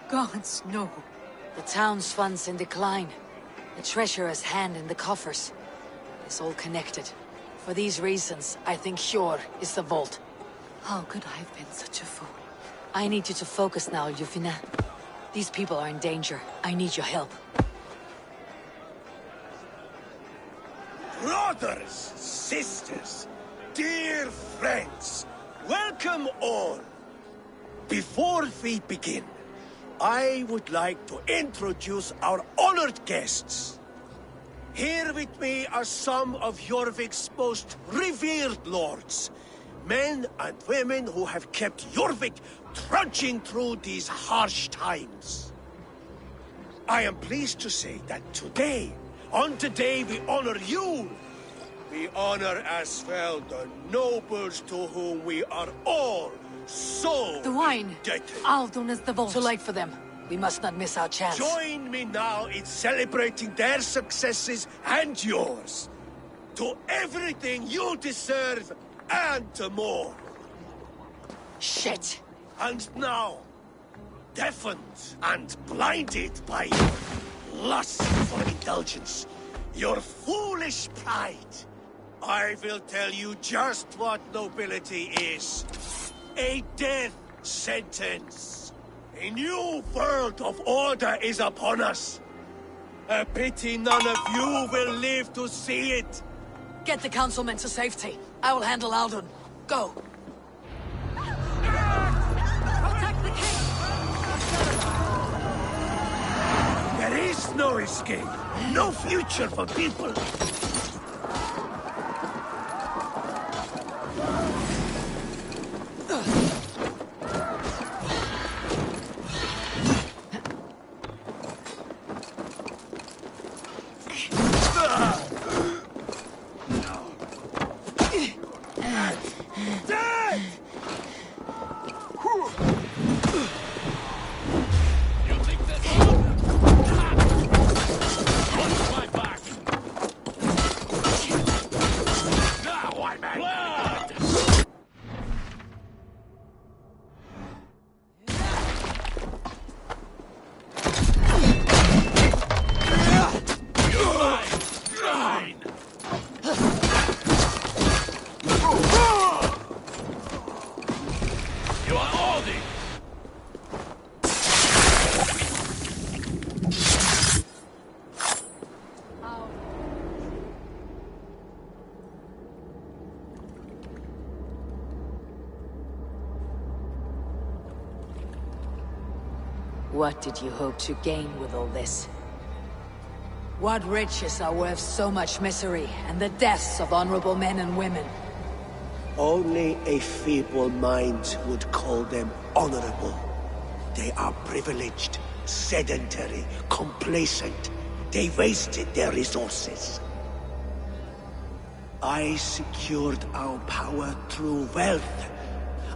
Gods, no.
The town's funds in decline. The treasurer's hand in the coffers. It's all connected. For these reasons, I think Hjor is the vault.
How could I have been such a fool?
I need you to focus now, Yufina. These people are in danger. I need your help.
Brothers, sisters, dear friends, welcome all. Before we begin, I would like to introduce our honored guests. Here with me are some of Jorvik's most revered lords. Men and women who have kept Jorvik trudging through these harsh times. I am pleased to say that today, on today we honor you. We honor as well the nobles to whom we are all so
The wine!
indebted.
Aldun is the vault. Too late for them. We must not miss our chance.
Join me now in celebrating their successes and yours. To everything you deserve and more.
Shit!
And now, deafened and blinded by lust for indulgence, your foolish pride, I will tell you just what nobility is. A death sentence. A new world of order is upon us. A pity none of you will live to see it.
Get the councilmen to safety. I will handle Aldun. Go!
There is no escape. No future for people.
What did you hope to gain with all this? What riches are worth so much misery and the deaths of honorable men and women?
Only a feeble mind would call them honorable. They are privileged, sedentary, complacent. They wasted their resources. I secured our power through wealth.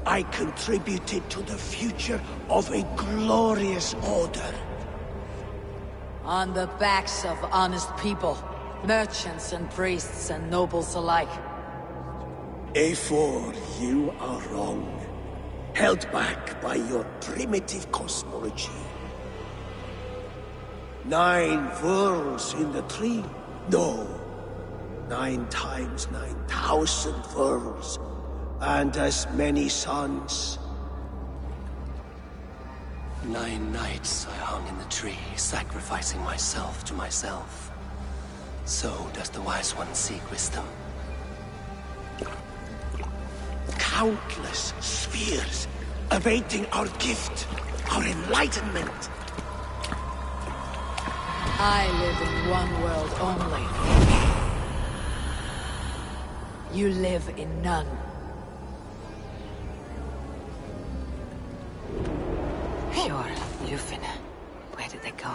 I contributed to the future of a glorious order.
On the backs of honest people, merchants and priests and nobles alike.
Eivor, you are wrong. Held back by your primitive cosmology. 9 worlds in the tree? No. 9 times 9,000 worlds. And as many suns.
9 nights I hung in the tree, sacrificing myself to myself. So does the Wise One seek wisdom.
Countless spheres awaiting our gift, our enlightenment.
I live in one world only. You live in none. Pure, Lufin. Where did they go?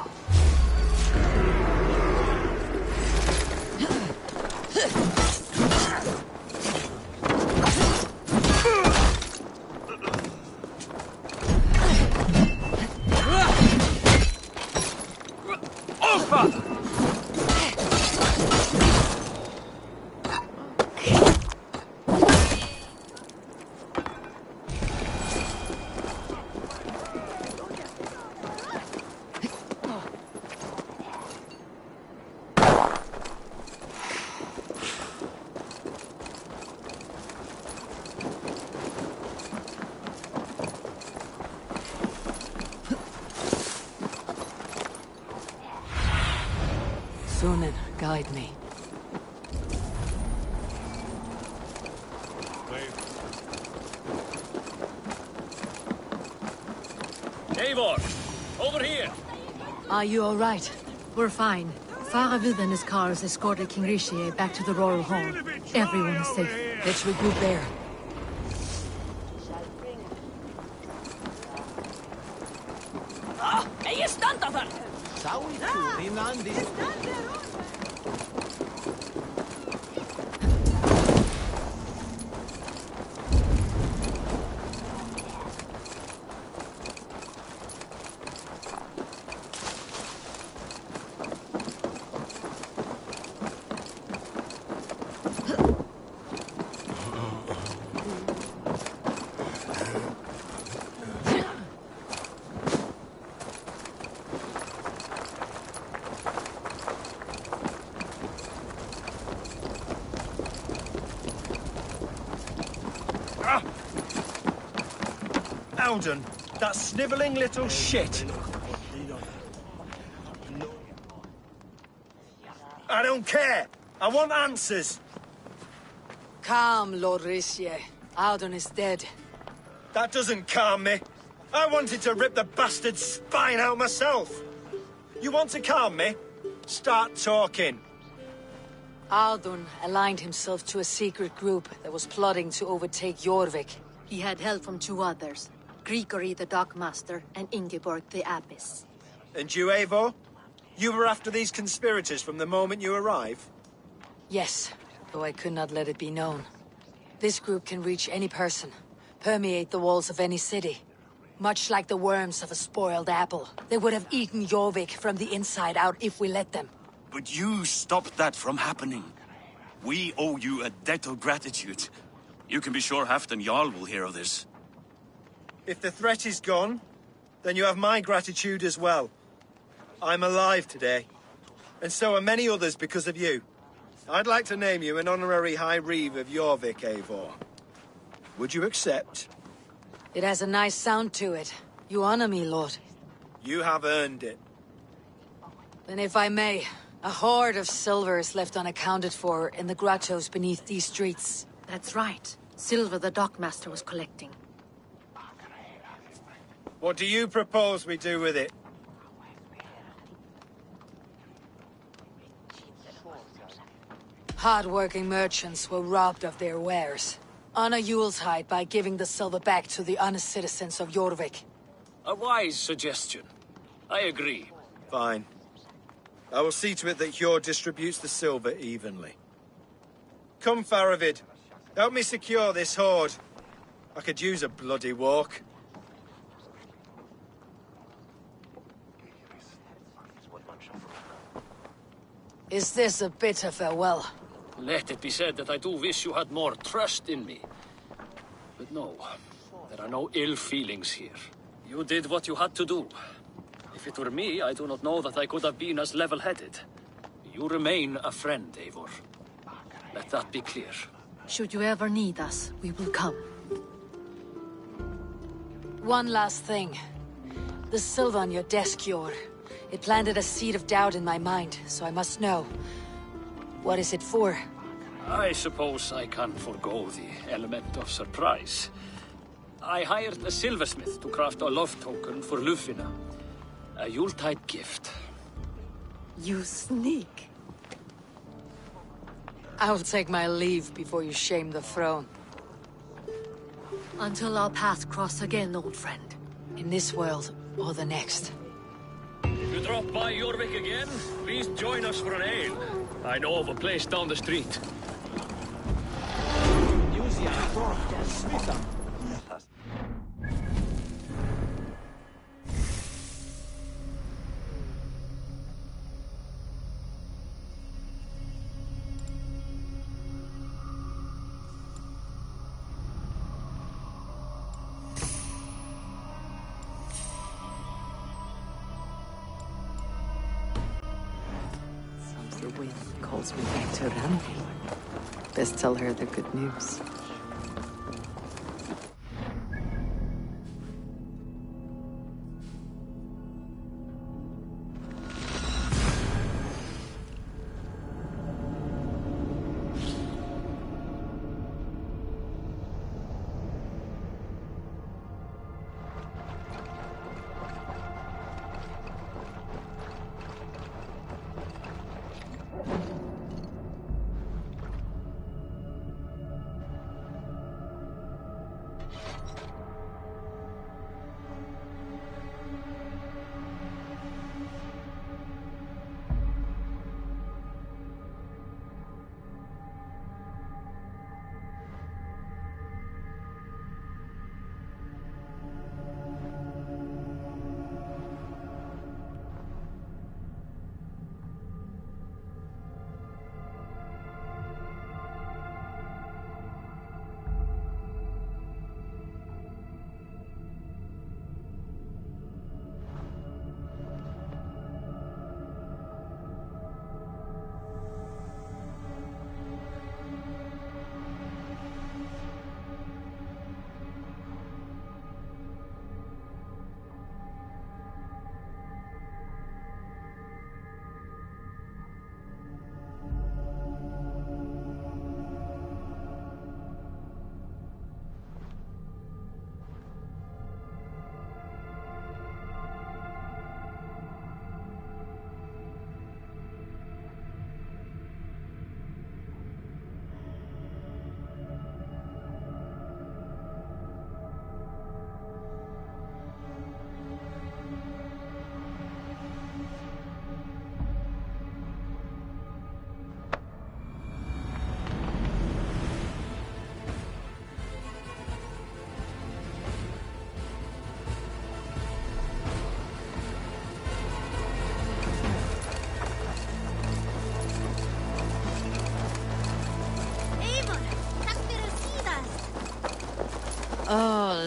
Sunan, guide me.
Eivor! Over here!
Are you all right? We're fine. Faravid and his cars escorted King Rishi back to the royal hall. Everyone is safe.
Let's regroup there.
Hey, stanna där!
Alden, that snivelling little shit. I don't care. I want answers.
Calm, Lord Rishi. Audun is dead.
That doesn't calm me. I wanted to rip the bastard's spine out myself. You want to calm me? Start talking.
Audun aligned himself to a secret group that was plotting to overtake Jorvik.
He had help from two others. Grigory the Dockmaster and Ingeborg the Abbess.
And you, Eivor? You were after these conspirators from the moment you arrived?
Yes, though I could not let it be known. This group can reach any person, permeate the walls of any city. Much like the worms of a spoiled apple. They would have eaten Jorvik from the inside out if we let them.
But you stopped that from happening. We owe you a debt of gratitude. You can be sure Halfdan Jarl will hear of this.
If the threat is gone, then you have my gratitude as well. I'm alive today. And so are many others because of you. I'd like to name you an honorary High Reeve of Jorvik, Eivor. Would you accept?
It has a nice sound to it. You honor me, Lord.
You have earned it.
Then if I may, a hoard of silver is left unaccounted for in the grottos beneath these streets.
That's right. Silver the Dockmaster was collecting.
What do you propose we do with it?
Hard-working merchants were robbed of their wares. Honor Yuletide by giving the silver back to the honest citizens of Jorvik.
A wise suggestion. I agree.
Fine. I will see to it that Hjor distributes the silver evenly. Come, Faravid. Help me secure this hoard. I could use a bloody walk.
Is this a bitter farewell?
Let it be said that I do wish you had more trust in me. But no, there are no ill feelings here. You did what you had to do. If it were me, I do not know that I could have been as level-headed. You remain a friend, Eivor. Let that be clear.
Should you ever need us, we will come.
One last thing. The silver on your desk, Hjor. It planted a seed of doubt in my mind, so I must know. What is it for?
I suppose I can forgo the element of surprise. I hired a silversmith to craft a love token for Lufina. A Yuletide gift.
You sneak.
I'll take my leave before you shame the throne.
Until our paths cross again, old friend.
In this world, or the next.
If you drop by Jorvik again, please join us for an ale. I know of a place down the street.
The wind calls me back to Rand. Best tell her the good news.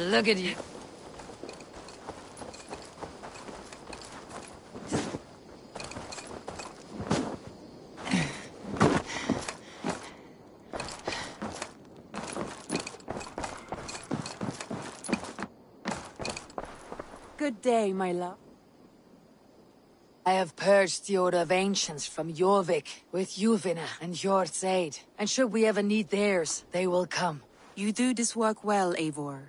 Look at you.
Good day, my love.
I have purged the Order of Ancients from Jorvik with Yuvina and Hjort's aid. And should we ever need theirs, they will come.
You do this work well, Eivor.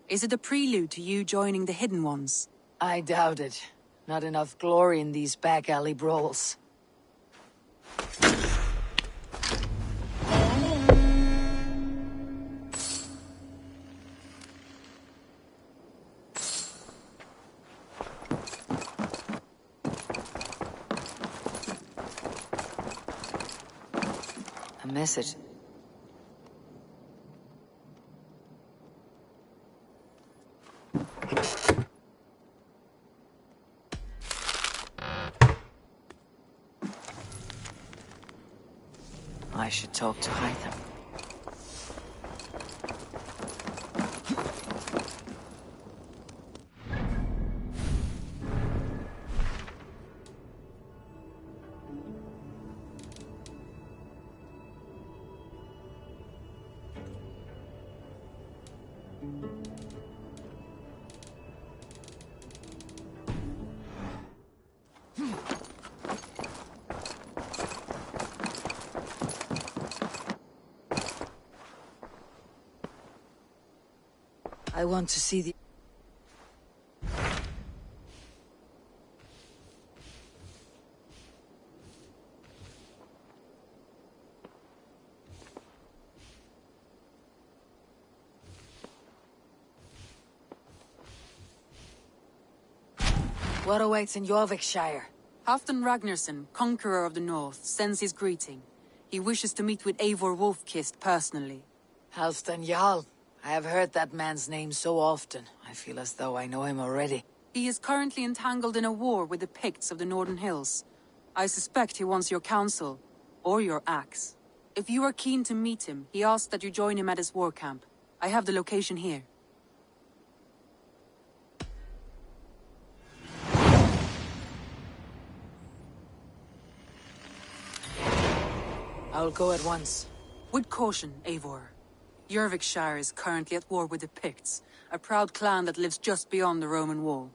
Is it a prelude to you joining the Hidden Ones?
I doubt it. Not enough glory in these back alley brawls. A message. I should talk to Hytham. I want to see the... What awaits in Jorvikshire?
Halfdan Ragnarsson, Conqueror of the North, sends his greeting. He wishes to meet with Eivor Wolfkist personally.
Halfdan Jarl. I have heard that man's name so often. I feel as though I know him already.
He is currently entangled in a war with the Picts of the Northern Hills. I suspect he wants your counsel, or your axe. If you are keen to meet him, he asks that you join him at his war camp. I have the location here.
I'll go at once.
With caution, Eivor. Jorvikshire is currently at war with the Picts, a proud clan that lives just beyond the Roman wall.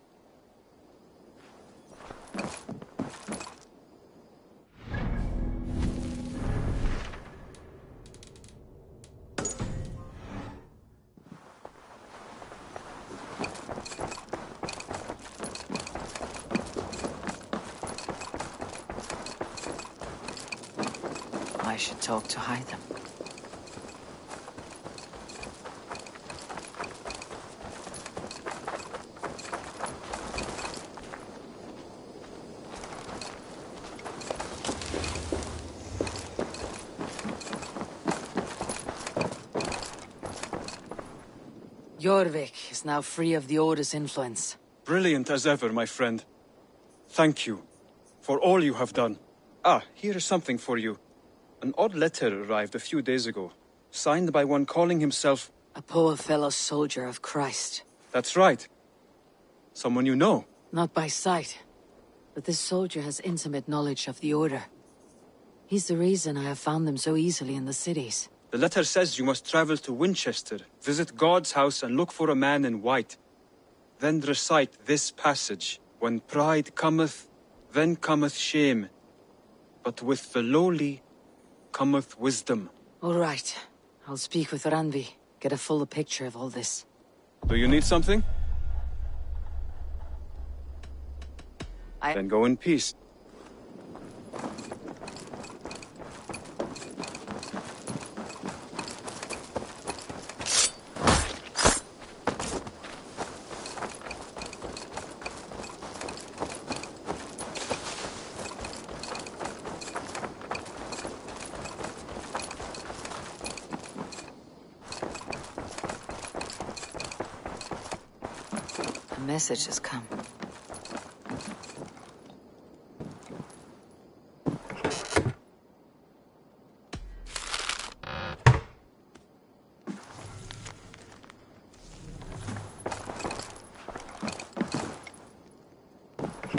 I should talk to Hytham. Jorvik is now free of the Order's influence.
Brilliant as ever, my friend. Thank you for all you have done. Ah, here is something for you. An odd letter arrived a few days ago, signed by one calling himself...
A poor fellow soldier of Christ.
That's right. Someone you know.
Not by sight, but this soldier has intimate knowledge of the Order. He's the reason I have found them so easily in the cities.
The letter says you must travel to Winchester, visit God's house and look for a man in white. Then recite this passage. When pride cometh, then cometh shame. But with the lowly cometh wisdom.
All right. I'll speak with Randvi. Get a fuller picture of all this.
Do you need something? Then go in peace.
A message has come. I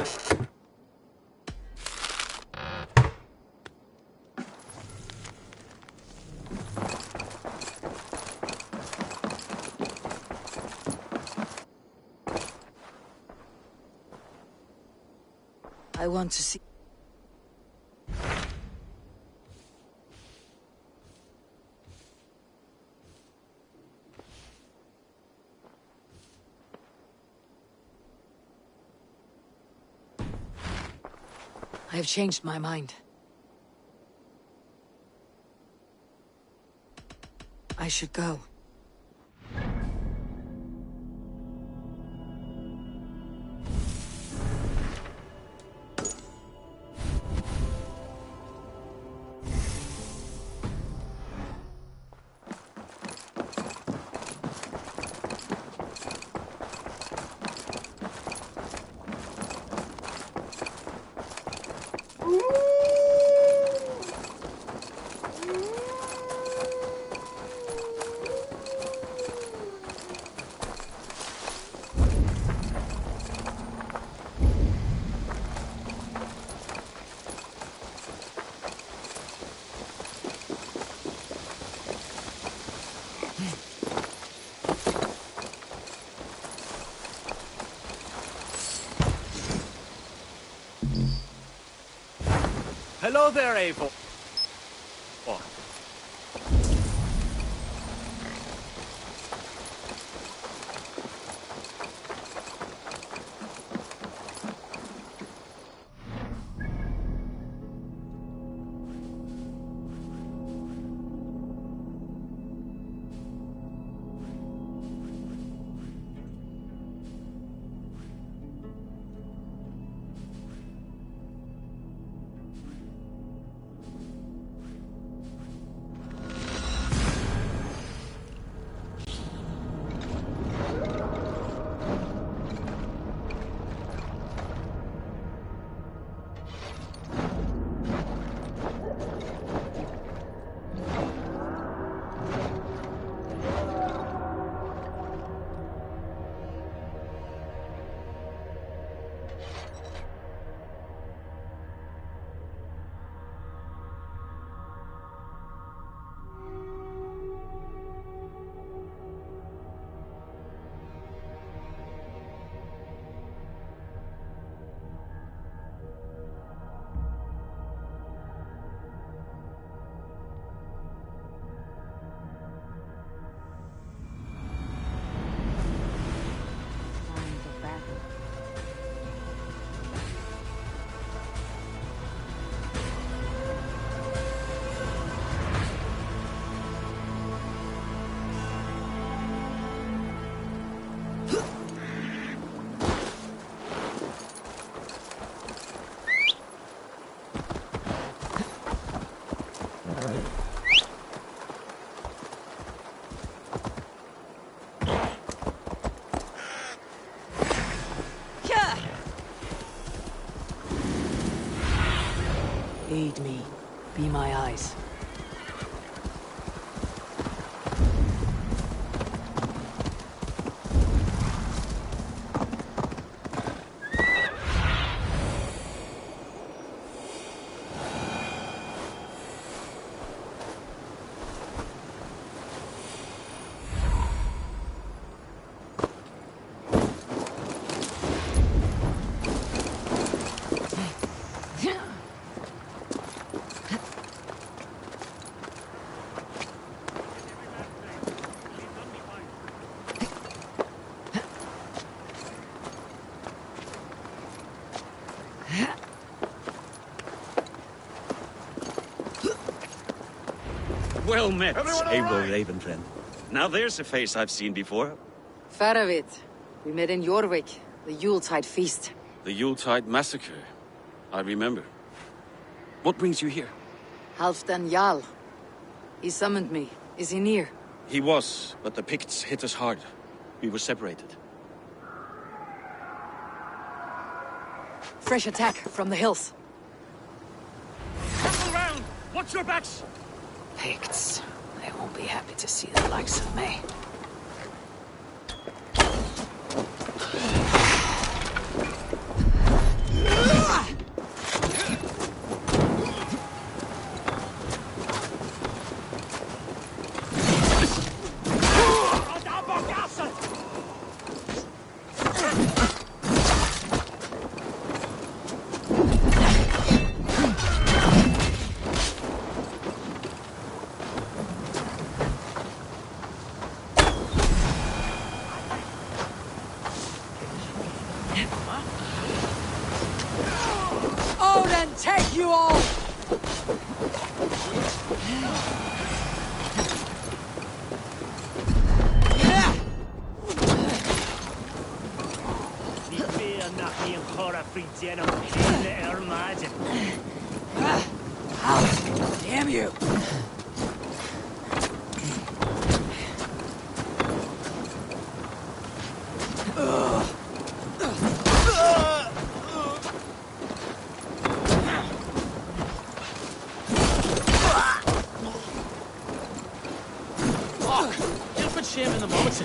want to see... I have changed my mind. I should go.
Hello there, Eivor. Oh.
Aid me. Be my eyes.
Well met, Eivor Ravenfriend. Now there's a face I've seen before.
Faravit. We met in Jorvik, the Yuletide feast.
The Yuletide massacre. I remember. What brings you here?
Halfdan Jarl. He summoned me. Is he near?
He was, but the Picts hit us hard. We were separated.
Fresh attack from the hills.
Circle round! Watch your backs!
Picts. They won't be happy to see the likes of me.
take you all! Damn you!
Fuck! You'll put shame in the moment.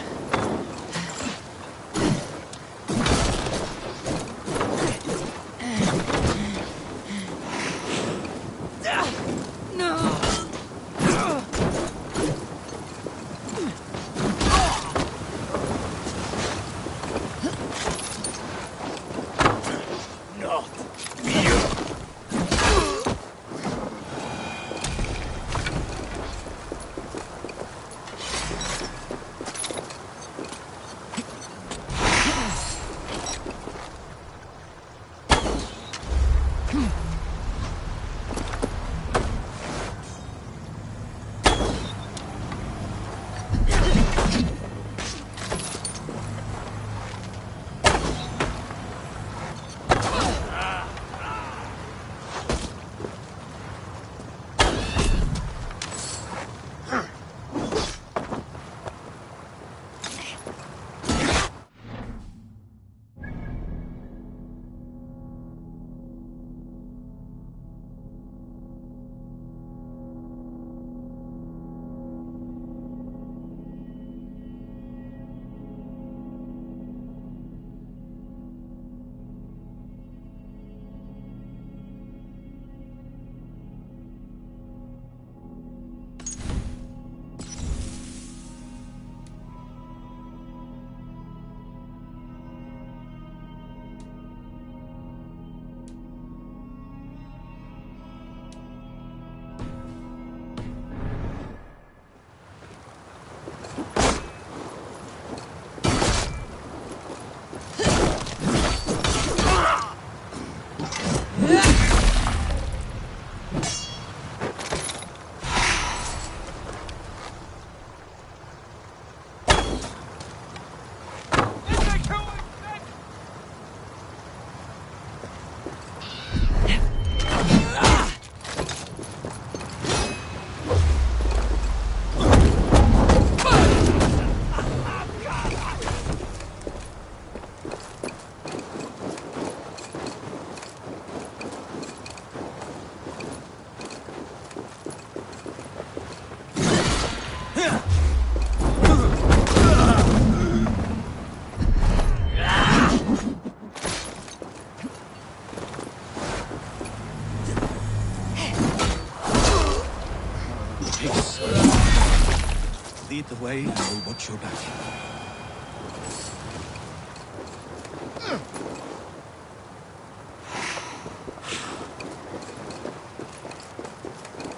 Lead the way, and we'll watch your back.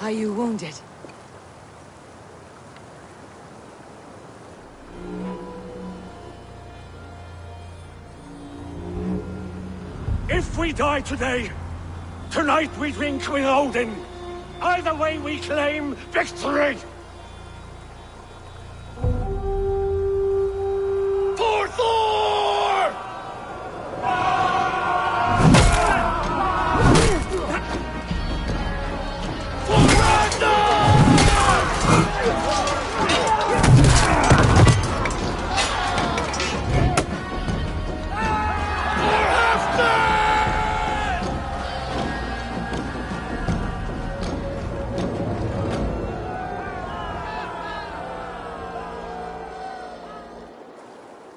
Are you wounded?
If we die today, tonight we drink with Odin. Either way we claim victory! For Thor! For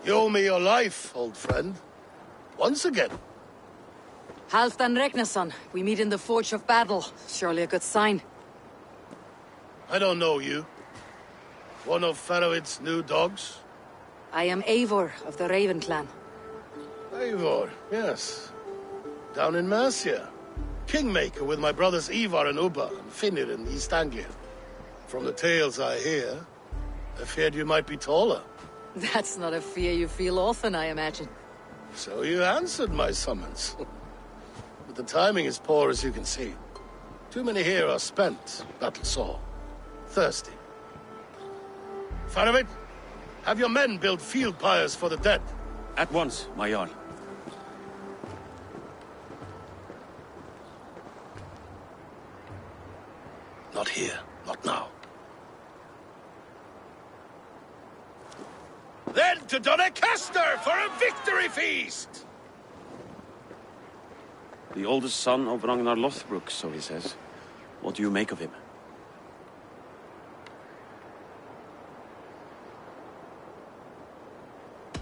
You owe me your life, old friend. Once again.
Halfdan Ragnarsson, we meet in the Forge of Battle. Surely a good sign.
I don't know you. One of Faroid's new dogs?
I am Eivor of the Raven clan.
Eivor, yes. Down in Mercia. Kingmaker with my brothers Ivar and Ubba and Finnr in East Anglia. From the tales I hear, I feared you might be taller.
That's not a fear you feel often, I imagine.
So you answered my summons.
but the timing is poor as you can see. Too many here are spent, battle-sore, thirsty. Faravid, have your men build field pyres for the dead.
At once, my Jarl.
Not here, not now. Then to Doncaster for a victory feast!
The oldest son of Ragnar Lothbrok, so he says. What do you make of him?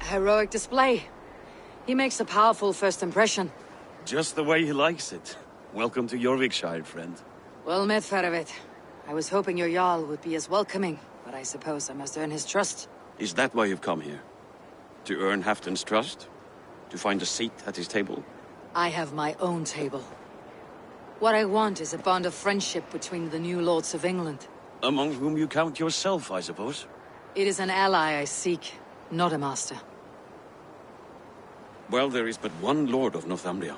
Heroic display. He makes a powerful first impression.
Just the way he likes it. Welcome to Jorvikshire, friend.
Well met, Faravid. I was hoping your Jarl would be as welcoming, but I suppose I must earn his trust.
Is that why you've come here? To earn Halfdan's trust? To find a seat at his table?
I have my own table. What I want is a bond of friendship between the new lords of England.
Among whom you count yourself, I suppose?
It is an ally I seek, not a master.
Well, there is but one lord of Northumbria.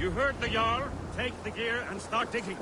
You heard the Jarl. Take the gear and start digging.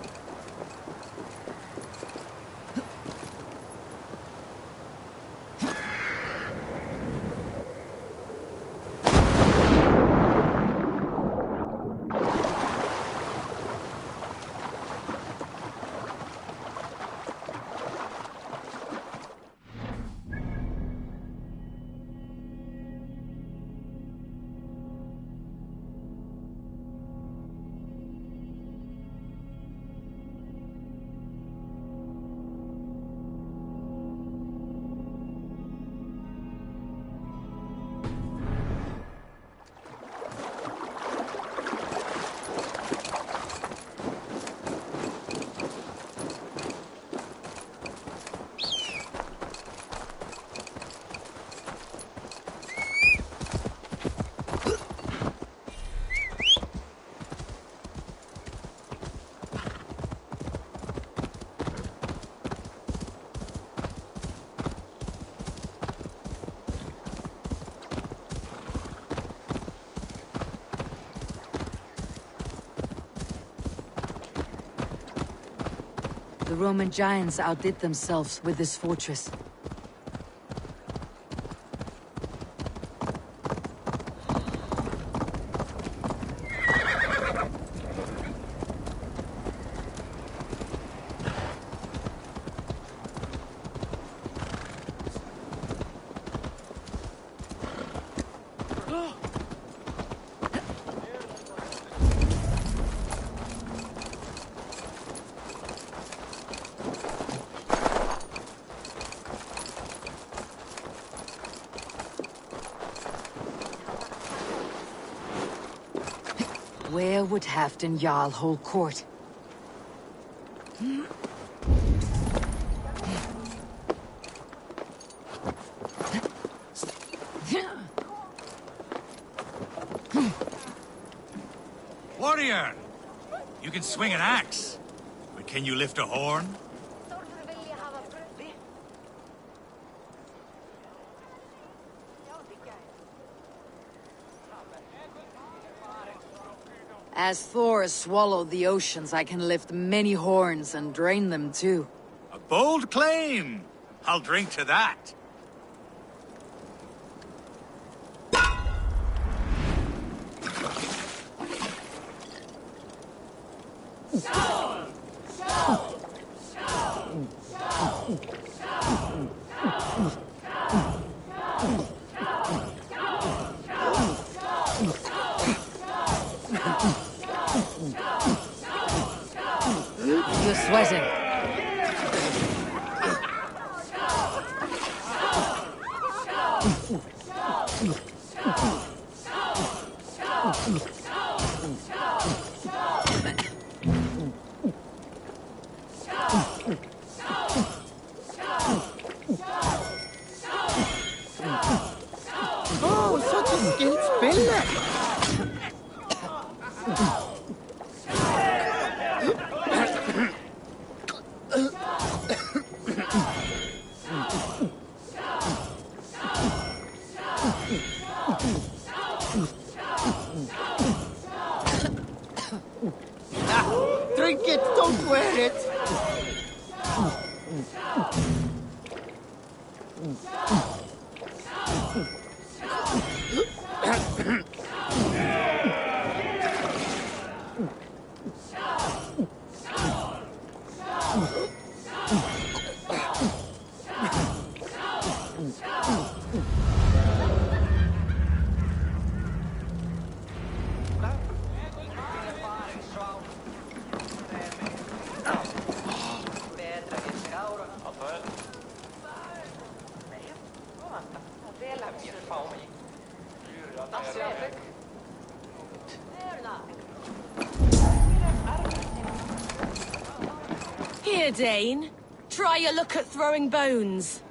The Roman giants outdid themselves with this fortress. Where would Halfdan Jarl hold court?
Warrior! You can swing an axe, but can you lift a horn?
As Thor has swallowed the oceans, I can lift many horns and drain them too.
A bold claim! I'll drink to that.
You're sweating.
Oh, such a skilled spiller!
Drink it, don't wear it!
Here, Dane. Try your luck at throwing bones.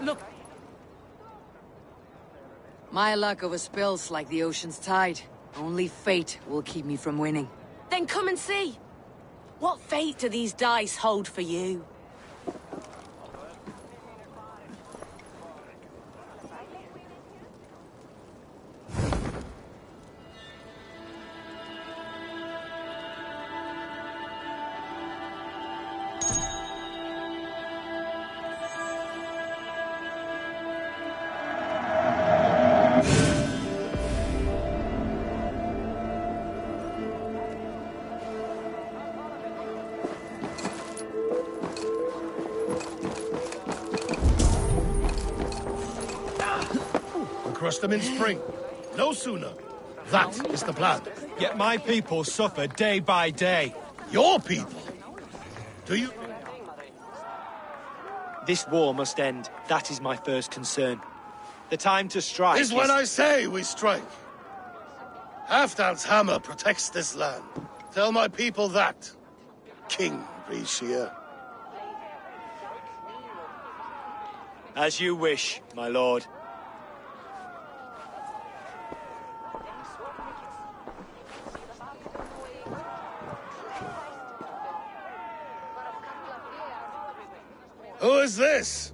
Look! My luck over spills like the ocean's tide. Only fate will keep me from winning.
Then come and see. What fate do these dice hold for you?
Crush them in spring. No sooner. That is the plan.
Yet my people suffer day by day.
Your people? Do you...
This war must end. That is my first concern. The time to strike
is when I say we strike. Halfdan's hammer protects this land. Tell my people that, King Rishia.
As you wish, my lord.
Who is this?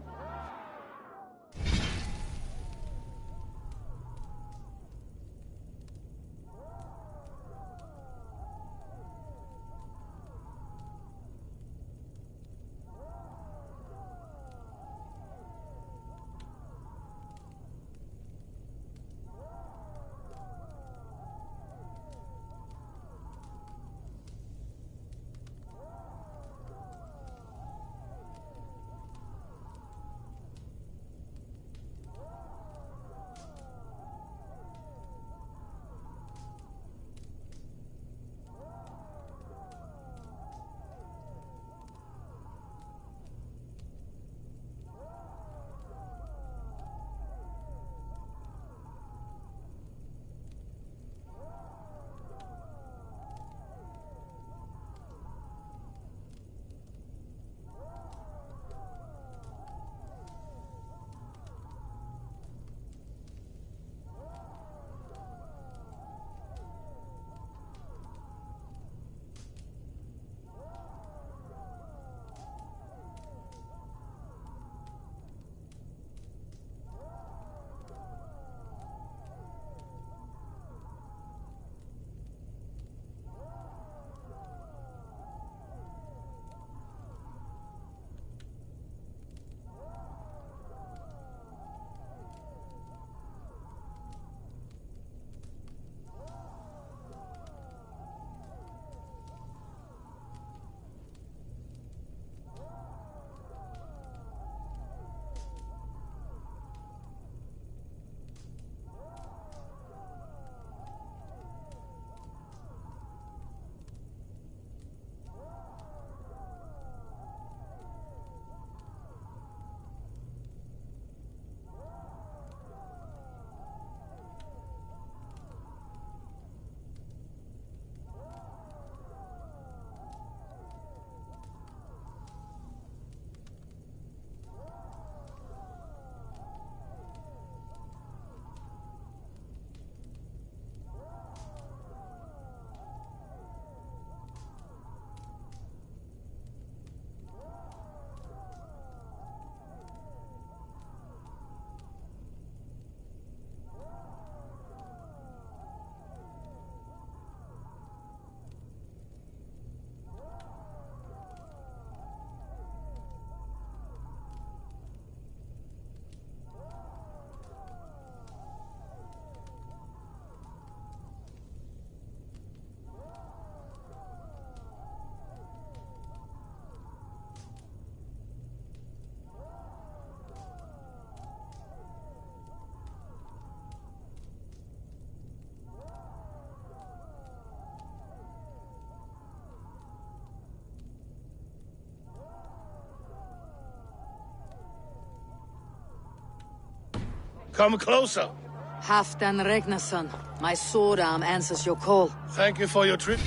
Come closer.
Halfdan Ragnarsson, my sword arm answers your call.
Thank you for your trip.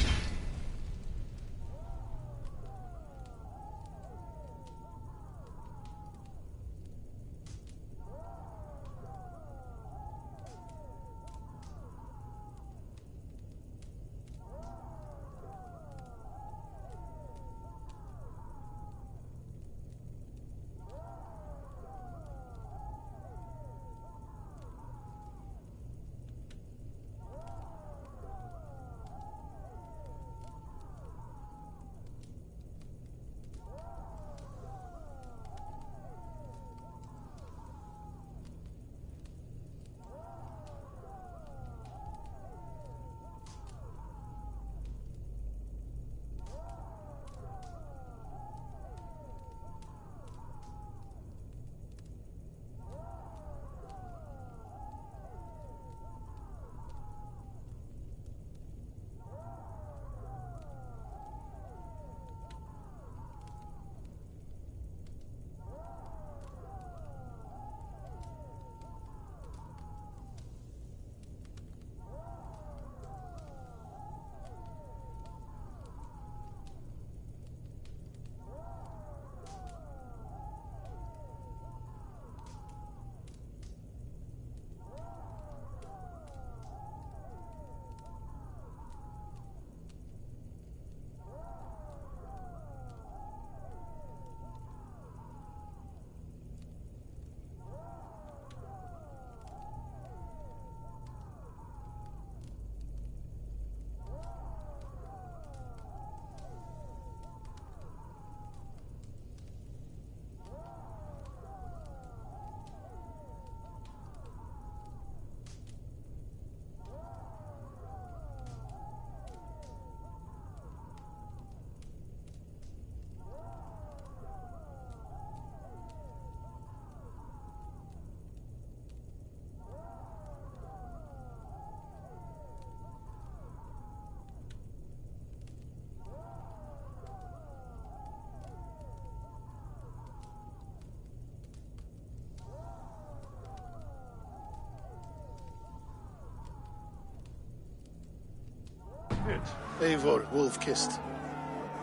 Eivor Wolf-Kissed,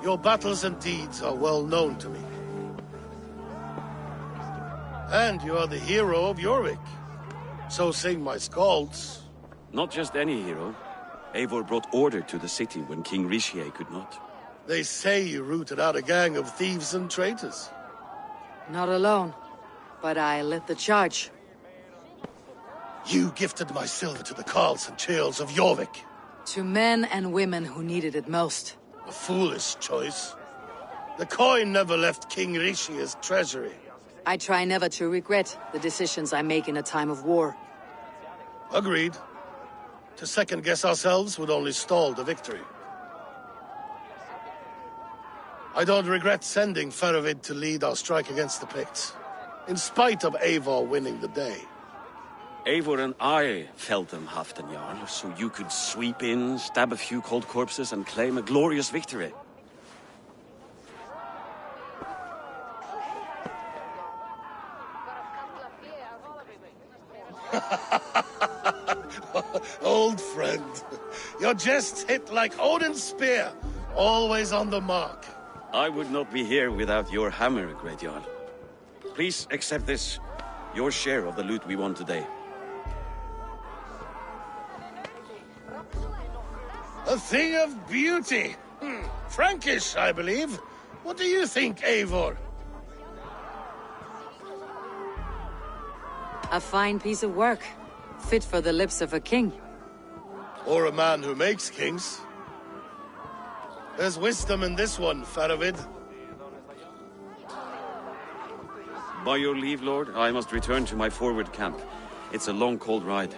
your battles and deeds are well known to me. And you are the hero of Jorvik. So sing my skalds.
Not just any hero. Eivor brought order to the city when King Rishi could not.
They say you rooted out a gang of thieves and traitors.
Not alone, but I led the charge.
You gifted my silver to the carls and churls of Jorvik.
To men and women who needed it most.
A foolish choice. The coin never left King Rishi's treasury.
I try never to regret the decisions I make in a time of war.
Agreed. To second-guess ourselves would only stall the victory. I don't regret sending Faravid to lead our strike against the Picts, in spite of Eivor winning the day.
Eivor and I felled them, Halfdan Jarl, so you could sweep in, stab a few cold corpses, and claim a glorious victory.
Old friend, your jests hit like Odin's spear, always on the mark.
I would not be here without your hammer, Great Jarl. Please accept this, your share of the loot we won today.
A thing of beauty. Frankish, I believe. What do you think, Eivor?
A fine piece of work. Fit for the lips of a king.
Or a man who makes kings. There's wisdom in this one, Faravid.
By your leave, Lord, I must return to my forward camp. It's a long, cold ride.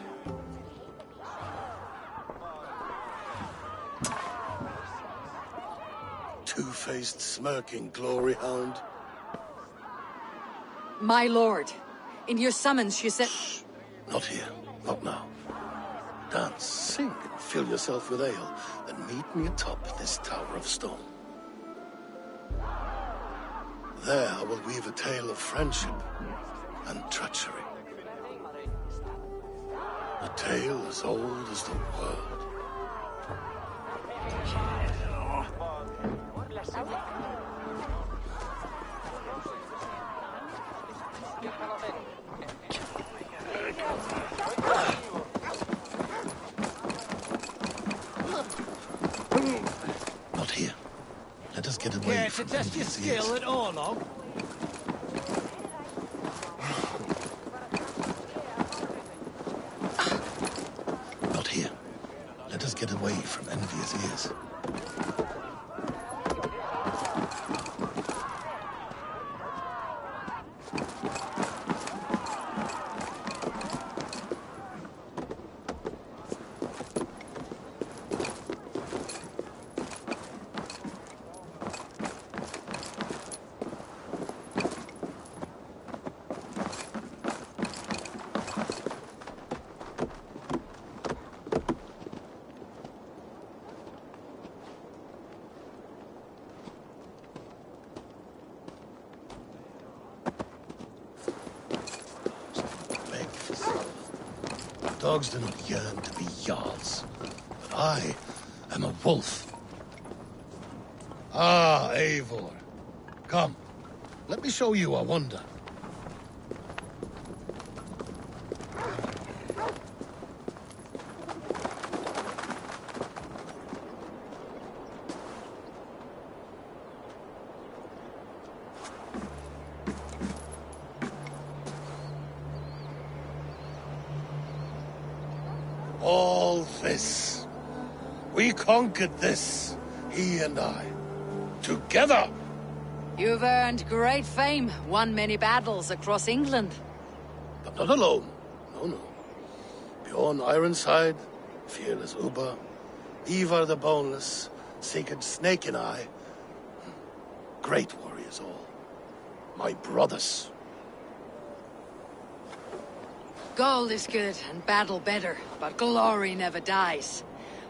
Two-faced, smirking glory hound.
My lord, in your summons you said...
Shh. Not here. Not now. Dance, sing, and fill yourself with ale, then meet me atop this tower of stone. There I will weave a tale of friendship and treachery. tale as old as the world. Not here. Let us get away
Care to
from
test your
envious
skill
ears.
at Orlog?
Not here. Let us get away from envious ears. Dogs do not yearn to be Jarls, but I am a wolf. Ah, Eivor. Come, let me show you a wonder. All this. We conquered this, he and I. Together!
You've earned great fame, won many battles across England.
But not alone. No, no. Bjorn Ironside, fearless Uber, Ivar the Boneless, Sigurd Snake and I. Great warriors all. My brothers.
Gold is good and battle better, but glory never dies.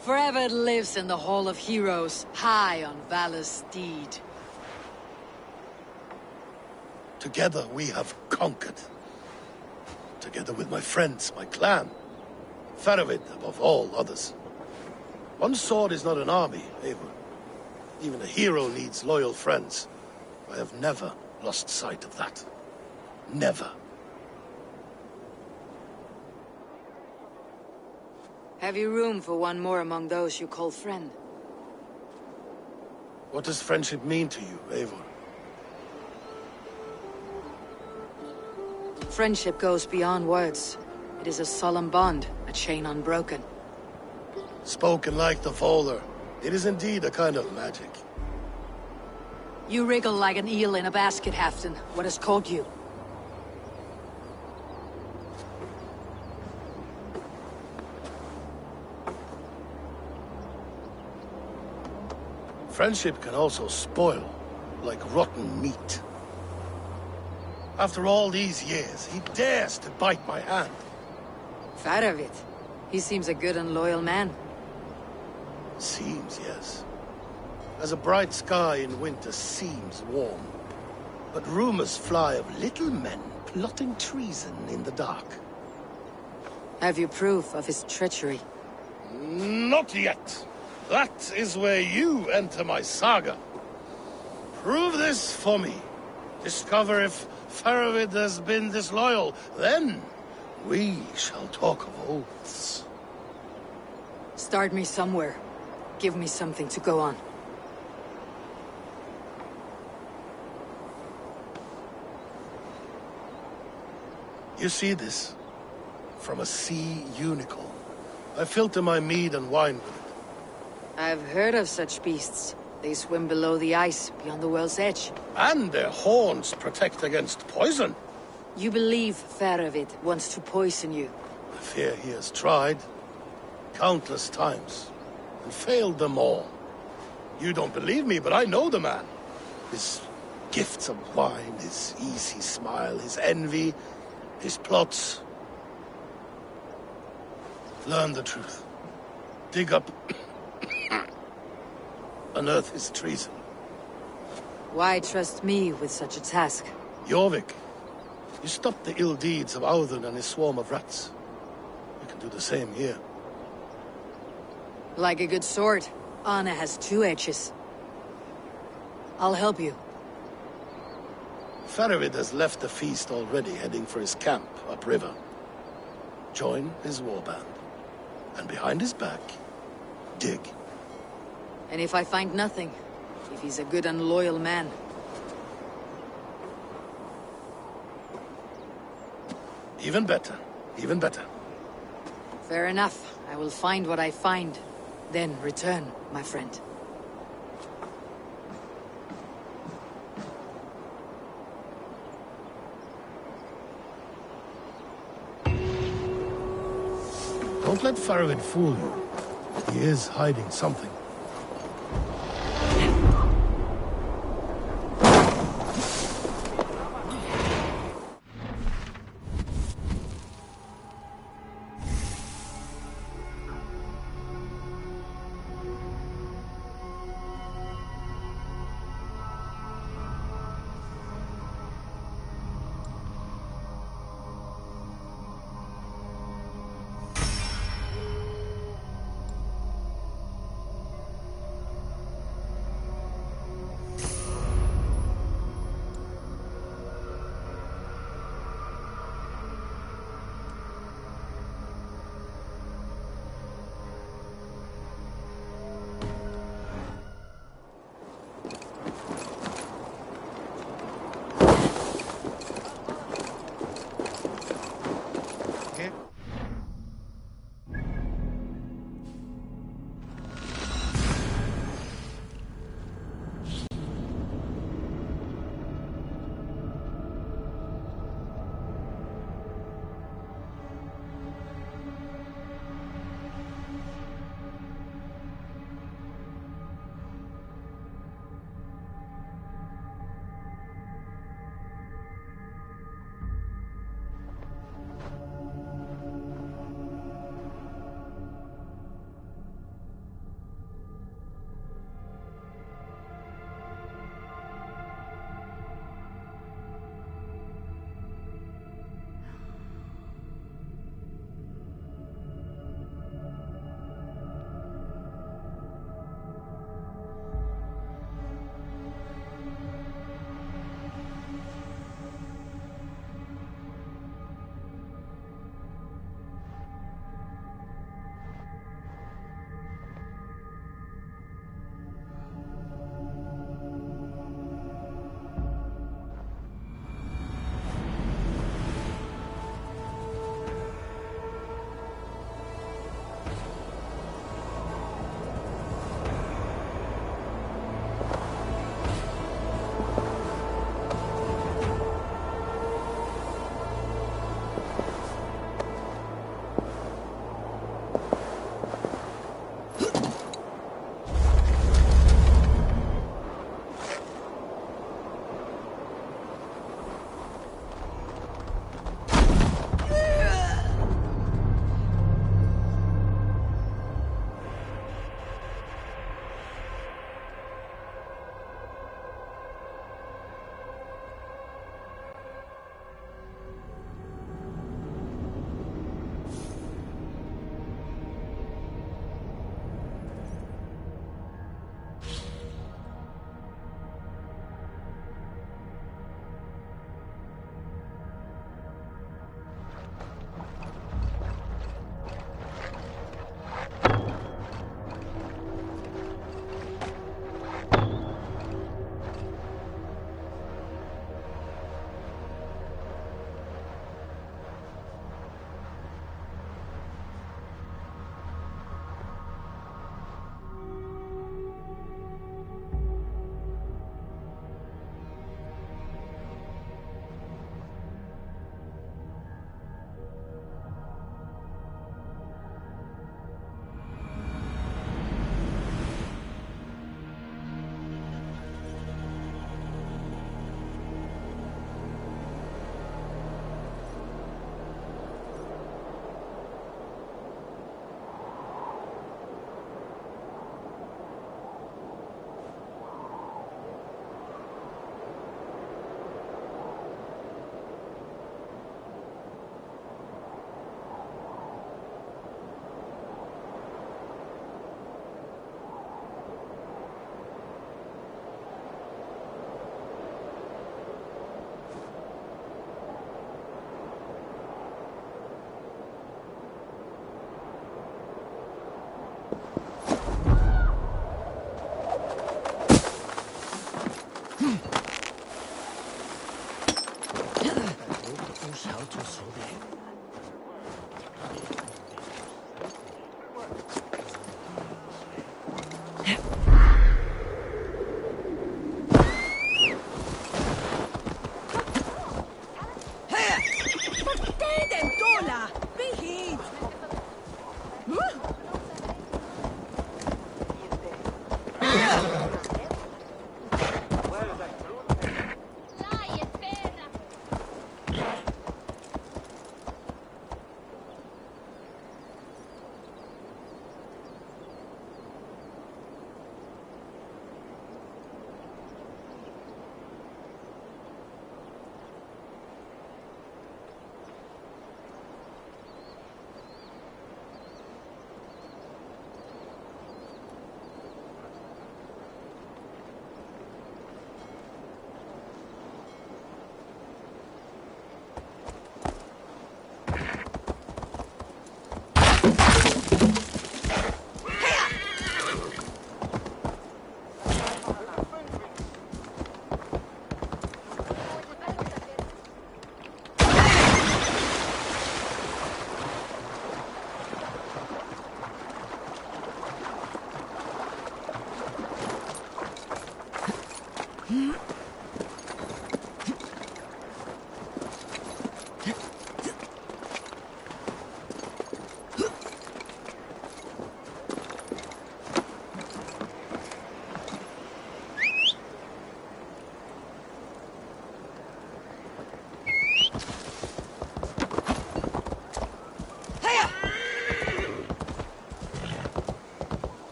Forever it lives in the Hall of Heroes, high on Valor's steed.
Together we have conquered. Together with my friends, my clan. Faravid above all others. One sword is not an army, Eivor. Even a hero needs loyal friends. I have never lost sight of that. Never.
Have you room for one more among those you call friend?
What does friendship mean to you, Eivor?
Friendship goes beyond words. It is a solemn bond, a chain unbroken.
Spoken like the Volar. It is indeed a kind of magic.
You wriggle like an eel in a basket, Halfdan. What has caught you?
Friendship can also spoil, like rotten meat. After all these years, he dares to bite my hand.
Faravid. He seems a good and loyal man.
Seems, yes. As a bright sky in winter seems warm. But rumors fly of little men plotting treason in the dark.
Have you proof of his treachery?
Not yet. That is where you enter my saga. Prove this for me. Discover if Faravid has been disloyal. Then we shall talk of oaths.
Start me somewhere. Give me something to go on.
You see this? From a sea unicorn. I filter my mead and wine with it.
I've heard of such beasts. They swim below the ice, beyond the world's edge.
And their horns protect against poison.
You believe Faravid wants to poison you?
I fear he has tried. Countless times. And failed them all. You don't believe me, but I know the man. His gifts of wine, his easy smile, his envy, his plots. Learn the truth. Dig up... unearth his treason.
Why trust me with such a task?
Jorvik, you stopped the ill deeds of Audun and his swarm of rats. You can do the same here.
Like a good sword, honor has two edges. I'll help you.
Faravid has left the feast already, heading for his camp upriver. Join his warband. And behind his back, dig.
And if I find nothing, if he's a good and loyal man,
even better. Even better.
fair enough. I will find what I find, then return, my friend.
Don't let Faravid fool you. He is hiding something.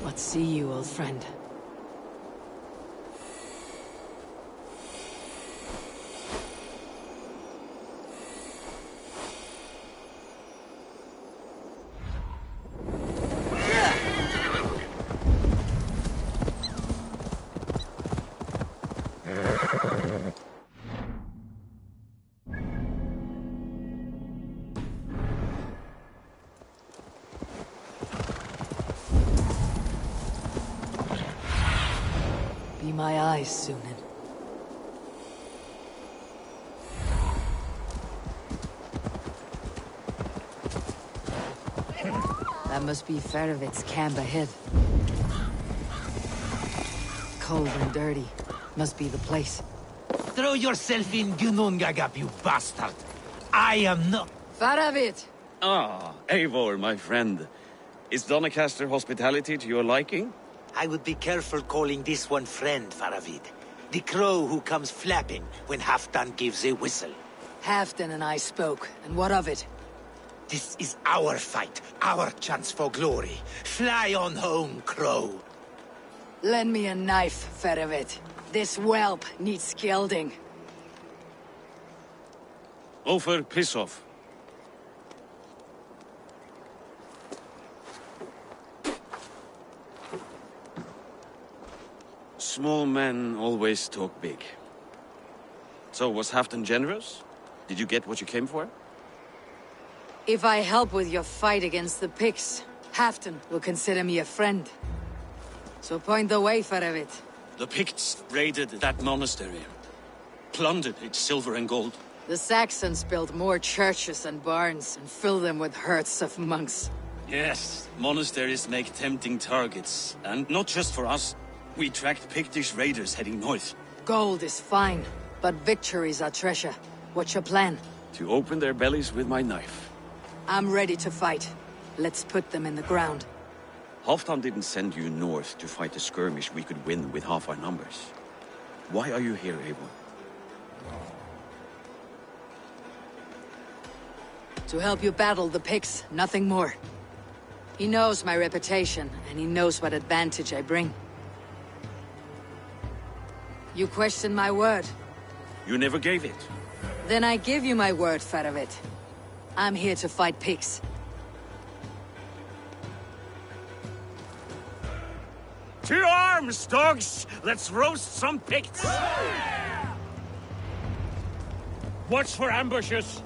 Let's see you, old friend. Be my eyes, Sunan. That must be Farovit's camp ahead. Cold and dirty. Must be the place.
Throw yourself in Gunungagap, you bastard! I am not...
Farovit!
Ah, Eivor, my friend. Is Doncaster hospitality to your liking?
I would be careful calling this one friend, Faravid. The crow who comes flapping when Halfdan gives a whistle.
Halfdan and I spoke, and what of it?
This is our fight, our chance for glory. Fly on home, crow.
Lend me a knife, Ferovit. This whelp needs gilding.
Over, piss off. Small men always talk big. So, was Halfdan generous? Did you get what you came for?
If I help with your fight against the Picts, Halfdan will consider me a friend. So point the way, Ferovit.
The Picts raided that monastery. Plundered its silver and gold.
The Saxons built more churches and barns and filled them with herds of monks.
Yes, monasteries make tempting targets. And not just for us. We tracked Pictish raiders heading north.
Gold is fine, but victories are treasure. What's your plan?
To open their bellies with my knife.
I'm ready to fight. Let's put them in the ground.
Halfdan didn't send you north to fight a skirmish we could win with half our numbers. Why are you here, Eivor?
To help you battle the Picts, nothing more. He knows my reputation, and he knows what advantage I bring. You question my word?
You never gave it.
Then I give you my word, Ferovit. I'm here to fight Picts.
To arms, dogs! Let's roast some Picts! Watch for ambushes!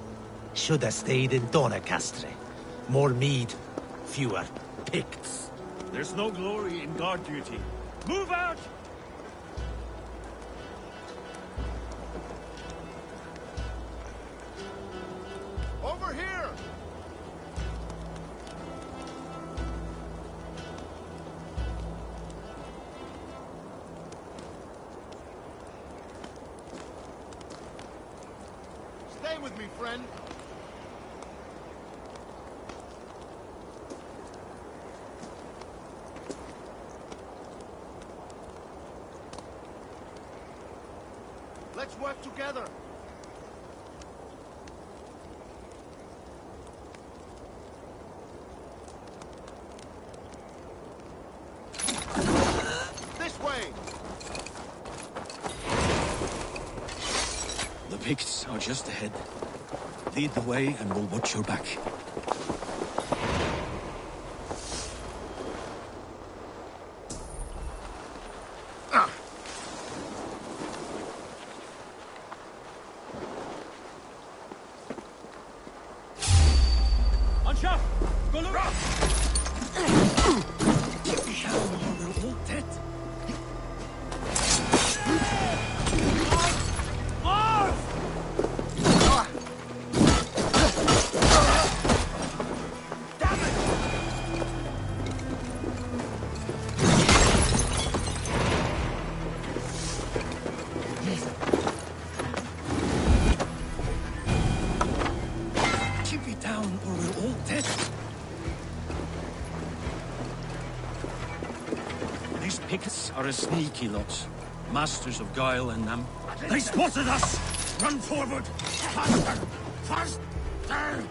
Should have stayed in Donacastre. More mead, fewer Picts.
There's no glory in guard duty. Move out!
Over here! Stay with me, friend. Let's work together. This way.
The Picts are just ahead. Lead the way and we'll watch your back.
Are a sneaky lot. Masters of guile and
They spotted us! Run forward! Faster! Faster!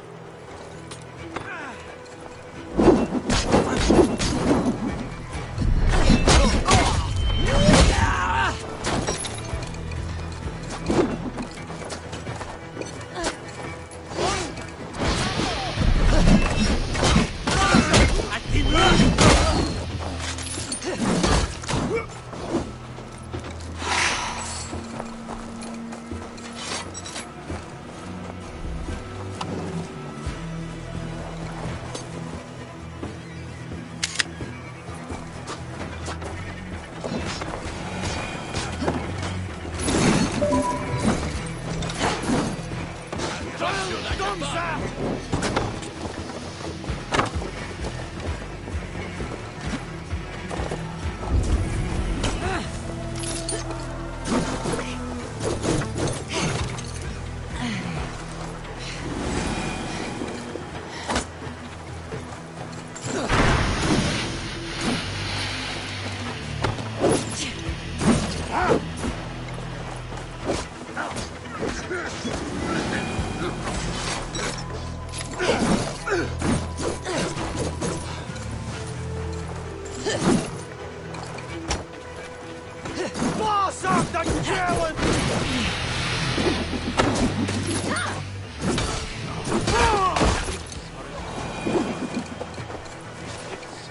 challenge!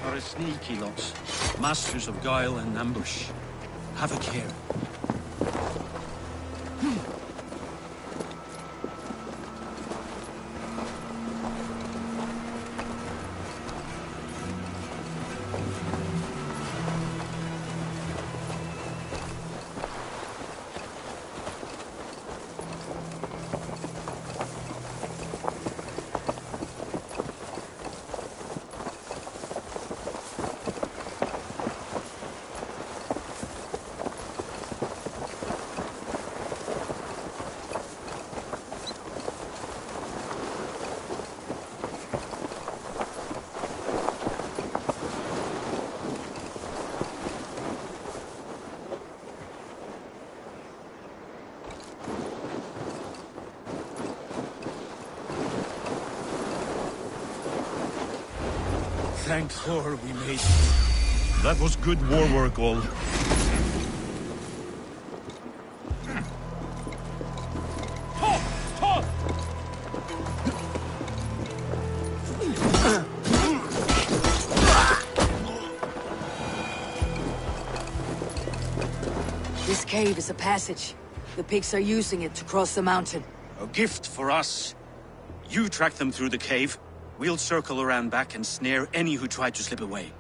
Are a sneaky lots, masters of guile and ambush. Have a care.
Thank Thor we made it. That was good war work, all.
This cave is a passage. The pigs are using it to cross the mountain.
A gift for us. You track them through the cave. We'll circle around back and snare any who try to slip away.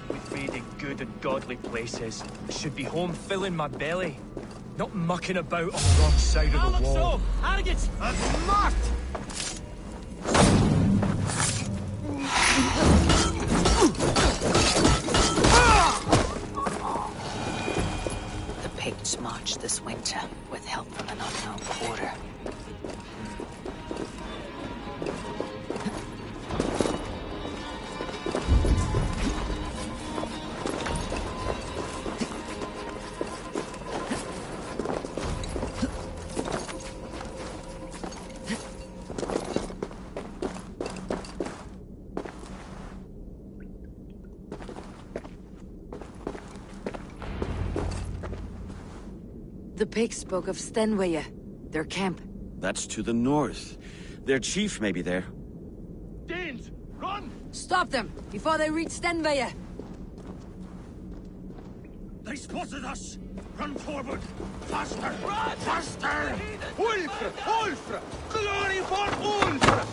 We've raided good and godly places. I should be home filling my belly, not mucking about on the wrong side of the wall.
Arrogance! Smart!
The Picts marched this winter with help from an unknown quarter. The Picts spoke of Stenwaya, their camp.
That's to the north. Their chief may be there.
Danes, run!
Stop them before they reach Stenwaya!
They spotted us! Run forward! Faster! Run! Faster! Ulfra! Ulfra! Glory for Ulfra!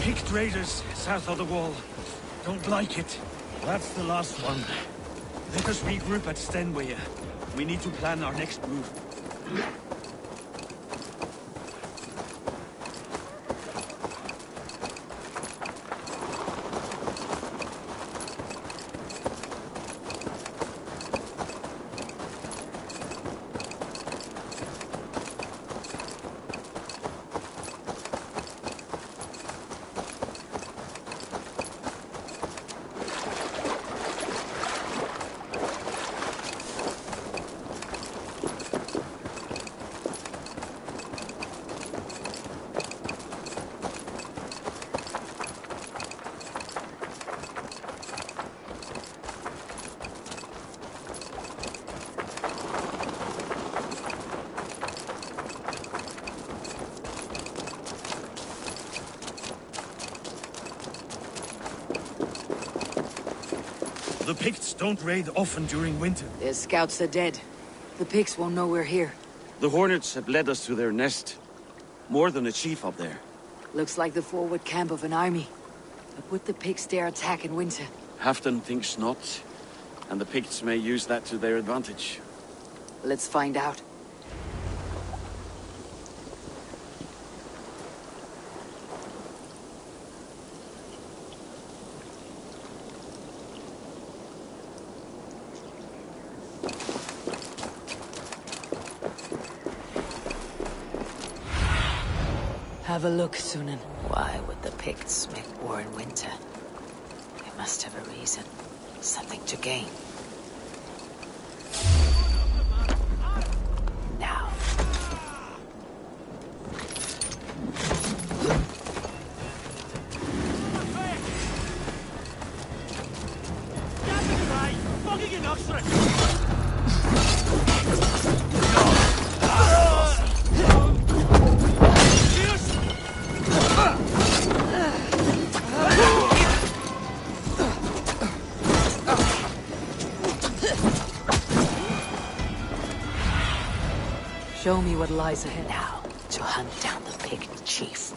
Picked raiders south of the wall. Don't like it. That's the last one. Let us regroup at Stenwaya. We need to plan our next move. The Picts don't raid often during winter.
Their scouts are dead. The Picts won't know we're here.
The Hornets have led us to their nest. More than a chief up there.
Looks like the forward camp of an army. But would the Picts dare attack in winter?
Halfdan thinks not. And the Picts may use that to their advantage.
Let's find out. Have a look, Sunan. Why would the Picts make war in winter? They must have a reason. Something to gain. Now. Show me what lies ahead now, to hunt down the Pict chief.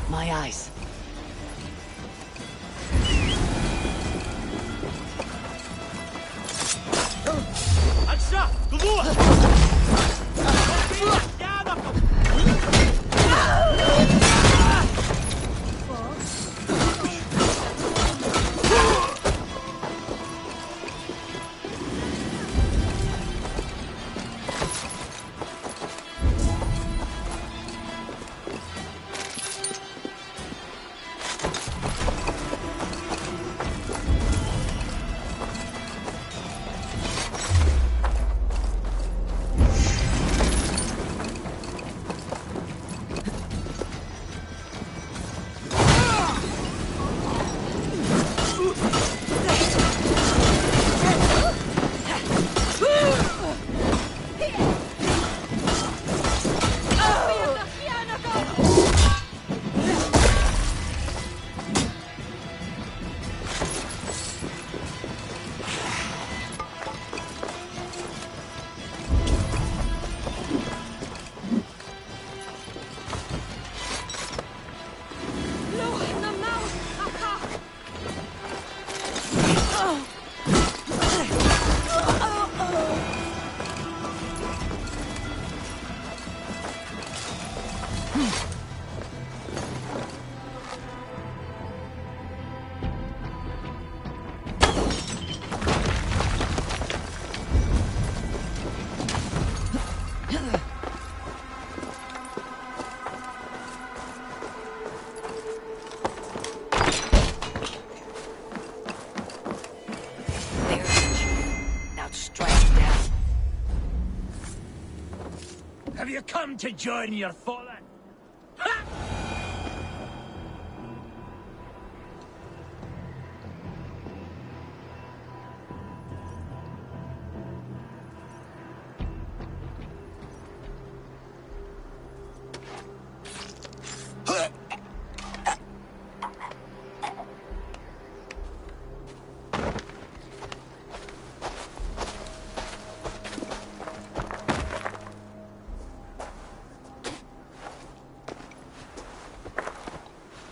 My eyes.
Ansa! Gulua! come to join your fallen.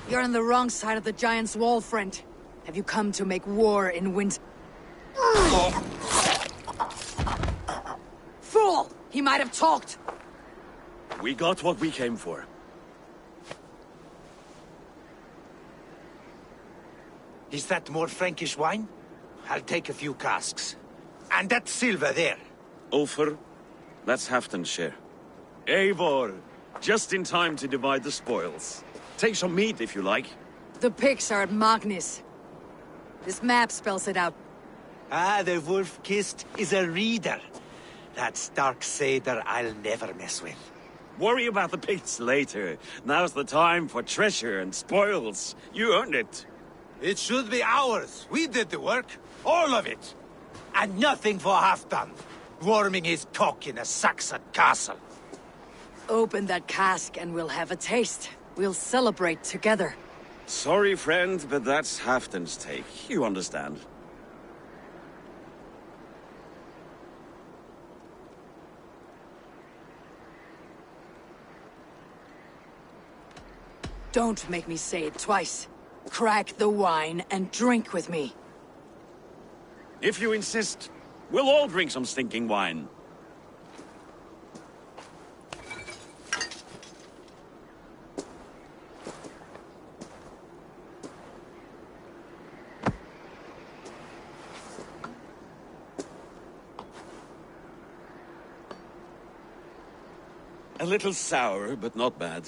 You're on the wrong side of the Giant's wall, friend. Have you come to make war in winter? Fool! He might have talked!
We got what we came for.
Is that more Frankish wine? I'll take a few casks. And that silver there.
Ulfr, that's Halfdan's share. Eivor, just in time to divide the spoils. Take some meat if you like.
The pigs are at Magnus. This map spells it out.
Ah, the wolf-kissed is a reader. That stark satyr I'll never mess with.
Worry about the pigs later. Now's the time for treasure and spoils. You earned it.
It should be ours. We did the work. All of it. And nothing for Halfdan. Warming his cock in a Saxon castle.
Open that cask and we'll have a taste. We'll celebrate together.
Sorry, friend, but that's Halfdan's take. You understand.
Don't make me say it twice. Crack the wine and drink with me.
If you insist, we'll all drink some stinking wine. A little sour, but not bad.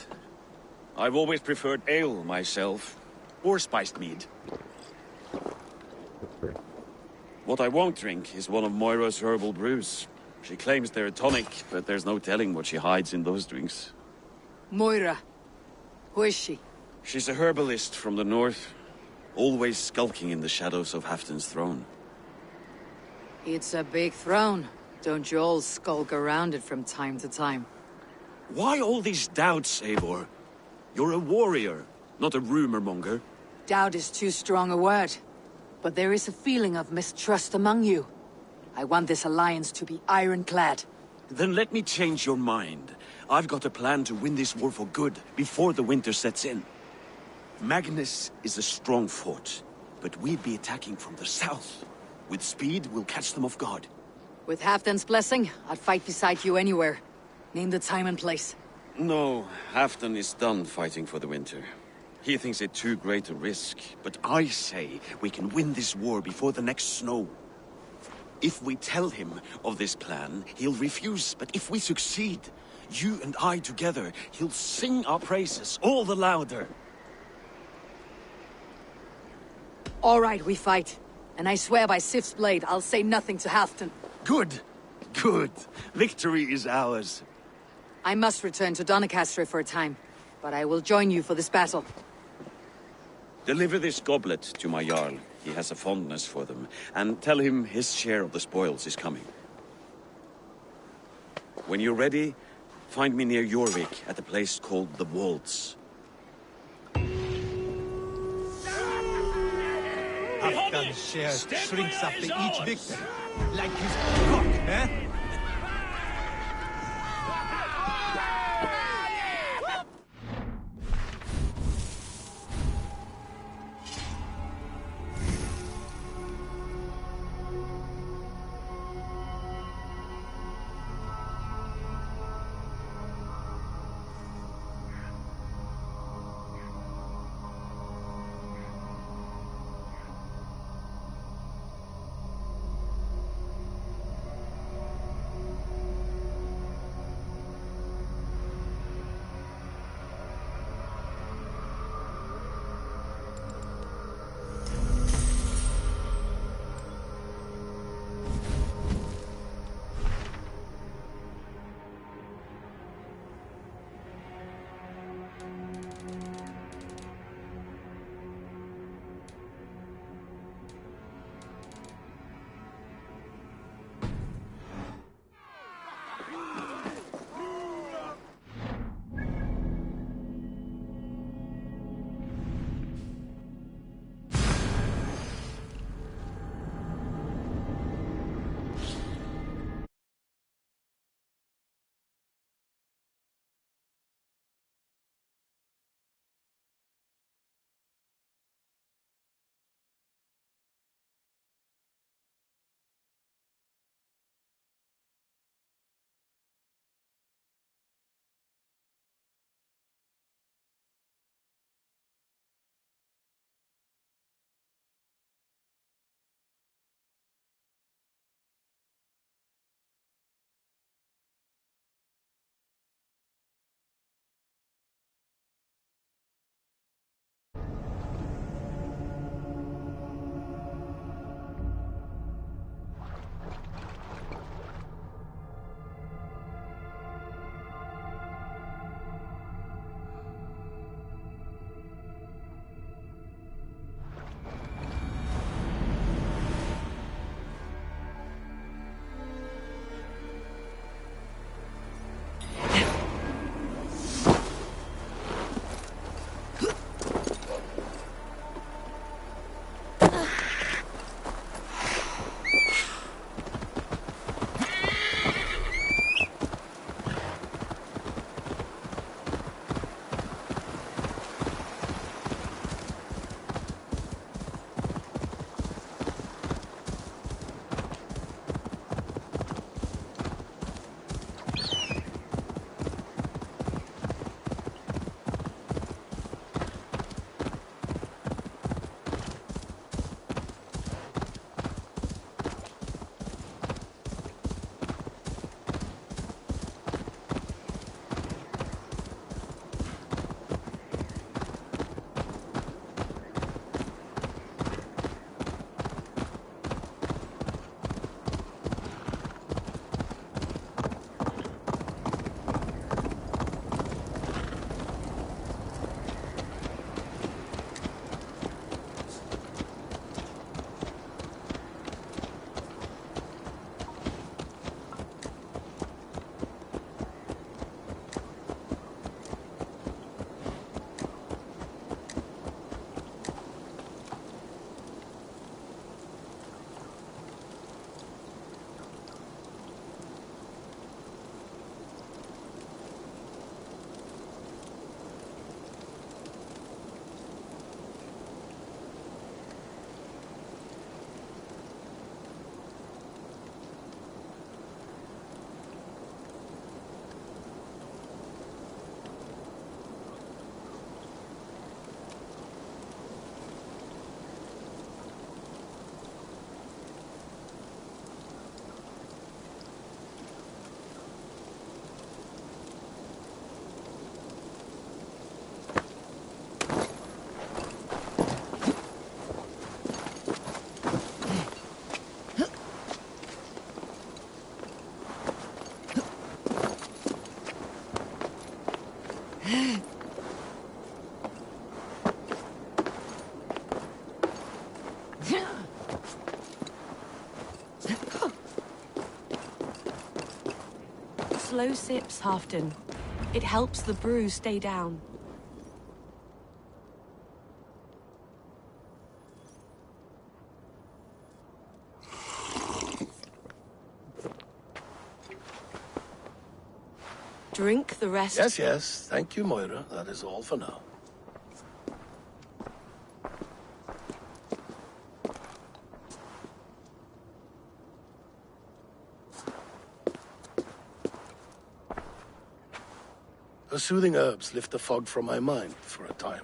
I've always preferred ale myself, or spiced mead. What I won't drink is one of Moira's herbal brews. She claims they're a tonic, but there's no telling what she hides in those drinks.
Moira. Who is she?
She's a herbalist from the north, always skulking in the shadows of Halfdan's throne.
It's a big throne. Don't you all skulk around it from time to time?
Why all these doubts, Eivor? You're a warrior, not a rumor monger.
Doubt is too strong a word. But there is a feeling of mistrust among you. I want this alliance to be ironclad.
Then let me change your mind. I've got a plan to win this war for good, before the winter sets in. Magnus is a strong fort, but we'd be attacking from the south. With speed, we'll catch them off guard.
With Halfdan's blessing, I'd fight beside you anywhere. Name the time and place.
No, Halfdan is done fighting for the winter. He thinks it too great a risk, but I say we can win this war before the next snow. If we tell him of this plan, he'll refuse, but if we succeed, you and I together, he'll sing our praises all the louder.
All right, we fight. And I swear by Sif's blade, I'll say nothing to Halfdan.
Good. Good. Victory is ours.
I must return to Doncaster for a time, but I will join you for this battle.
Deliver this goblet to my Jarl. He has a fondness for them. And tell him his share of the spoils is coming. When you're ready, find me near Jorvik at a place called the Waltz.
Halfdan's share shrinks after each victory. Like his cock, eh?
slow sips, Halfton. It helps the brew stay down. Drink the rest.
Yes, yes. Thank you, Moira. That is all for now. Her soothing herbs lift the fog from my mind for a time.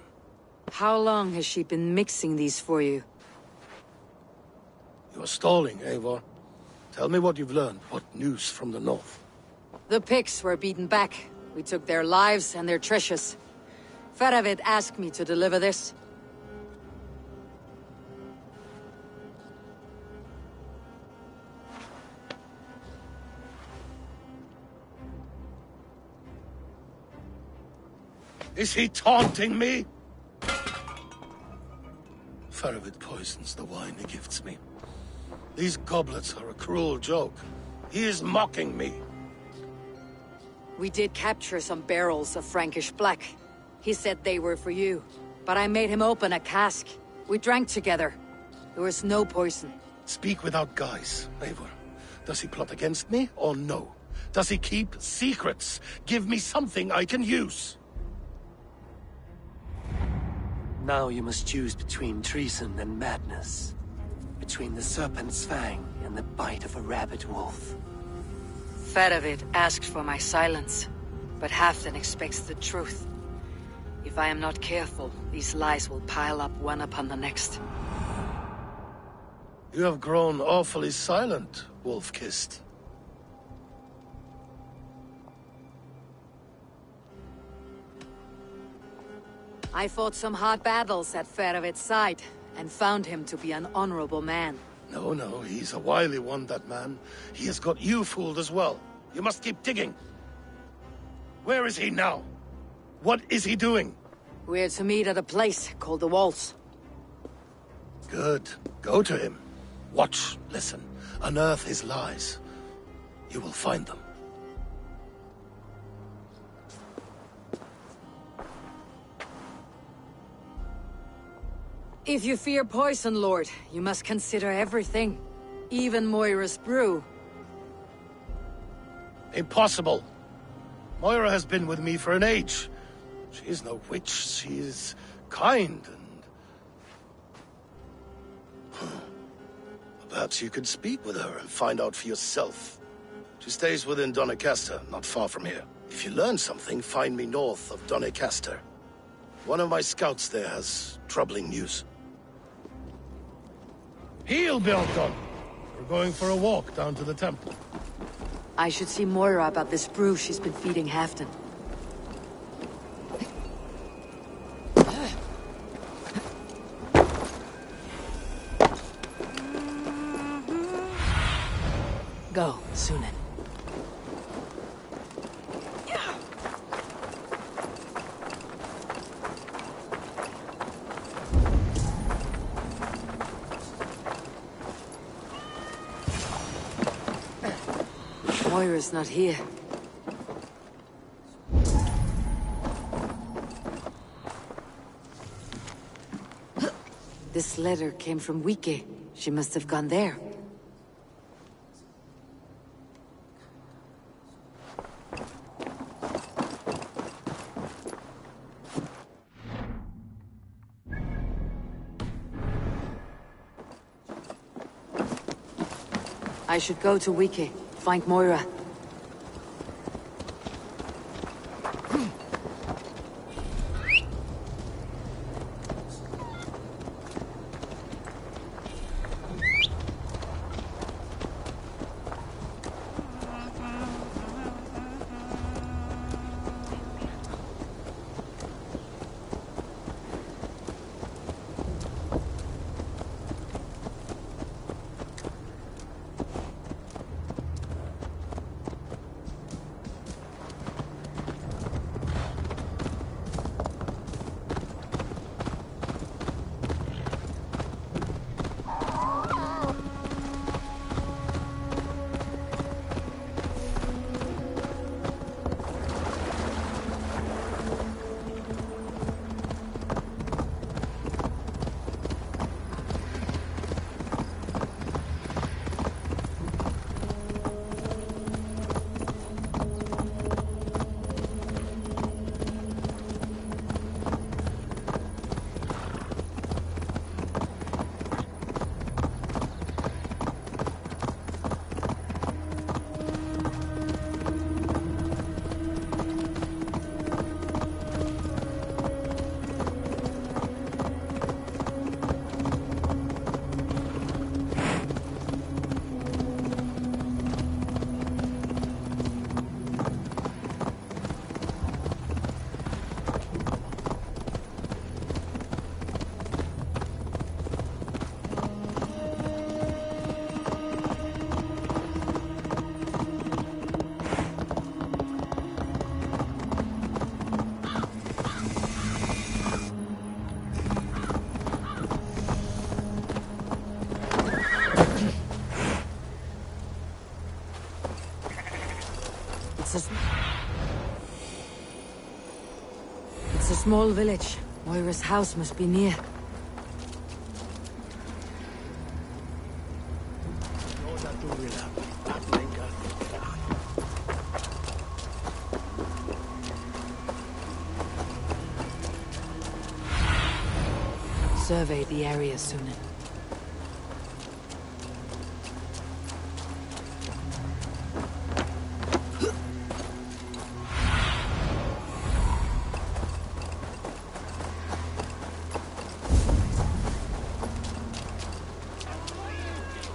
How long has she been mixing these for you?
You're stalling, Eivor. Tell me what you've learned. What news from the north?
The Picts were beaten back. We took their lives and their treasures. Faravid asked me to deliver this.
Is he taunting me? Faravid poisons the wine he gifts me. These goblets are a cruel joke. He is mocking me.
We did capture some barrels of Frankish black. He said they were for you, but I made him open a cask. We drank together. There was no poison.
Speak without guise, Eivor. Does he plot against me, or no? Does he keep secrets? Give me something I can use.
Now you must choose between treason and madness. Between the serpent's fang and the bite of a rabid wolf.
Faravid asked for my silence, but Halfdan expects the truth. If I am not careful, these lies will pile up one upon the next.
You have grown awfully silent, Wolf-Kissed.
I fought some hard battles at Faravid's side, and found him to be an honorable man.
No, no, he's a wily one, that man. He has got you fooled as well. You must keep digging. Where is he now? What is he doing?
We're to meet at a place called the Walls.
Good. Go to him. Watch, listen, unearth his lies. You will find them.
If you fear poison, Lord, you must consider everything. Even Moira's brew.
Impossible. Moira has been with me for an age. She is no witch. She is kind and... Perhaps you could speak with her and find out for yourself. She stays within Doncaster, not far from here. If you learn something, find me north of Doncaster. One of my scouts there has troubling news. Heel, Belton! We're going for a walk down to the temple.
I should see Moira about this brew she's been feeding Halfdan. Go, Sunan. Moira's not here. This letter came from Wike. She must have gone there. I should go to Wike, find Moira. Small village. Moira's house must be near. Survey the area, Sunan.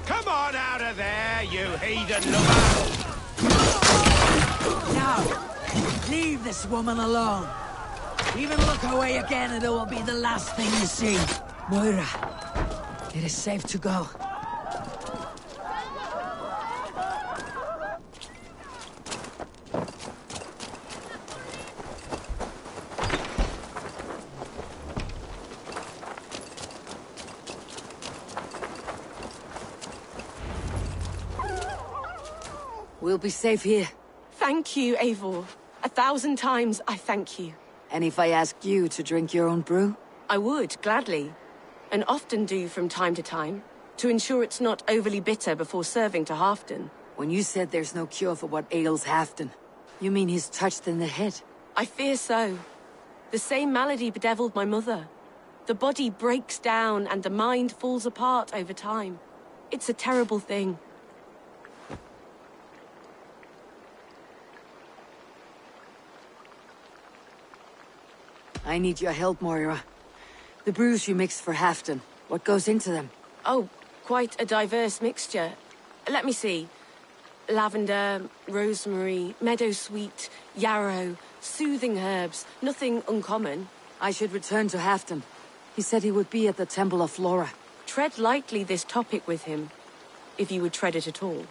Come on out of there, you heathen lover!
Now, leave this woman alone. Even look away again and it will be the last thing you see. Moira, it is safe to go.
We'll be safe here.
Thank you, Eivor. 1,000 times I thank you.
And if I asked you to drink your own brew?
I would, gladly. And often do from time to time, to ensure it's not overly bitter before serving to Halfdan.
When you said there's no cure for what ails Halfdan, you mean he's touched in the head?
I fear so. The same malady bedeviled my mother. The body breaks down and the mind falls apart over time. It's a terrible thing.
I need your help, Moira. The brews you mixed for Halfdan, what goes into them?
Oh, quite a diverse mixture. Let me see. Lavender, rosemary, meadowsweet, yarrow, soothing herbs, nothing uncommon.
I should return to Halfdan. He said he would be at the Temple of Flora.
Tread lightly this topic with him, if you would tread it at all.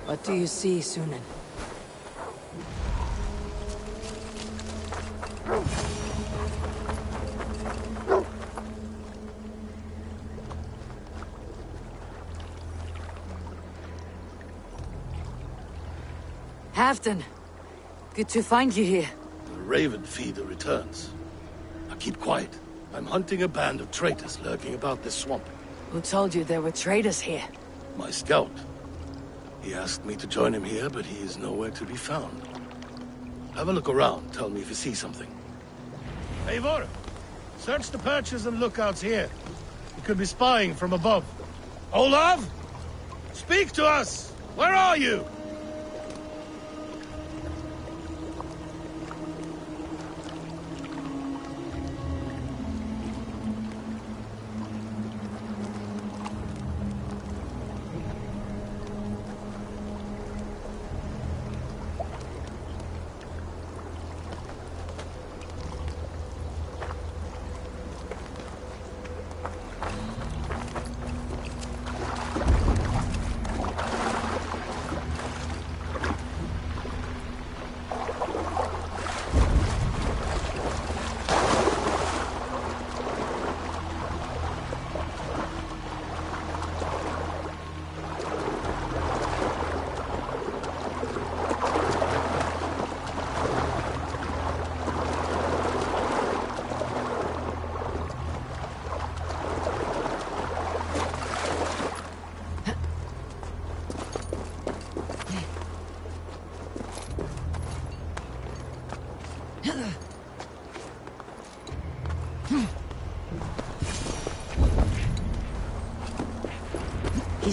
What do you see, Sunan? Halfdan, good to find you here.
The Raven Feeder returns. Now keep quiet. I'm hunting a band of traitors lurking about this swamp.
Who told you there were traitors here?
My scout. He asked me to join him here, but he is nowhere to be found. Have a look around. Tell me if you see something. Eivor! Search the perches and lookouts here. He could be spying from above. Olav! Speak to us! Where are you?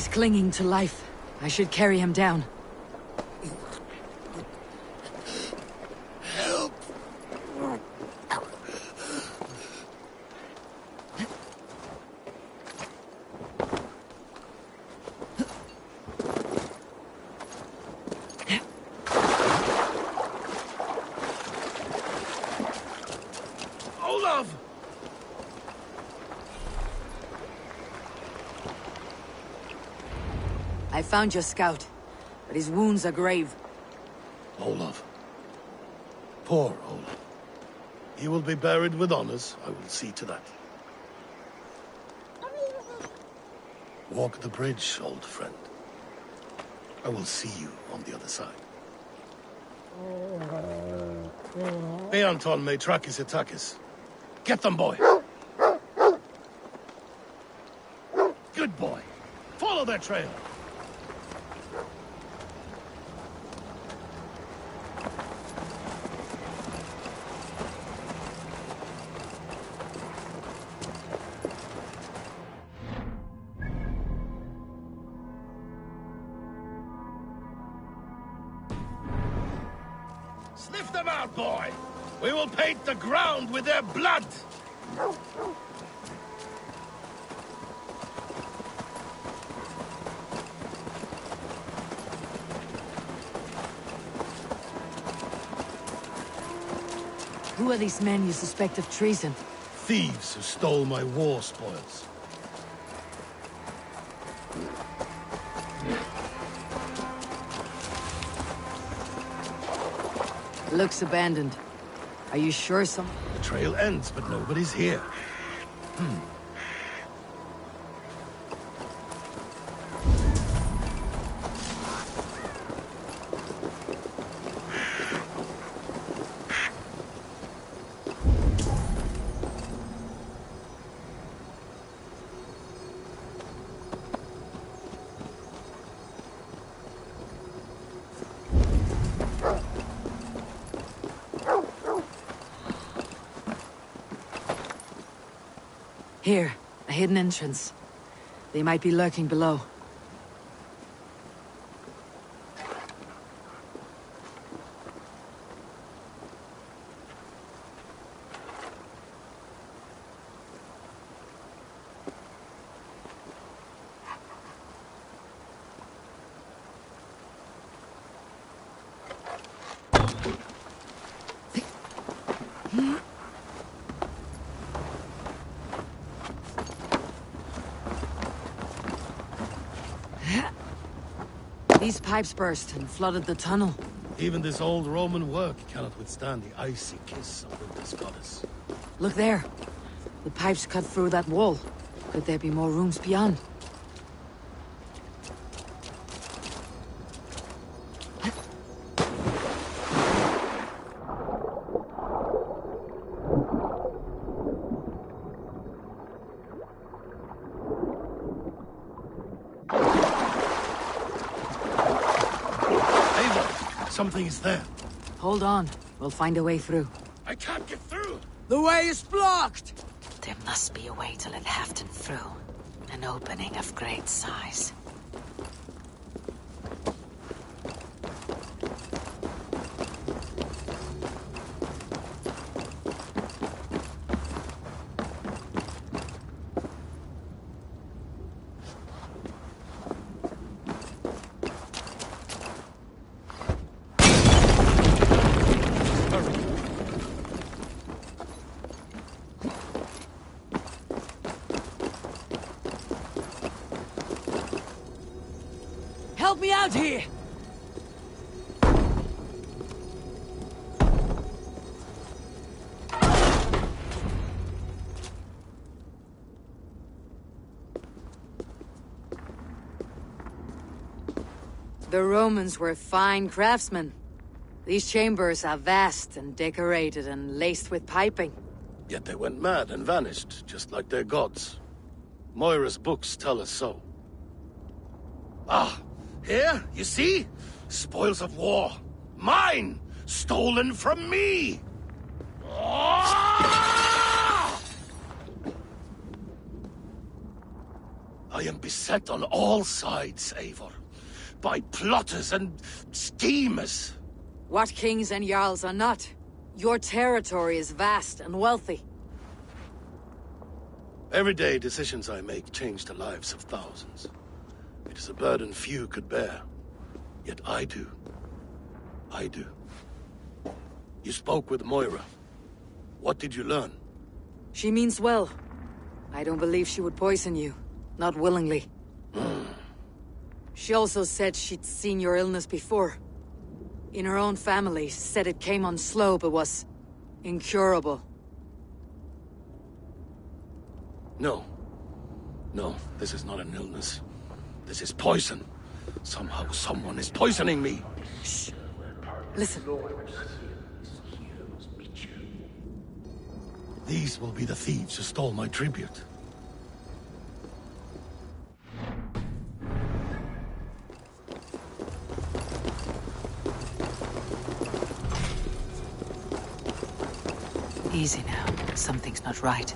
He's clinging to life. I should carry him down.
Help! Olaf!
I found your scout, but his wounds are grave.
Olaf. Poor Olaf. He will be buried with honors. I will see to that. Walk the bridge, old friend. I will see you on the other side. Beanton Maitrakis Atakis. Get them, boy! Good boy. Follow their trail. Sniff them out, boy! We will paint the ground with their blood!
Who are these men you suspect of treason?
Thieves who stole my war spoils.
Looks abandoned. Are you sure some...
The trail ends, but nobody's here.
Here, a hidden entrance. They might be lurking below. These pipes burst and flooded the tunnel.
Even this old Roman work cannot withstand the icy kiss of winter's goddess.
Look there. The pipes cut through that wall. Could there be more rooms beyond?
Something is there.
Hold on. We'll find a way through.
I can't get through!
The way is blocked!
There must be a way to let Halfton through. An opening of great size.
Help me out here!
The Romans were fine craftsmen. These chambers are vast and decorated and laced with piping.
Yet they went mad and vanished, just like their gods. Moira's books tell us so. Ah, here, you see? Spoils of war. Mine! Stolen from me! Ah! I I am beset on all sides, Eivor. By plotters and schemers.
What kings and jarls are not? Your territory is vast and wealthy.
Everyday decisions I make change the lives of thousands. It is a burden few could bear. Yet I do. I do. You spoke with Moira. What did you learn?
She means well. I don't believe she would poison you. Not willingly. She also said she'd seen your illness before. In her own family, said it came on slow but was incurable.
No. No, this is not an illness. This is poison. Somehow someone is poisoning me.
Shh. Listen.
These will be the thieves who stole my tribute.
Easy now. Something's not right.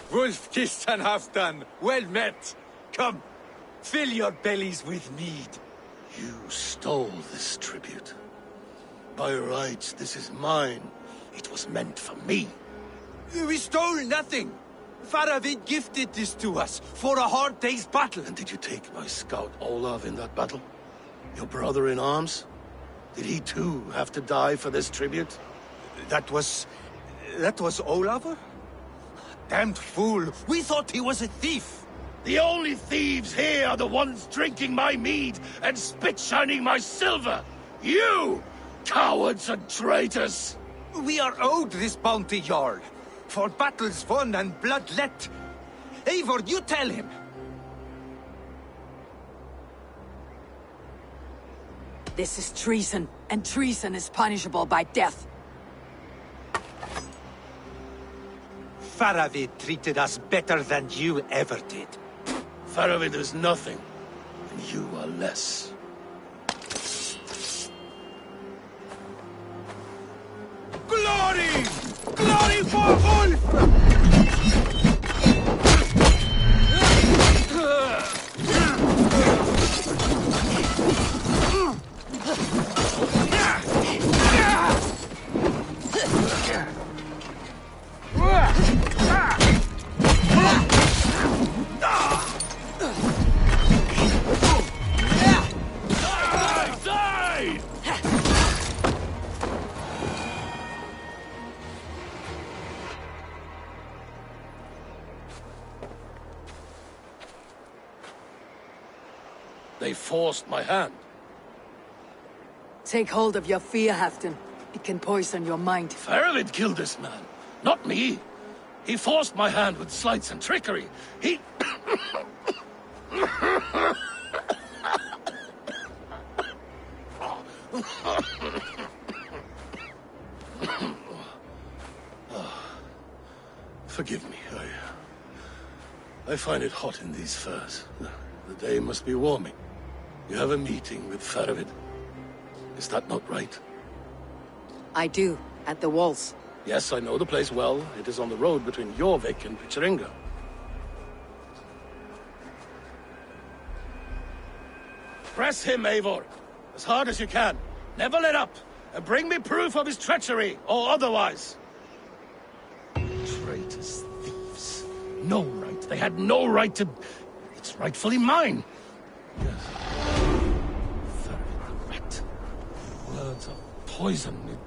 Wolf-kissed and half done. Well met. Come, fill your bellies with mead.
You stole this tribute. By rights, this is mine. It was meant for me.
We stole nothing. Faravid gifted this to us for a hard day's battle.
And did you take my scout Olav in that battle? Your brother in arms? Did he too have to die for this tribute?
That was Olav? Damned fool! We thought he was a thief!
The only thieves here are the ones drinking my mead and spit-shining my silver! You! Cowards and traitors!
We are owed this bounty, Jarl. For battles won and blood let. Eivor, you tell him!
This is treason, and treason is punishable by death.
Faravid treated us better than you ever did.
Faravid is nothing, and you are less.
Glory! Glory for Wolf!
They forced my hand.
Take hold of your fear, Halfdan. It can poison your mind.
Faravid killed this man, not me. He forced my hand with sleights and trickery. He... Forgive me, I find it hot in these furs. The day must be warming. You have a meeting with Faravid. Is that not right?
I do, at the walls.
Yes, I know the place well. It is on the road between Jorvik and Picheringa. Press him, Eivor. As hard as you can. Never let up. And bring me proof of his treachery, or otherwise. Traitors, thieves. No right. They had no right to... It's rightfully mine. Yes. Faravid the rat. Words of poison.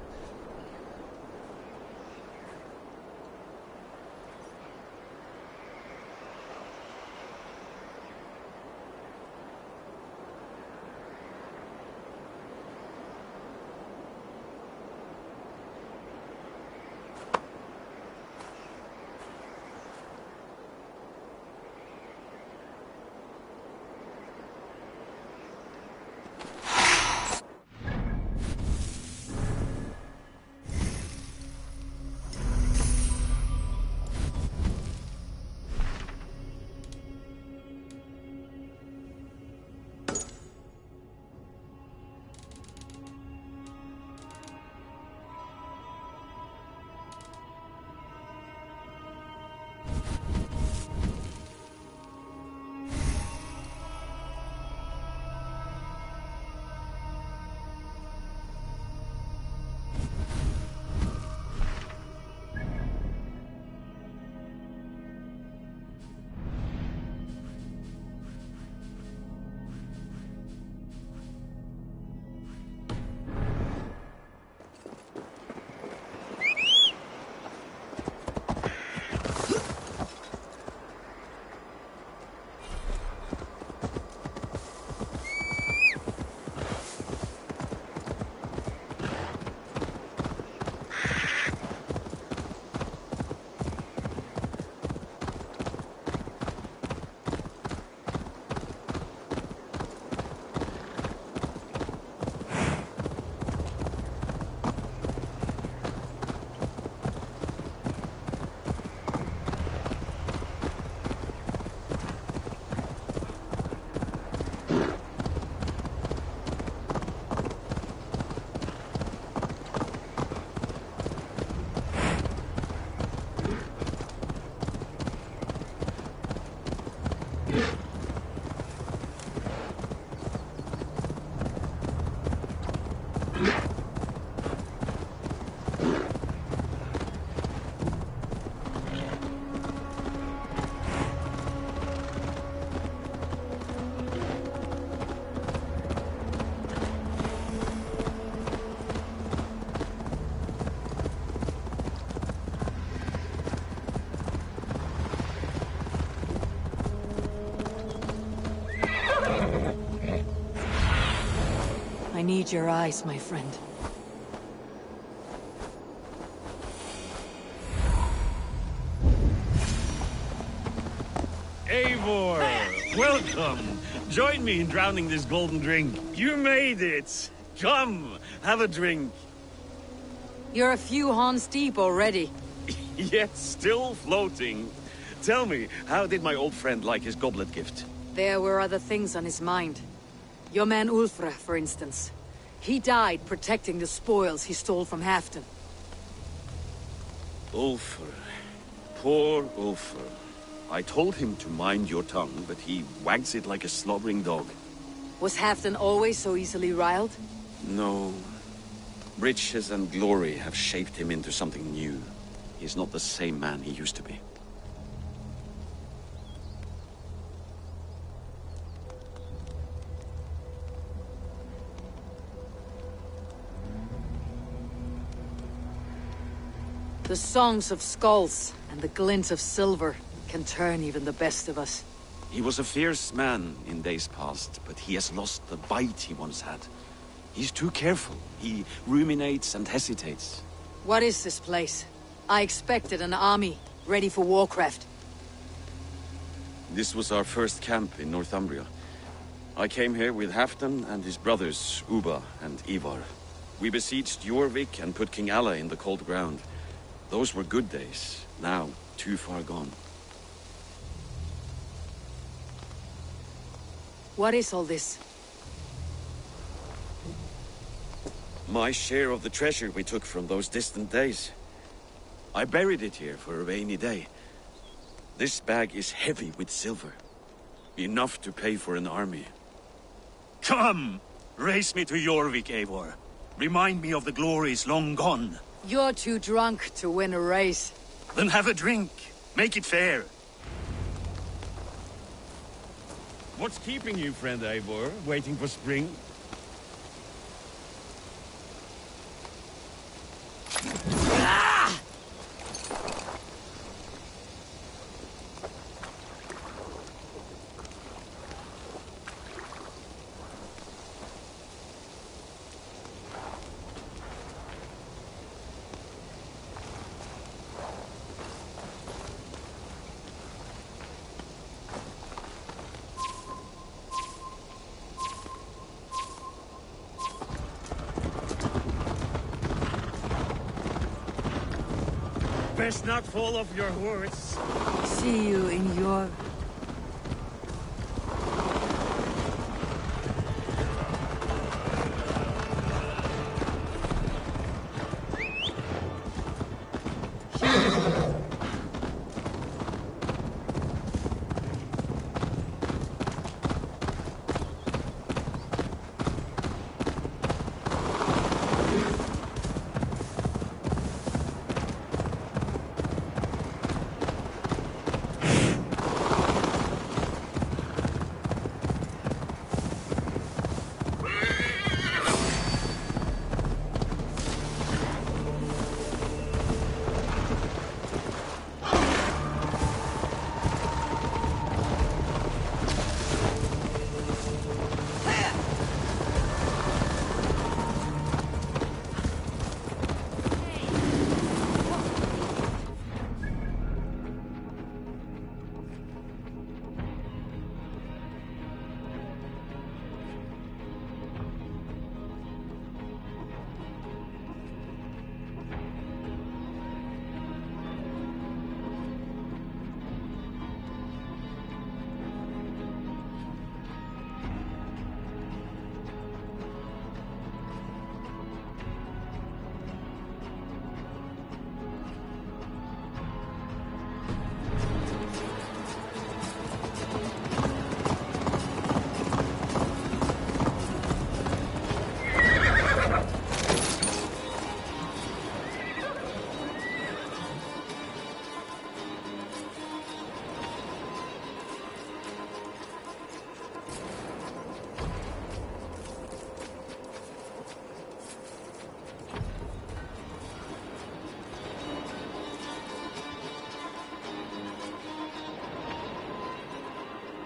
I need your eyes, my friend.
Eivor! Welcome! Join me in drowning this golden drink. You made it! Come, have a drink.
You're a few horns deep already.
Yet still floating. Tell me, how did my old friend like his goblet gift?
There were other things on his mind. Your man Ulfra, for instance. He died protecting the spoils he stole from Halfdan.
Ulfr. Poor Ulfr. I told him to mind your tongue, but he wags it like a slobbering dog.
Was Halfdan always so easily riled?
No. Riches and glory have shaped him into something new. He's not the same man he used to be.
The songs of skulls and the glint of silver can turn even the best of us.
He was a fierce man in days past, but he has lost the bite he once had. He's too careful. He ruminates and hesitates.
What is this place? I expected an army, ready for warcraft.
This was our first camp in Northumbria. I came here with Halfdan and his brothers, Ubba and Ivar. We besieged Jorvik and put King Alla in the cold ground. Those were good days, now too far gone.
What is all this?
My share of the treasure we took from those distant days. I buried it here for a rainy day. This bag is heavy with silver. Enough to pay for an army.
Come! Race me to Jorvik, Eivor. Remind me of the glories long gone.
You're too drunk to win a race.
Then have a drink. Make it fair.
What's keeping you, friend Eivor? Waiting for spring?
Best not fall off your horse.
See you in your...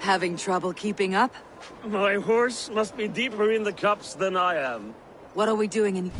Having trouble keeping up?
My horse must be deeper in the cups than I am.
What are we doing in...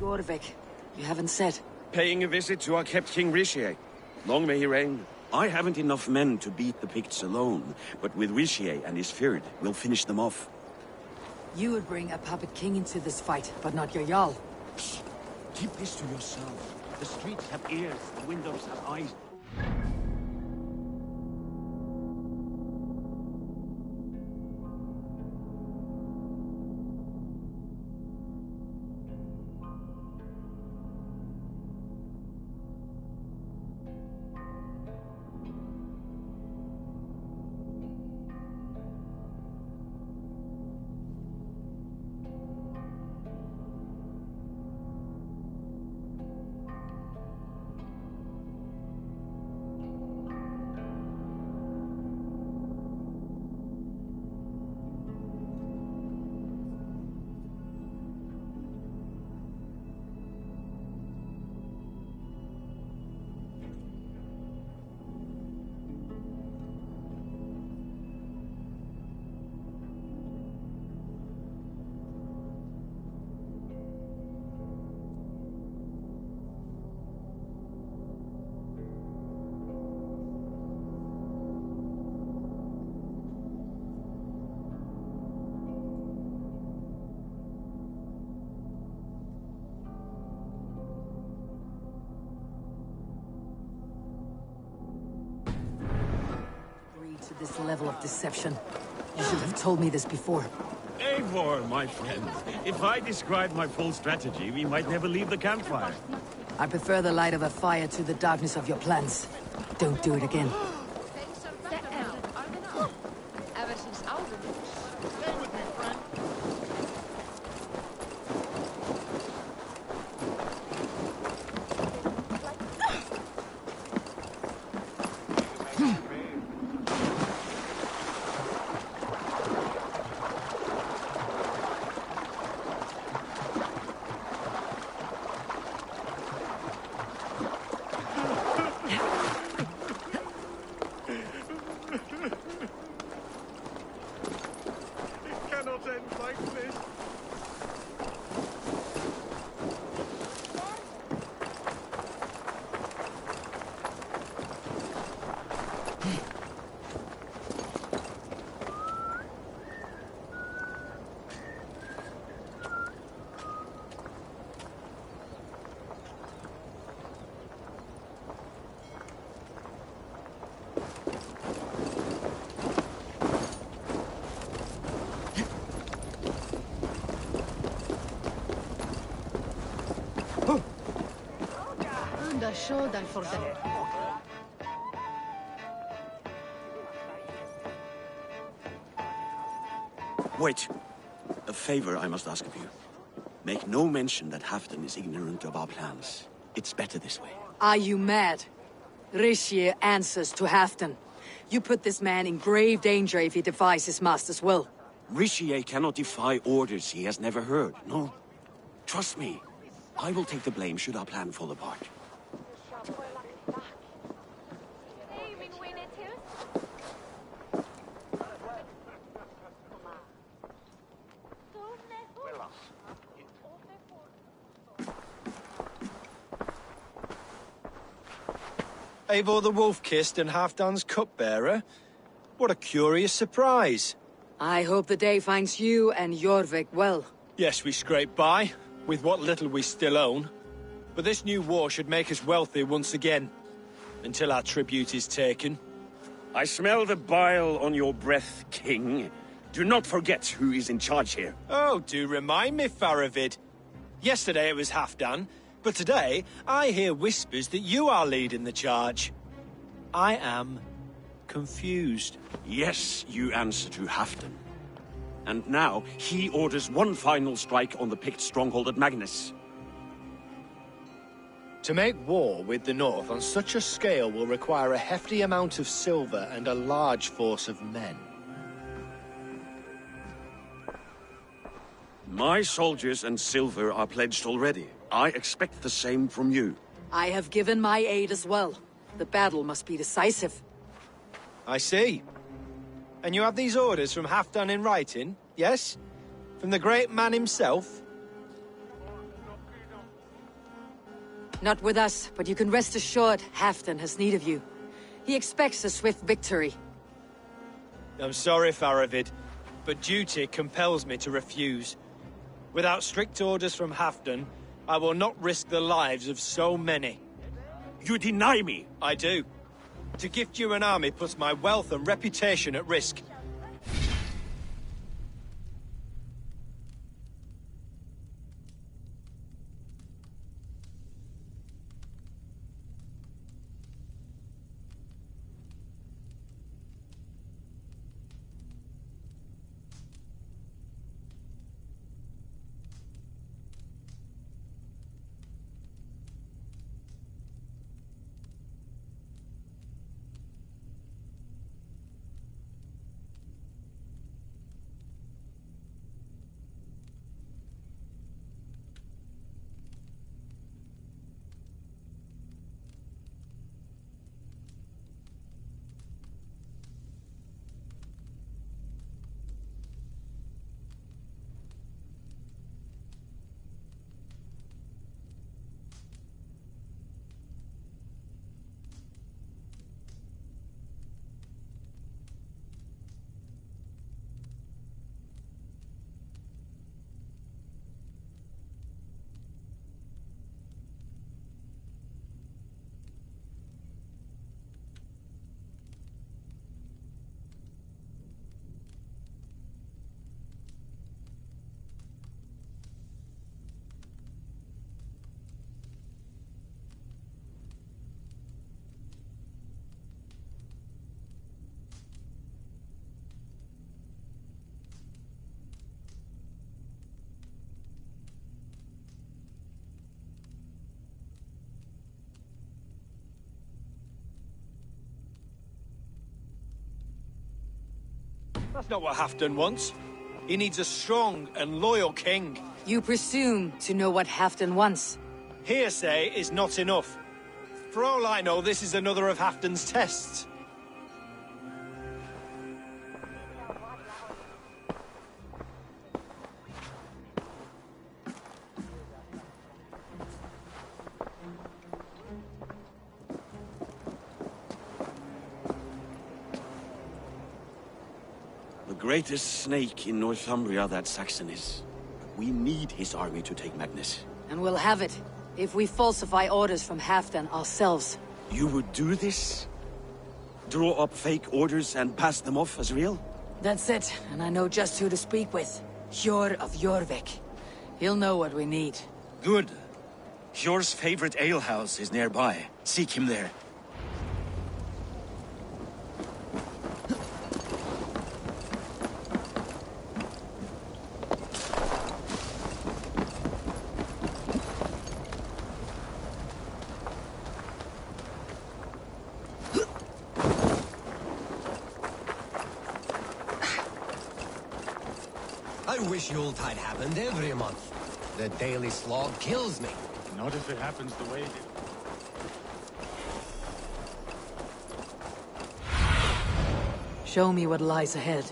Jorvik, you haven't said.
Paying a visit to our kept King Richier. Long may he reign.
I haven't enough men to beat the Picts alone, but with Richier and his Fyrd, we'll finish them off.
You would bring a puppet king into this fight, but not your Jarl.
Keep this to yourself. The streets have ears, the windows have eyes.
To this level of deception. You should have told me this before.
Eivor, my friend. If I described my full strategy, we might never leave the campfire.
I prefer the light of a fire to the darkness of your plans. Don't do it again.
Shodan for the...
Wait. A favor I must ask of you. Make no mention that Halfdan is ignorant of our plans. It's better this way.
Are you mad? Rishi answers to Halfdan. You put this man in grave danger if he defies his master's will.
Rishi cannot defy orders he has never heard, no? Trust me. I will take the blame should our plan fall apart.
Eivor the Wolf-Kissed and Halfdan's cupbearer? What a curious surprise.
I hope the day finds you and Jorvik well.
Yes, we scrape by, with what little we still own. But this new war should make us wealthy once again, until our tribute is taken.
I smell the bile on your breath, King. Do not forget who is in charge here.
Oh, do remind me, Faravid. Yesterday it was Halfdan, but today I hear whispers that you are leading the charge. I am confused.
Yes, you answer to Halfdan. And now, he orders one final strike on the Pict stronghold at Magnus.
To make war with the North on such a scale will require a hefty amount of silver and a large force of men.
My soldiers and silver are pledged already. I expect the same from you.
I have given my aid as well. The battle must be decisive.
I see. And you have these orders from Halfdan in writing, yes? From the great man himself?
Not with us, but you can rest assured Halfdan has need of you. He expects a swift victory.
I'm sorry, Faravid, but duty compels me to refuse. Without strict orders from Halfdan, I will not risk the lives of so many.
You deny me?
I do. To gift you an army puts my wealth and reputation at risk. That's not what Halfdan wants. He needs a strong and loyal king.
You presume to know what Halfdan wants.
Hearsay is not enough. For all I know, this is another of Halfdan's tests.
The greatest snake in Northumbria that Saxon is. We need his army to take Magnus.
And we'll have it, if we falsify orders from Halfdan ourselves.
You would do this? Draw up fake orders and pass them off as real?
That's it, and I know just who to speak with. Hjor of Jorvik. He'll know what we need.
Good.
Hjor's favorite alehouse is nearby. Seek him there.
I wish Yuletide happened every month. The daily slog kills me.
Not if it happens the way it did.
Show me what lies ahead.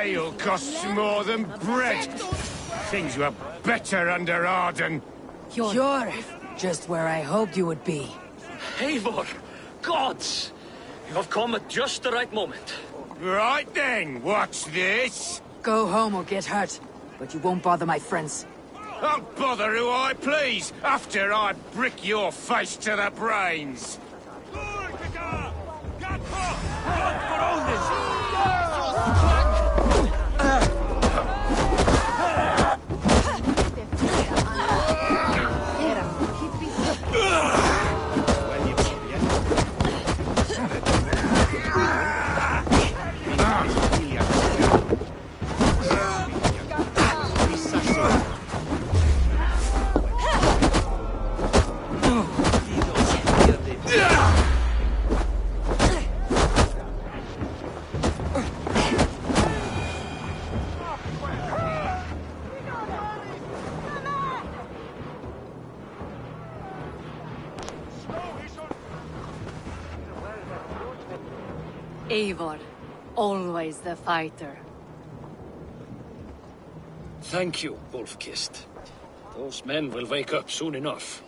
Ale costs more than bread. Things were better under Arden.
You're just where I hoped you would be.
Eivor! Gods! You have come at just the right moment.
Right then, what's this?
Go home or get hurt, but you won't bother my friends.
I'll bother who I please, after I brick your face to the brains.
Eivor, always the fighter.
Thank you, Wolf-Kissed. Those men will wake up soon enough.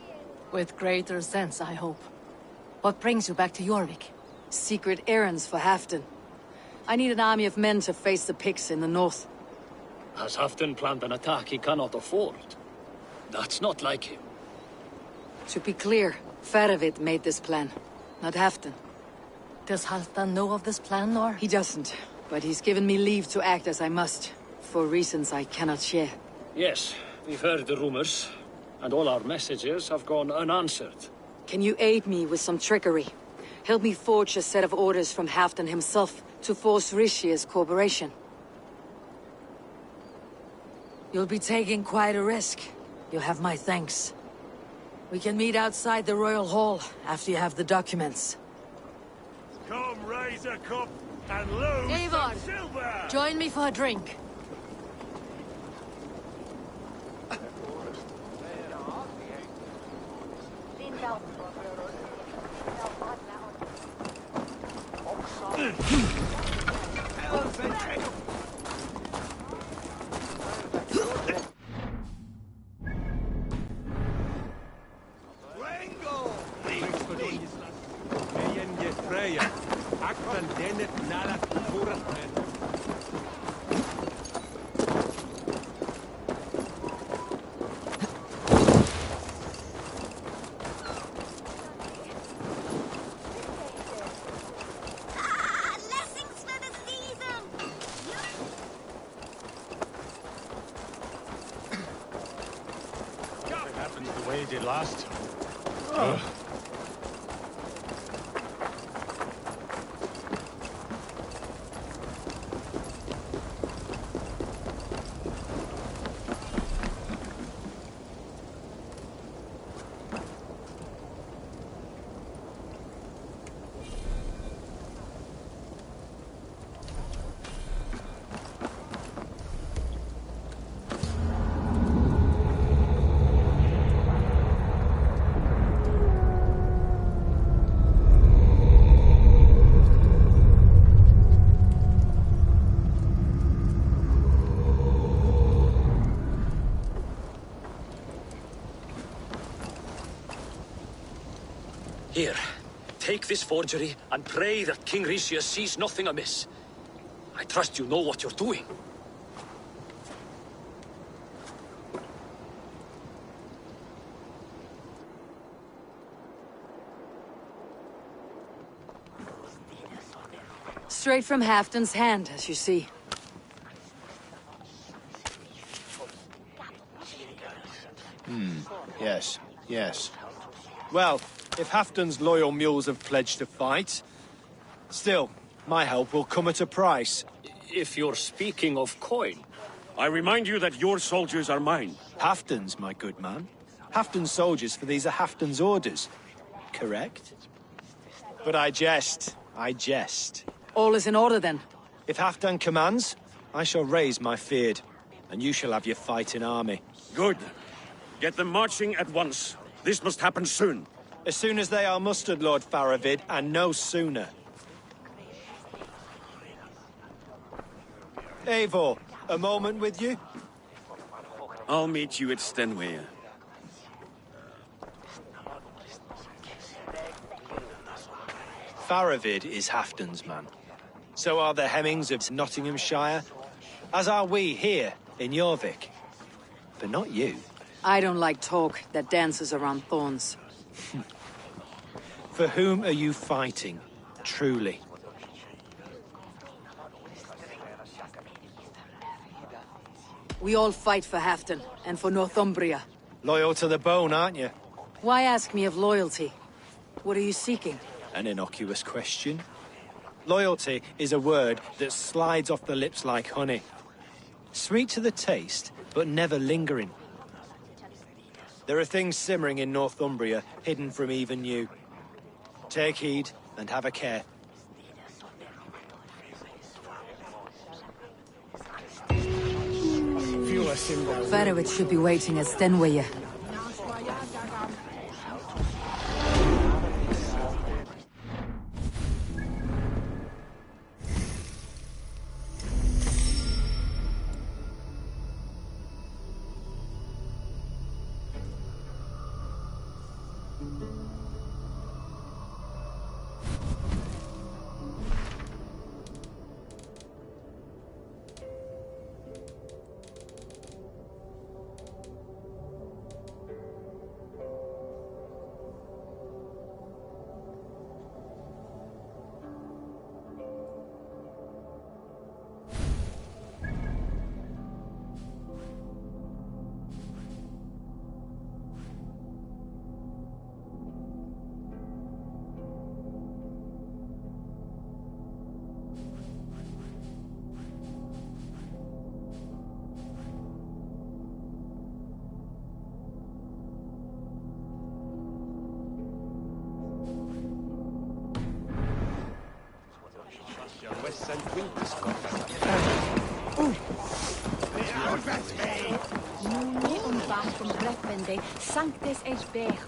With greater sense, I hope. What brings you back to Jorvik?
Secret errands for Halfdan. I need an army of men to face the Picts in the north.
Has Halfdan planned an attack he cannot afford? That's not like him.
To be clear, Faravid made this plan, not Halfdan.
Does Halfdan know of this plan, or...?
He doesn't, but he's given me leave to act as I must, for reasons I cannot share.
Yes, we've heard the rumors, and all our messages have gone unanswered.
Can you aid me with some trickery? Help me forge a set of orders from Halfdan himself to force Rishia's cooperation.
You'll be taking quite a risk. You'll have my thanks. We can meet outside the Royal Hall after you have the documents.
Come raise a cup and lose
Eivor,
some silver!
join me for a drink.
The way it did last time. Ugh.
Here, take this forgery and pray that King Ricius sees nothing amiss. I trust you know what you're doing.
Straight from Halfdan's hand, as you see.
Yes, yes. Well, if Halfdan's loyal mules have pledged to fight, still, my help will come at a price.
If you're speaking of coin.
I remind you that your soldiers are mine.
Halfdan's, my good man. Halfdan's soldiers, for these are Halfdan's orders. Correct? But I jest. I jest.
All is in order, then.
If Halfdan commands, I shall raise my feared, and you shall have your fighting army.
Good. Get them marching at once. This must happen soon.
As soon as they are mustered, Lord Faravid, and no sooner. Eivor, a moment with you?
I'll meet you at Stenway.
Faravid is Halfdan's man. So are the Hemmings of Nottinghamshire, as are we here in Jorvik. But not you.
I don't like talk that dances around thorns.
For whom are you fighting, truly?
We all fight for Halfdan, and for Northumbria.
Loyal to the bone, aren't you?
Why ask me of loyalty? What are you seeking?
An innocuous question. Loyalty is a word that slides off the lips like honey. Sweet to the taste, but never lingering. There are things simmering in Northumbria, hidden from even you. Take heed, and have a care.
Faravid should be waiting at Stenway.
Sanctes eis bech.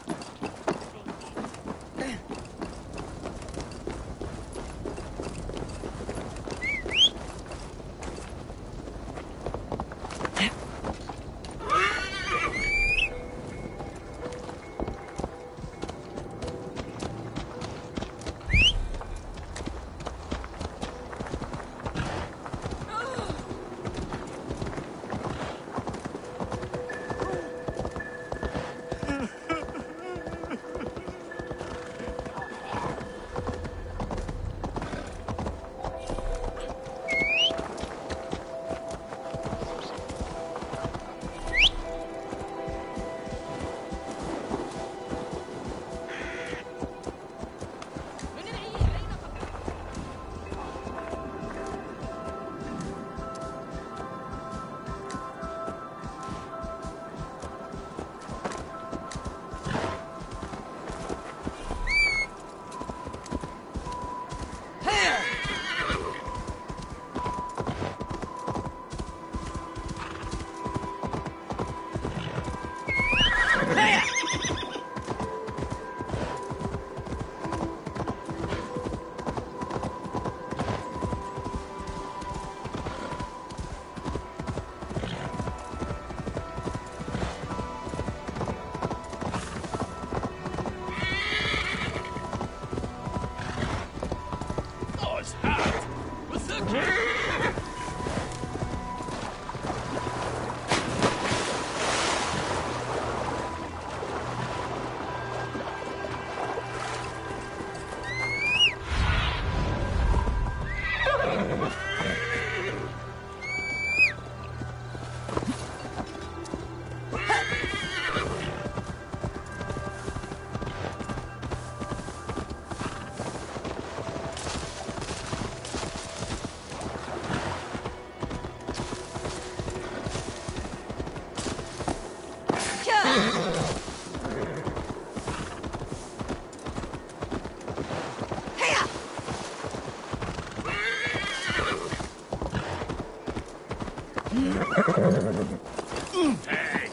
Hey,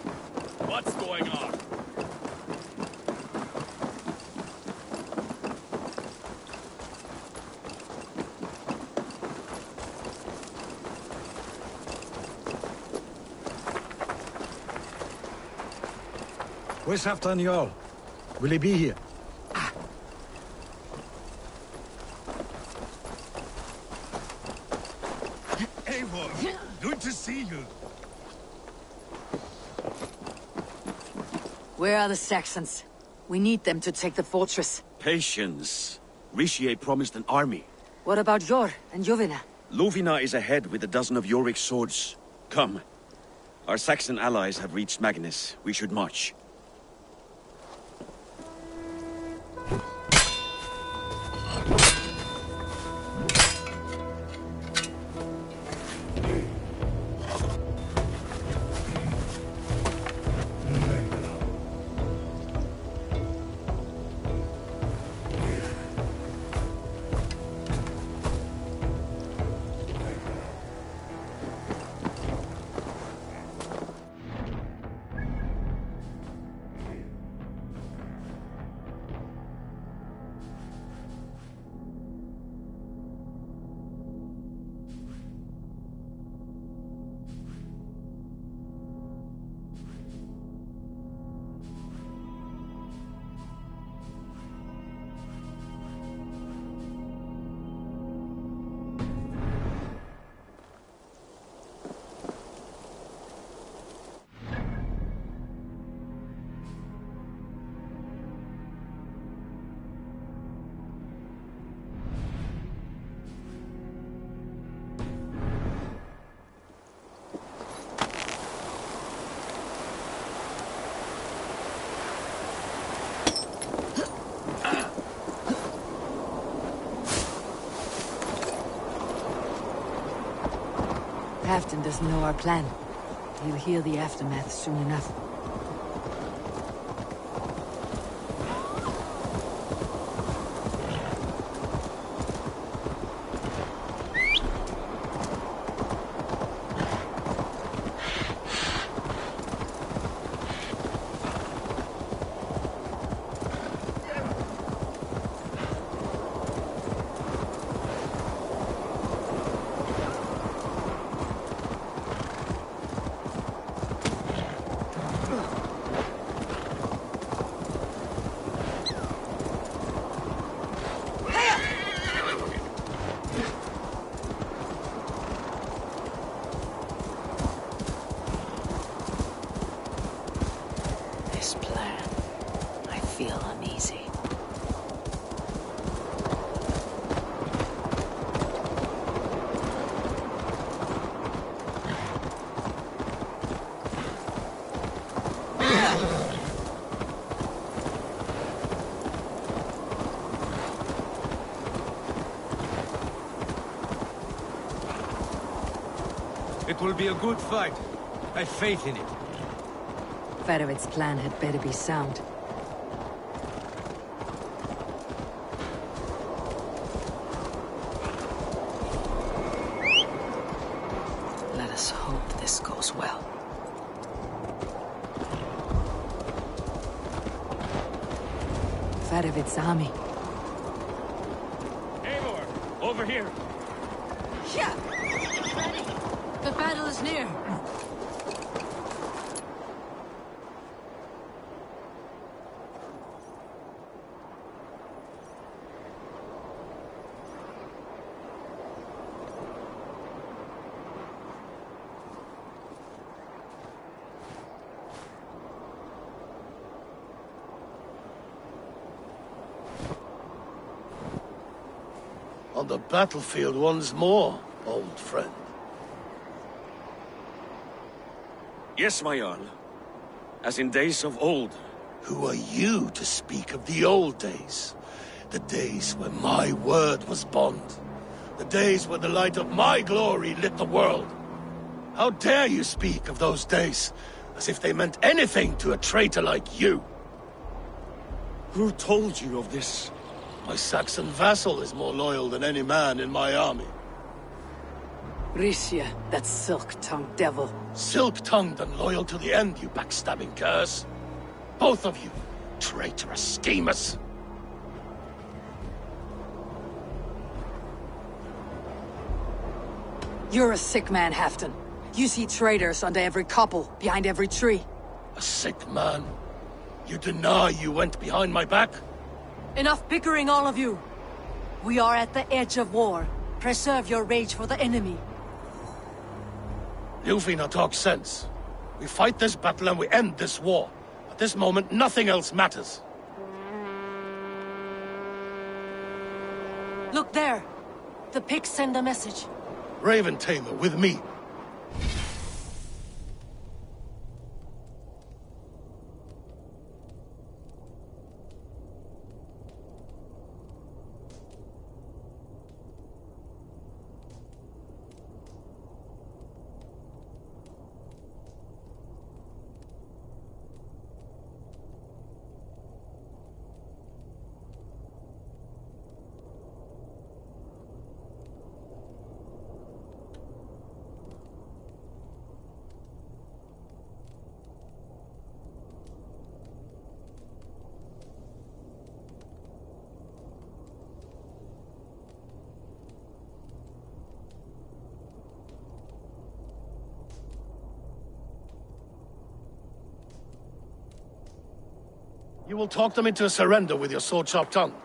what's going on?
Where's Halfdan Jarl? Will he be here?
Eivor, good to see you.
Where are the Saxons? We need them to take the fortress.
Patience. Rishi promised an army.
What about Jor and Jovina?
Lovina is ahead with a dozen of Jorvik's swords. Come. Our Saxon allies have reached Magnus. We should march.
Halfdan doesn't know our plan. He'll hear the aftermath soon enough.
It will be a good fight. I've faith in it.
Faravid's plan had better be sound. Let us hope this goes well. Faravid's army.
Eivor, over here.
Yeah! The battle is near.
On the battlefield once more, old friend.
Yes, my Jarl. As in days of old.
Who are you to speak of the old days? The days when my word was bond. The days when the light of my glory lit the world. How dare you speak of those days, as if they meant anything to a traitor like you?
Who told you of this?
My Saxon vassal is more loyal than any man in my army.
Ricia, that silk-tongued devil.
Silk-tongued and loyal to the end, you backstabbing curse. Both of you, traitorous schemers.
You're a sick man, Halfdan. You see traitors under every couple, behind every tree.
A sick man? You deny you went behind my back?
Enough bickering, all of you. We are at the edge of war. Preserve your rage for the enemy.
Lufina talks sense. We fight this battle and we end this war. At this moment, nothing else matters.
Look there. The pigs send a message.
Raven Tamer, with me. You will talk them into a surrender with your sword-sharp tongue.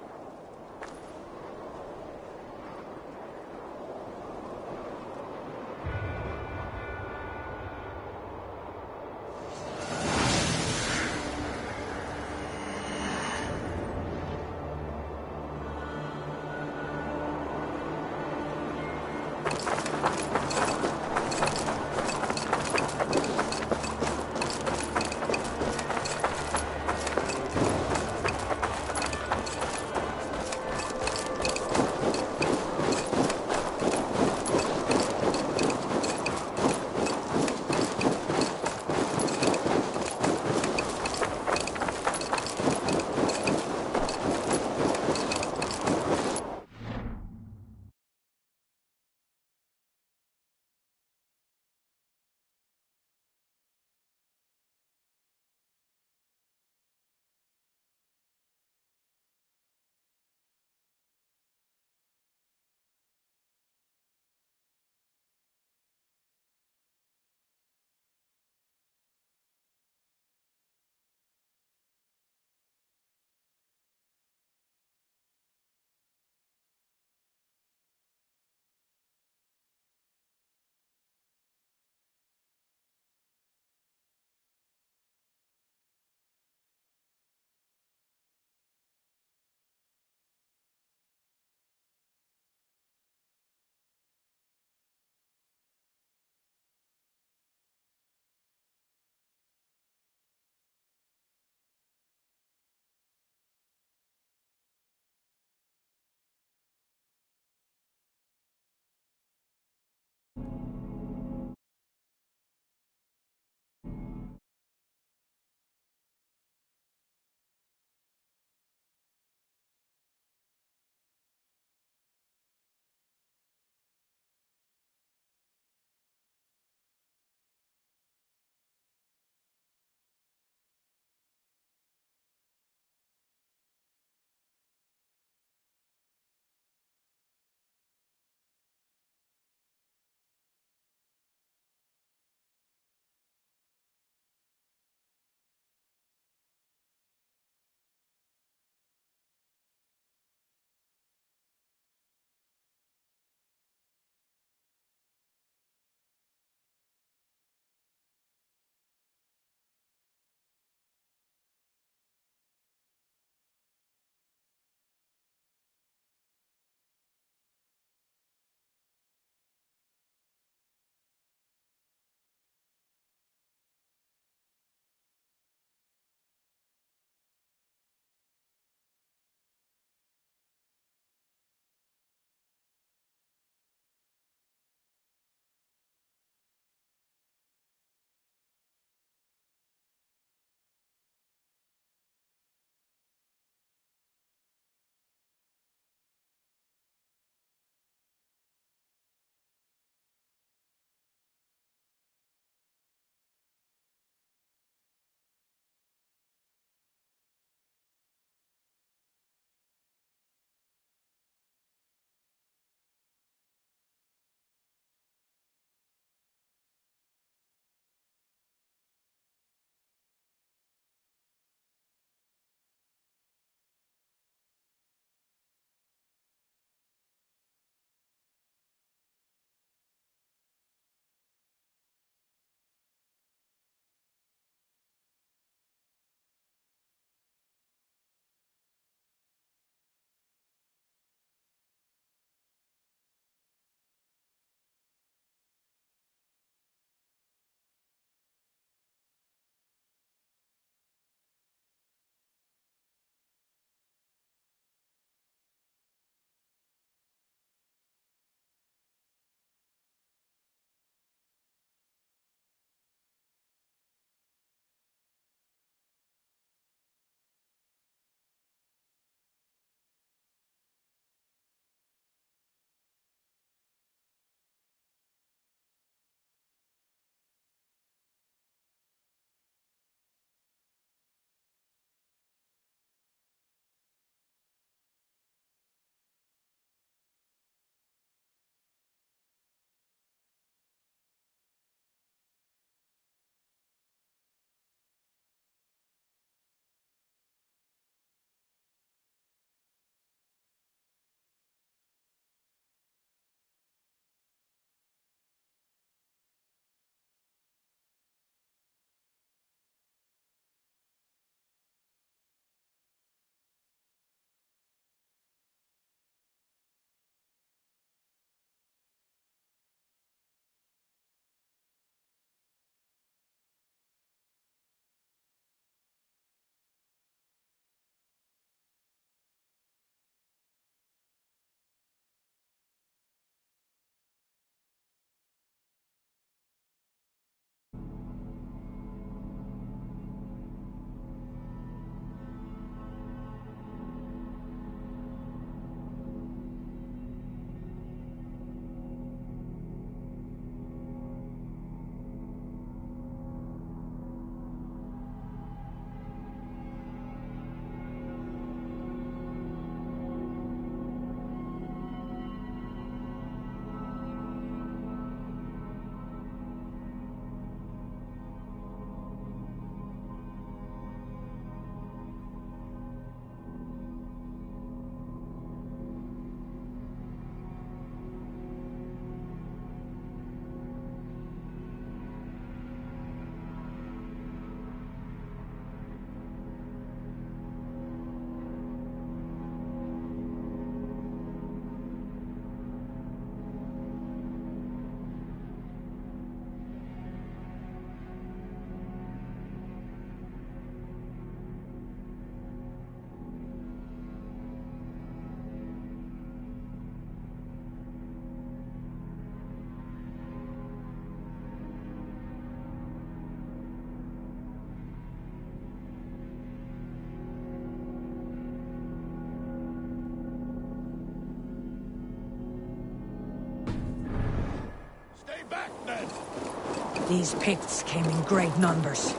These Picts came in great numbers.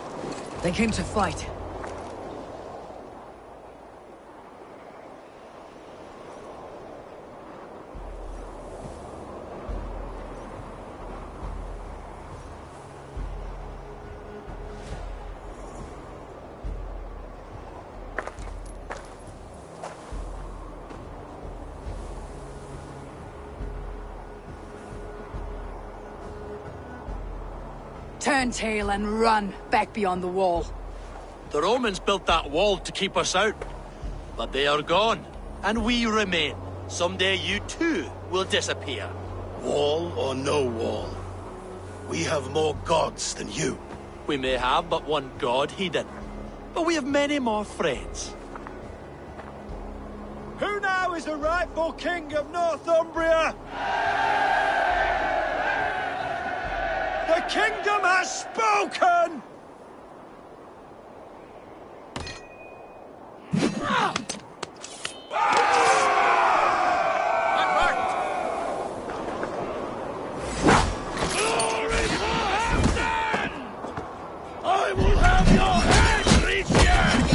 They came to fight.
Turn tail and run back beyond the wall.
The Romans built that wall to keep us out. But they are gone, and we remain. Someday you too will disappear.
Wall or no wall, we have more gods than you.
We may have but one god, Hedon. But we have many more friends.
Who now is the rightful king of Northumbria? The kingdom has spoken! I will have your head, Richard!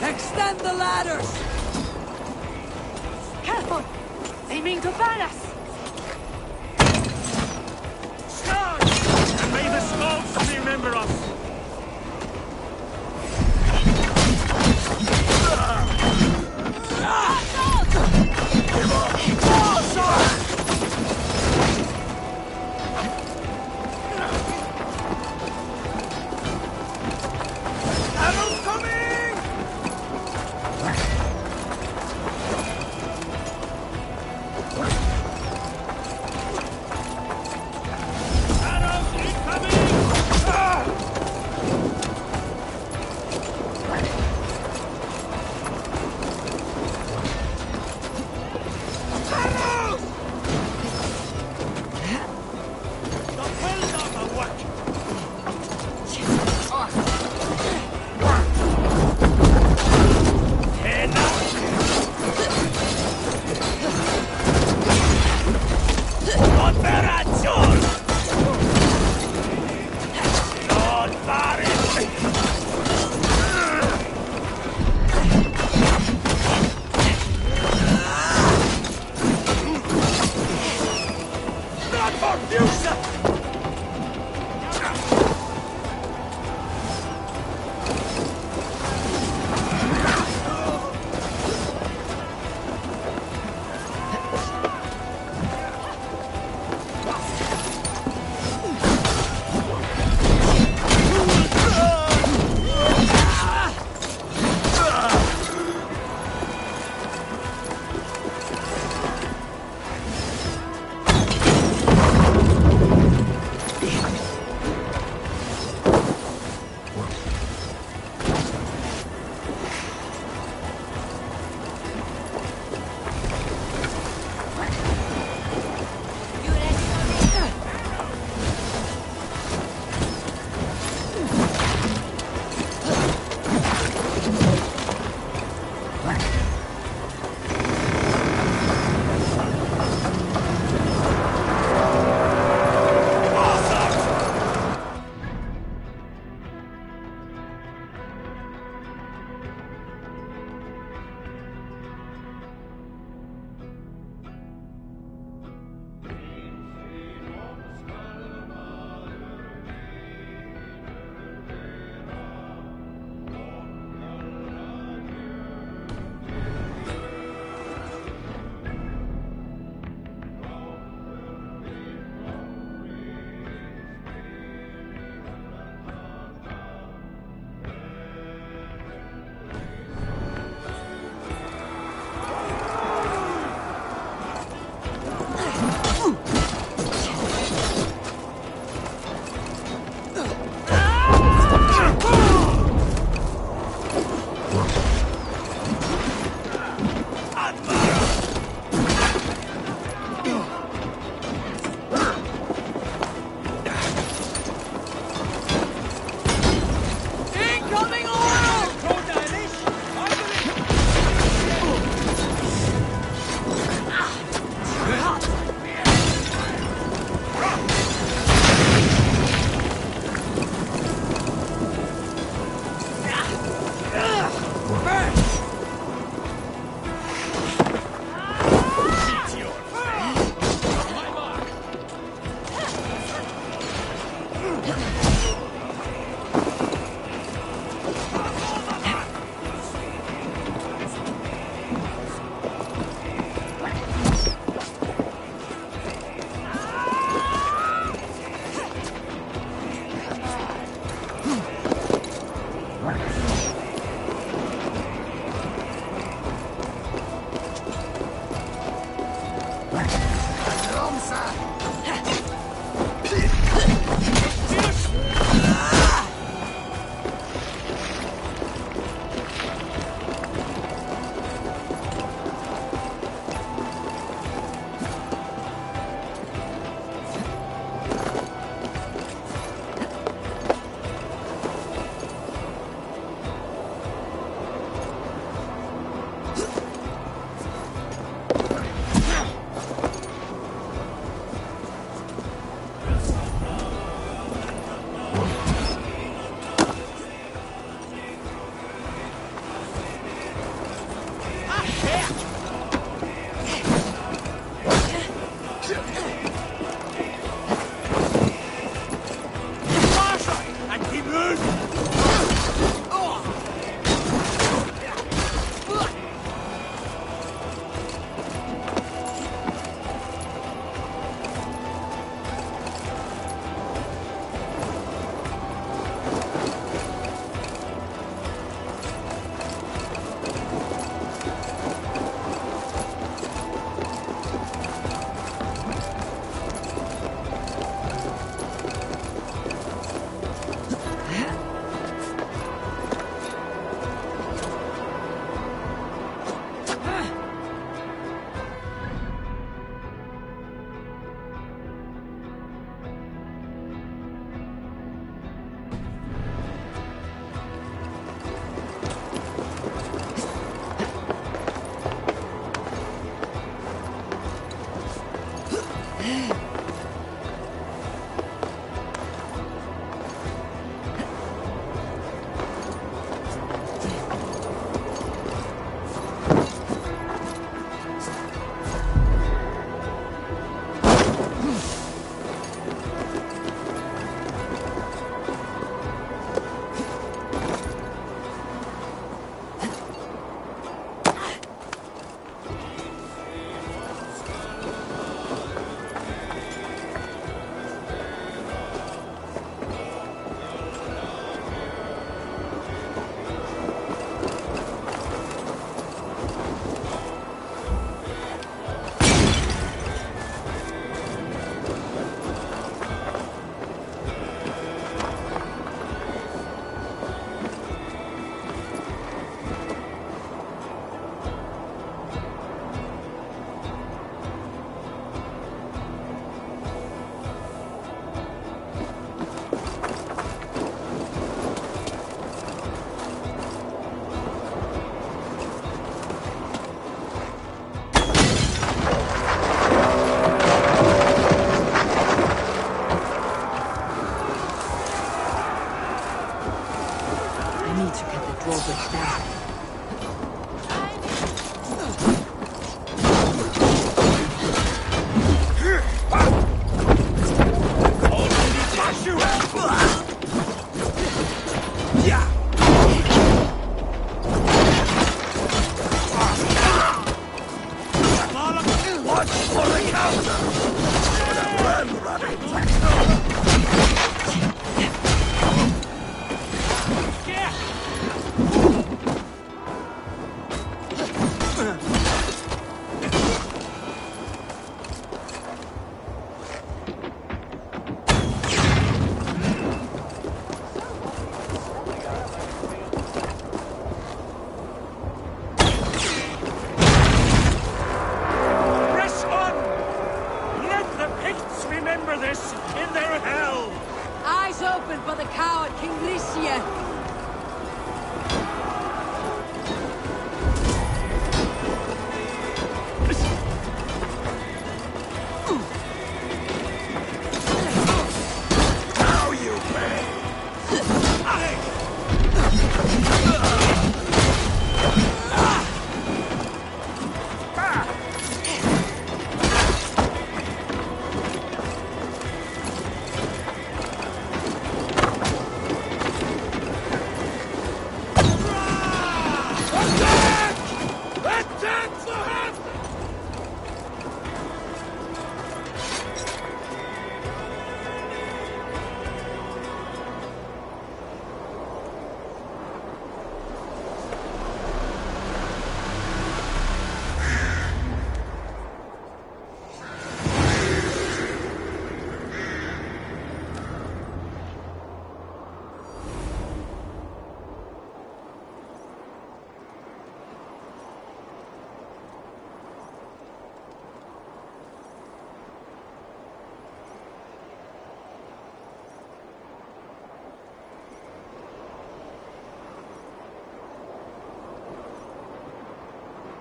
Extend the ladders!
Careful! They mean to burn us!
And may the skulls remember us!
Arrows coming!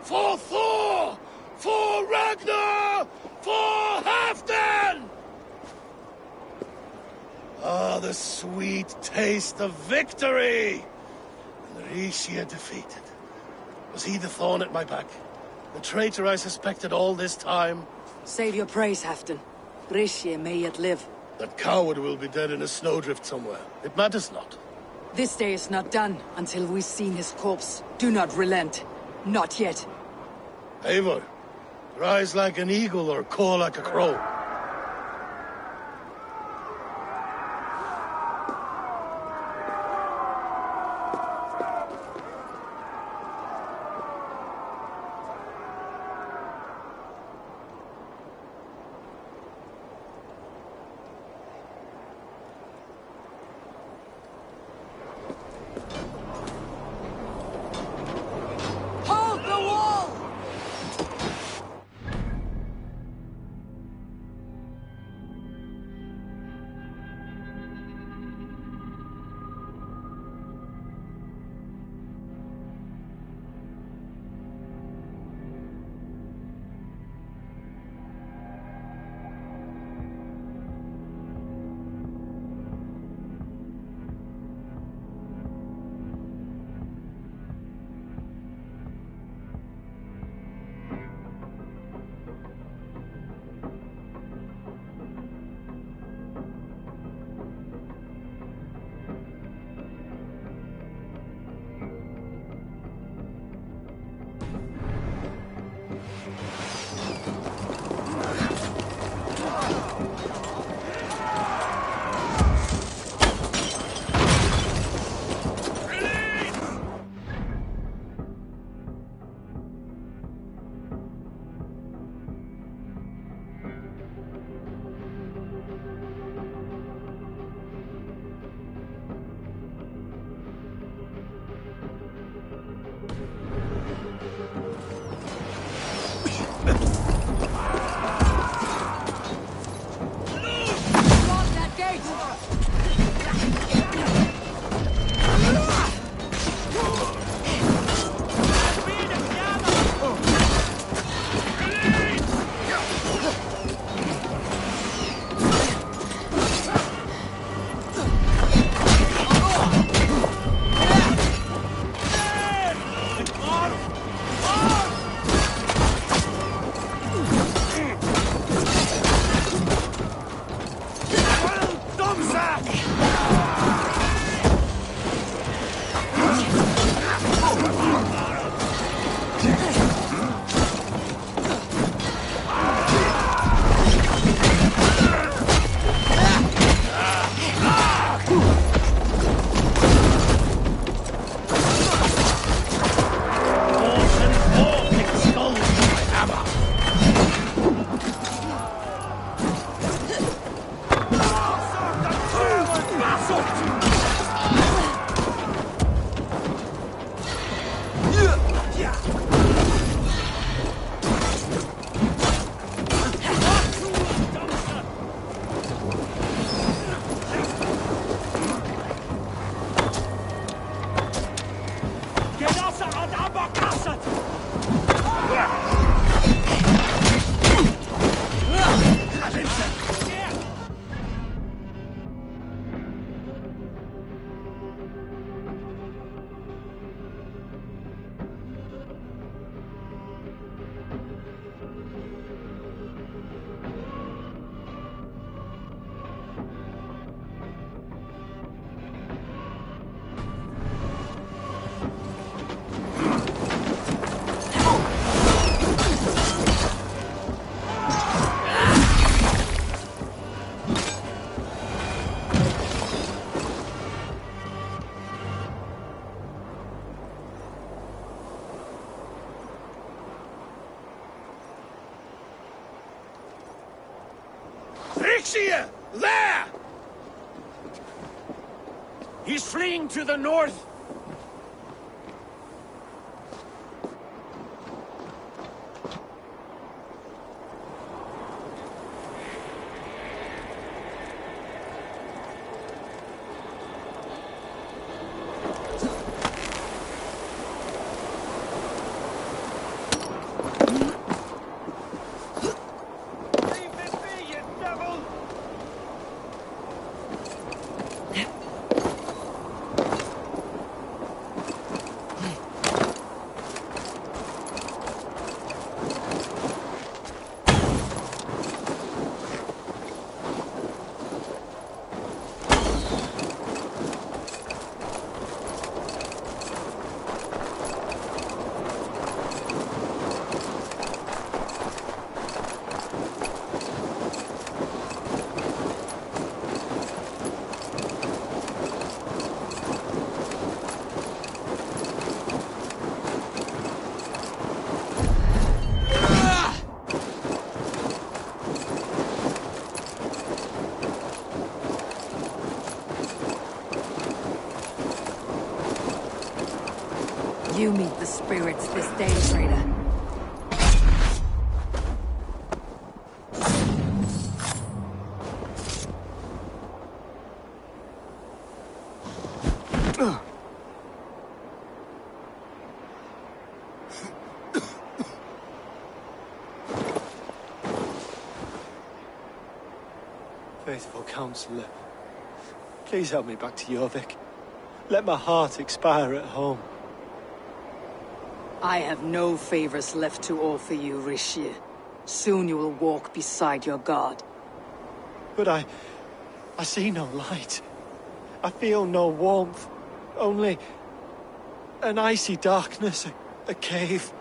For Thor! For Ragnar! For Halfdan! Ah, the sweet taste of victory! And Rishia defeated. Was he the thorn at my back? The traitor I suspected all this time?
Save your praise, Halfdan. Rishia may yet live.
That coward will be dead in a snowdrift somewhere. It matters not.
This day is not done until we've seen his corpse. Do not relent. Not yet.
Eivor, rise like an eagle or caw like a crow.
Rixia! There! He's fleeing to the north.
You meet the spirits this day, traitor.
Faithful counselor, please help me back to Jorvik. Let my heart expire at home.
I have no favors left to offer you, Rishi. Soon you will walk beside your god.
But I see no light. I feel no warmth. Only an icy darkness, a cave.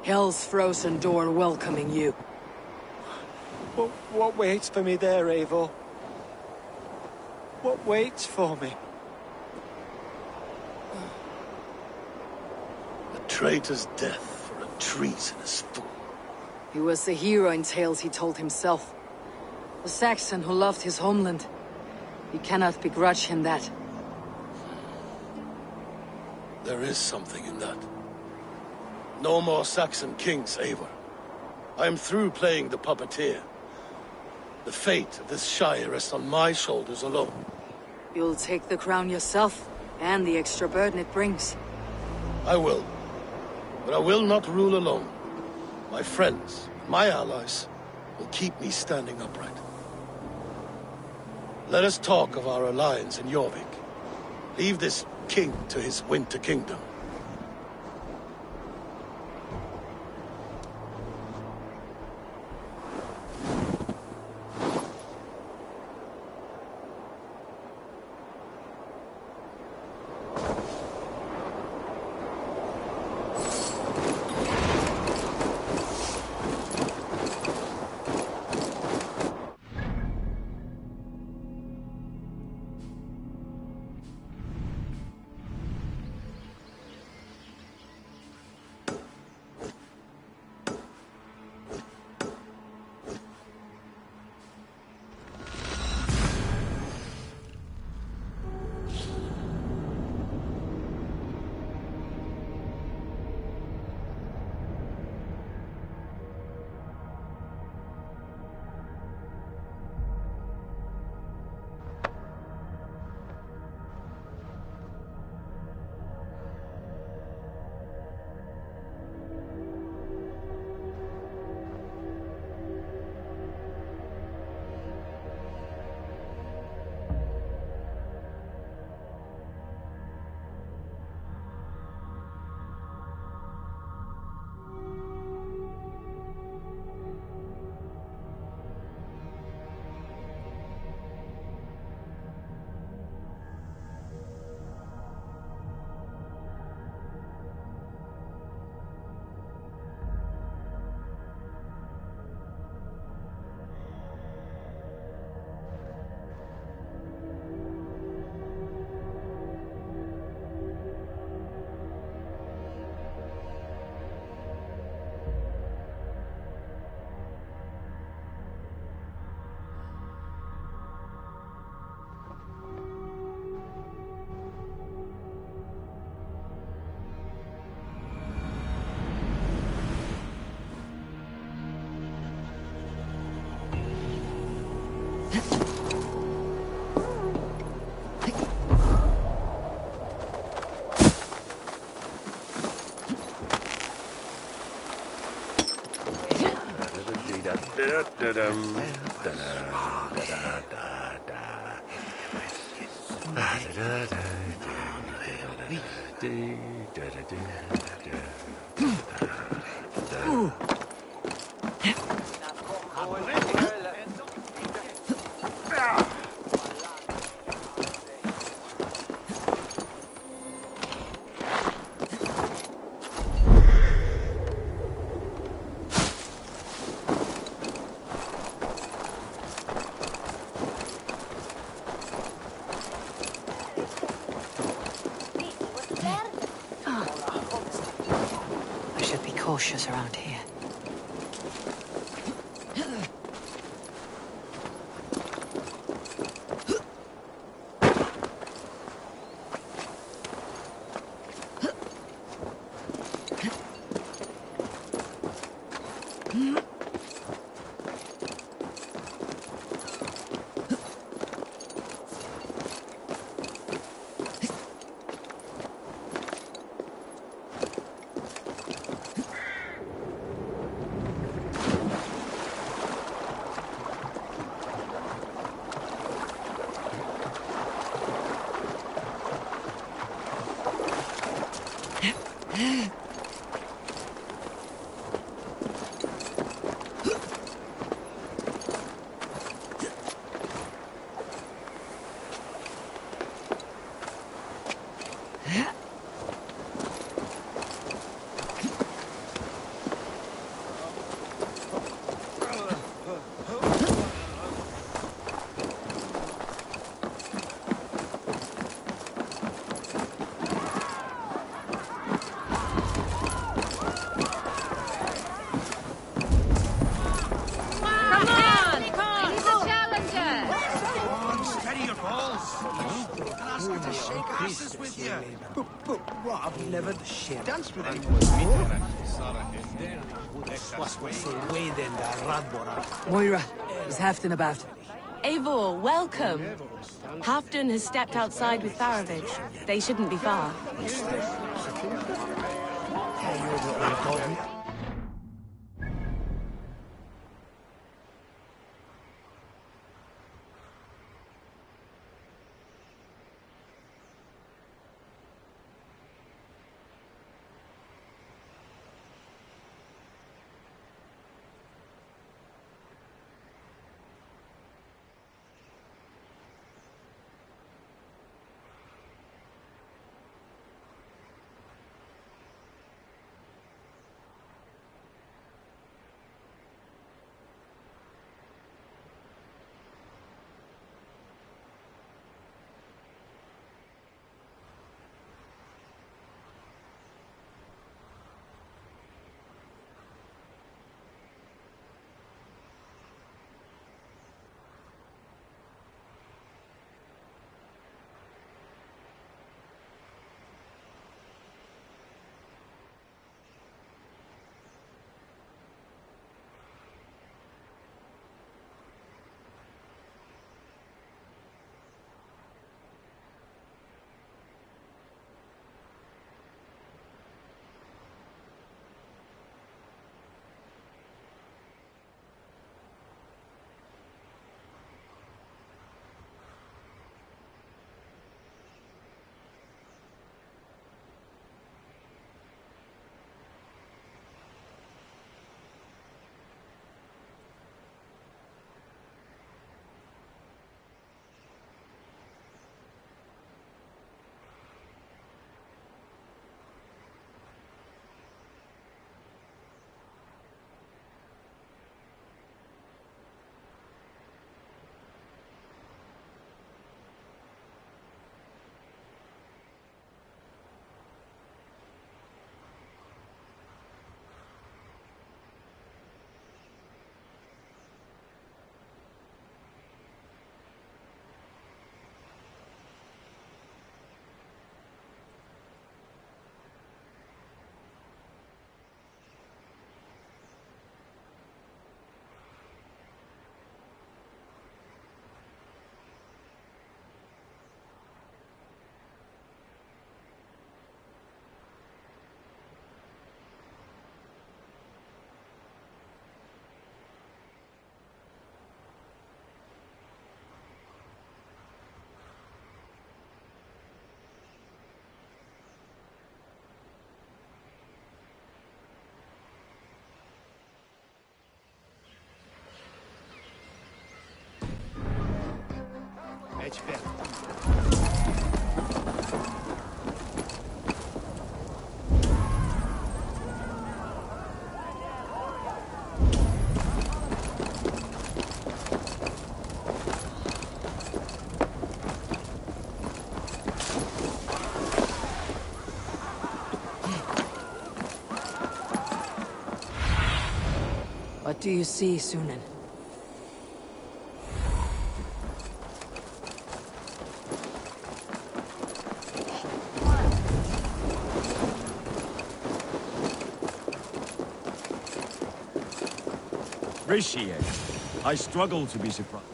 Hell's frozen door welcoming you.
What waits for me there, Eivor? What waits for me?
A traitor's death for a treasonous fool.
He was a hero in tales he told himself. A Saxon who loved his homeland. You cannot begrudge him that.
There is something in that. No more Saxon kings, Eivor. I am through playing the puppeteer. The fate of this shire rests on my shoulders alone.
You'll take the crown yourself, and the extra burden it brings.
I will. But I will not rule alone. My friends, my allies, will keep me standing upright. Let us talk of our alliance in Jorvik. Leave this king to his winter kingdom.
I should be cautious around here.
Moira, is Halfdan about?
Eivor, welcome. Halfdan has stepped outside with Faravich. They shouldn't be far.
What do you see, Sunan?
Appreciate it. I struggle to be surprised.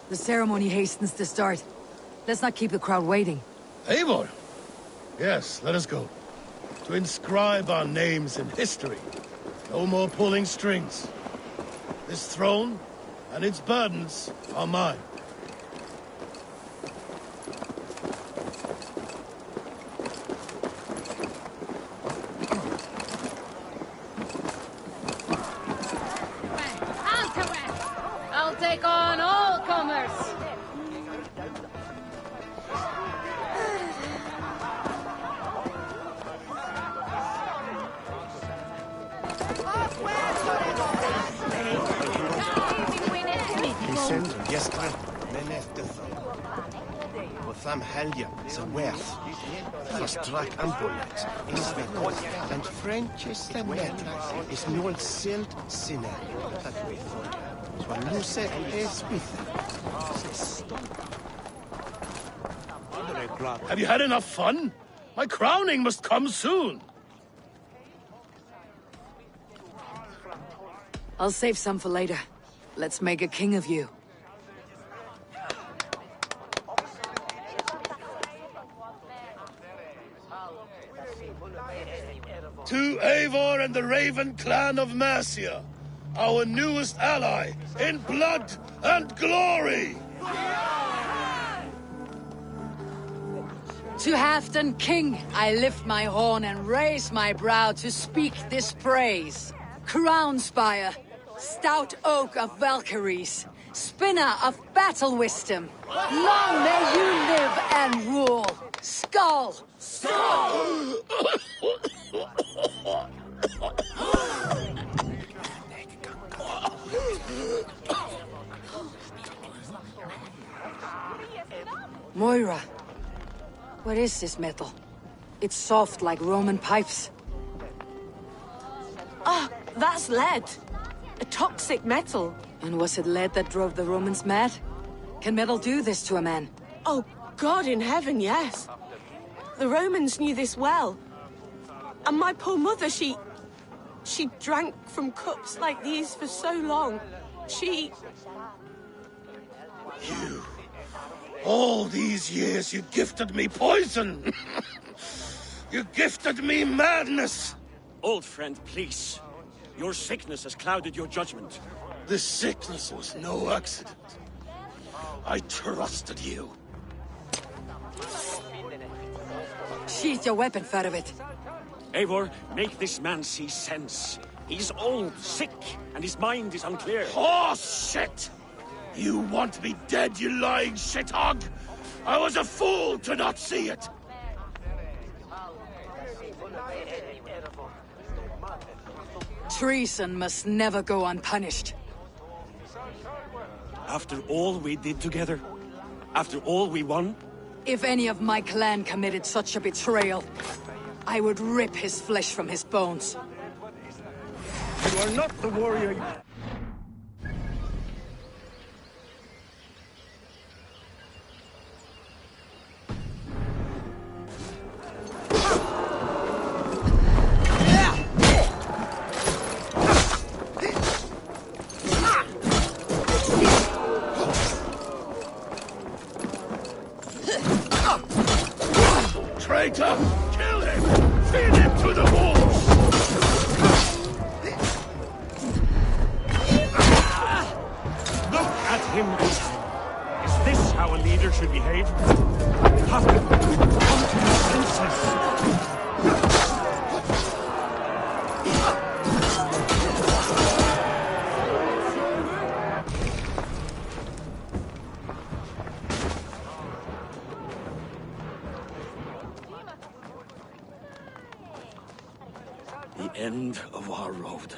The ceremony hastens to start. Let's not keep the crowd waiting.
Eivor! Yes, let us go. To inscribe our names in history. No more pulling strings. This throne and its burdens are mine.
alone.
Jestra, Meneftetho. Witham Helja, the Werth. Fastrak Ambulet, is the North, and French is the Metra, is Null Silt Sinner, that we thought. Luce is with
Have you had enough fun? My crowning must come soon.
I'll save some for later. Let's make a king of you.
To Eivor and the Raven clan of Mercia, our newest ally in blood and glory!
To Halfdan King, I lift my horn and raise my brow to speak this praise. Crown spire, stout oak of Valkyries, spinner of battle wisdom. Long may you live and rule. Skull! Skull! Moira, what is this metal? It's soft like Roman pipes.
Ah, that's lead. A toxic metal.
And was it lead that drove the Romans mad? Can metal do this to a man?
Oh, God in heaven, yes. The Romans knew this well. And my poor mother, she drank from cups like these for so long.
You... All these years you gifted me poison! You gifted me madness!
Old friend, please. Your sickness has clouded your judgment.
This sickness was no accident. I trusted you.
Sheath your weapon, Farovit.
Eivor, make this man see sense. He's old, sick, and his mind is unclear.
Oh, shit! You want me dead, you lying shithog? I was a fool to not see it!
Treason must never go unpunished.
After all we did together? After all we won?
If any of my clan committed such a betrayal, I would rip his flesh from his bones.
You are not the warrior you...
Traitor! Kill him! Feed him to the wolves!
Look at him! Is this how a leader should behave? Halfdan, come to your senses! The end of our road.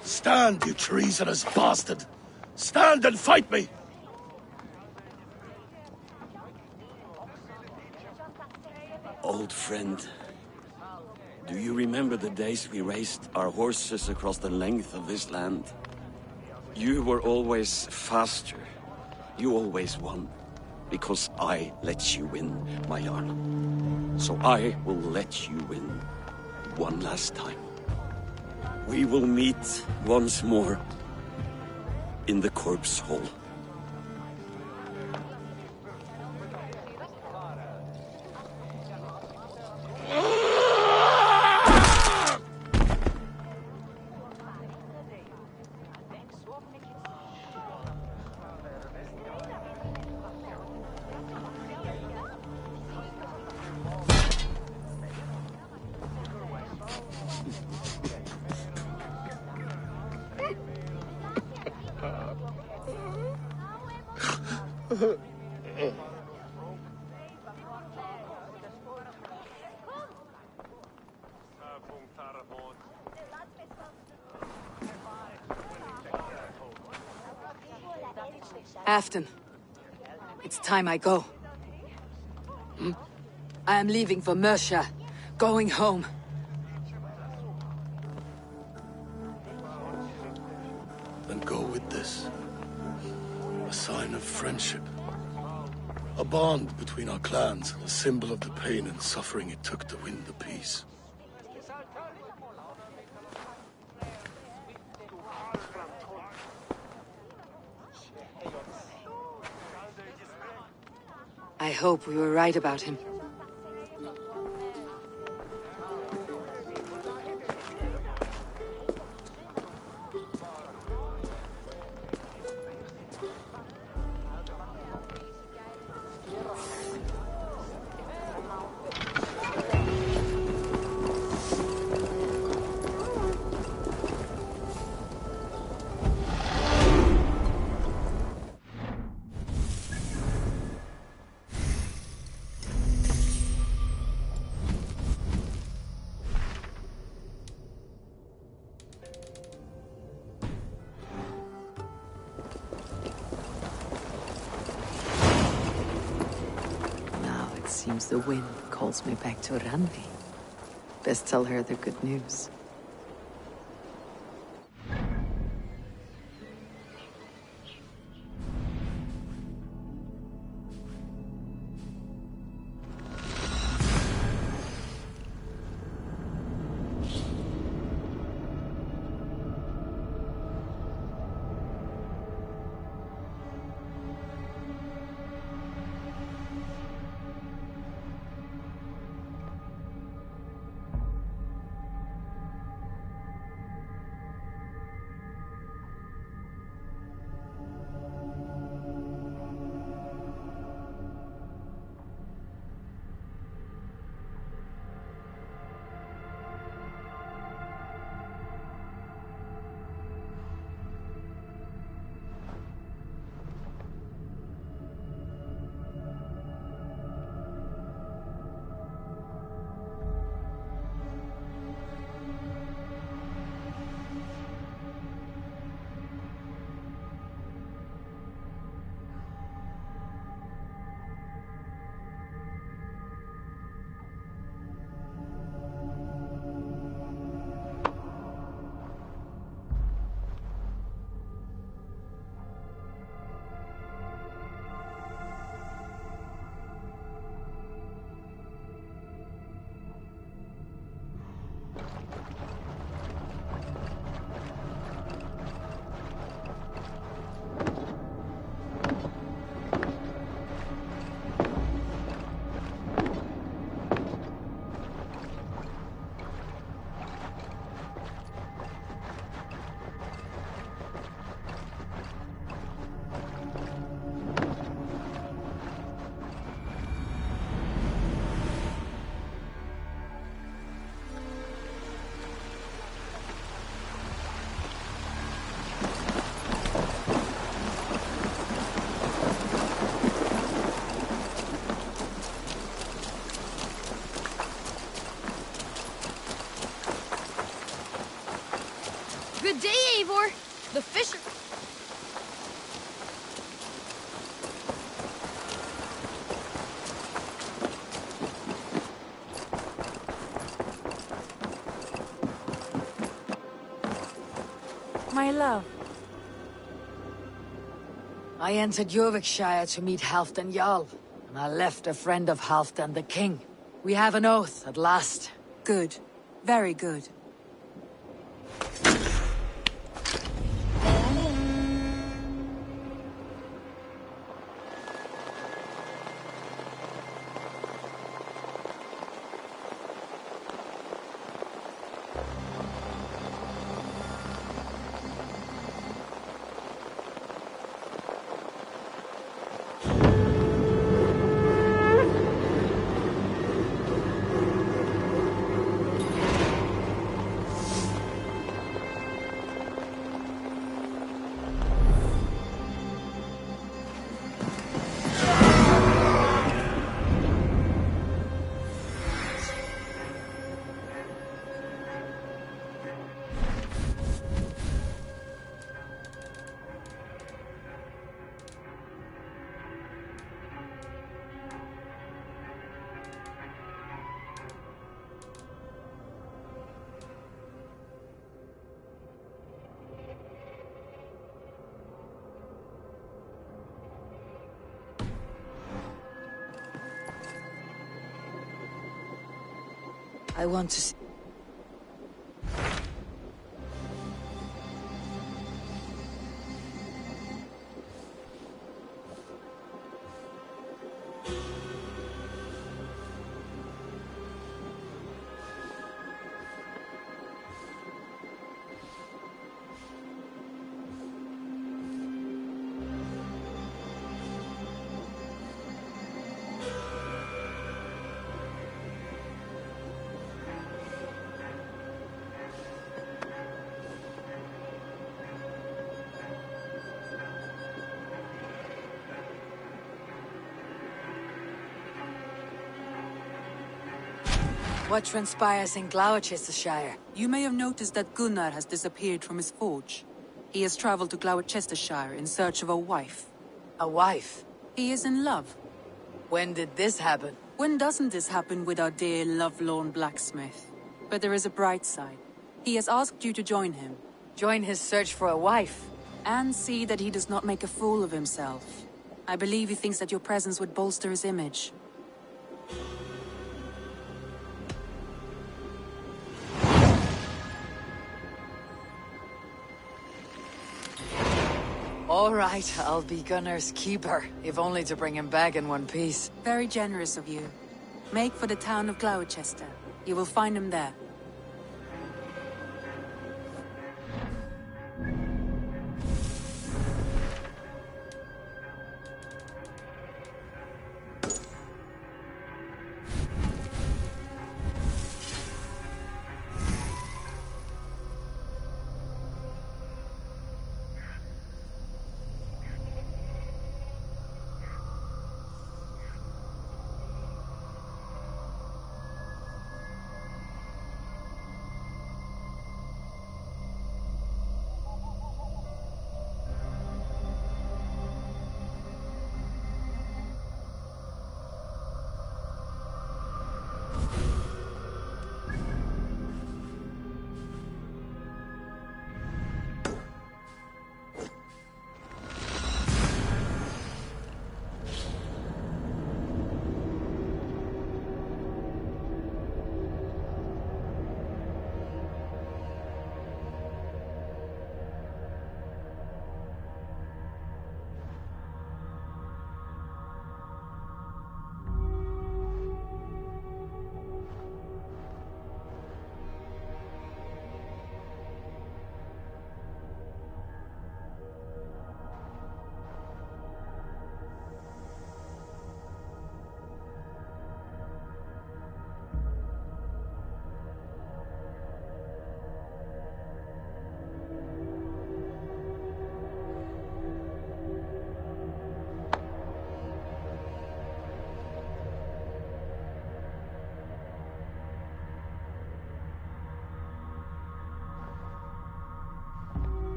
Stand, you treasonous bastard! Stand and fight me!
Old friend, do you remember the days we raced our horses across the length of this land? You were always faster. You always won. Because I let you win, my Jarl. So I will let you win one last time. We will meet once more in the corpse hole.
Afton, it's time I go. I am leaving for Mercia, going home.
Then go with this. A sign of friendship. A bond between our clans, a symbol of the pain and suffering it took to win the peace.
I hope we were right about him. Seems the wind calls me back to Randi. Best tell her the good news.
Good day, Eivor. The fisher...
My love.
I entered Jorvikshire to meet Halfdan Jarl, and I left a friend of Halfdan the King. We have an oath at last.
Good. Very good. I want to see... What transpires in Gloucestershire?
You may have noticed that Gunnar has disappeared from his forge. He has traveled to Gloucestershire in search of a wife.
A wife?
He is in love.
When did this happen?
When doesn't this happen with our dear lovelorn blacksmith? But there is a bright side. He has asked you to join him.
Join his search for a wife?
And see that he does not make a fool of himself. I believe he thinks that your presence would bolster his image.
All right, I'll be Gunnar's keeper, if only to bring him back in one piece.
Very generous of you. Make for the town of Gloucester. You will find him there.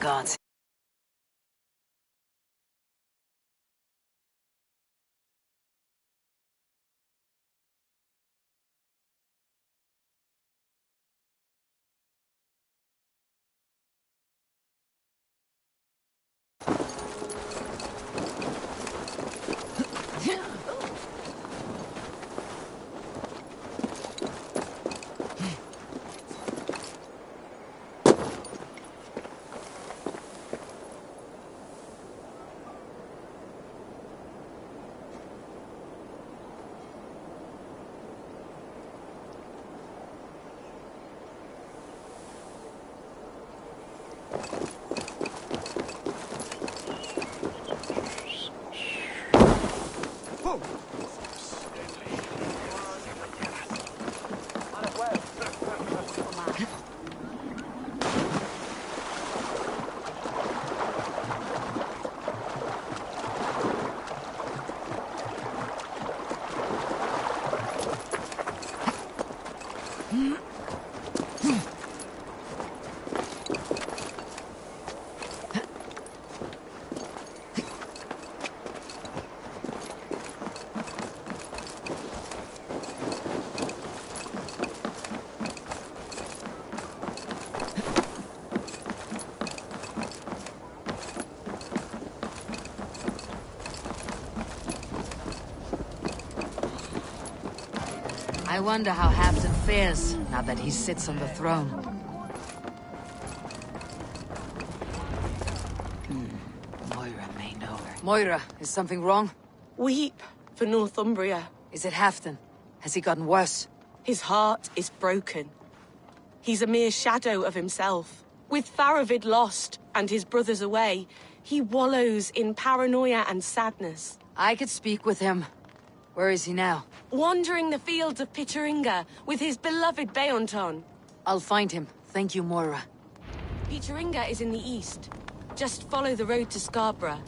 Gods. I wonder how Halfdan fares now that he sits on the throne. Moira may know her. Moira, is something wrong?
Weep for Northumbria.
Is it Halfdan? Has he gotten worse?
His heart is broken. He's a mere shadow of himself. With Faravid lost and his brothers away, he wallows in paranoia and sadness.
I could speak with him. Where is he now?
Wandering the fields of Pittaringa with his beloved Beonton.
I'll find him. Thank you, Moira.
Pittaringa is in the east. Just follow the road to Scarborough.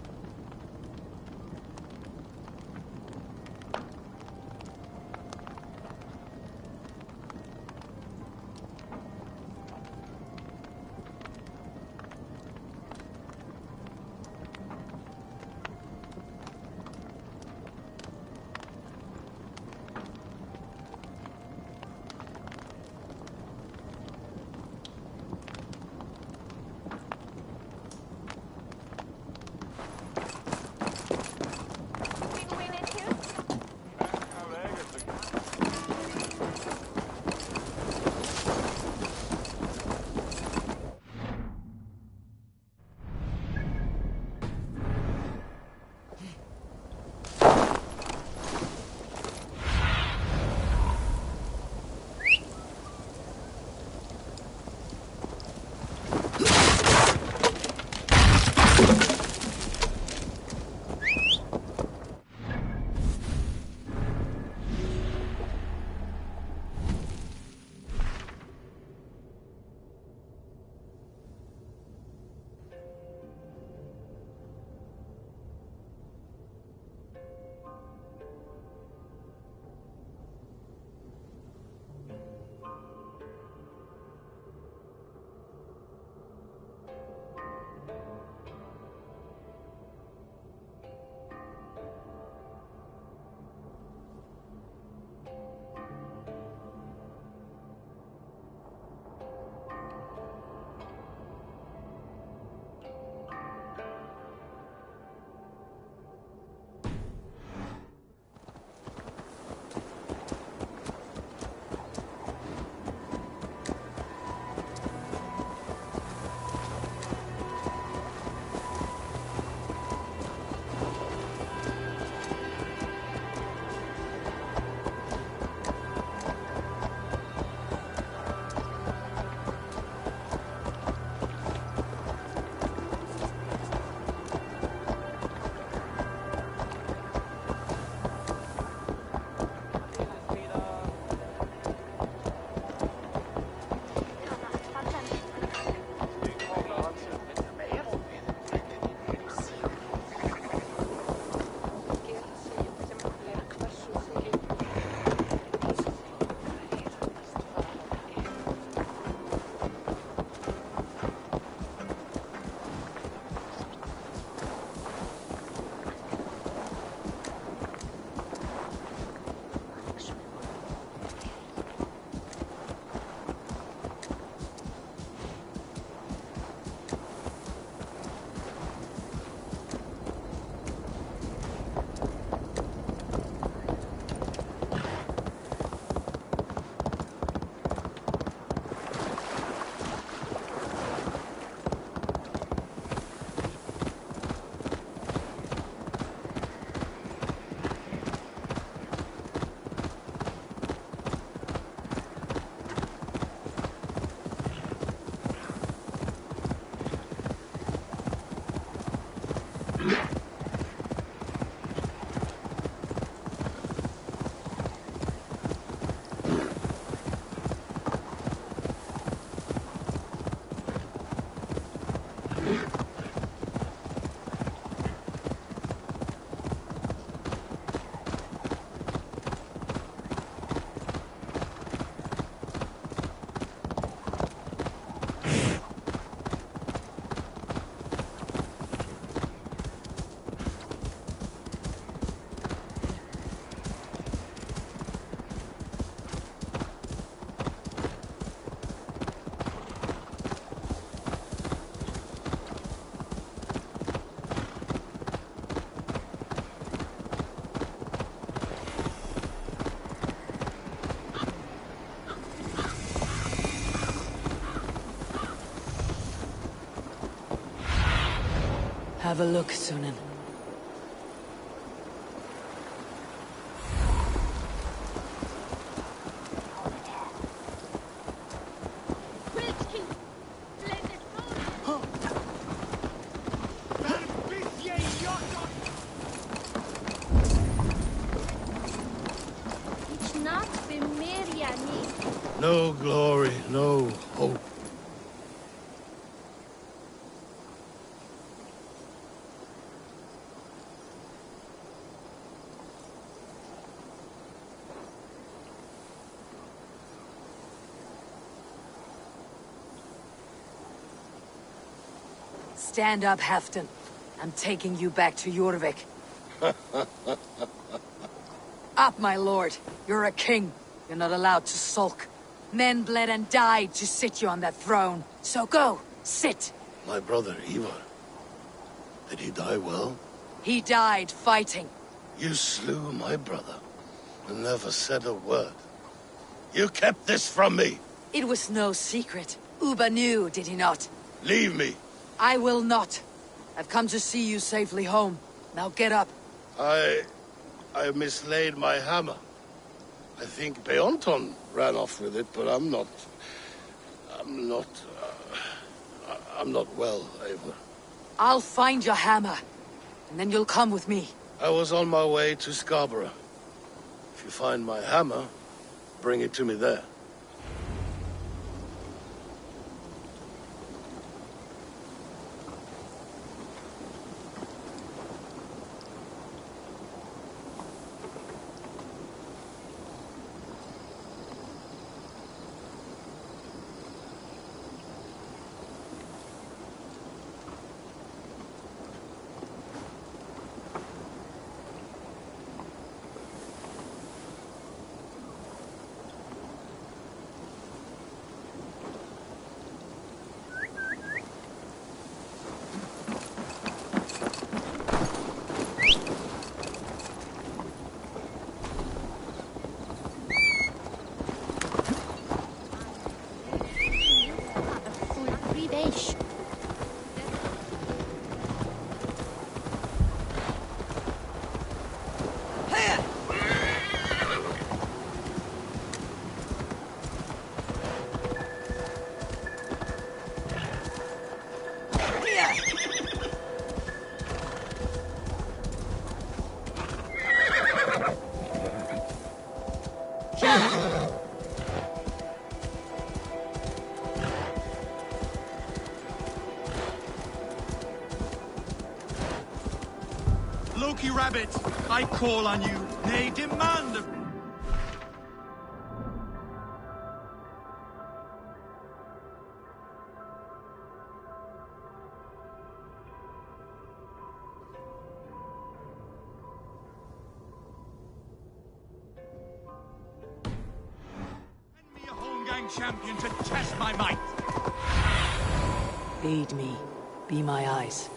Have a look, Sunan.
No glory, no hope.
Stand up, Halfdan. I'm taking you back to Jorvik. Up, my lord. You're a king. You're not allowed to sulk. Men bled and died to sit you on that throne. So go, sit.
My brother, Ivar. Did he die well?
He died fighting.
You slew my brother and never said a word. You kept this from me.
It was no secret. Uba knew, did he not?
Leave me.
I will not. I've come to see you safely home. Now get up.
I mislaid my hammer. I think Beonton ran off with it, but I'm not well, Eivor.
I'll find your hammer, and then you'll come with me.
I was on my way to Scarborough. If you find my hammer, bring it to me there.
Loki Rabbit, I call on you, nay, demand of... Send me a Holmgang champion to test my might!
Lead me. Be my eyes.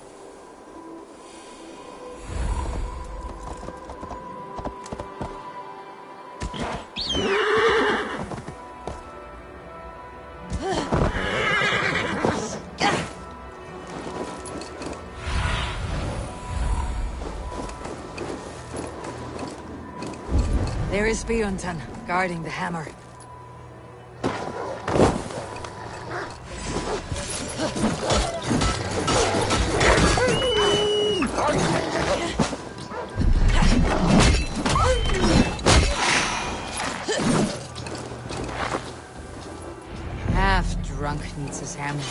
There is Bjornton, guarding the hammer. Half drunk needs his hammer.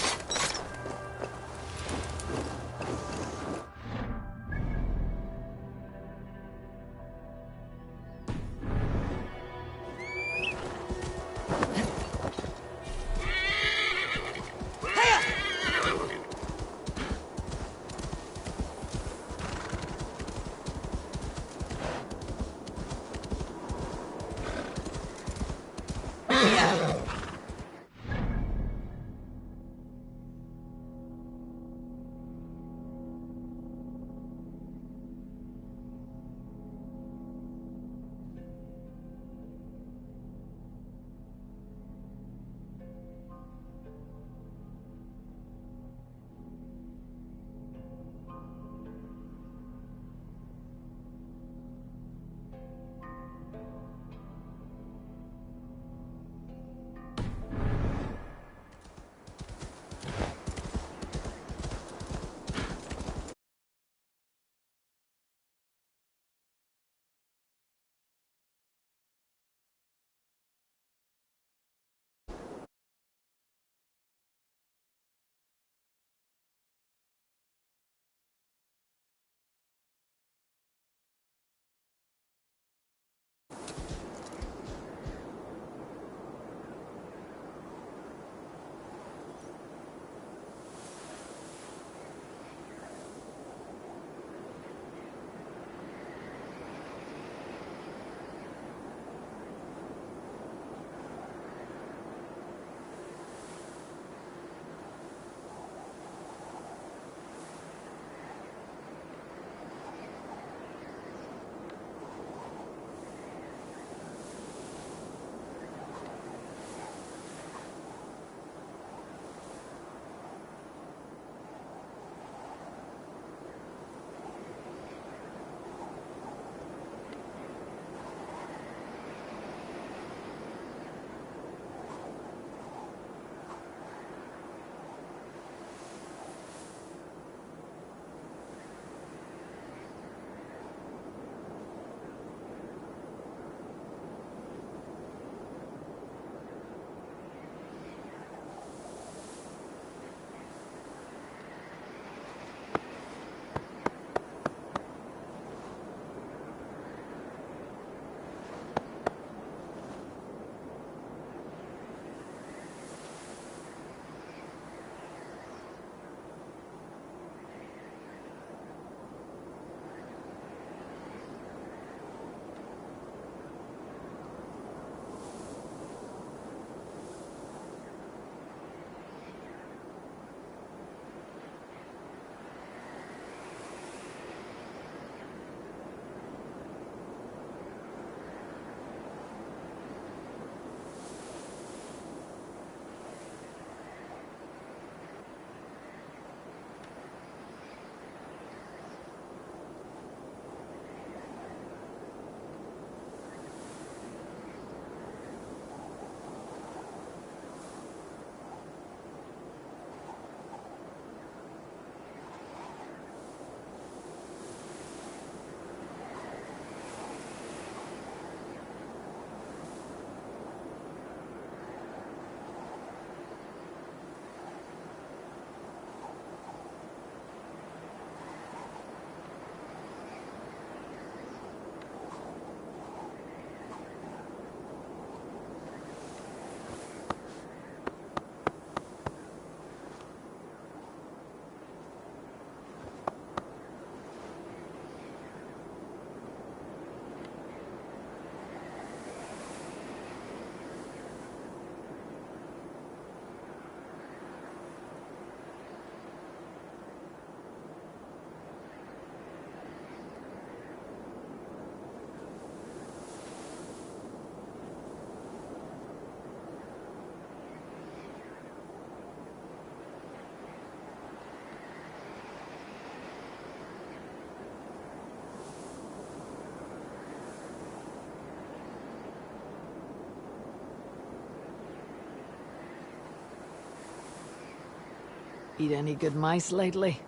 Eat any good mice lately?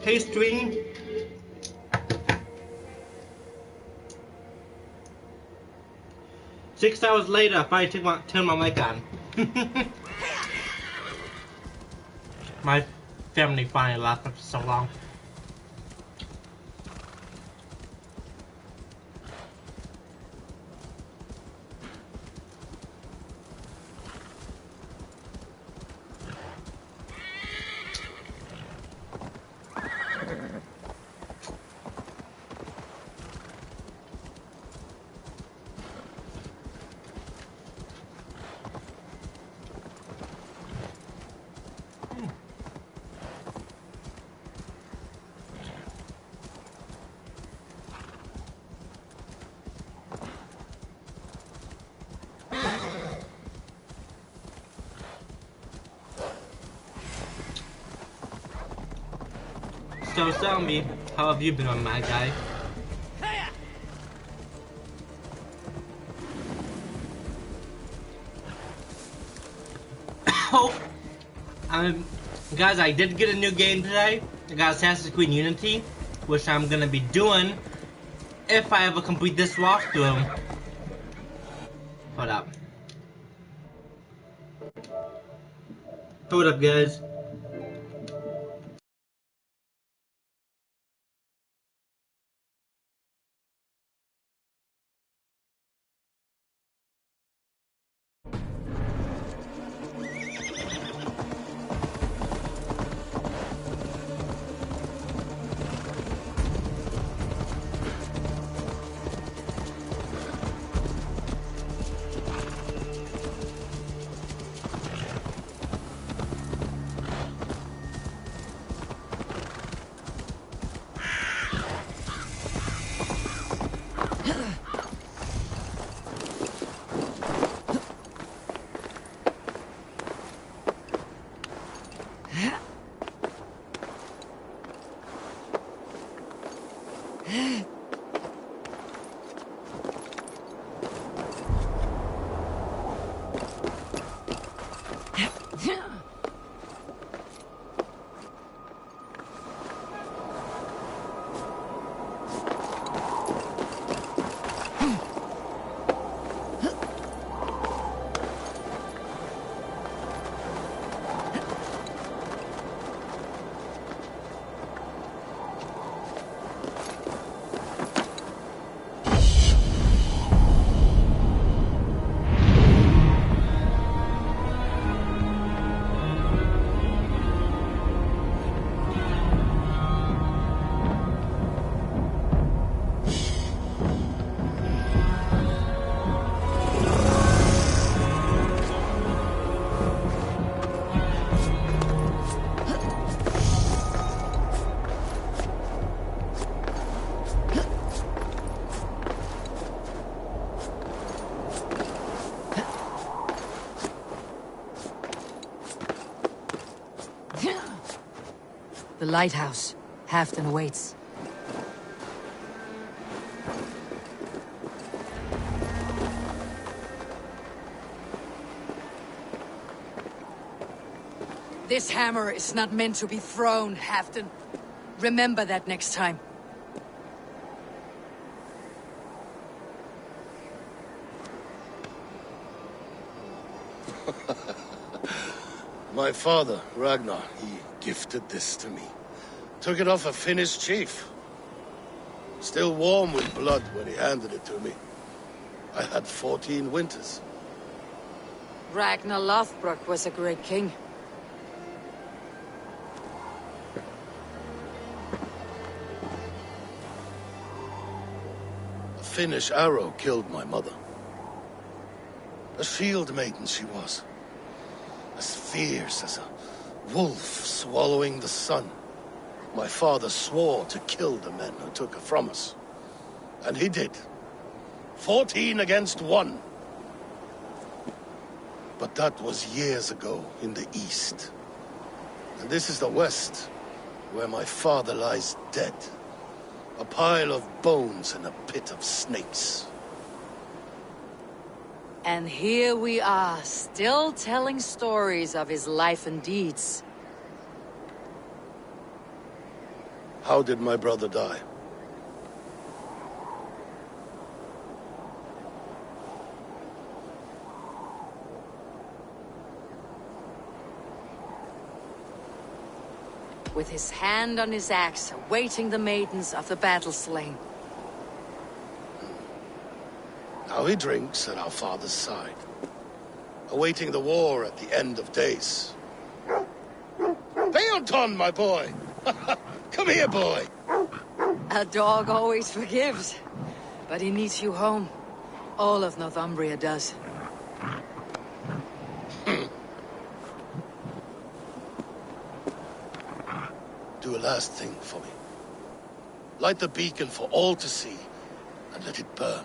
Hey, stream. Six hours later, I finally turn my mic on. My family finally laughed after so long. So tell me, how have you been on my guy? Oh, guys, I did get a new game today. I got Assassin's Creed Unity, which I'm gonna be doing if I ever complete this walkthrough. Hold up. Hold up, guys.
The lighthouse. Halfton awaits. This hammer is not meant to be thrown, Halfdan. Remember that next time.
My father, Ragnar, he gifted this to me. Took it off a Finnish chief. Still warm with blood when he handed it to me. I had 14 winters.
Ragnar Lothbrok was a great king.
A Finnish arrow killed my mother. A shield maiden she was. As fierce as a wolf swallowing the sun. My father swore to kill the men who took her from us. And he did. 14 against 1. But that was years ago in the east. And this is the west, where my father lies dead. A pile of bones in a pit of snakes.
And here we are, still telling stories of his life and deeds.
How did my brother die?
With his hand on his axe, awaiting the maidens of the battle slain.
Now he drinks at our father's side, awaiting the war at the end of days. Beonton, my boy! Come here, boy!
A dog always forgives, but he needs you home. All of Northumbria does.
Do a last thing for me. Light the beacon for all to see, and let it burn.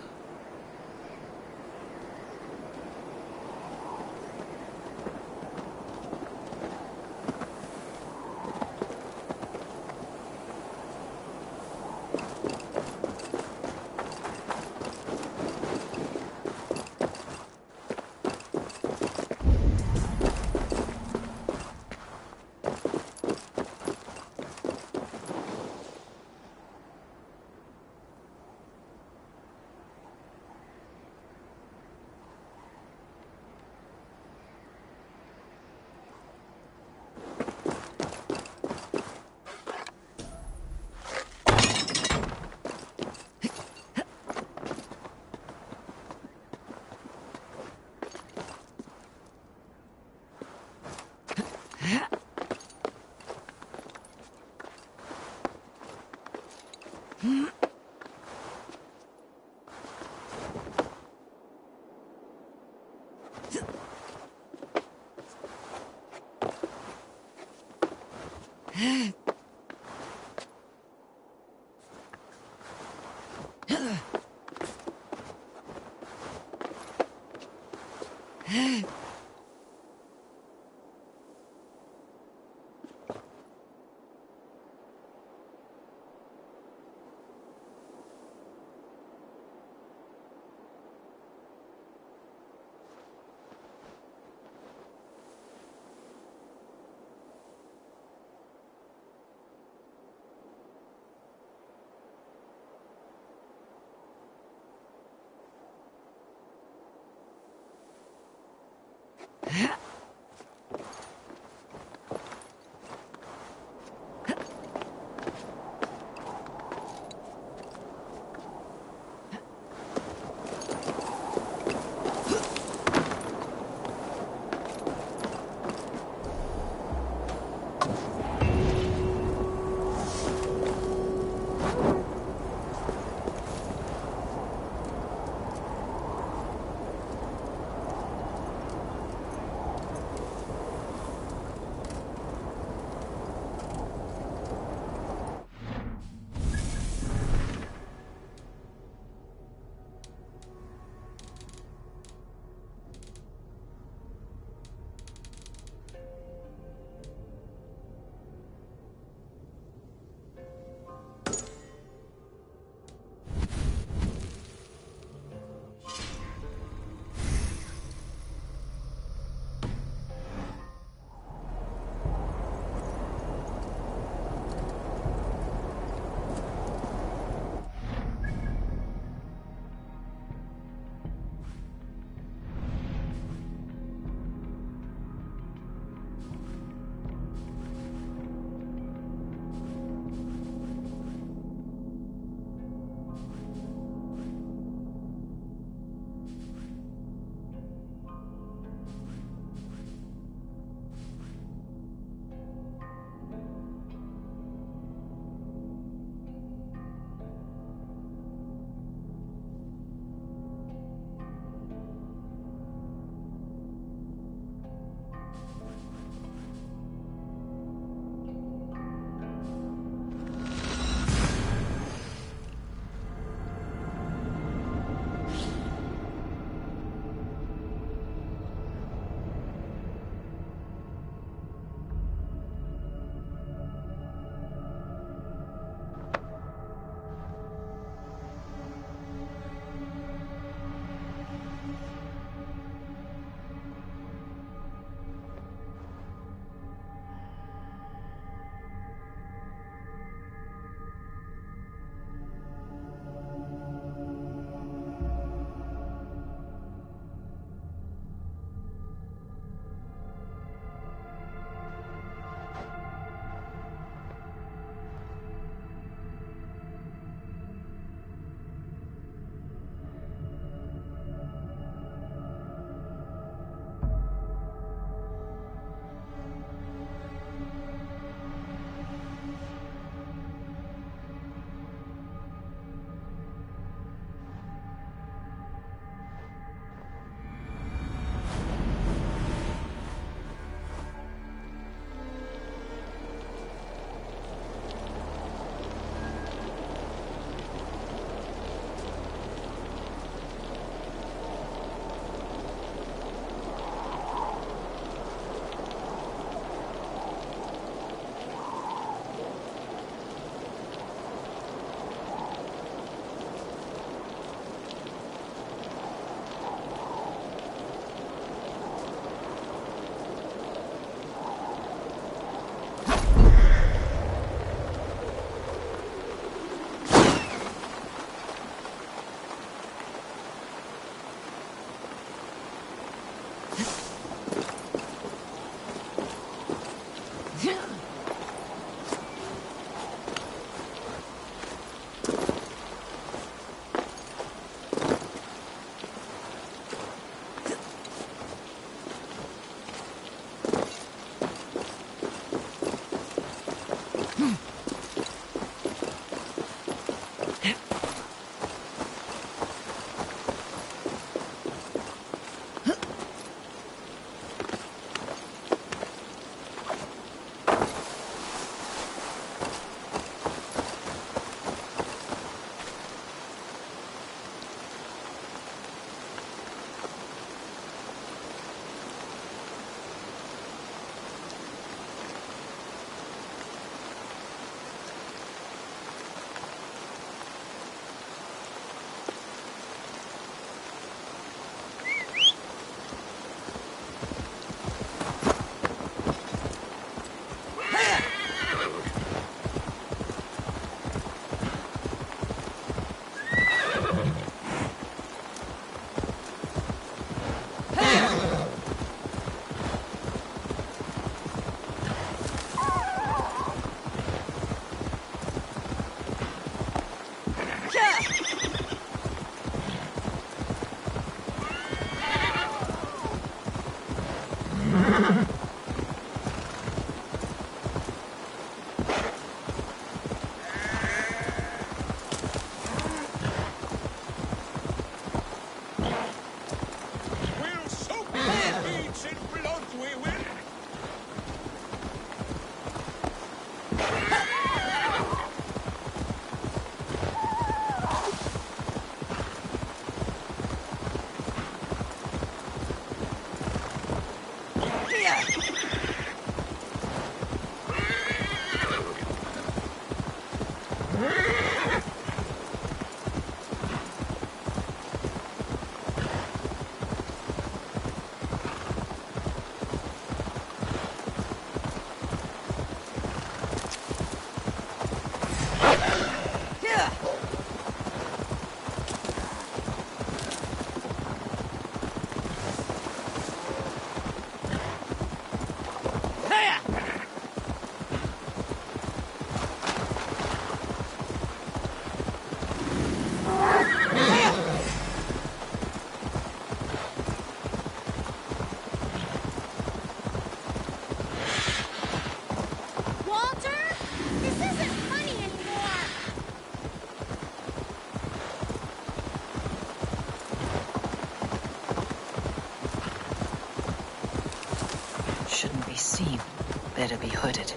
better be hooded.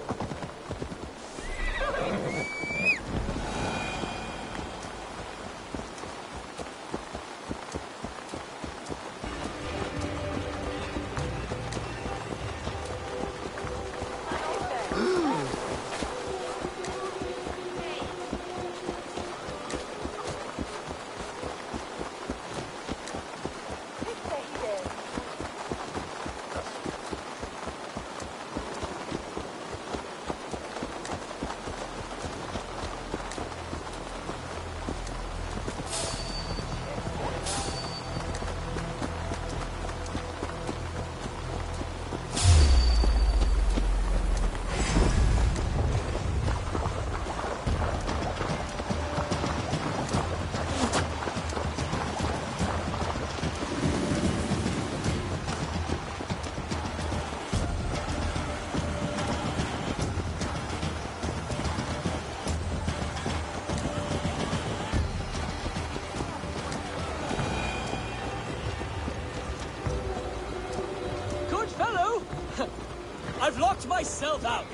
I've locked myself out!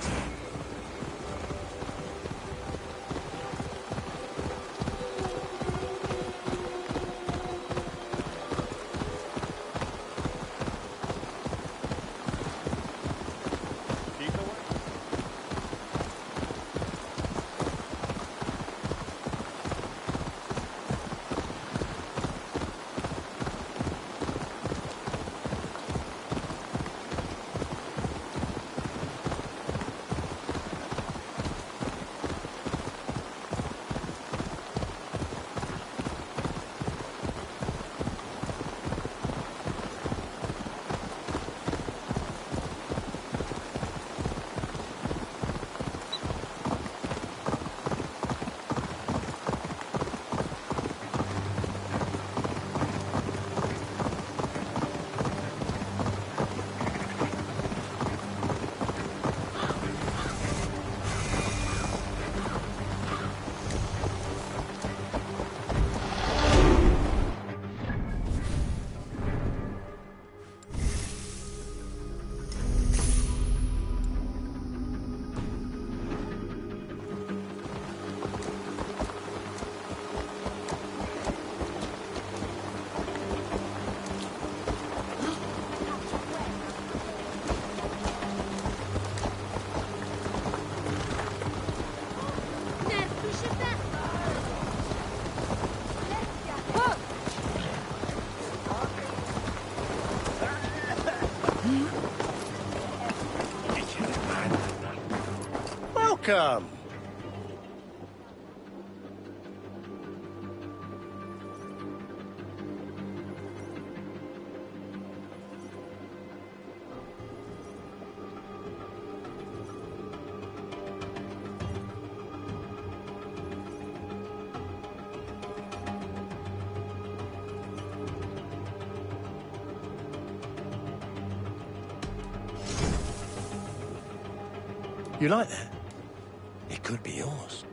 Welcome.
You like that? It could be yours.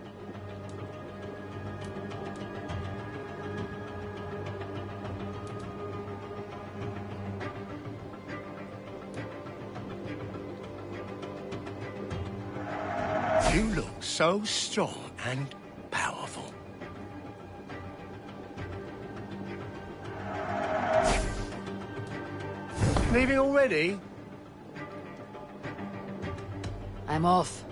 You look so strong and powerful. Leaving already?
I'm off.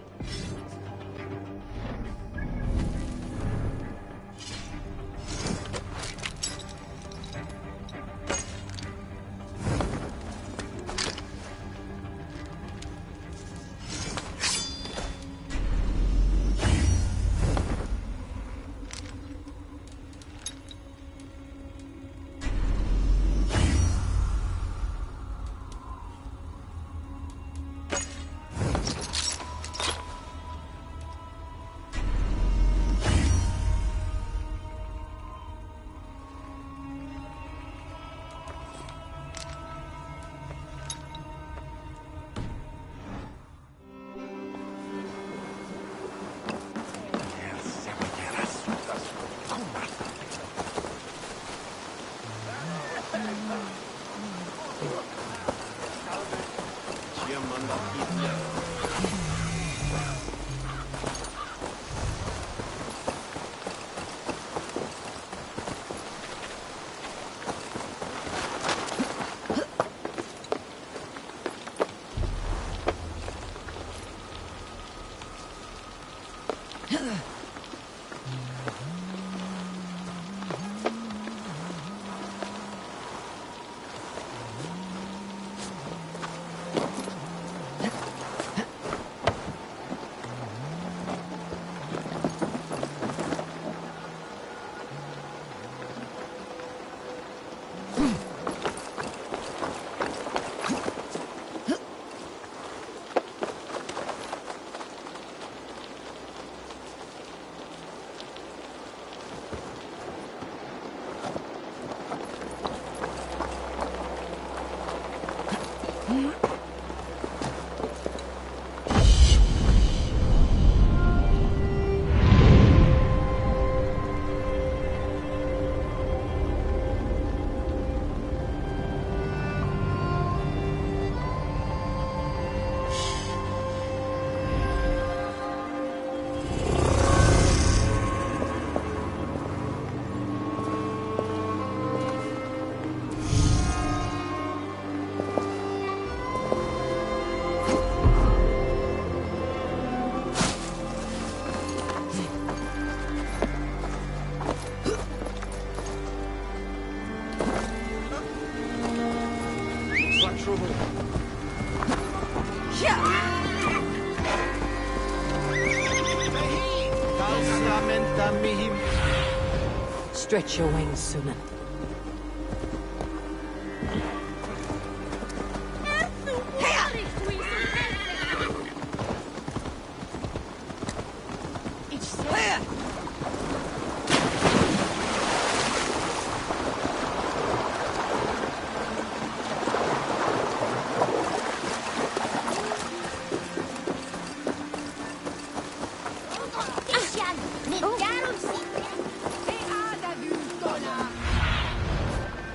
Stretch your wings, Sunan.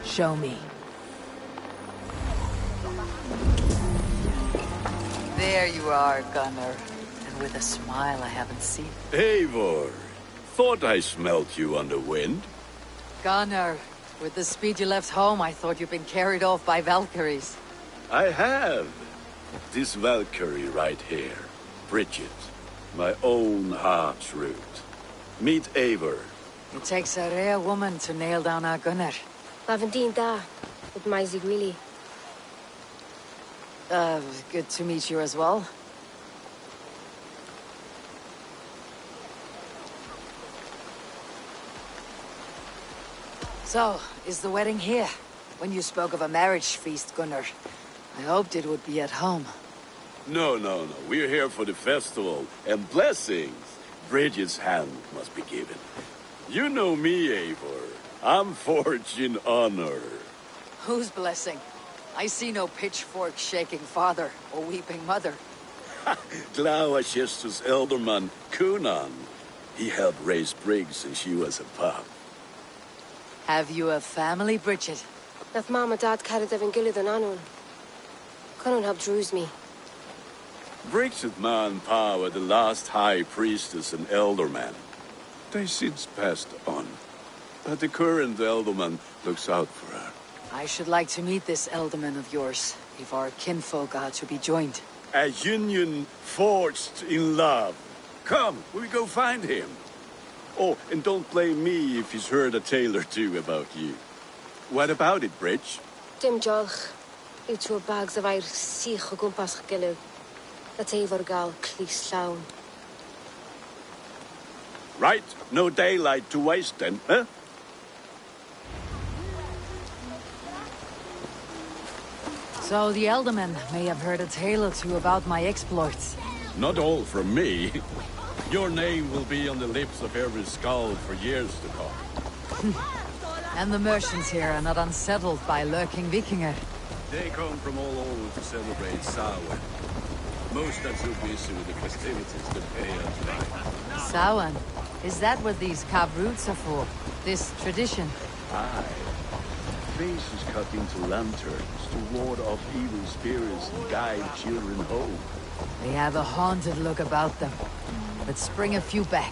Show me. There you are, Gunnar. And with a smile I haven't seen.
Eivor, thought I smelt you on the wind.
Gunnar, with the speed you left home, I thought you'd been carried off by Valkyries.
I have. This Valkyrie right here, Bridget, my own heart's root. Meet Eivor.
It takes a rare woman to nail down our Gunnar.
Lavendine da, with my Zigwili.
Good to meet you as well. So, is the wedding here? When you spoke of a marriage feast, Gunnar, I hoped it would be at home.
No. We're here for the festival, and blessings. Bridget's hand must be given. You know me, Eivor. I'm forging honor.
Whose blessing? I see no pitchfork-shaking father or weeping mother.
Glauacestus Elderman Kunan. He helped raise Briggs since she was a pup.
Have you a family, Bridget?
Nath Mom and Dad carried Evan Gillid and Anun. Connor helped druise me.
Briggs and Man Pa were the last high priestess and elderman. They since passed on. But the current Elderman looks out for her.
I should like to meet this Elderman of yours, if our kinfolk are to be joined.
A union forged in love. Come, we go find him. Oh, and don't blame me if he's heard a tale or two about you. What about it, Bridge?
Dim jolch. You two bags of air sich o gwmpas gilydd. That Eivor gal clis llawn.
Right, no daylight to waste then, huh?
So the Eldermen may have heard a tale or two about my exploits.
Not all from me. Your name will be on the lips of every skull for years to come.
And the merchants here are not unsettled by lurking Vikinger.
They come from all over to celebrate Samhain. Most are too busy with the festivities to pay us right.
Samhain? Is that what these carved roots are for? This tradition?
Aye. Faces cut into lanterns to ward off evil spirits and guide children home.
They have a haunted look about them. Let's bring a few back.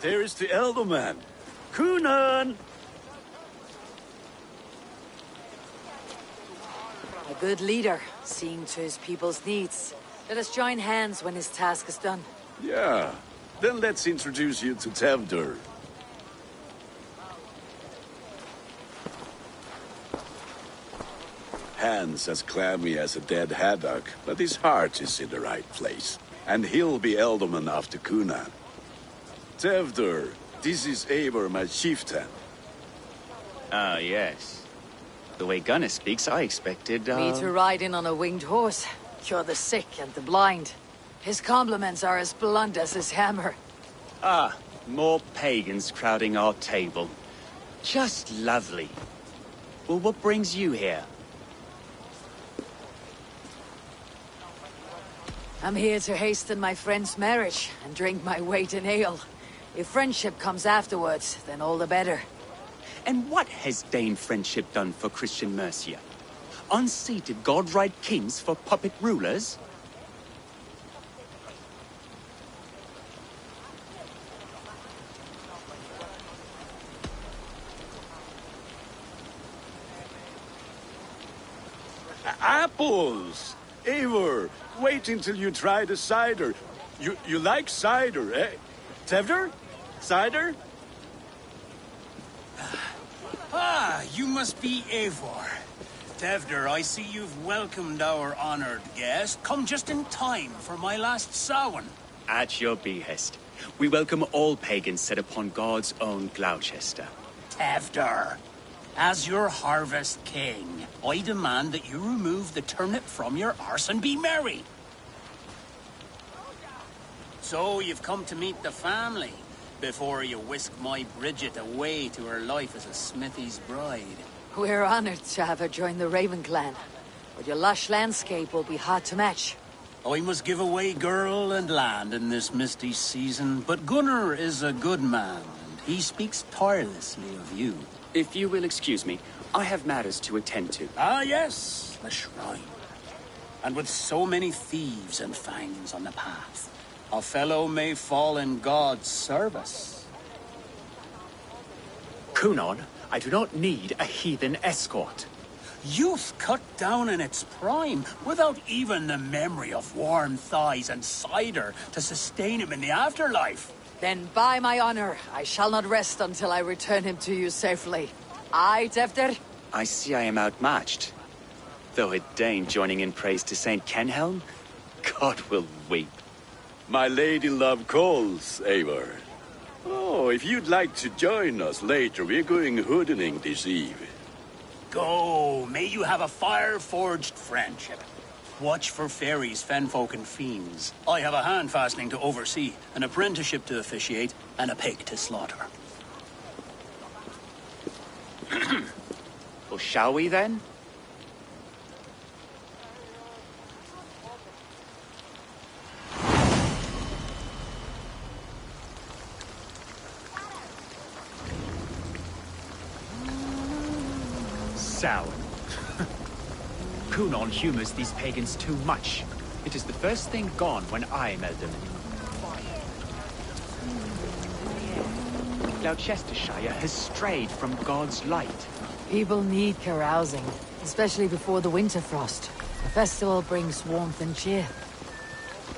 There is the Elderman. Kunan!
A good leader, seeing to his people's needs. Let us join hands when his task is done.
Yeah. Then let's introduce you to Tevdur.
man's as clammy as a dead haddock, but his heart is in the right place. And he'll be ealdorman after Cunan. Tevdur, this is Eivor, my chieftain.
Ah, yes. The way Gunnar speaks, I expected,
Me to ride in on a winged horse, cure the sick and the blind. His compliments are as blunt as his hammer.
Ah, more pagans crowding our table. Just lovely. Well, what brings you here?
I'm here to hasten my friend's marriage and drink my weight in ale. If friendship comes afterwards, then all the better.
And what has Dane friendship done for Christian Mercia? Unseated godright kings for puppet rulers?
Apples! Eivor, wait until you try the cider. You like cider, eh? Tevdur? Cider?
Ah, you must be Eivor. Tevdur, I see you've welcomed our honored guest. Come just in time for my last Samhain.
At your behest. We welcome all pagans set upon God's own Gloucester.
Tevdur, as your harvest king, I demand that you remove the turnip from your arse and be merry. So you've come to meet the family before you whisk my Bridget away to her life as a smithy's bride.
We're honored to have her join the Raven clan, but your lush landscape will be hard to match.
I must give away girl and land in this misty season, but Gunnar is a good man, and he speaks tirelessly of you.
If you will excuse me, I have matters to attend to.
Ah, yes, the shrine. And with so many thieves and fangs on the path, a fellow may fall in God's service.
Cunan, I do not need a heathen escort.
Youth cut down in its prime, without even the memory of warm thighs and cider to sustain him in the afterlife.
Then by my honor, I shall not rest until I return him to you safely. Aye, Tevdur?
I see I am outmatched. Though a Dane joining in praise to Saint Kenhelm, God will weep.
My lady love calls, Eivor. Oh, if you'd like to join us later, we're going hoodening this eve.
Go, may you have a fire-forged friendship. Watch for fairies, fenfolk, and fiends. I have a hand fastening to oversee, an apprenticeship to officiate, and a pig to slaughter.
Well, shall we then?
Sour. Cunan humors these pagans too much. It is the first thing gone when I am ealdorman. Gloucestershire has strayed from God's light.
People need carousing, especially before the winter frost. The festival brings warmth and cheer.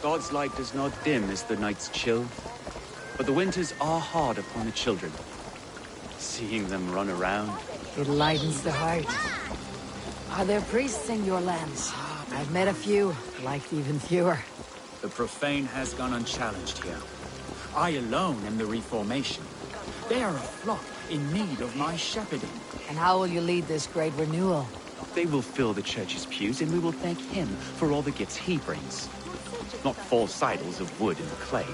God's light does not dim as the nights chill, but the winters are hard upon the children. Seeing them run around,
it lightens the heart. Are there priests in your lands? I've met a few, liked even fewer.
The profane has gone unchallenged here. I alone am the reformation. They are a flock in need of my shepherding.
And how will you lead this great renewal?
They will fill the church's pews, and we will thank him for all the gifts he brings. Not false idols of wood and clay.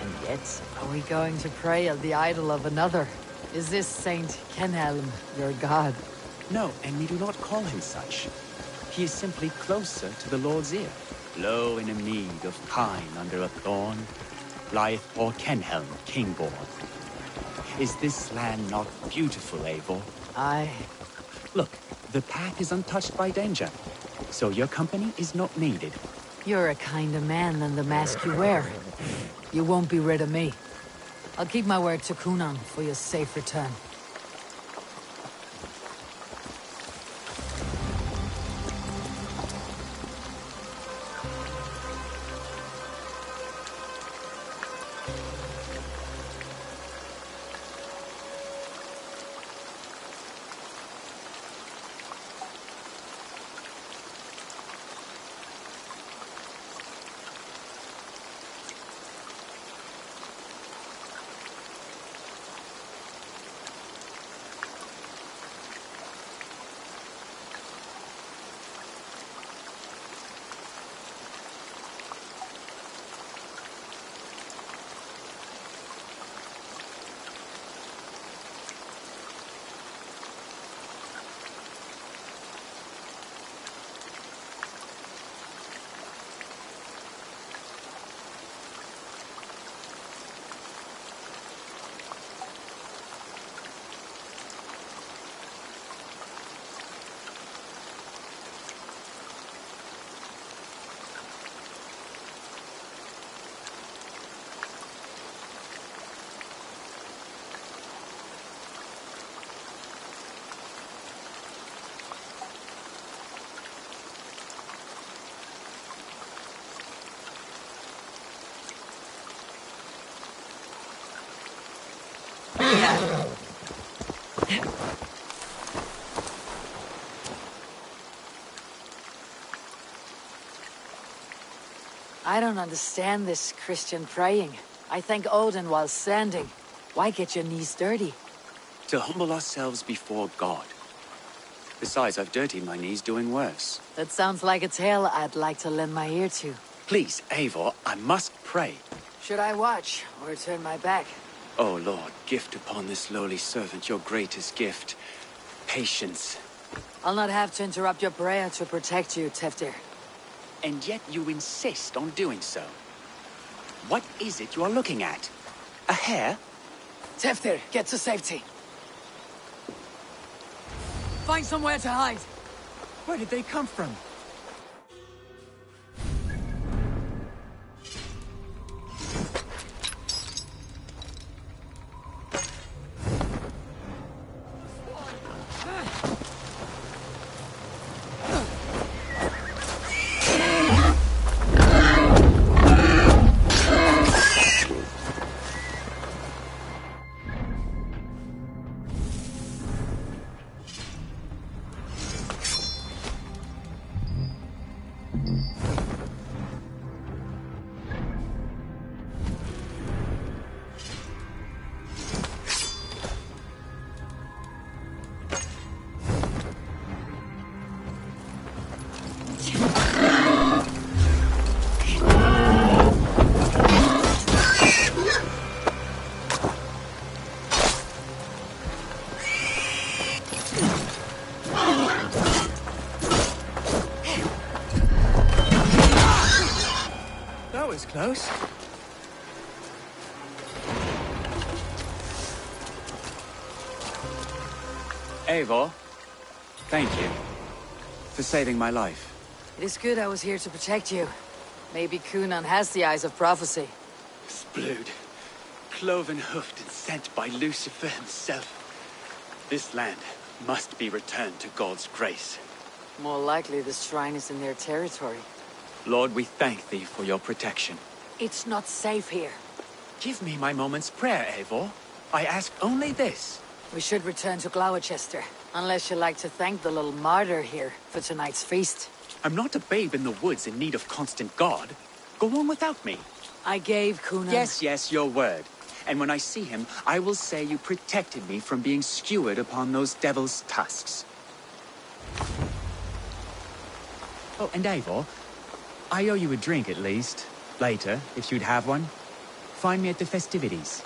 And yet, are we going to pray at the idol of another? Is this Saint Kenhelm your god?
No, and we do not call him such. He is simply closer to the Lord's ear. Low in a mead of pine under a thorn, lieth poor Kenhelm, king-born. Is this land not beautiful, Eivor?
Aye.
Look, the path is untouched by danger, so your company is not needed.
You're a kinder man than the mask you wear. You won't be rid of me. I'll keep my word to Cunan for your safe return.
I don't understand this Christian praying. I thank Odin while standing. Why get your knees dirty?
To humble ourselves before God. Besides, I've dirtied my knees doing worse.
That sounds like a tale I'd like to lend my ear to.
Please, Eivor, I must pray.
Should I watch, or turn my back?
Oh Lord, gift upon this lowly servant your greatest gift. Patience.
I'll not have to interrupt your prayer to protect you, Teftir.
And yet you insist on doing so. What is it you are looking at? A hare?
Teftir, get to safety. Find somewhere to hide.
Where did they come from? Close.
Eivor, thank you for saving my life.
It is good I was here to protect you. Maybe Cunan has the eyes of prophecy.
Splood, cloven-hoofed and sent by Lucifer himself. This land must be returned to God's grace.
More likely the shrine is in their territory.
Lord, we thank thee for your protection.
It's not safe here.
Give me my moment's prayer, Eivor. I ask only this.
We should return to Gloucester, unless you like to thank the little martyr here for tonight's feast.
I'm not a babe in the woods in need of constant guard. Go on without me.
I gave Cunan...
Yes, your word. And when I see him, I will say you protected me from being skewered upon those devil's tusks. Oh, and Eivor, I owe you a drink at least. Later, if you'd have one. Find me at the festivities.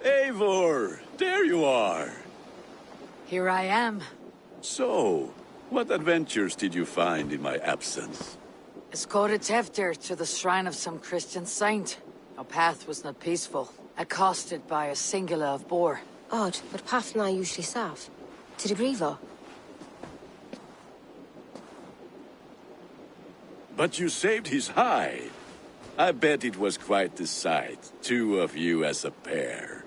Eivor, there you are.
Here I am.
So, what adventures did you find in my absence?
Escorted Teftir to the shrine of some Christian saint. Our path was not peaceful. Accosted by a singular of boar.
Odd, but path and I usually serve. To the Grievo.
But you saved his hide. I bet it was quite the sight, two of you as a pair.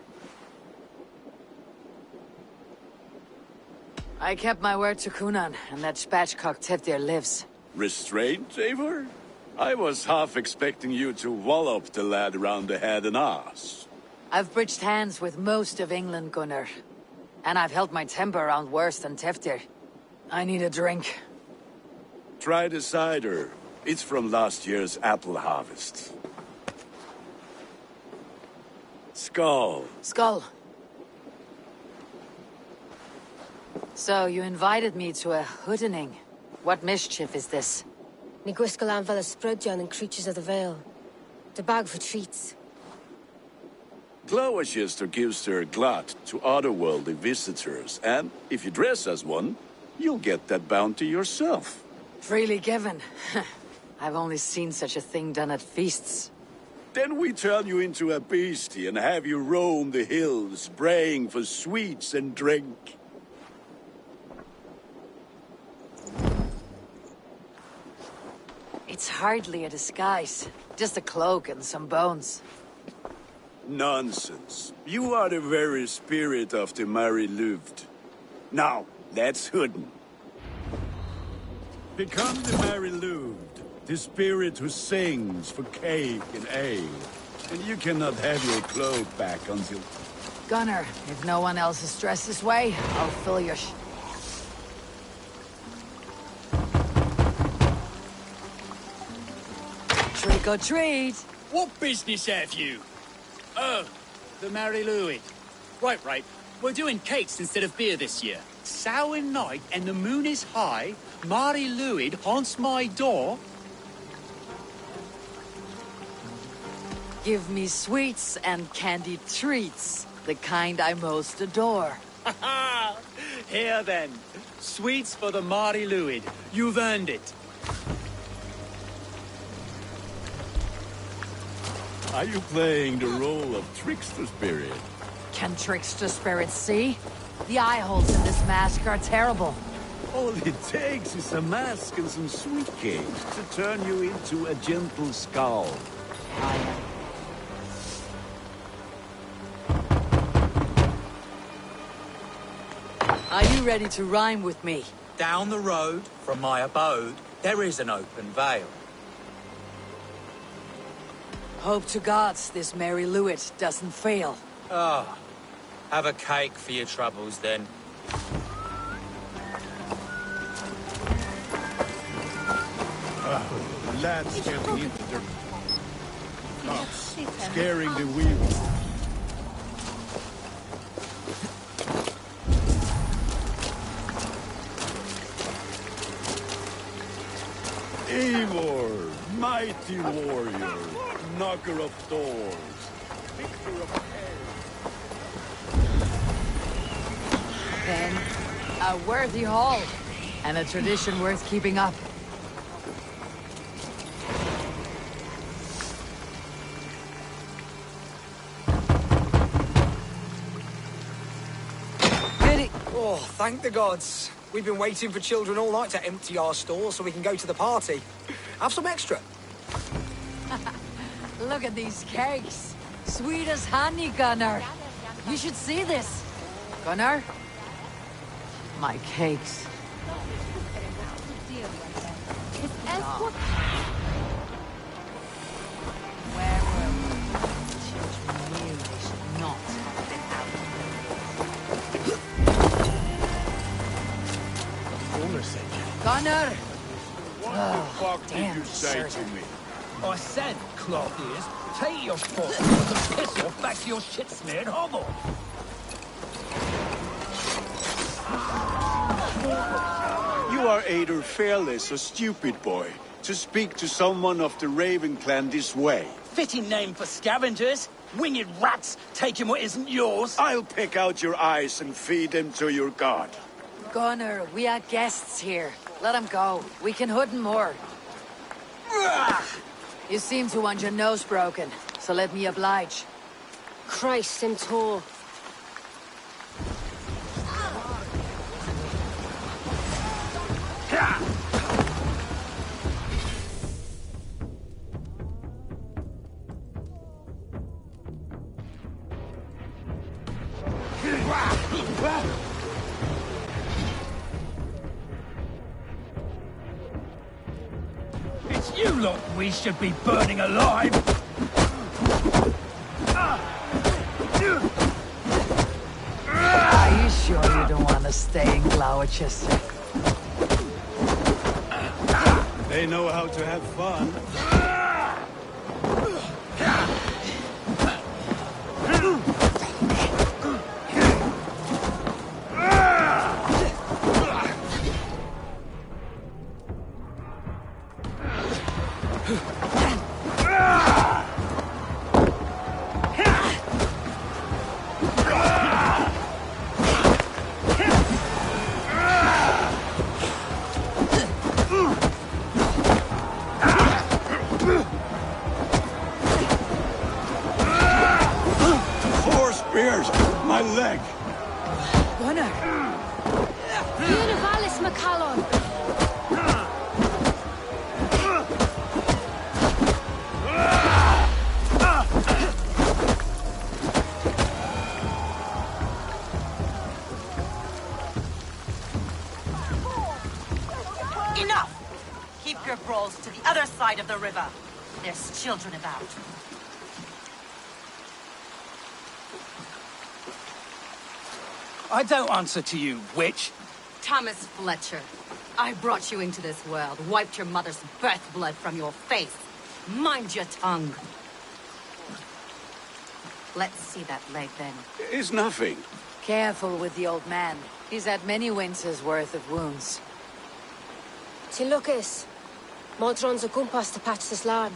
I kept my word to Cunan, and that spatchcock Teftir lives.
Restraint, Eivor? I was half expecting you to wallop the lad around the head and ass.
I've bridged hands with most of England, Gunnar. And I've held my temper around worse than Teftir. I need a drink.
Try the cider. It's from last year's apple harvest. Skull.
Skull. So, you invited me to a hoodening. What mischief is this?
Ní gwisgal an fel y Sprydjan and Creatures of the Vale. The bag for treats.
Gloucester gives their glut to otherworldly visitors, and if you dress as one, you'll get that bounty yourself.
Freely given. I've only seen such a thing done at feasts.
Then we turn you into a beastie and have you roam the hills, braying for sweets and drink.
It's hardly a disguise. Just a cloak and some bones.
Nonsense. You are the very spirit of the Mary Louved. Now, let's hoodin. Become the Mary Louved, the spirit who sings for cake and ale. And you cannot have your cloak back until...
Gunnar, if no one else is dressed this way, I'll fill your Trick or treat!
What business have you? Oh, the Mary Louis. Right. We're doing cakes instead of beer this year. Sour night and the moon is high. Mary Louis haunts my door.
Give me sweets and candied treats. The kind I most adore.
Here then. Sweets for the Mary Louis. You've earned it.
Are you playing the role of trickster spirit?
Can trickster spirits see? The eye holes in this mask are terrible.
All it takes is a mask and some sweet cakes to turn you into a gentle skull.
Are you ready to rhyme with me?
Down the road from my abode, there is an open vale.
Hope to gods this Mary Louis doesn't fail.
Ah, have a cake for your troubles then.
Lads getting into their cups, scaring the weavers. Eivor, mighty warrior, knocker of doors, victor of hell.
Then, a worthy haul, and a tradition worth keeping up.
Oh, thank the gods. We've been waiting for children all night to empty our stores so we can go to the party. Have some extra.
Look at these cakes. Sweet as honey, Gunnar. You should see this. Gunnar? My cakes. Where were we? Children knew they should not have been out. Gunnar!
What the fuck did you say
sir.
to me?
I said, cloth ears, take your foot and put the piss off back to your shit-smeared hovel.
You are either fearless or stupid, boy, to speak to someone of the Raven clan this way.
Fitting name for scavengers. Winged rats taking what isn't yours.
I'll pick out your eyes and feed them to your god.
Gunnar, we are guests here. Let him go. We can hood more. You seem to want your nose broken, so let me oblige.
Christ and Tor.
It's you lot we should be burning alive.
Are you sure you don't want to stay in Gloucester?
They know how to have fun. spears! My leg!
Gunnar!
Univalis Macallon!
Enough! Keep your brawls to the other side of the river. There's children about.
I don't answer to you, witch.
Thomas Fletcher, I brought you into this world, wiped your mother's birth blood from your face. Mind your tongue. Let's see that leg, then.
It's nothing.
Careful with the old man. He's had many winters' worth of wounds.
Ti Lucas. Modron's a gumpas to patch this land.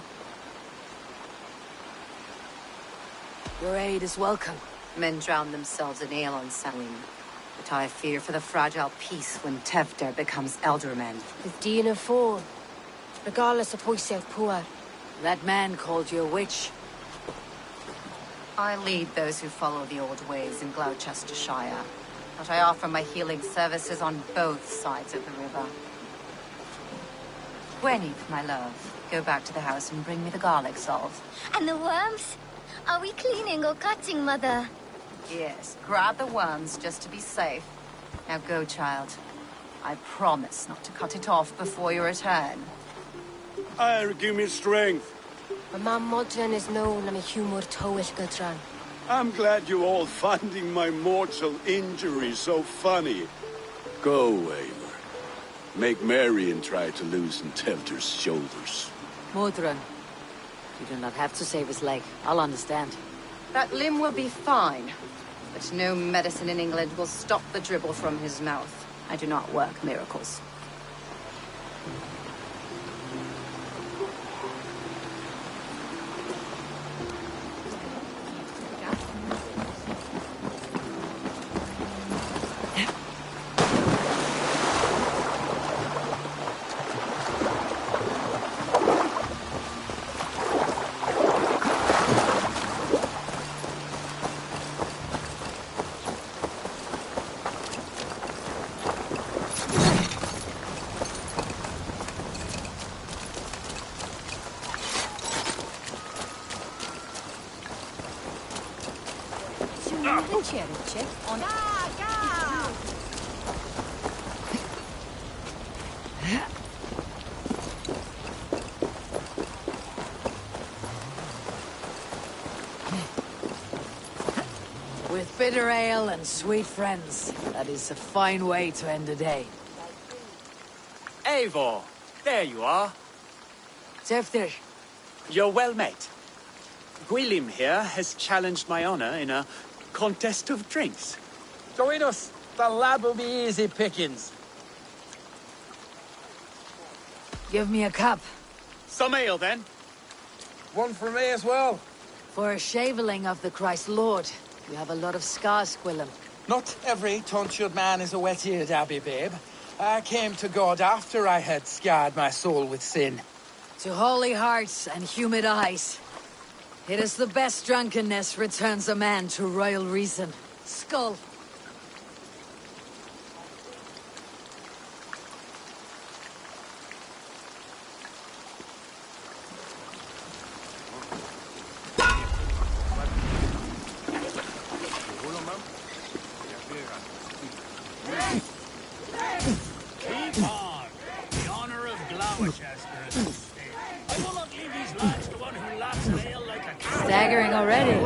Your aid is welcome.
Men drown themselves in ale on Samhain. But I fear for the fragile peace when Tevder becomes elderman.
With Dina Fall. Regardless of Poisef Puar.
That man called you a witch.
I lead those who follow the old ways in Gloucestershire. But I offer my healing services on both sides of the river. Gweneve, my love, go back to the house and bring me the garlic salt.
And the worms? Are we cleaning or cutting, Mother?
Yes, grab the worms just to be safe. Now go, child. I promise not to cut it off before your return.
Give me strength.
My mam Modron is known am a humor towel Gudran.
I'm glad you all finding my mortal injury so funny. Go, Eivor. Make merry and try to loosen Tevder's shoulders.
Modron, you do not have to save his leg. I'll understand.
That limb will be fine. But no medicine in England will stop the dribble from his mouth. I do not work miracles.
With bitter ale and sweet friends, that is a fine way to end a day.
Eivor, there you are.
Tevder.
You're well met. Gwilym here has challenged my honor in a contest of drinks.
Join us. The lad will be easy pickings.
Give me a cup.
Some ale, then.
One for me as well.
For a shaveling of the Christ Lord, you have a lot of scars, Gwilym.
Not every tonsured man is a wet-eared Abbey, babe. I came to God after I had scarred my soul with sin.
To holy hearts and humid eyes. It is the best drunkenness returns a man to royal reason. Skull.
Keep on. The honor of Gloucester is at stake. I will not leave these lads to one who laughs at ale like a cat.
Staggering already.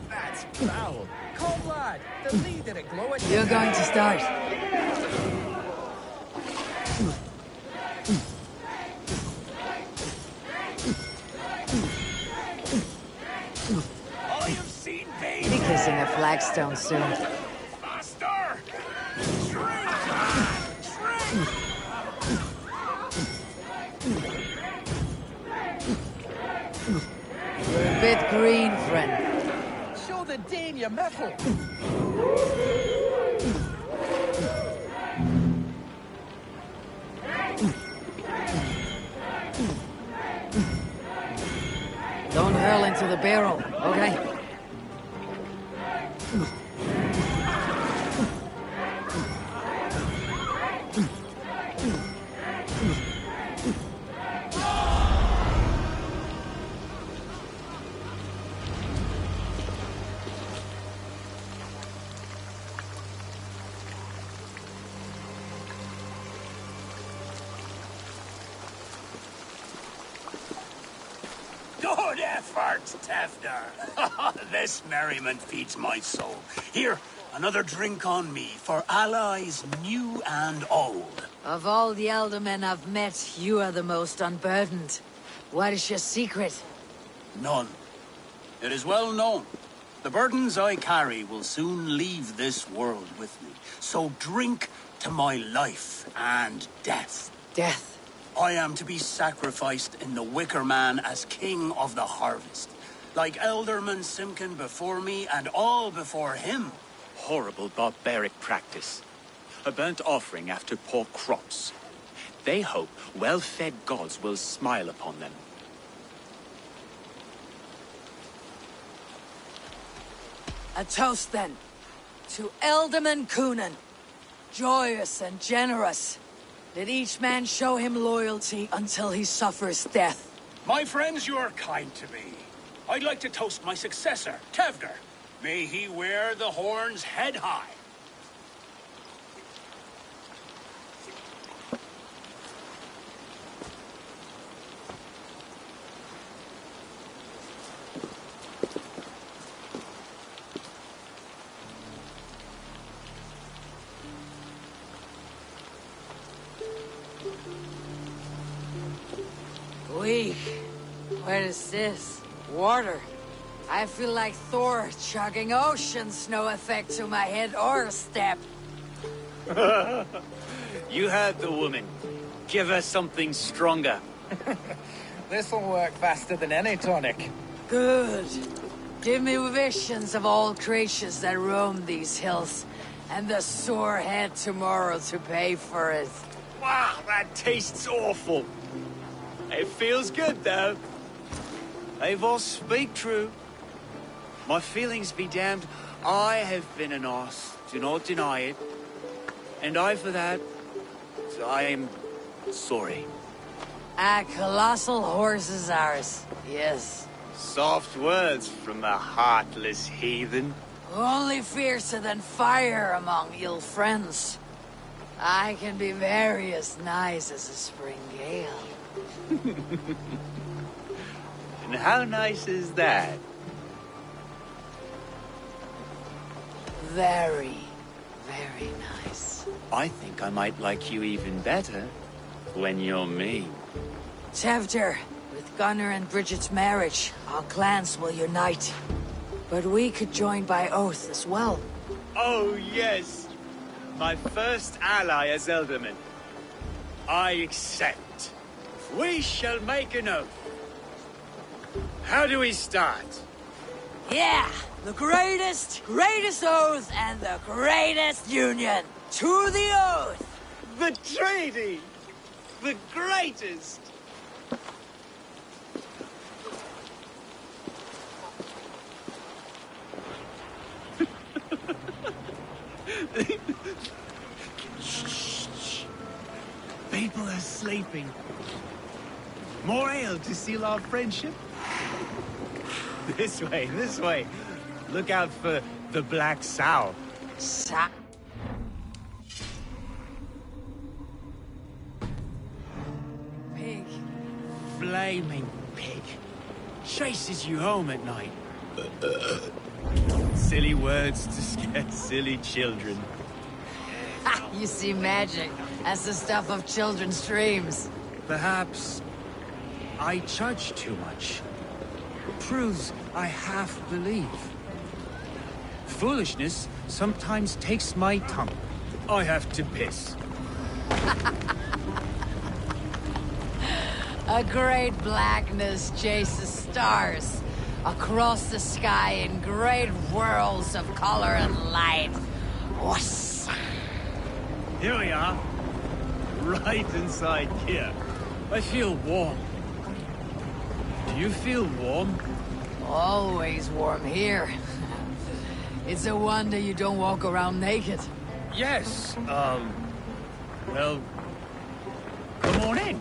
That's foul. Come, lad. The leader at Glow.
You're going to start.
I have seen
Be kissing a flagstone soon.
Faster! Drink!
You're a bit green, friend.
Show the Dane your mettle.
Don't hurl into the barrel, okay?
Good effort, Tefder. This merriment feeds my soul. Here, another drink on me for allies new and old.
Of all the Eldermen I've met, you are the most unburdened. What is your secret?
None. It is well known. The burdens I carry will soon leave this world with me. So drink to my life and death.
Death?
I am to be sacrificed in the Wicker Man as king of the harvest. Like Elderman Simkin before me and all before him.
Horrible barbaric practice. A burnt offering after poor crops. They hope well-fed gods will smile upon them.
A toast, then. To Elderman Coonan. Joyous and generous. Let each man show him loyalty until he suffers death.
My friends, you are kind to me. I'd like to toast my successor, Tevder. May he wear the horns head high.
Weak. What is this? Water. I feel like Thor chugging oceans, no effect to my head or step.
You heard the woman. Give her something stronger.
This'll work faster than any tonic.
Good. Give me visions of all creatures that roam these hills, and the sore head tomorrow to pay for it.
Wow, that tastes awful. It feels good, though. They all speak true. My feelings be damned. I have been an arse, do not deny it. And I, for that, I am sorry.
A colossal horse is ours, yes.
Soft words from a heartless heathen.
Only fiercer than fire among ill friends. I can be very as nice as a spring gale.
And how nice is that?
Very, very nice.
I think I might like you even better when you're me.
Tevder, with Gunnar and Bridget's marriage, our clans will unite. But we could join by oath as well.
Oh, yes. My first ally as Elderman. I accept. We shall make an oath. How do we start?
Yeah! The greatest oath and the greatest union! To the oath!
The treaty! The greatest! Shh. People are sleeping. More ale to seal our friendship? This way, this way. Look out for the black sow.
Pig.
Flaming pig. Chases you home at night. Silly words to scare silly children.
You see magic. That's the stuff of children's dreams.
Perhaps I judge too much. Proves I half believe. Foolishness sometimes takes my tongue. I have to piss.
A great blackness chases stars across the sky in great whirls of color and light. Whoosh!
Here we are. Right inside here.
I feel warm. Do you feel warm?
Always warm here. It's a wonder you don't walk around naked.
Yes, well, come on in.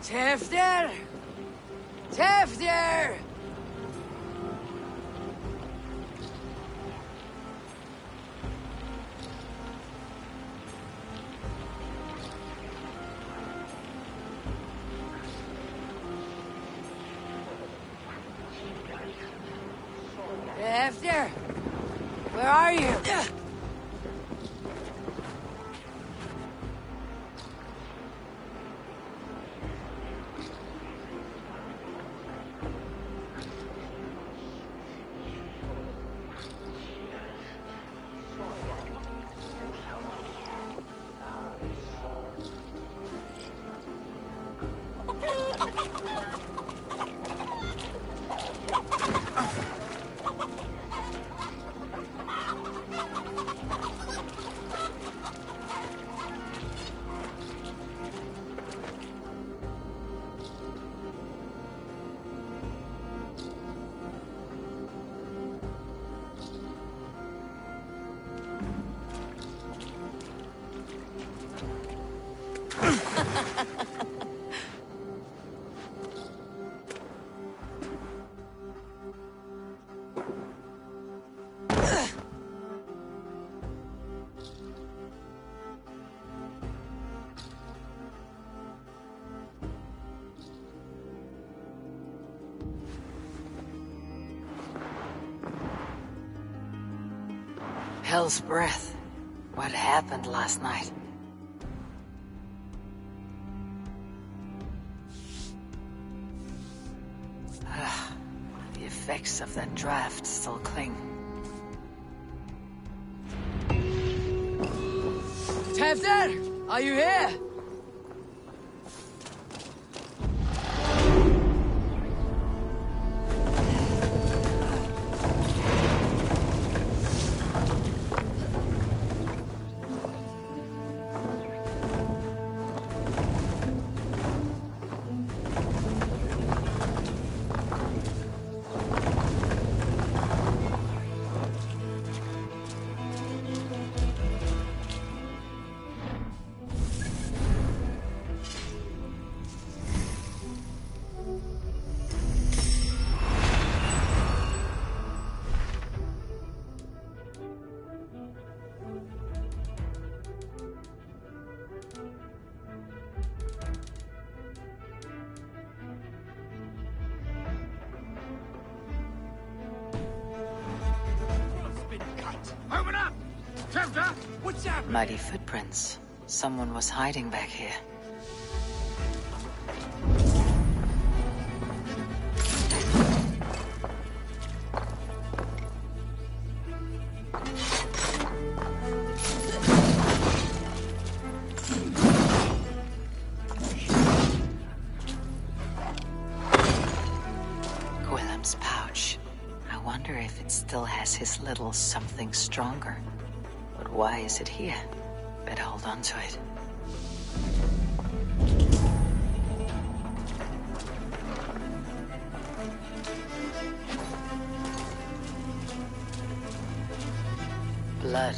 Tefter! Tefter! Tefter! Where are you? Hell's breath. What happened last night? The effects of that draft still cling. Tefter! Are you here?
Open up! Tefter! What's happening?
Mighty footprints. Someone was hiding back here. Gwilym's pouch. I wonder if it still has his little something stronger. But why is it here? Better hold on to it. Blood.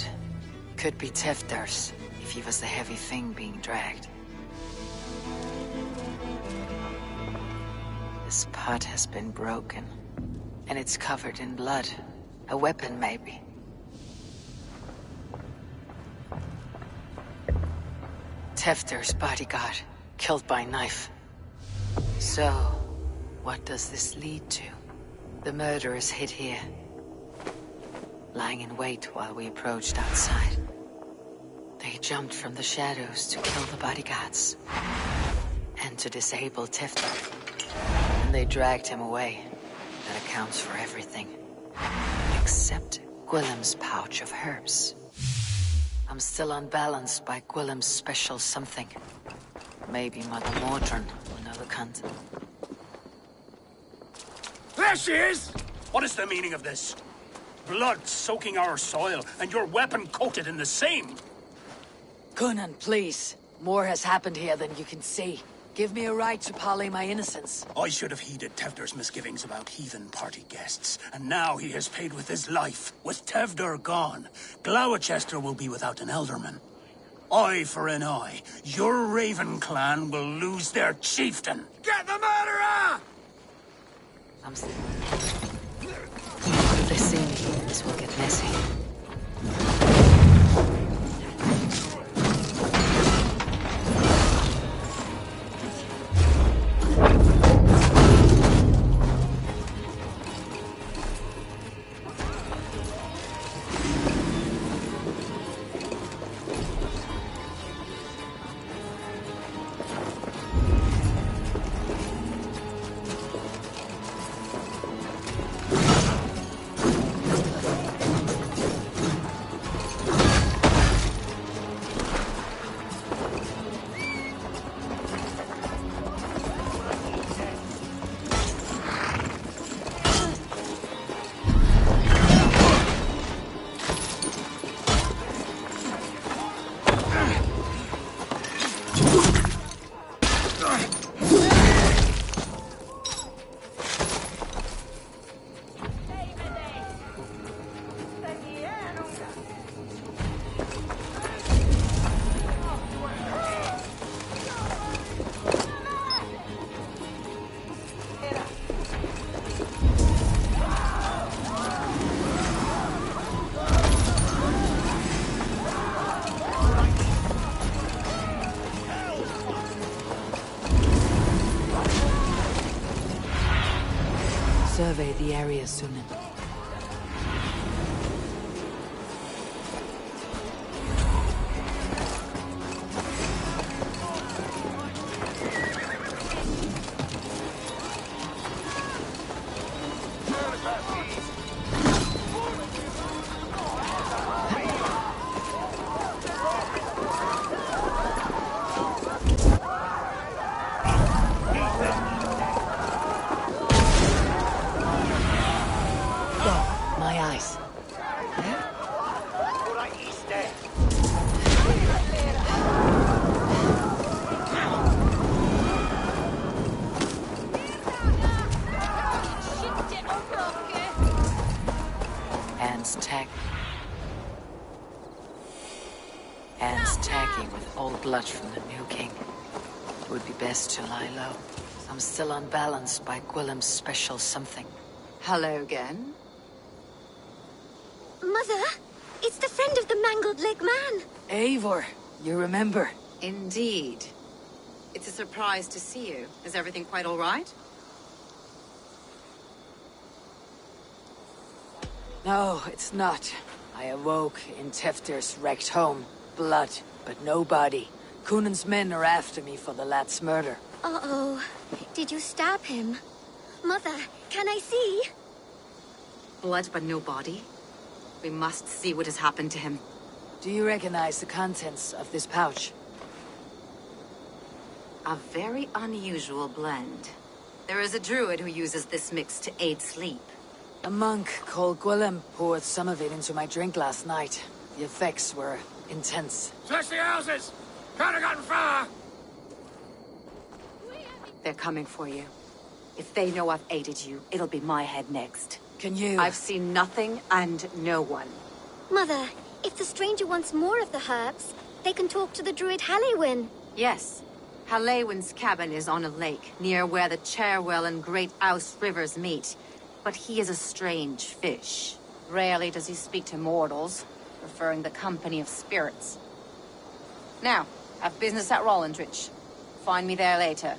Could be Tefter's, if he was the heavy thing being dragged. This pot has been broken, and it's covered in blood. A weapon, maybe. Tefter's bodyguard, killed by knife. So, what does this lead to? The murderers hid here, lying in wait while we approached outside. They jumped from the shadows to kill the bodyguards, and to disable Tefter. And they dragged him away. That accounts for everything. Except Gwilym's pouch of herbs. I'm still unbalanced by Gwilym's special something. Maybe Mother Mordrin will know the content.
There she is! What is the meaning of this? Blood soaking our soil, and your weapon coated in the same!
Conan, please. More has happened here than you can see. Give me a right to parley my innocence.
I should have heeded Tevder's misgivings about heathen party guests, and now he has paid with his life. With Tevder gone, Gloucester will be without an elderman. Eye for an eye. Your Raven clan will lose their chieftain.
Get the murderer!
If they see me, this will get messy. Survey the area, Sunan. Blood from the new king. It would be best to lie low. I'm still unbalanced by Gwilym's special something.
Hello again.
Mother, it's the friend of the mangled leg man.
Eivor, you remember?
Indeed. It's a surprise to see you. Is everything quite all right?
No, it's not. I awoke in Tefter's wrecked home. Blood, but no body. Cunan's men are after me for the lad's murder.
Uh-oh. Did you stab him? Mother, can I see?
Blood but no body? We must see what has happened to him.
Do you recognize the contents of this pouch?
A very unusual blend. There is a druid who uses this mix to aid sleep.
A monk called Gwilym poured some of it into my drink last night. The effects were intense.
Search the houses! Can't have gotten far!
They're coming for you. If they know I've aided you, it'll be my head next.
Can you?
I've seen nothing and no one.
Mother, if the stranger wants more of the herbs, they can talk to the druid Halewyn.
Yes. Halewyn's cabin is on a lake, near where the Cherwell and Great Ouse rivers meet. But he is a strange fish. Rarely does he speak to mortals, preferring the company of spirits. Now, have business at Rollindrich. Find me there later.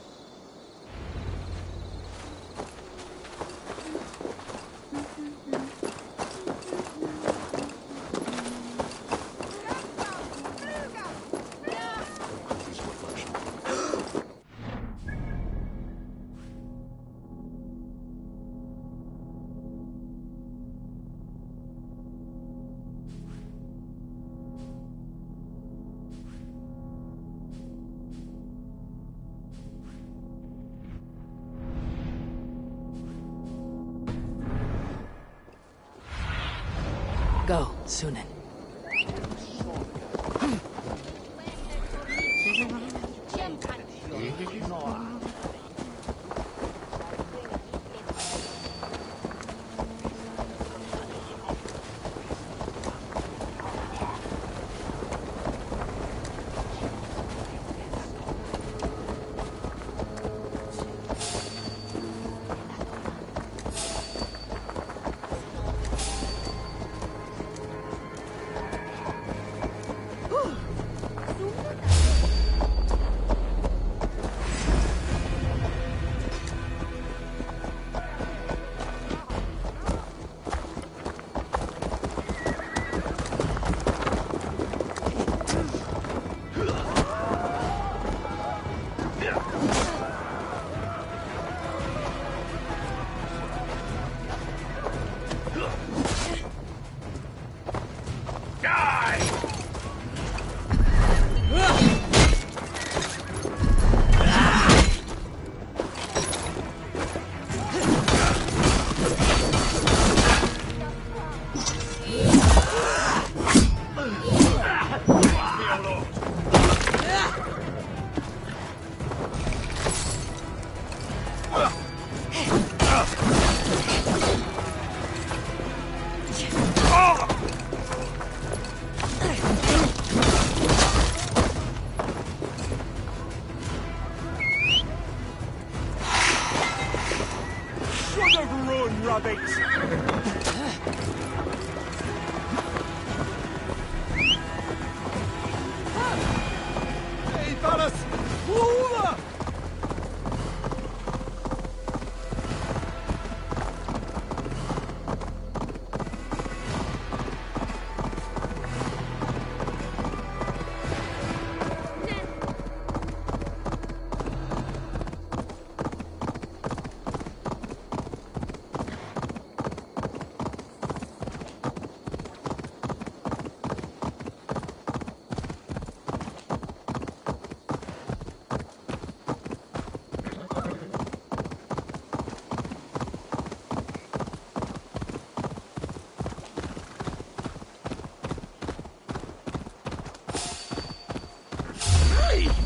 go, Sunan.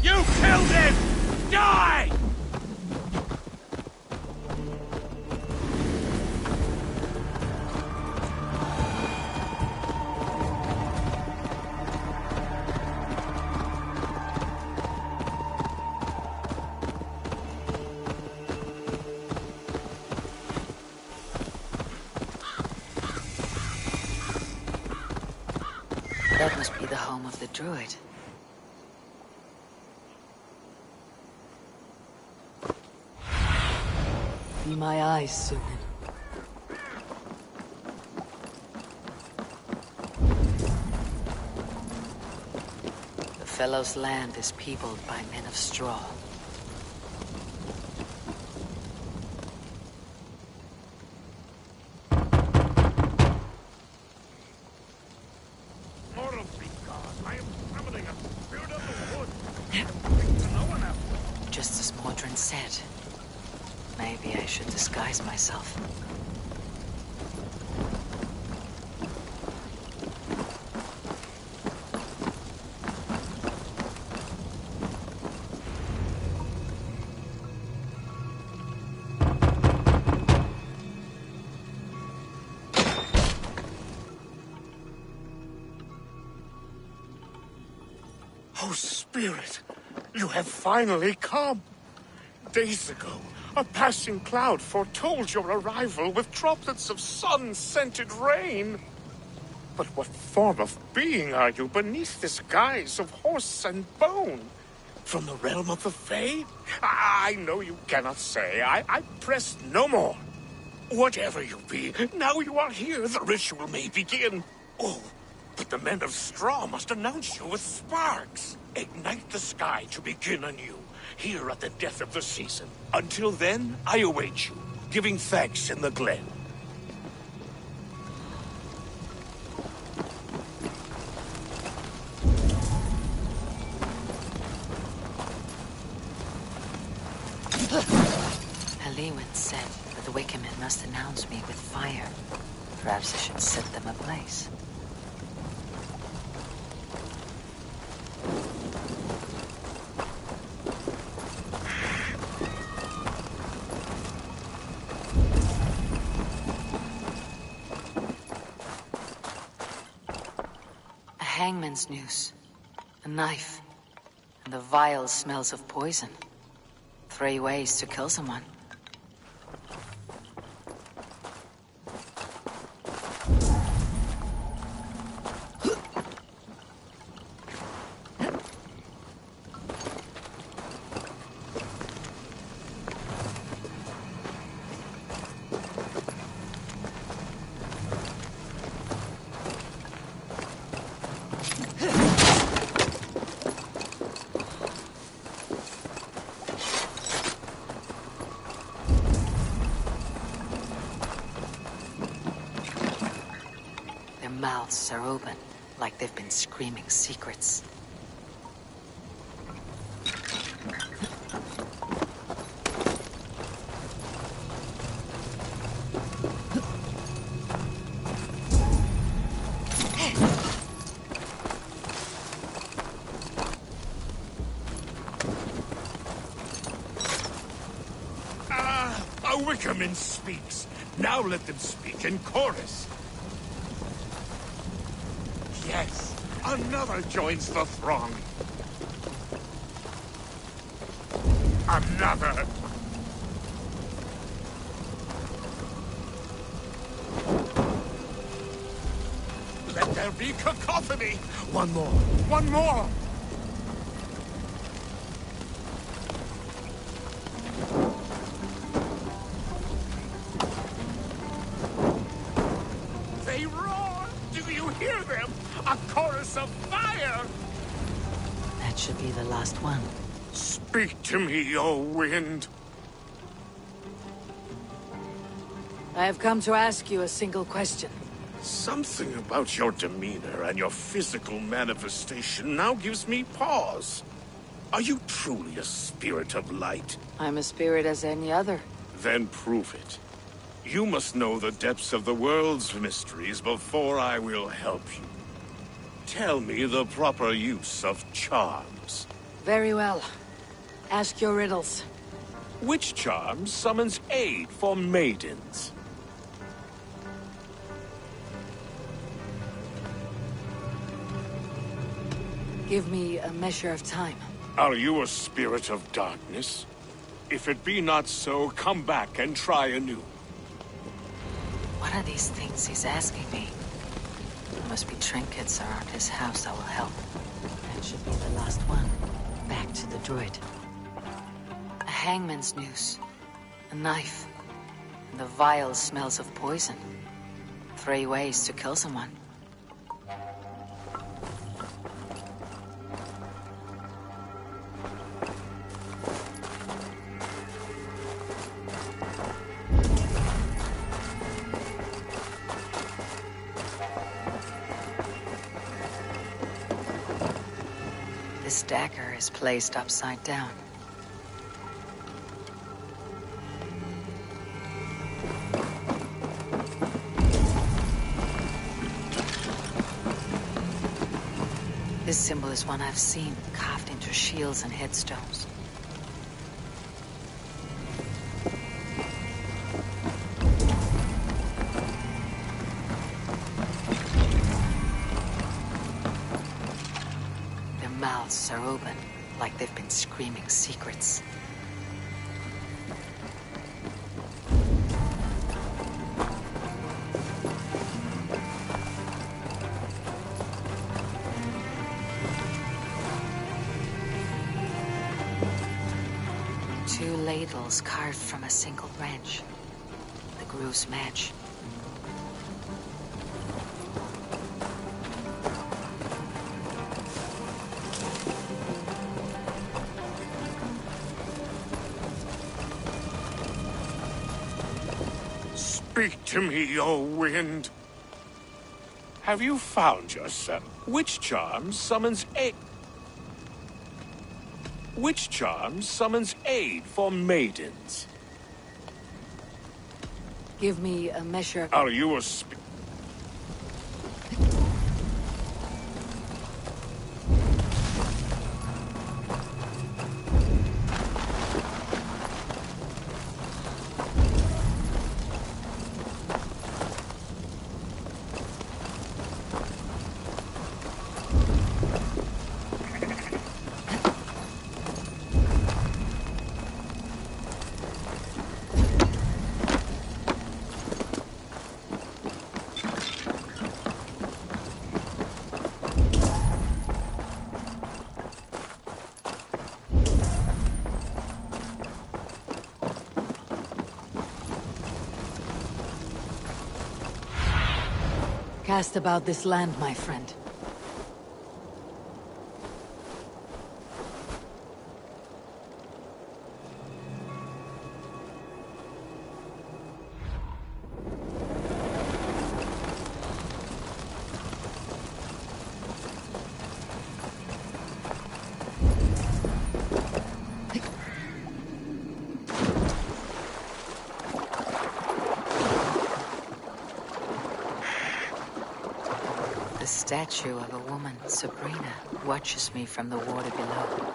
You killed him! Die!
That must be the home of the druid. Be my eyes, Sunan. The fellow's land is peopled by men of straw. Just as Mordrin said. Maybe I should disguise myself.
Oh, Spirit, you have finally come. Days ago, a passing cloud foretold your arrival with droplets of sun-scented rain. But what form of being are you beneath this guise of horse and bone? From the realm of the Fae? I know you cannot say. I press no more. Whatever you be, now you are here, the ritual may begin. Oh, but the men of straw must announce you with sparks. Ignite the sky to begin anew, here at the death of the season. Until then, I await you, giving thanks in the glen.
Halewin said that the Wickermen must announce me with fire. Perhaps I should set them ablaze. hangman's noose, a knife, and the vile smells of poison. 3 ways to kill someone. Mouths are open, like they've been screaming secrets.
A Wickerman speaks. Now let them speak in chorus. Yes, another joins the throng. Another. Let there be cacophony. One more. One more. They roar. Do you hear them? A chorus of fire!
That should be the last one.
Speak to me, O wind.
I have come to ask you a single question.
Something about your demeanor and your physical manifestation now gives me pause. Are you truly a spirit of light?
I'm a spirit as any other.
Then prove it. You must know the depths of the world's mysteries before I will help you. Tell me the proper use of charms.
Very well. Ask your riddles.
Which charm summons aid for maidens?
Give me a measure of time.
Are you a spirit of darkness? If it be not so, come back and try anew.
What are these things he's asking me? There must be trinkets around his house that will help. That should be the last one. Back to the druid. A hangman's noose, a knife, and the vile smells of poison. 3 ways to kill someone. This dagger is placed upside down. This symbol is one I've seen, carved into shields and headstones. Their mouths are open, like they've been screaming secrets. Two ladles carved from a single branch. The grooves match.
Speak to me, O wind. Have you found yourself? Which charm summons aid? Which charm summons aid for maidens?
Give me a measure.
Are you a
Cast about this land, my friend.
The statue of a woman, Sabrina, watches me from the water below.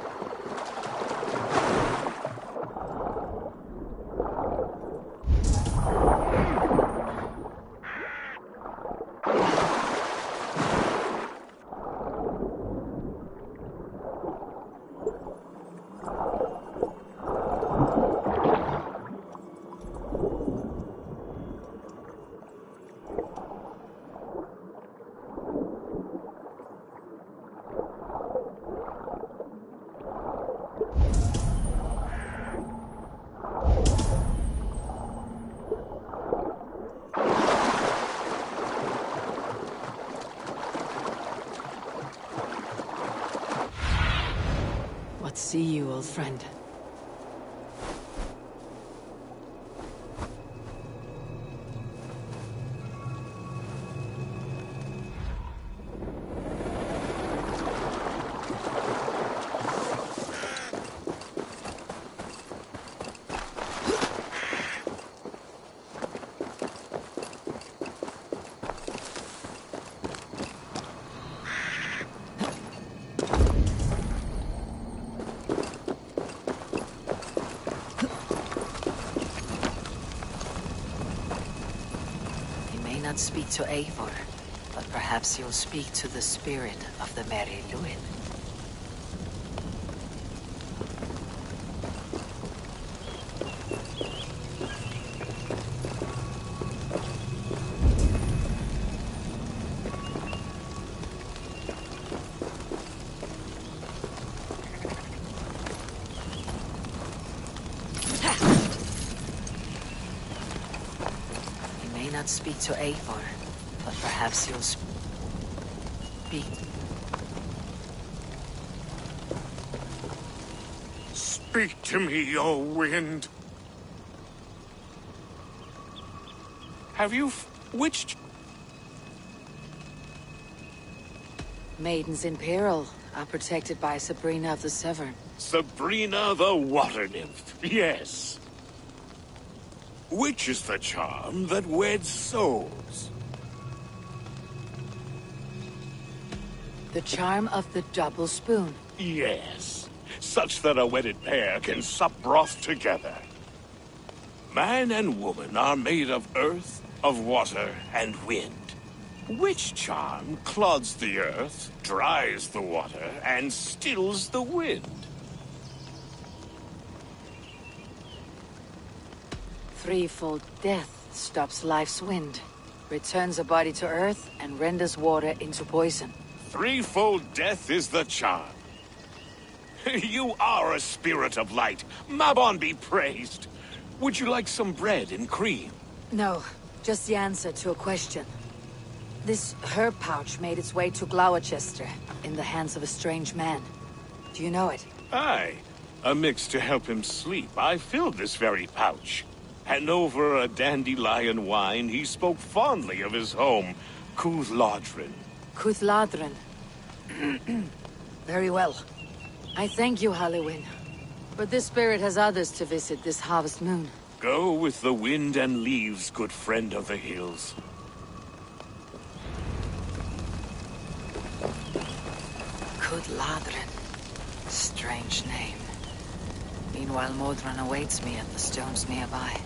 What see you, old friend?
Not speak to Eivor, but perhaps you'll speak to the spirit of the Mary Luin. Speak to Eivor, but perhaps you'll speak.
Speak to me, O wind. Have you witched?
Maidens in peril are protected by Sabrina of the Severn.
Sabrina the water nymph, yes. Which is the charm that weds souls?
The charm of the double spoon.
Yes, such that a wedded pair can sup broth together. Man and woman are made of earth, of water, and wind. Which charm clods the earth, dries the water, and stills the wind?
Threefold death stops life's wind, returns a body to earth, and renders water into poison.
Threefold death is the charm. You are a spirit of light. Mabon be praised. Would you like some bread and cream?
No, just the answer to a question. This herb pouch made its way to Gloucester in the hands of a strange man. Do you know it?
Aye. A mix to help him sleep. I filled this very pouch. And over a dandelion wine, he spoke fondly of his home, Cuthladrin.
Cuthladrin. Very well. I thank you, Halliwyn. But this spirit has others to visit this harvest moon.
Go with the wind and leaves, good friend of the hills.
Cuthladrin. Strange name. Meanwhile, Modron awaits me at the stones nearby.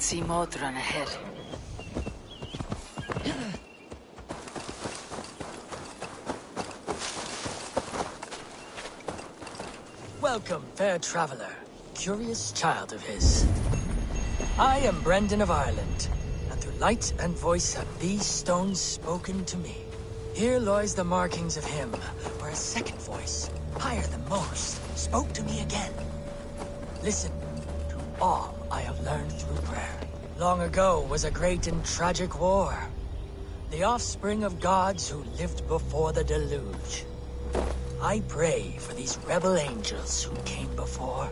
can see Modron ahead.
Welcome, fair traveler, curious child of his. I am Brendan of Ireland, and through light and voice have these stones spoken to me. Here lies the markings of him, where a second voice, higher than most, spoke to me again. Listen to all I have learned through prayer. Long ago was a great and tragic war. The offspring of gods who lived before the deluge. I pray for these rebel angels who came before.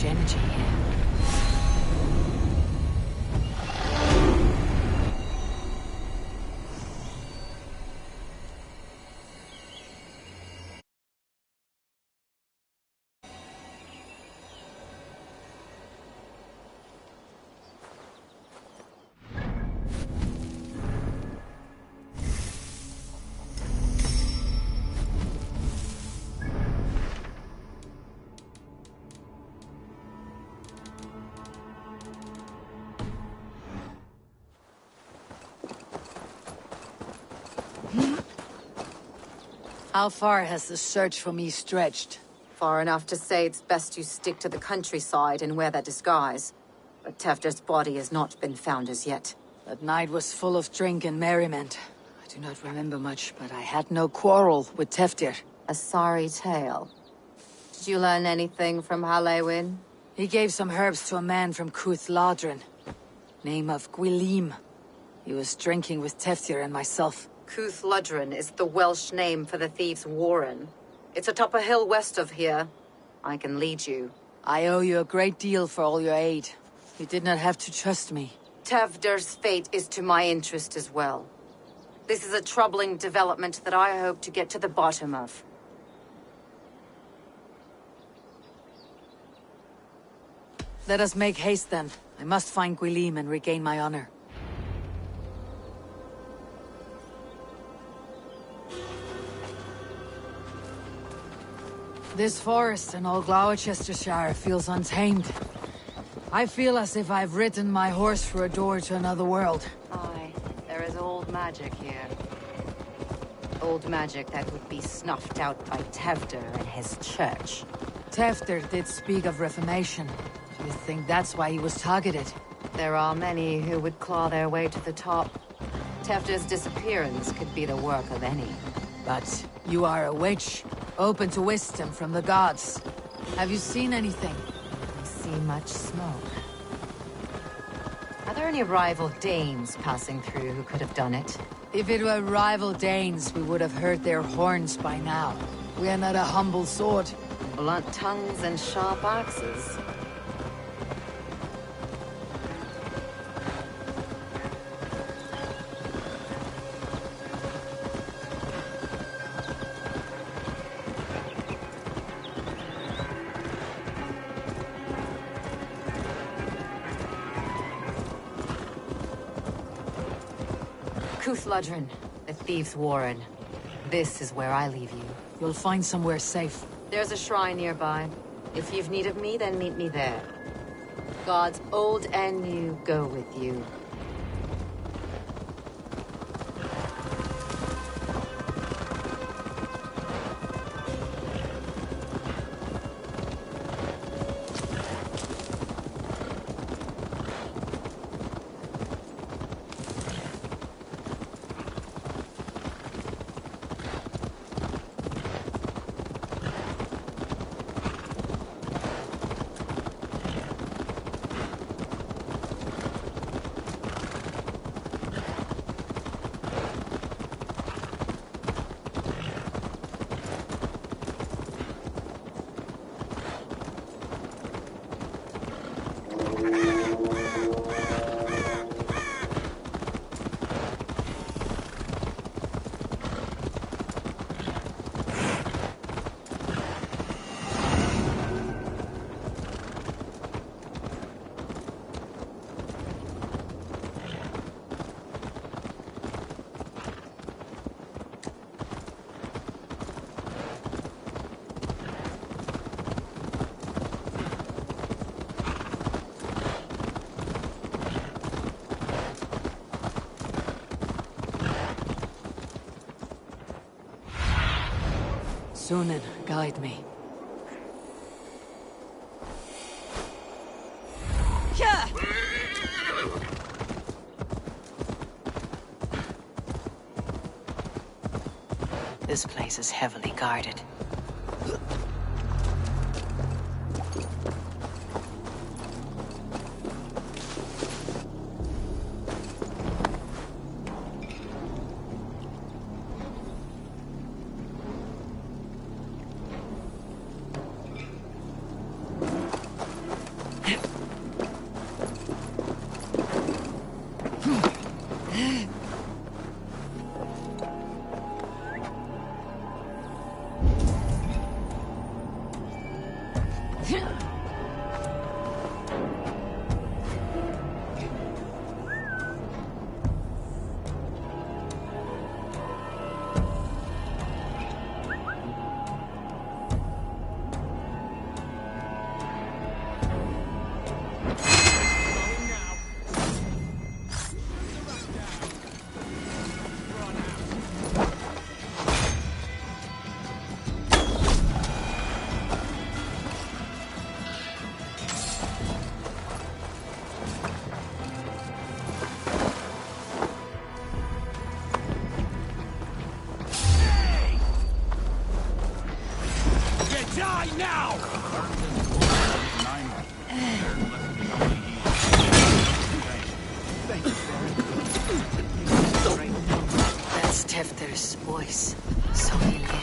Energy here. How far has the search for me stretched?
Far enough to say it's best you stick to the countryside and wear that disguise. But Tefder's body has not been found as yet.
That night was full of drink and merriment. I do not remember much, but I had no quarrel with Tefdir.
A sorry tale. Did you learn anything from Halewin?
He gave some herbs to a man from Cuth Ladrin.
Name of Gwilym. He was drinking with Teftir and myself.
Cúth Ludren is the Welsh name for the thieves' warren. It's atop a hill west of here. I can lead you.
I owe you a great deal for all your aid. You did not have to trust me.
Tevder's fate is to my interest as well. This is a troubling development that I hope to get to the bottom of.
Let us make haste then. I must find Gwilym and regain my honor. This forest in all Gloucestershire feels untamed. I feel as if I've ridden my horse through a door to another world.
Aye, there is old magic here. Old magic that would be snuffed out by Tevder and his church.
Teftir did speak of reformation. Do you think that's why he was targeted?
There are many who would claw their way to the top. Tefder's disappearance could be the work of any.
But you are a witch, open to wisdom from the gods. Have you seen anything?
I see much smoke. Are there any rival Danes passing through who could have done it?
If it were rival Danes, we would have heard their horns by now. We are not a humble sword.
Blunt tongues and sharp axes. Cúth Ludren, the thieves' warren. This is where I leave you.
You'll find somewhere safe.
There's a shrine nearby. If you've need of me, then meet me there. Gods old and new go with you.
Sunan, guide me.
Yeah!
This place is heavily guarded.
fierce voice, so he lives.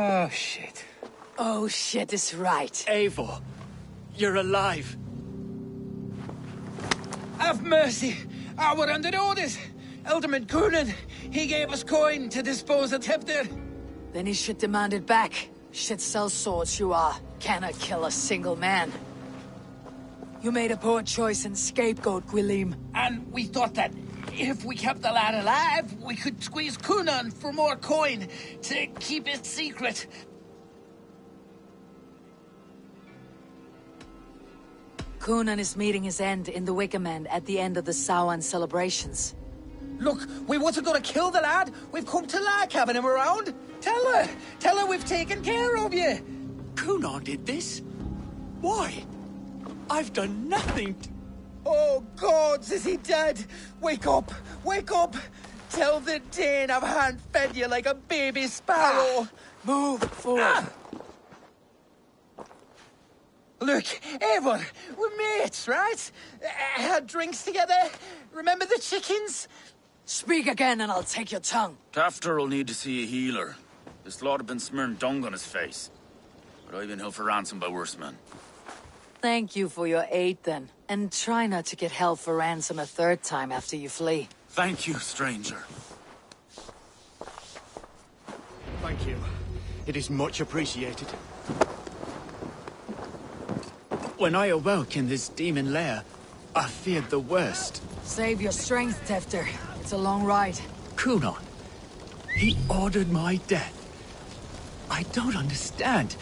Oh, shit.
Oh, shit is right.
Eivor, you're alive.
Have mercy! We're under orders! Alderman Coonan, he gave us coin to dispose of Tepter.
Then he should demand it back. Shit sells swords you are. Cannot kill a single man. You made a poor choice in scapegoat, Gwilym.
And we thought that if we kept the lad alive, we could squeeze Coonan for more coin to keep it secret.
Coonan is meeting his end in the Wickerman at the end of the Samhain celebrations.
Look, we wasn't gonna kill the lad. We've come to like having him around. Tell her we've taken care of you.
Coonan did this? Why? I've done nothing to...
Oh, gods, is he dead? Wake up! Wake up! Tell the Dane I've hand-fed you like a baby sparrow.
Move forward.
Look, Eivor, we're mates, right? Had drinks together. Remember the chickens?
Speak again and I'll take your tongue.
Tafter will need to see a healer. This lord have been smearing dung on his face. But I've been held for ransom by worse men.
Thank you for your aid, then. And try not to get held for ransom a third time after you flee.
Thank you, stranger.
Thank you. It is much appreciated.
When I awoke in this demon lair, I feared the worst.
Save your strength, Tefter. It's a long ride.
Kunon. He ordered my death. I don't understand.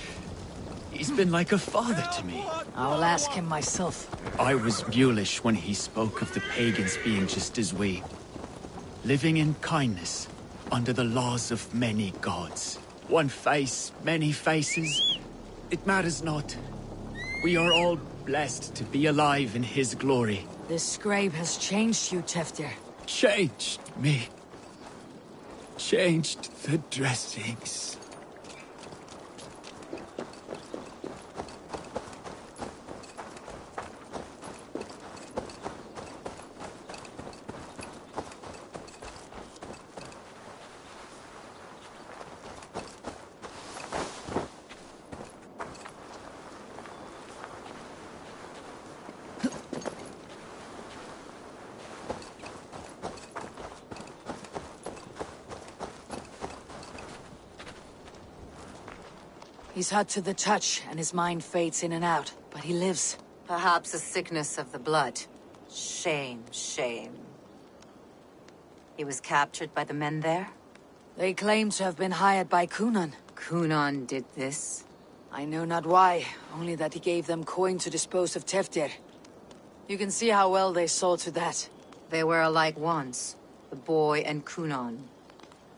He's been like a father to me.
I will ask him myself.
I was mulish when he spoke of the pagans being just as we. Living in kindness, under the laws of many gods. One face, many faces. It matters not. We are all blessed to be alive in his glory.
This scribe has changed you, Tefter.
Changed me. Changed the dressings.
He's hot to the touch, and his mind fades in and out, but he lives.
Perhaps a sickness of the blood. Shame, shame. He was captured by the men there?
They claim to have been hired by Kunon.
Kunon did this?
I know not why, only that he gave them coin to dispose of Teftir. You can see how well they saw to that.
They were alike once, the boy and Kunon.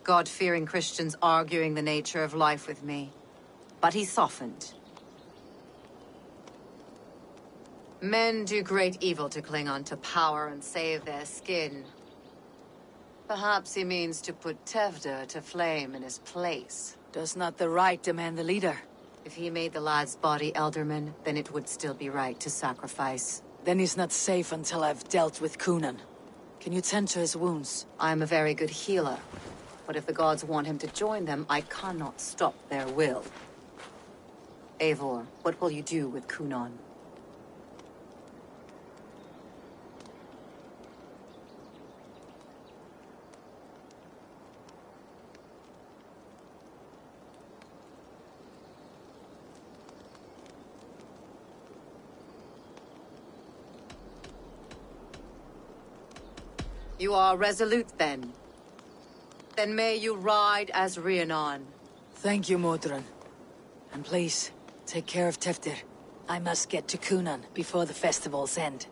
God-fearing Christians arguing the nature of life with me. But he softened. Men do great evil to cling on to power and save their skin. Perhaps he means to put Tevder to flame in his place.
Does not the right demand the leader?
If he made the lad's body Elderman, then it would still be right to sacrifice.
Then he's not safe until I've dealt with Kunon. Can you tend to his wounds?
I'm a very good healer. But if the gods want him to join them, I cannot stop their will. Eivor, what will you do with Kunon? You are resolute, then. Then may you ride as Rhiannon.
Thank you, Modron. And please, take care of Teftir. I must get to Kunon before the festival's end.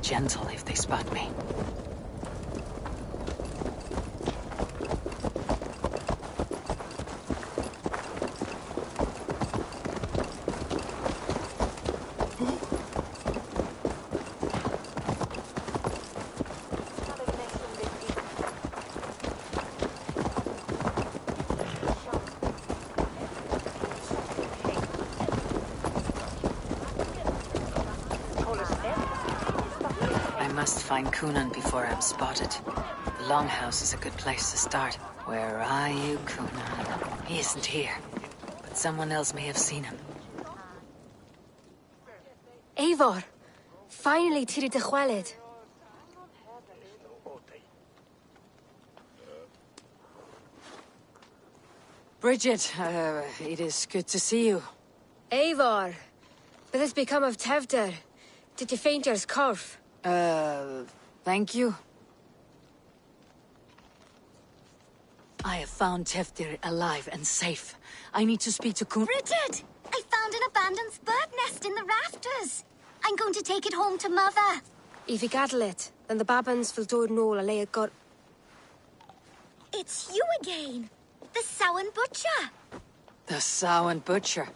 Gentle if they spot me.
must find Coonan before I'm spotted. The Longhouse is a good place to start. Where are you, Coonan? He isn't here, but someone else may have seen him.
Eivor, finally tiri de chwaled.
Bridget, it is good to see you.
Eivor, what has become of Tevder? Did you faint your scarf?
Thank you. I have found Tevdir alive and safe. I need to speak to Kun.
Bridget! I found an abandoned bird nest in the rafters. I'm going to take it home to Mother.
If you gaddle it, then the babans will do it all a lay a gut.
It's you again. The Samhain Butcher.
The Samhain Butcher.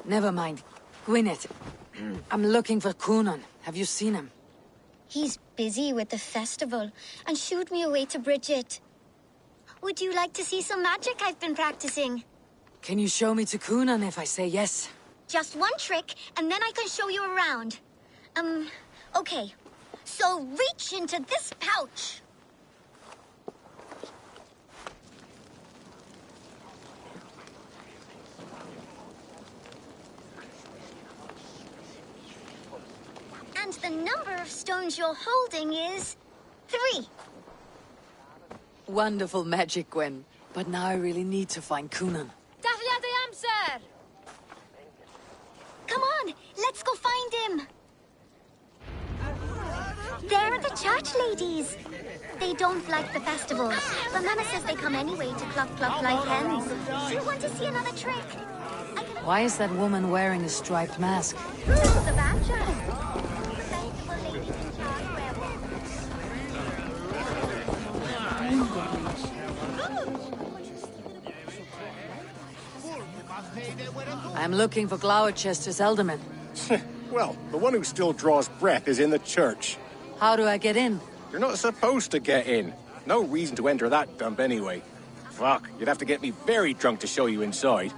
Never mind. Gwyneth. I'm looking for Coonan. Have you seen him?
He's busy with the festival and shooed me away to Bridget. Would you like to see some magic I've been practicing?
Can you show me to Coonan if I say yes?
Just one trick, and then I can show you around. Okay. So reach into this pouch. And the number of stones you're holding is 3.
Wonderful magic, Gwen. But now I really need to find Coonan.
Come on, let's go find him. There are the church ladies. They don't like the festival, but Mama says they come anyway to cluck cluck like hens. Do you want to see another trick?
Why is that woman wearing a striped mask?
That's the badger.
I'm looking for Gloucester's Elderman.
Well, the one who still draws breath is in the church.
How do I get in?
You're not supposed to get in. No reason to enter that dump anyway. Fuck, you'd have to get me very drunk to show you inside.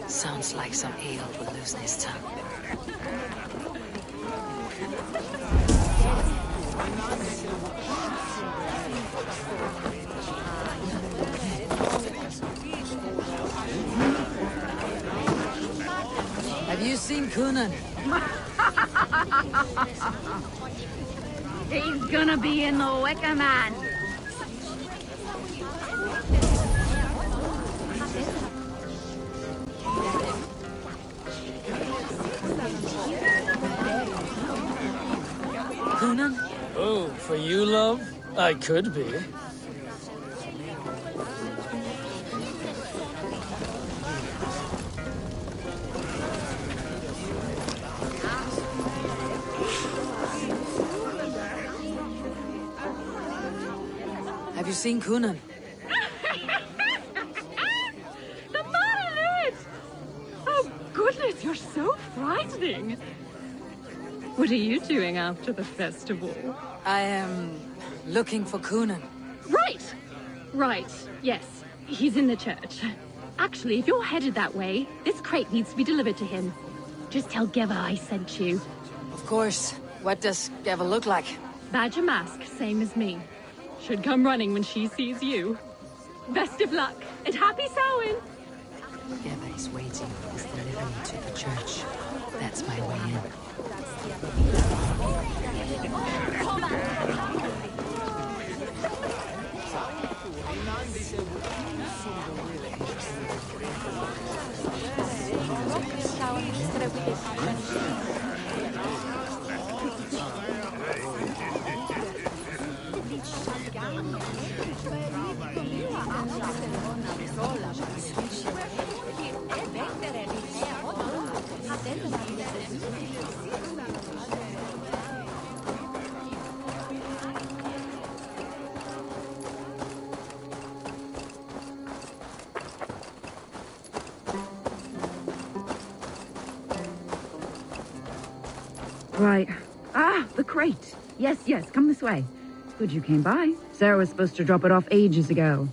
Sounds like some eel will loosen his tongue. Have you seen Coonan?
He's gonna be in the Wicker Man.
Coonan?
Oh, for you, love? I could be.
Have you seen Coonan?
The monolith! Oh, goodness, you're so frightening. What are you doing after the festival?
I am looking for Coonan.
Right, yes. He's in the church. Actually, if you're headed that way, this crate needs to be delivered to him. Just tell Geva I sent you.
Of course. What does Geva look like?
Badger mask, same as me. Should come running when she sees you. Best of luck, and happy Samhain!
Geva is waiting. Is delivering me to the church. That's my way in.
Right. Ah, the crate. Yes, come this way. Good you came by. Sarah was supposed to drop it off ages ago.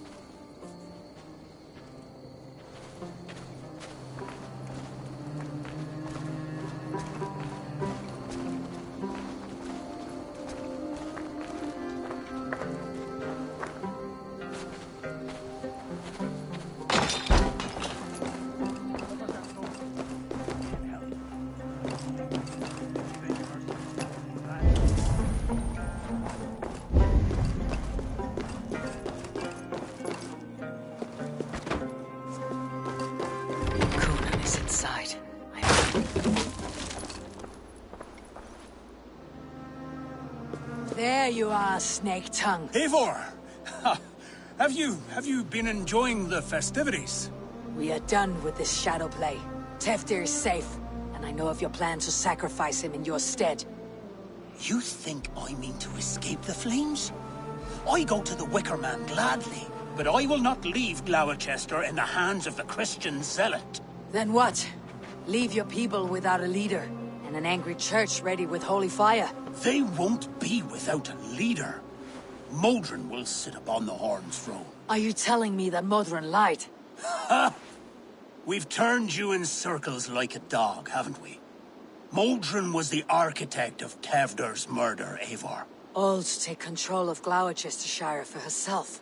inside.
There you are, Snake Tongue.
Eivor! Have you been enjoying the festivities?
We are done with this shadow play. Teftir is safe, and I know of your plan to sacrifice him in your stead.
You think I mean to escape the flames? I go to the Wicker Man gladly, but I will not leave Gloucester in the hands of the Christian zealot.
Then what? Leave your people without a leader, and an angry church ready with holy fire.
They won't be without a leader. Modron will sit upon the Horn's throne.
Are you telling me that Modron lied?
Ha! We've turned you in circles like a dog, haven't we? Modron was the architect of Tevder's murder, Eivor.
All to take control of Gloucestershire for herself.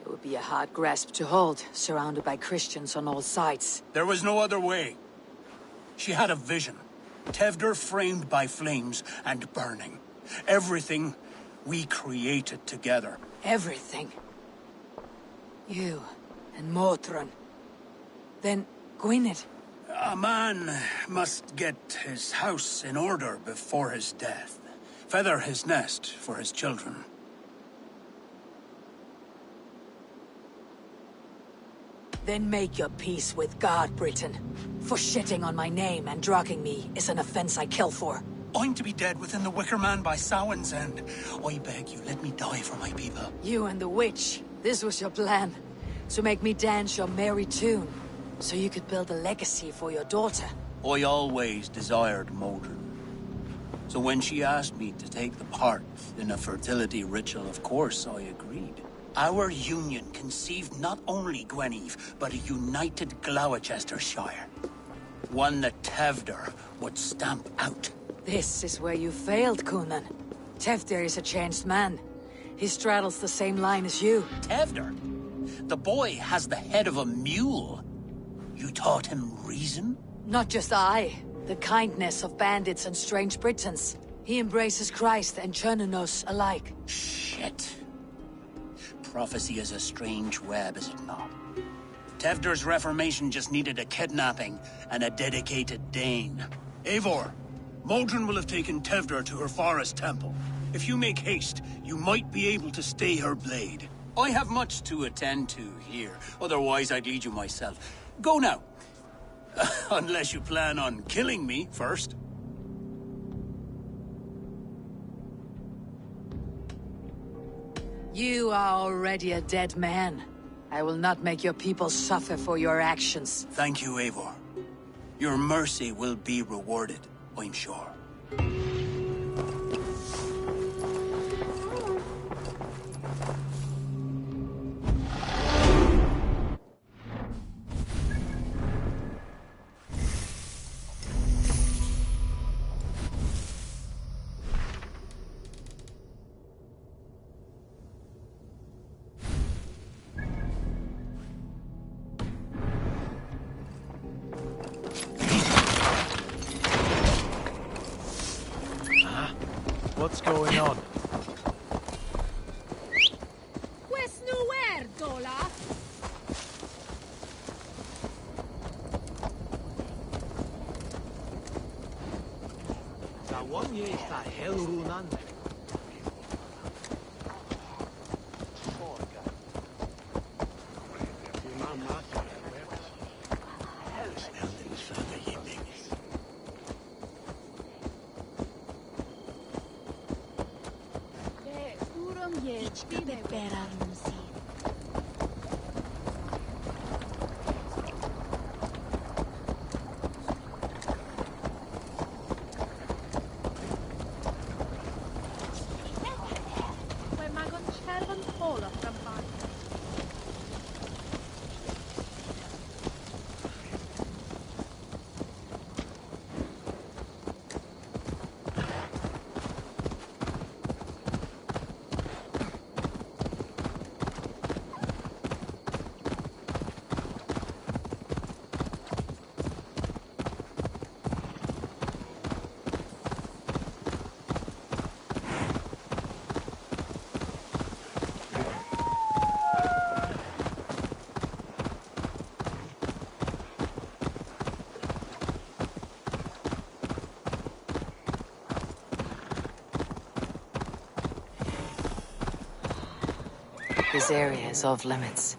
It would be a hard grasp to hold, surrounded by Christians on all sides.
There was no other way. She had a vision. Tevder framed by flames and burning. Everything we created together.
Everything. You and Modron. Then Gwynedd.
A man must get his house in order before his death. Feather his nest for his children.
Then make your peace with God, Britain. For shitting on my name and drugging me is an offense I kill for.
I'm to be dead within the Wicker Man by Samhain's end. I beg you, let me die for my people.
You and the witch. This was your plan. To make me dance your merry tune. So you could build a legacy for your daughter.
I always desired Modron. So when she asked me to take the part in a fertility ritual, of course I agreed. Our union conceived not only Gweneve, but a united Gloucestershire. One that Tevder would stamp out.
This is where you failed, Coonan. Tevder is a changed man. He straddles the same line as you.
Tevder? The boy has the head of a mule. You taught him reason?
Not just I. The kindness of bandits and strange Britons. He embraces Christ and Chernonos alike.
Shit. Prophecy is a strange web, is it not? Tevder's reformation just needed a kidnapping and a dedicated Dane. Eivor, Modron will have taken Tevder to her forest temple. If you make haste, you might be able to stay her blade. I have much to attend to here, otherwise I'd lead you myself. Go now. Unless you plan on killing me first.
You are already a dead man. I will not make your people suffer for your actions.
Thank you, Eivor. Your mercy will be rewarded, I'm sure.
What's going on?
This area is off limits.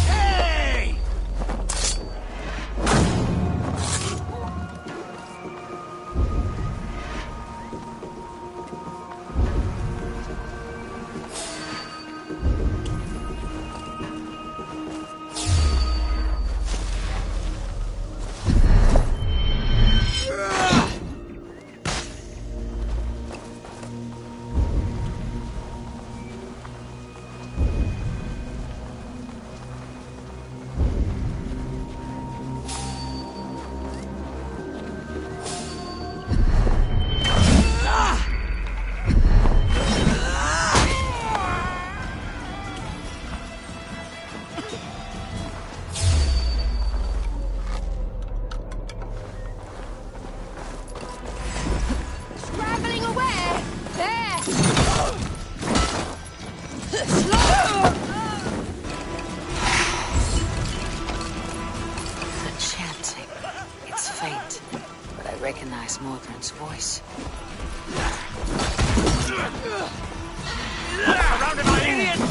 Hey!
Scrambling away! There!
The chanting. It's faint, but I recognize Mordred's voice.
Surrounded by idiots!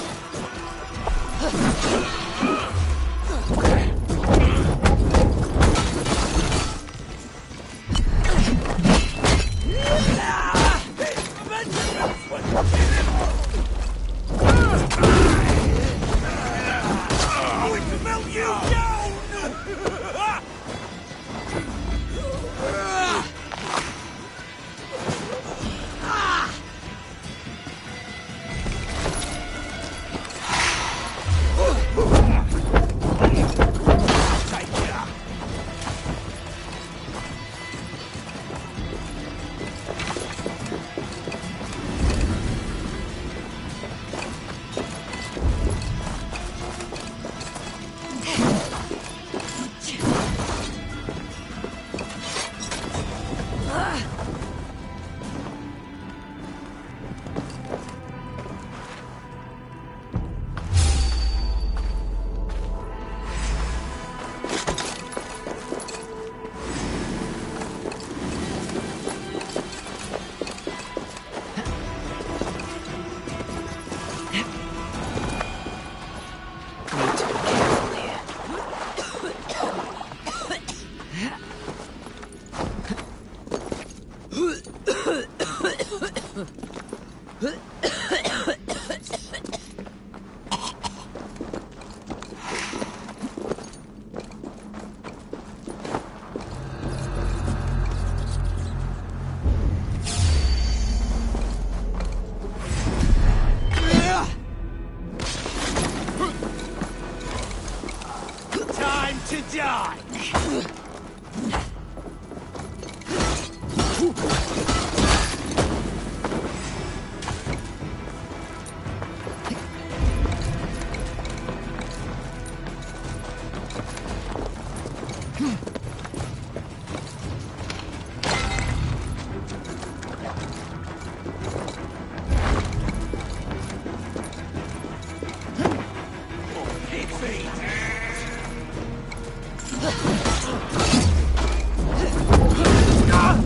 Time to die!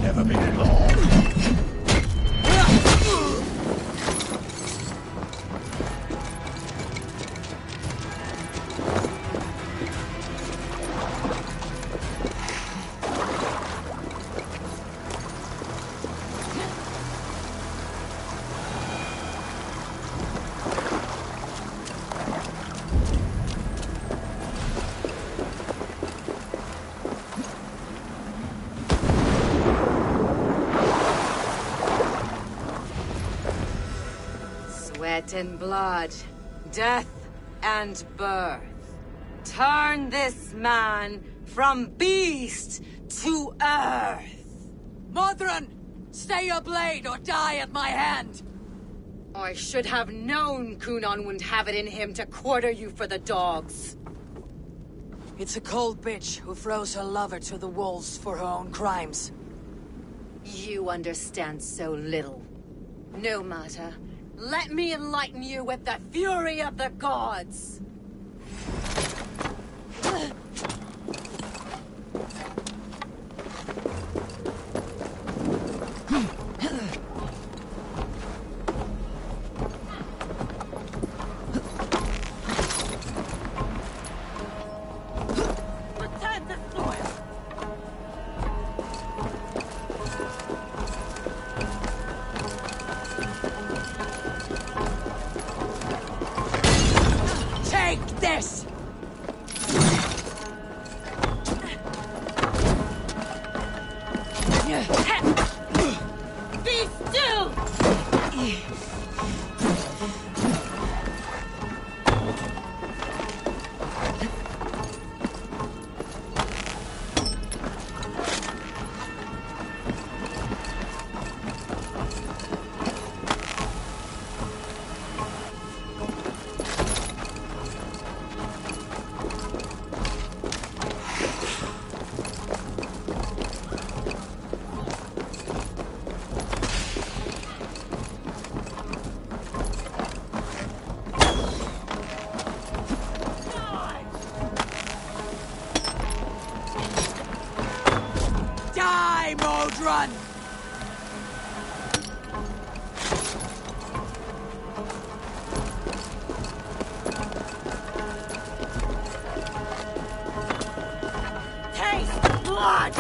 Never been alone.
Sweat and blood, death and birth. Turn this man from beast to earth.
Modron!
Stay your blade or die at my hand!
I should have known Kunan wouldn't have it in him to quarter you for the dogs.
It's a cold bitch who throws her lover to the wolves for her own crimes.
You understand so little. No matter. Let me enlighten you with the fury of the gods!
Take this!
Be still!
Die, Modron!
Taste blood!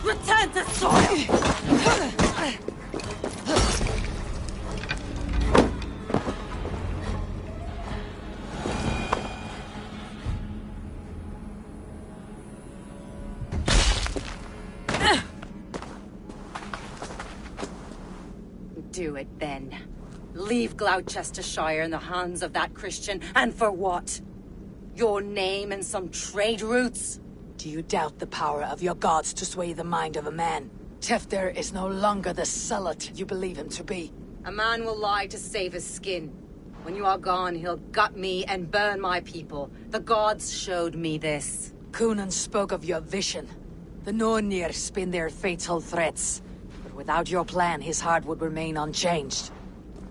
Return to soil! Do it then. Leave Gloucestershire in the hands of that Christian, and for what? Your name and some trade routes?
Do you doubt the power of your gods to sway the mind of a man? Tefter is no longer the zealot you believe him to be.
A man will lie to save his skin. When you are gone, he'll gut me and burn my people. The gods showed me this.
Kunan spoke of your vision. The Nornir spin their fatal threats. But without your plan, his heart would remain unchanged.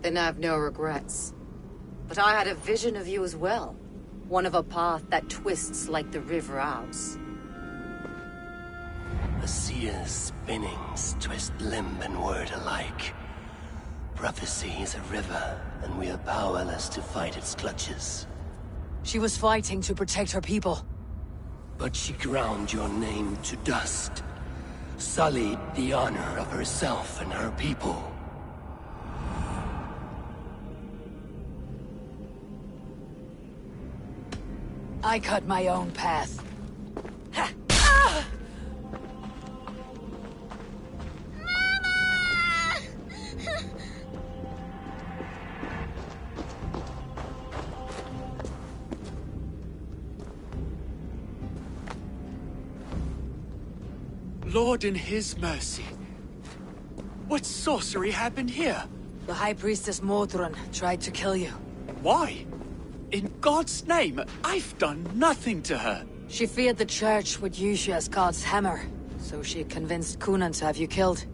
Then I have no regrets. But I had a vision of you as well. One of a path that twists like the river Ouse.
A seer's spinnings twist limb and word alike. Prophecy is a river, and we are powerless to fight its clutches.
She was fighting to protect her people.
But she ground your name to dust. Sullied the honor of herself and her people.
I cut my own path.
Lord in his mercy. What sorcery happened here?
The High Priestess Modron tried to kill you.
Why? In God's name, I've done nothing to her.
She feared the Church would use you as God's hammer, so she convinced Kunan to have you killed.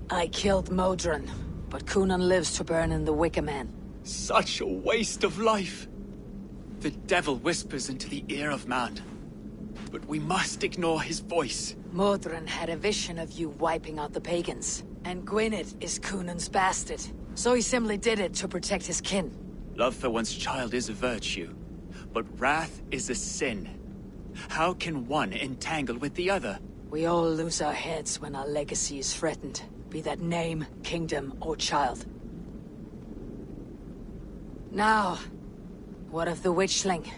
I killed Modron, but Kunan lives to burn in the Wicker Man.
Such a waste of life. The devil whispers into the ear of man. But we must ignore his voice.
Modron had a vision of you wiping out the pagans. And Gwynedd is Kunan's bastard. So he simply did it to protect his kin.
Love for one's child is a virtue, but wrath is a sin. How can one entangle with the other?
We all lose our heads when our legacy is threatened. Be that name, kingdom, or child. Now, what of the witchling?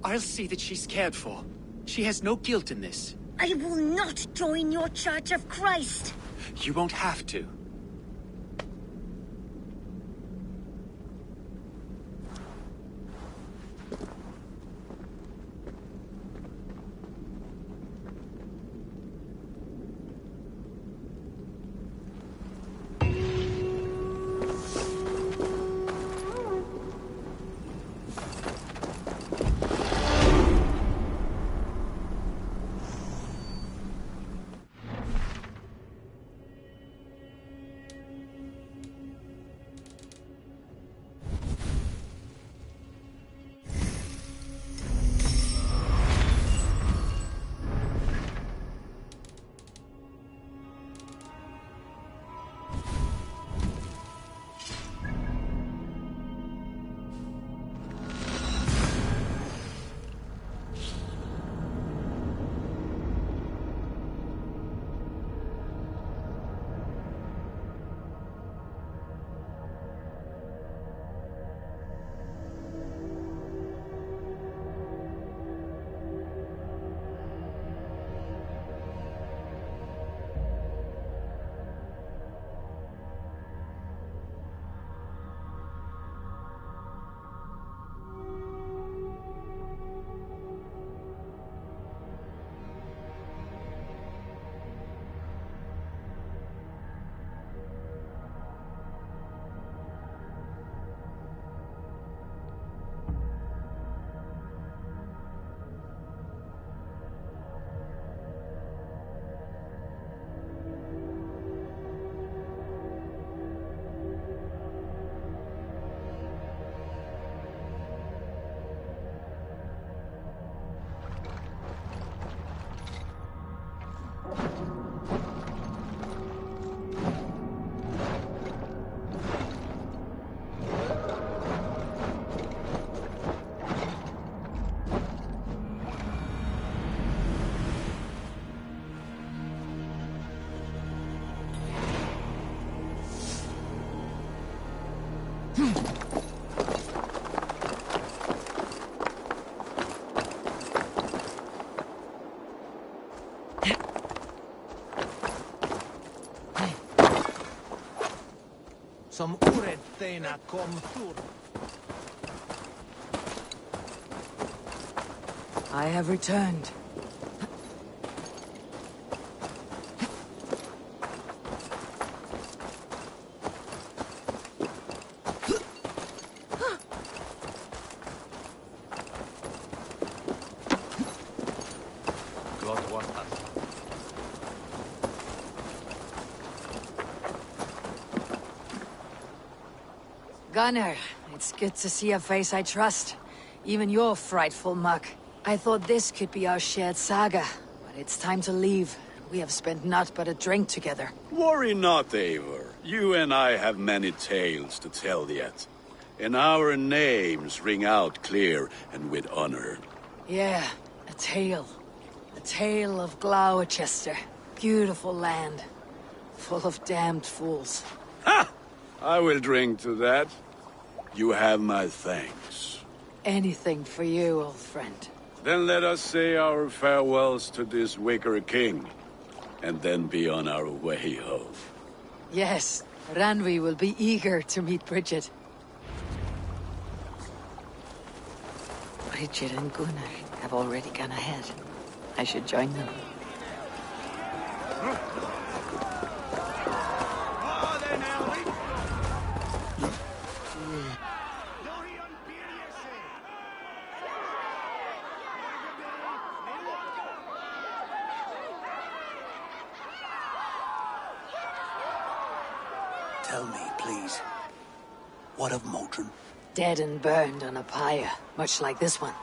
I'll see that she's cared for. She has no guilt in this.
I will not join your Church of Christ.
You won't have to.
Som orättena kom tur.
I have returned. Gunnar, it's good to see a face I trust. Even your frightful muck. I thought this could be our shared saga, but it's time to leave. We have spent naught but a drink together.
Worry not, Eivor. You and I have many tales to tell yet. And our names ring out clear and with honor.
Yeah, a tale. A tale of Gloucester. Beautiful land. Full of damned fools.
Ha! I will drink to that. You have my thanks.
Anything for you, old friend.
Then let us say our farewells to this wicker king, and then be on our way home.
Yes, Ranvi will be eager to meet Bridget. Bridget and Gunnar have already gone ahead. I should join them.
Tell me, please. What of Modron?
Dead and burned on a pyre, much like this one.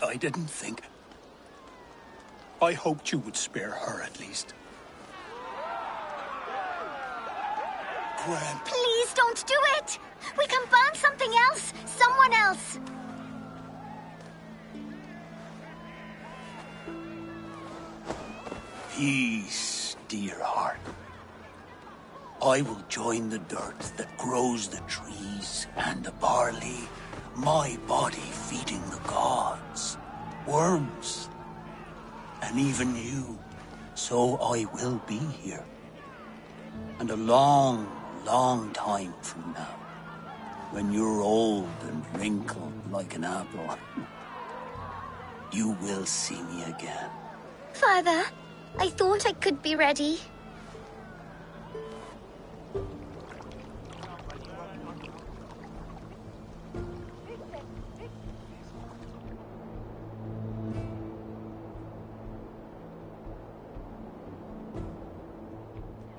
I didn't think. I hoped you would spare her at least. Gran.
Please don't do it! We can burn something else! Someone else!
Peace, dear heart. I will join the dirt that grows the trees and the barley My body feeding the gods, worms, and even you. So I will be here. And a long, long time from now, when you're old and wrinkled like an apple, you will see me again.
Father, I thought I could be ready.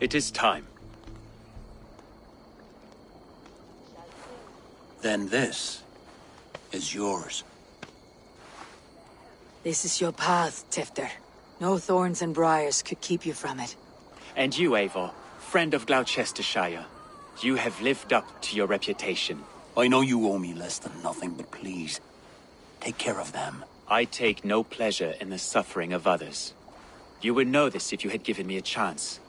It is time.
Then this is yours.
This is your path, Tifter. No thorns and briars could keep you from it.
And you, Eivor, friend of Gloucestershire, you have lived up to your reputation.
I know you owe me less than nothing, but please, take care of them.
I take no pleasure in the suffering of others. You would know this if you had given me a chance.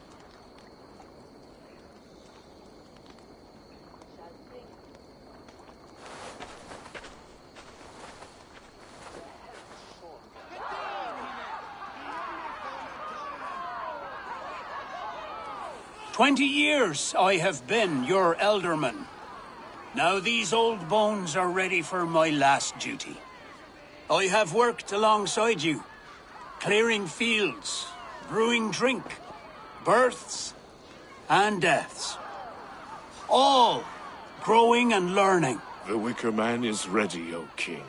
20 years I have been your elderman. Now these old bones are ready for my last duty. I have worked alongside you, clearing fields, brewing drink, births and deaths. All growing and learning.
The Wicker Man is ready, O King.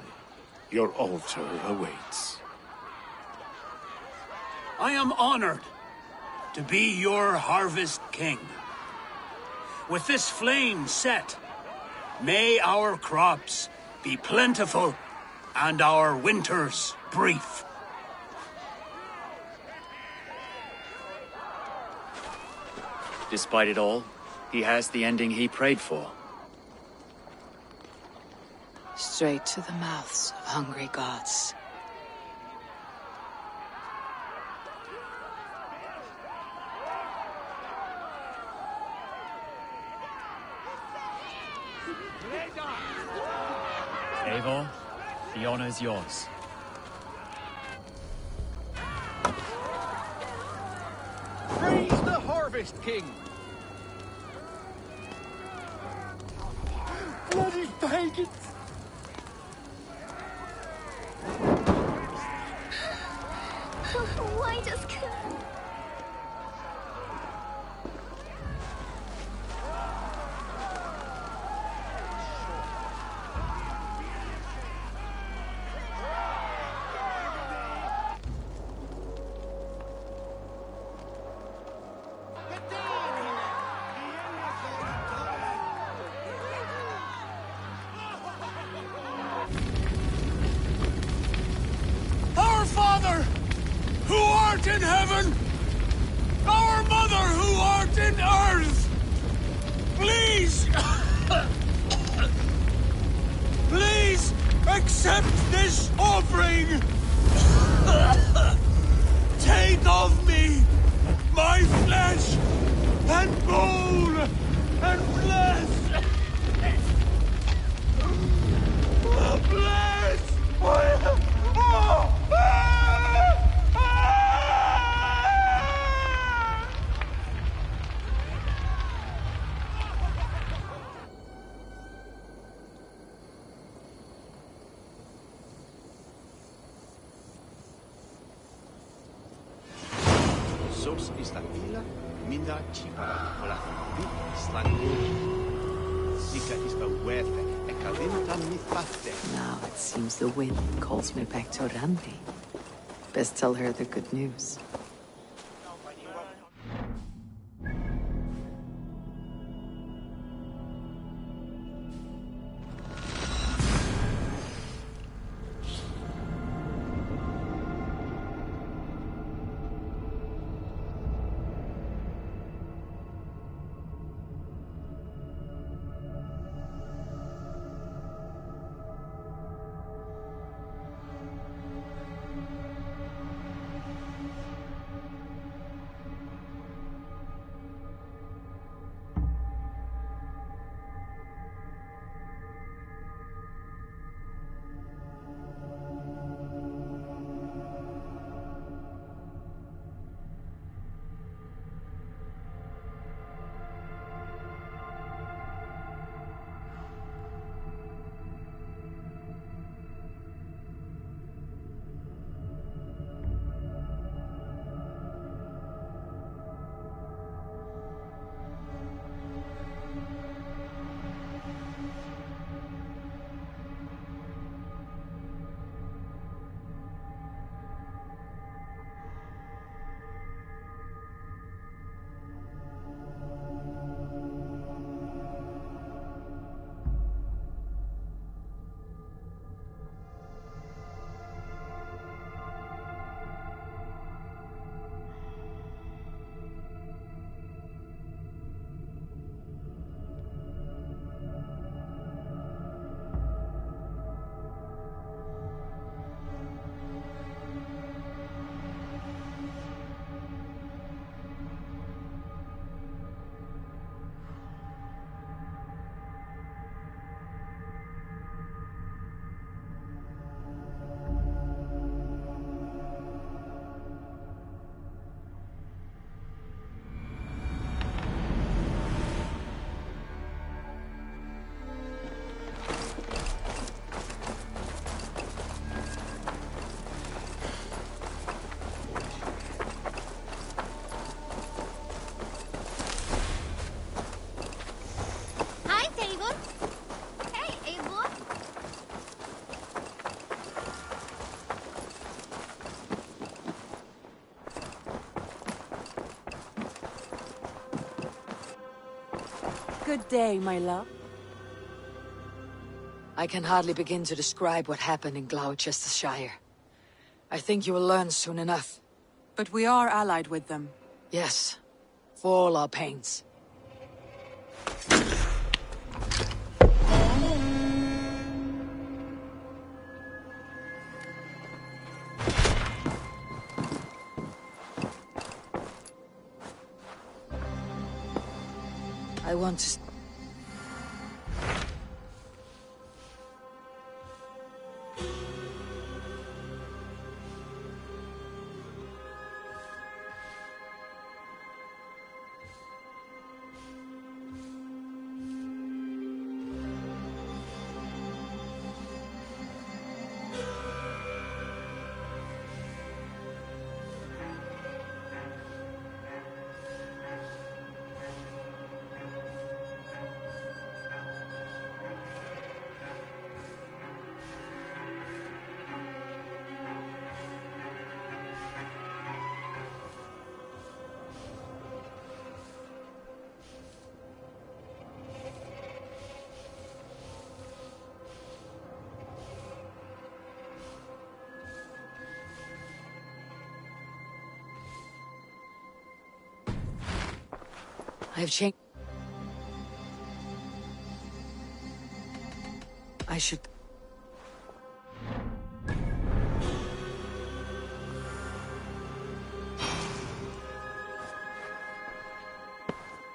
Your altar awaits.
I am honored to be your Harvest King. With this flame set, may our crops be plentiful and our winters brief.
Despite it all, he has the ending he prayed for.
Straight to the mouths of hungry gods.
Eivor, the honor is yours.
Praise the Harvest King! Bloody pagans!
Why does...
Our Father, who art in heaven, our Mother, who art in earth, please, please accept this offering. Take of me my flesh and bone and bless. Bless my...
Sos is la vila, minda chipara, hola, bit slangur. Sika is the wefe, e kalinta mithate.
Now it seems the wind calls me back to Randi. Best tell her the good news.
Good day, my love.
I can hardly begin to describe what happened in Gloucestershire. I think you will learn soon enough.
But we are allied with them.
Yes, for all our pains. I want to... I have changed. I should...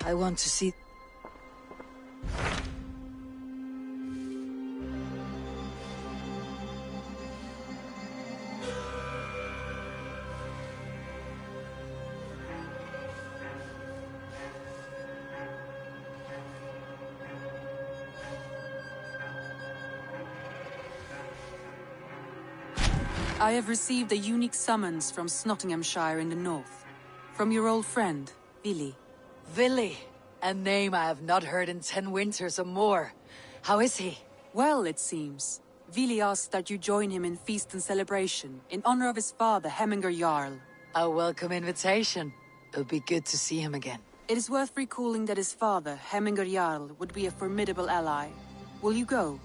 I want to see...
I have received a unique summons from Nottinghamshire in the north. From your old friend, Vili.
Vili, a name I have not heard in 10 winters or more. How is he?
Well, it seems. Vili asked that you join him in feast and celebration, in honor of his father, Hemminger Jarl.
A welcome invitation. It would be good to see him again.
It is worth recalling that his father, Hemminger Jarl, would be a formidable ally. Will you go?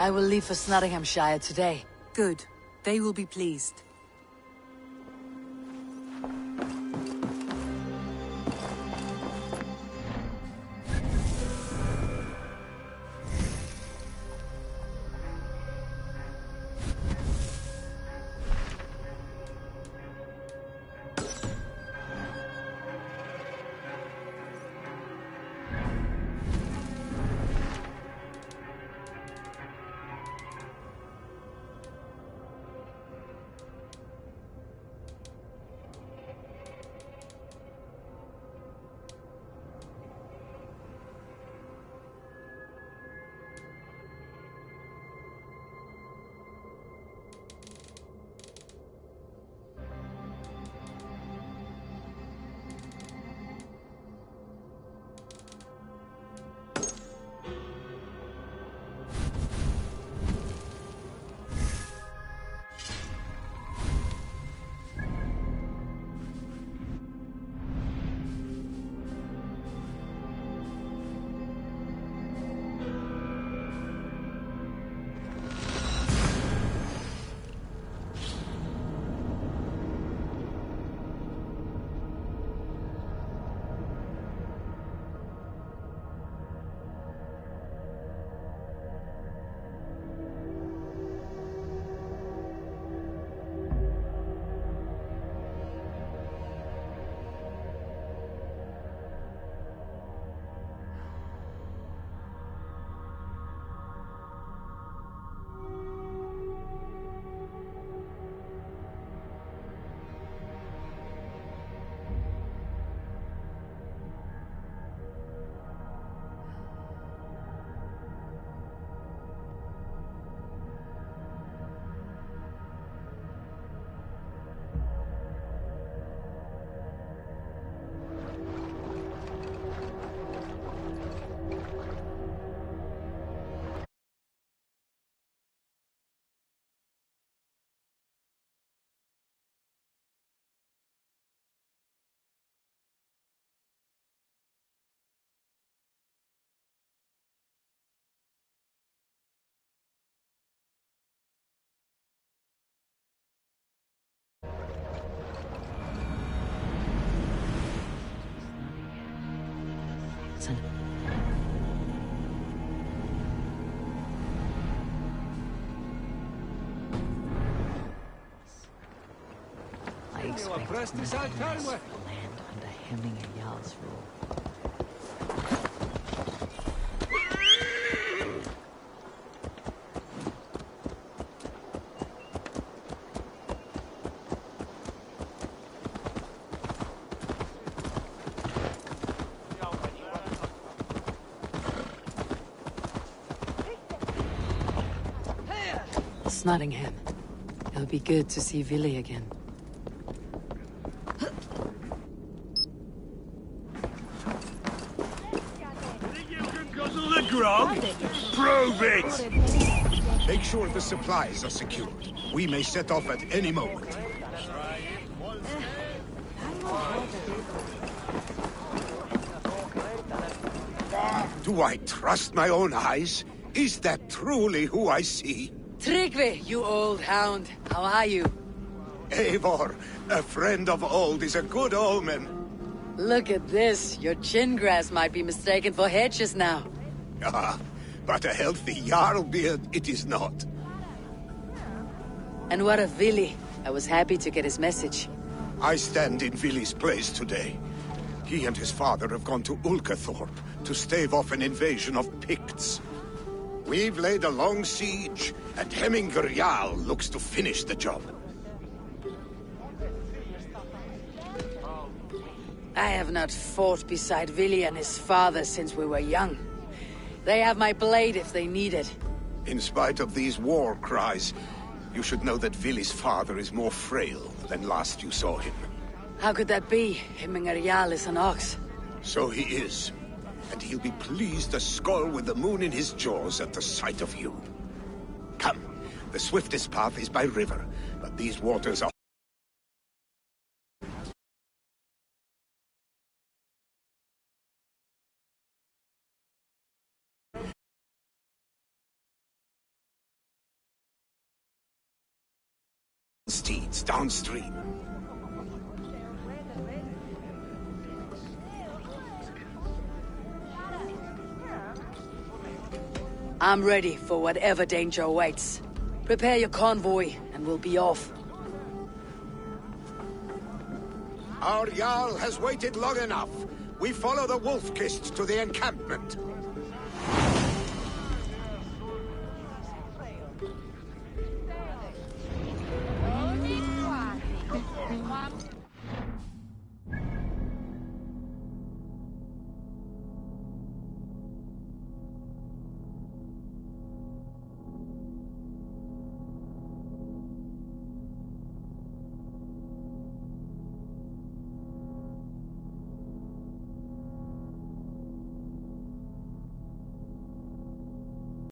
I will leave for Nottinghamshire today.
Good. They will be pleased.
Prestis out
land under Hemminger Jarl's rule. It's Nottingham. It'll be good to see Vili again.
Guzzle the grog? Prove it!
Make sure the supplies are secured. We may set off at any moment. Do I trust my own eyes? Is that truly who I see?
Tryggvi, you old hound. How are you?
Eivor, a friend of old is a good omen.
Look at this. Your chin grass might be mistaken for hedges now.
Ah, but a healthy Jarl beard it is not.
And what of Vili? I was happy to get his message.
I stand in Vili's place today. He and his father have gone to Ulkathorpe to stave off an invasion of Picts. We've laid a long siege, and Hemminger Jarl looks to finish the job.
I have not fought beside Vili and his father since we were young. They have my blade if they need it.
In spite of these war cries, you should know that Vili's father is more frail than last you saw him.
How could that be? Hemminger Jarl is an ox.
So he is. And he'll be pleased as Skull with the moon in his jaws at the sight of you. Come, the swiftest path is by river, but these waters are... steeds downstream.
I'm ready for whatever danger awaits. Prepare your convoy, and we'll be off.
Our Jarl has waited long enough. We follow the Wolf-Kist to the encampment.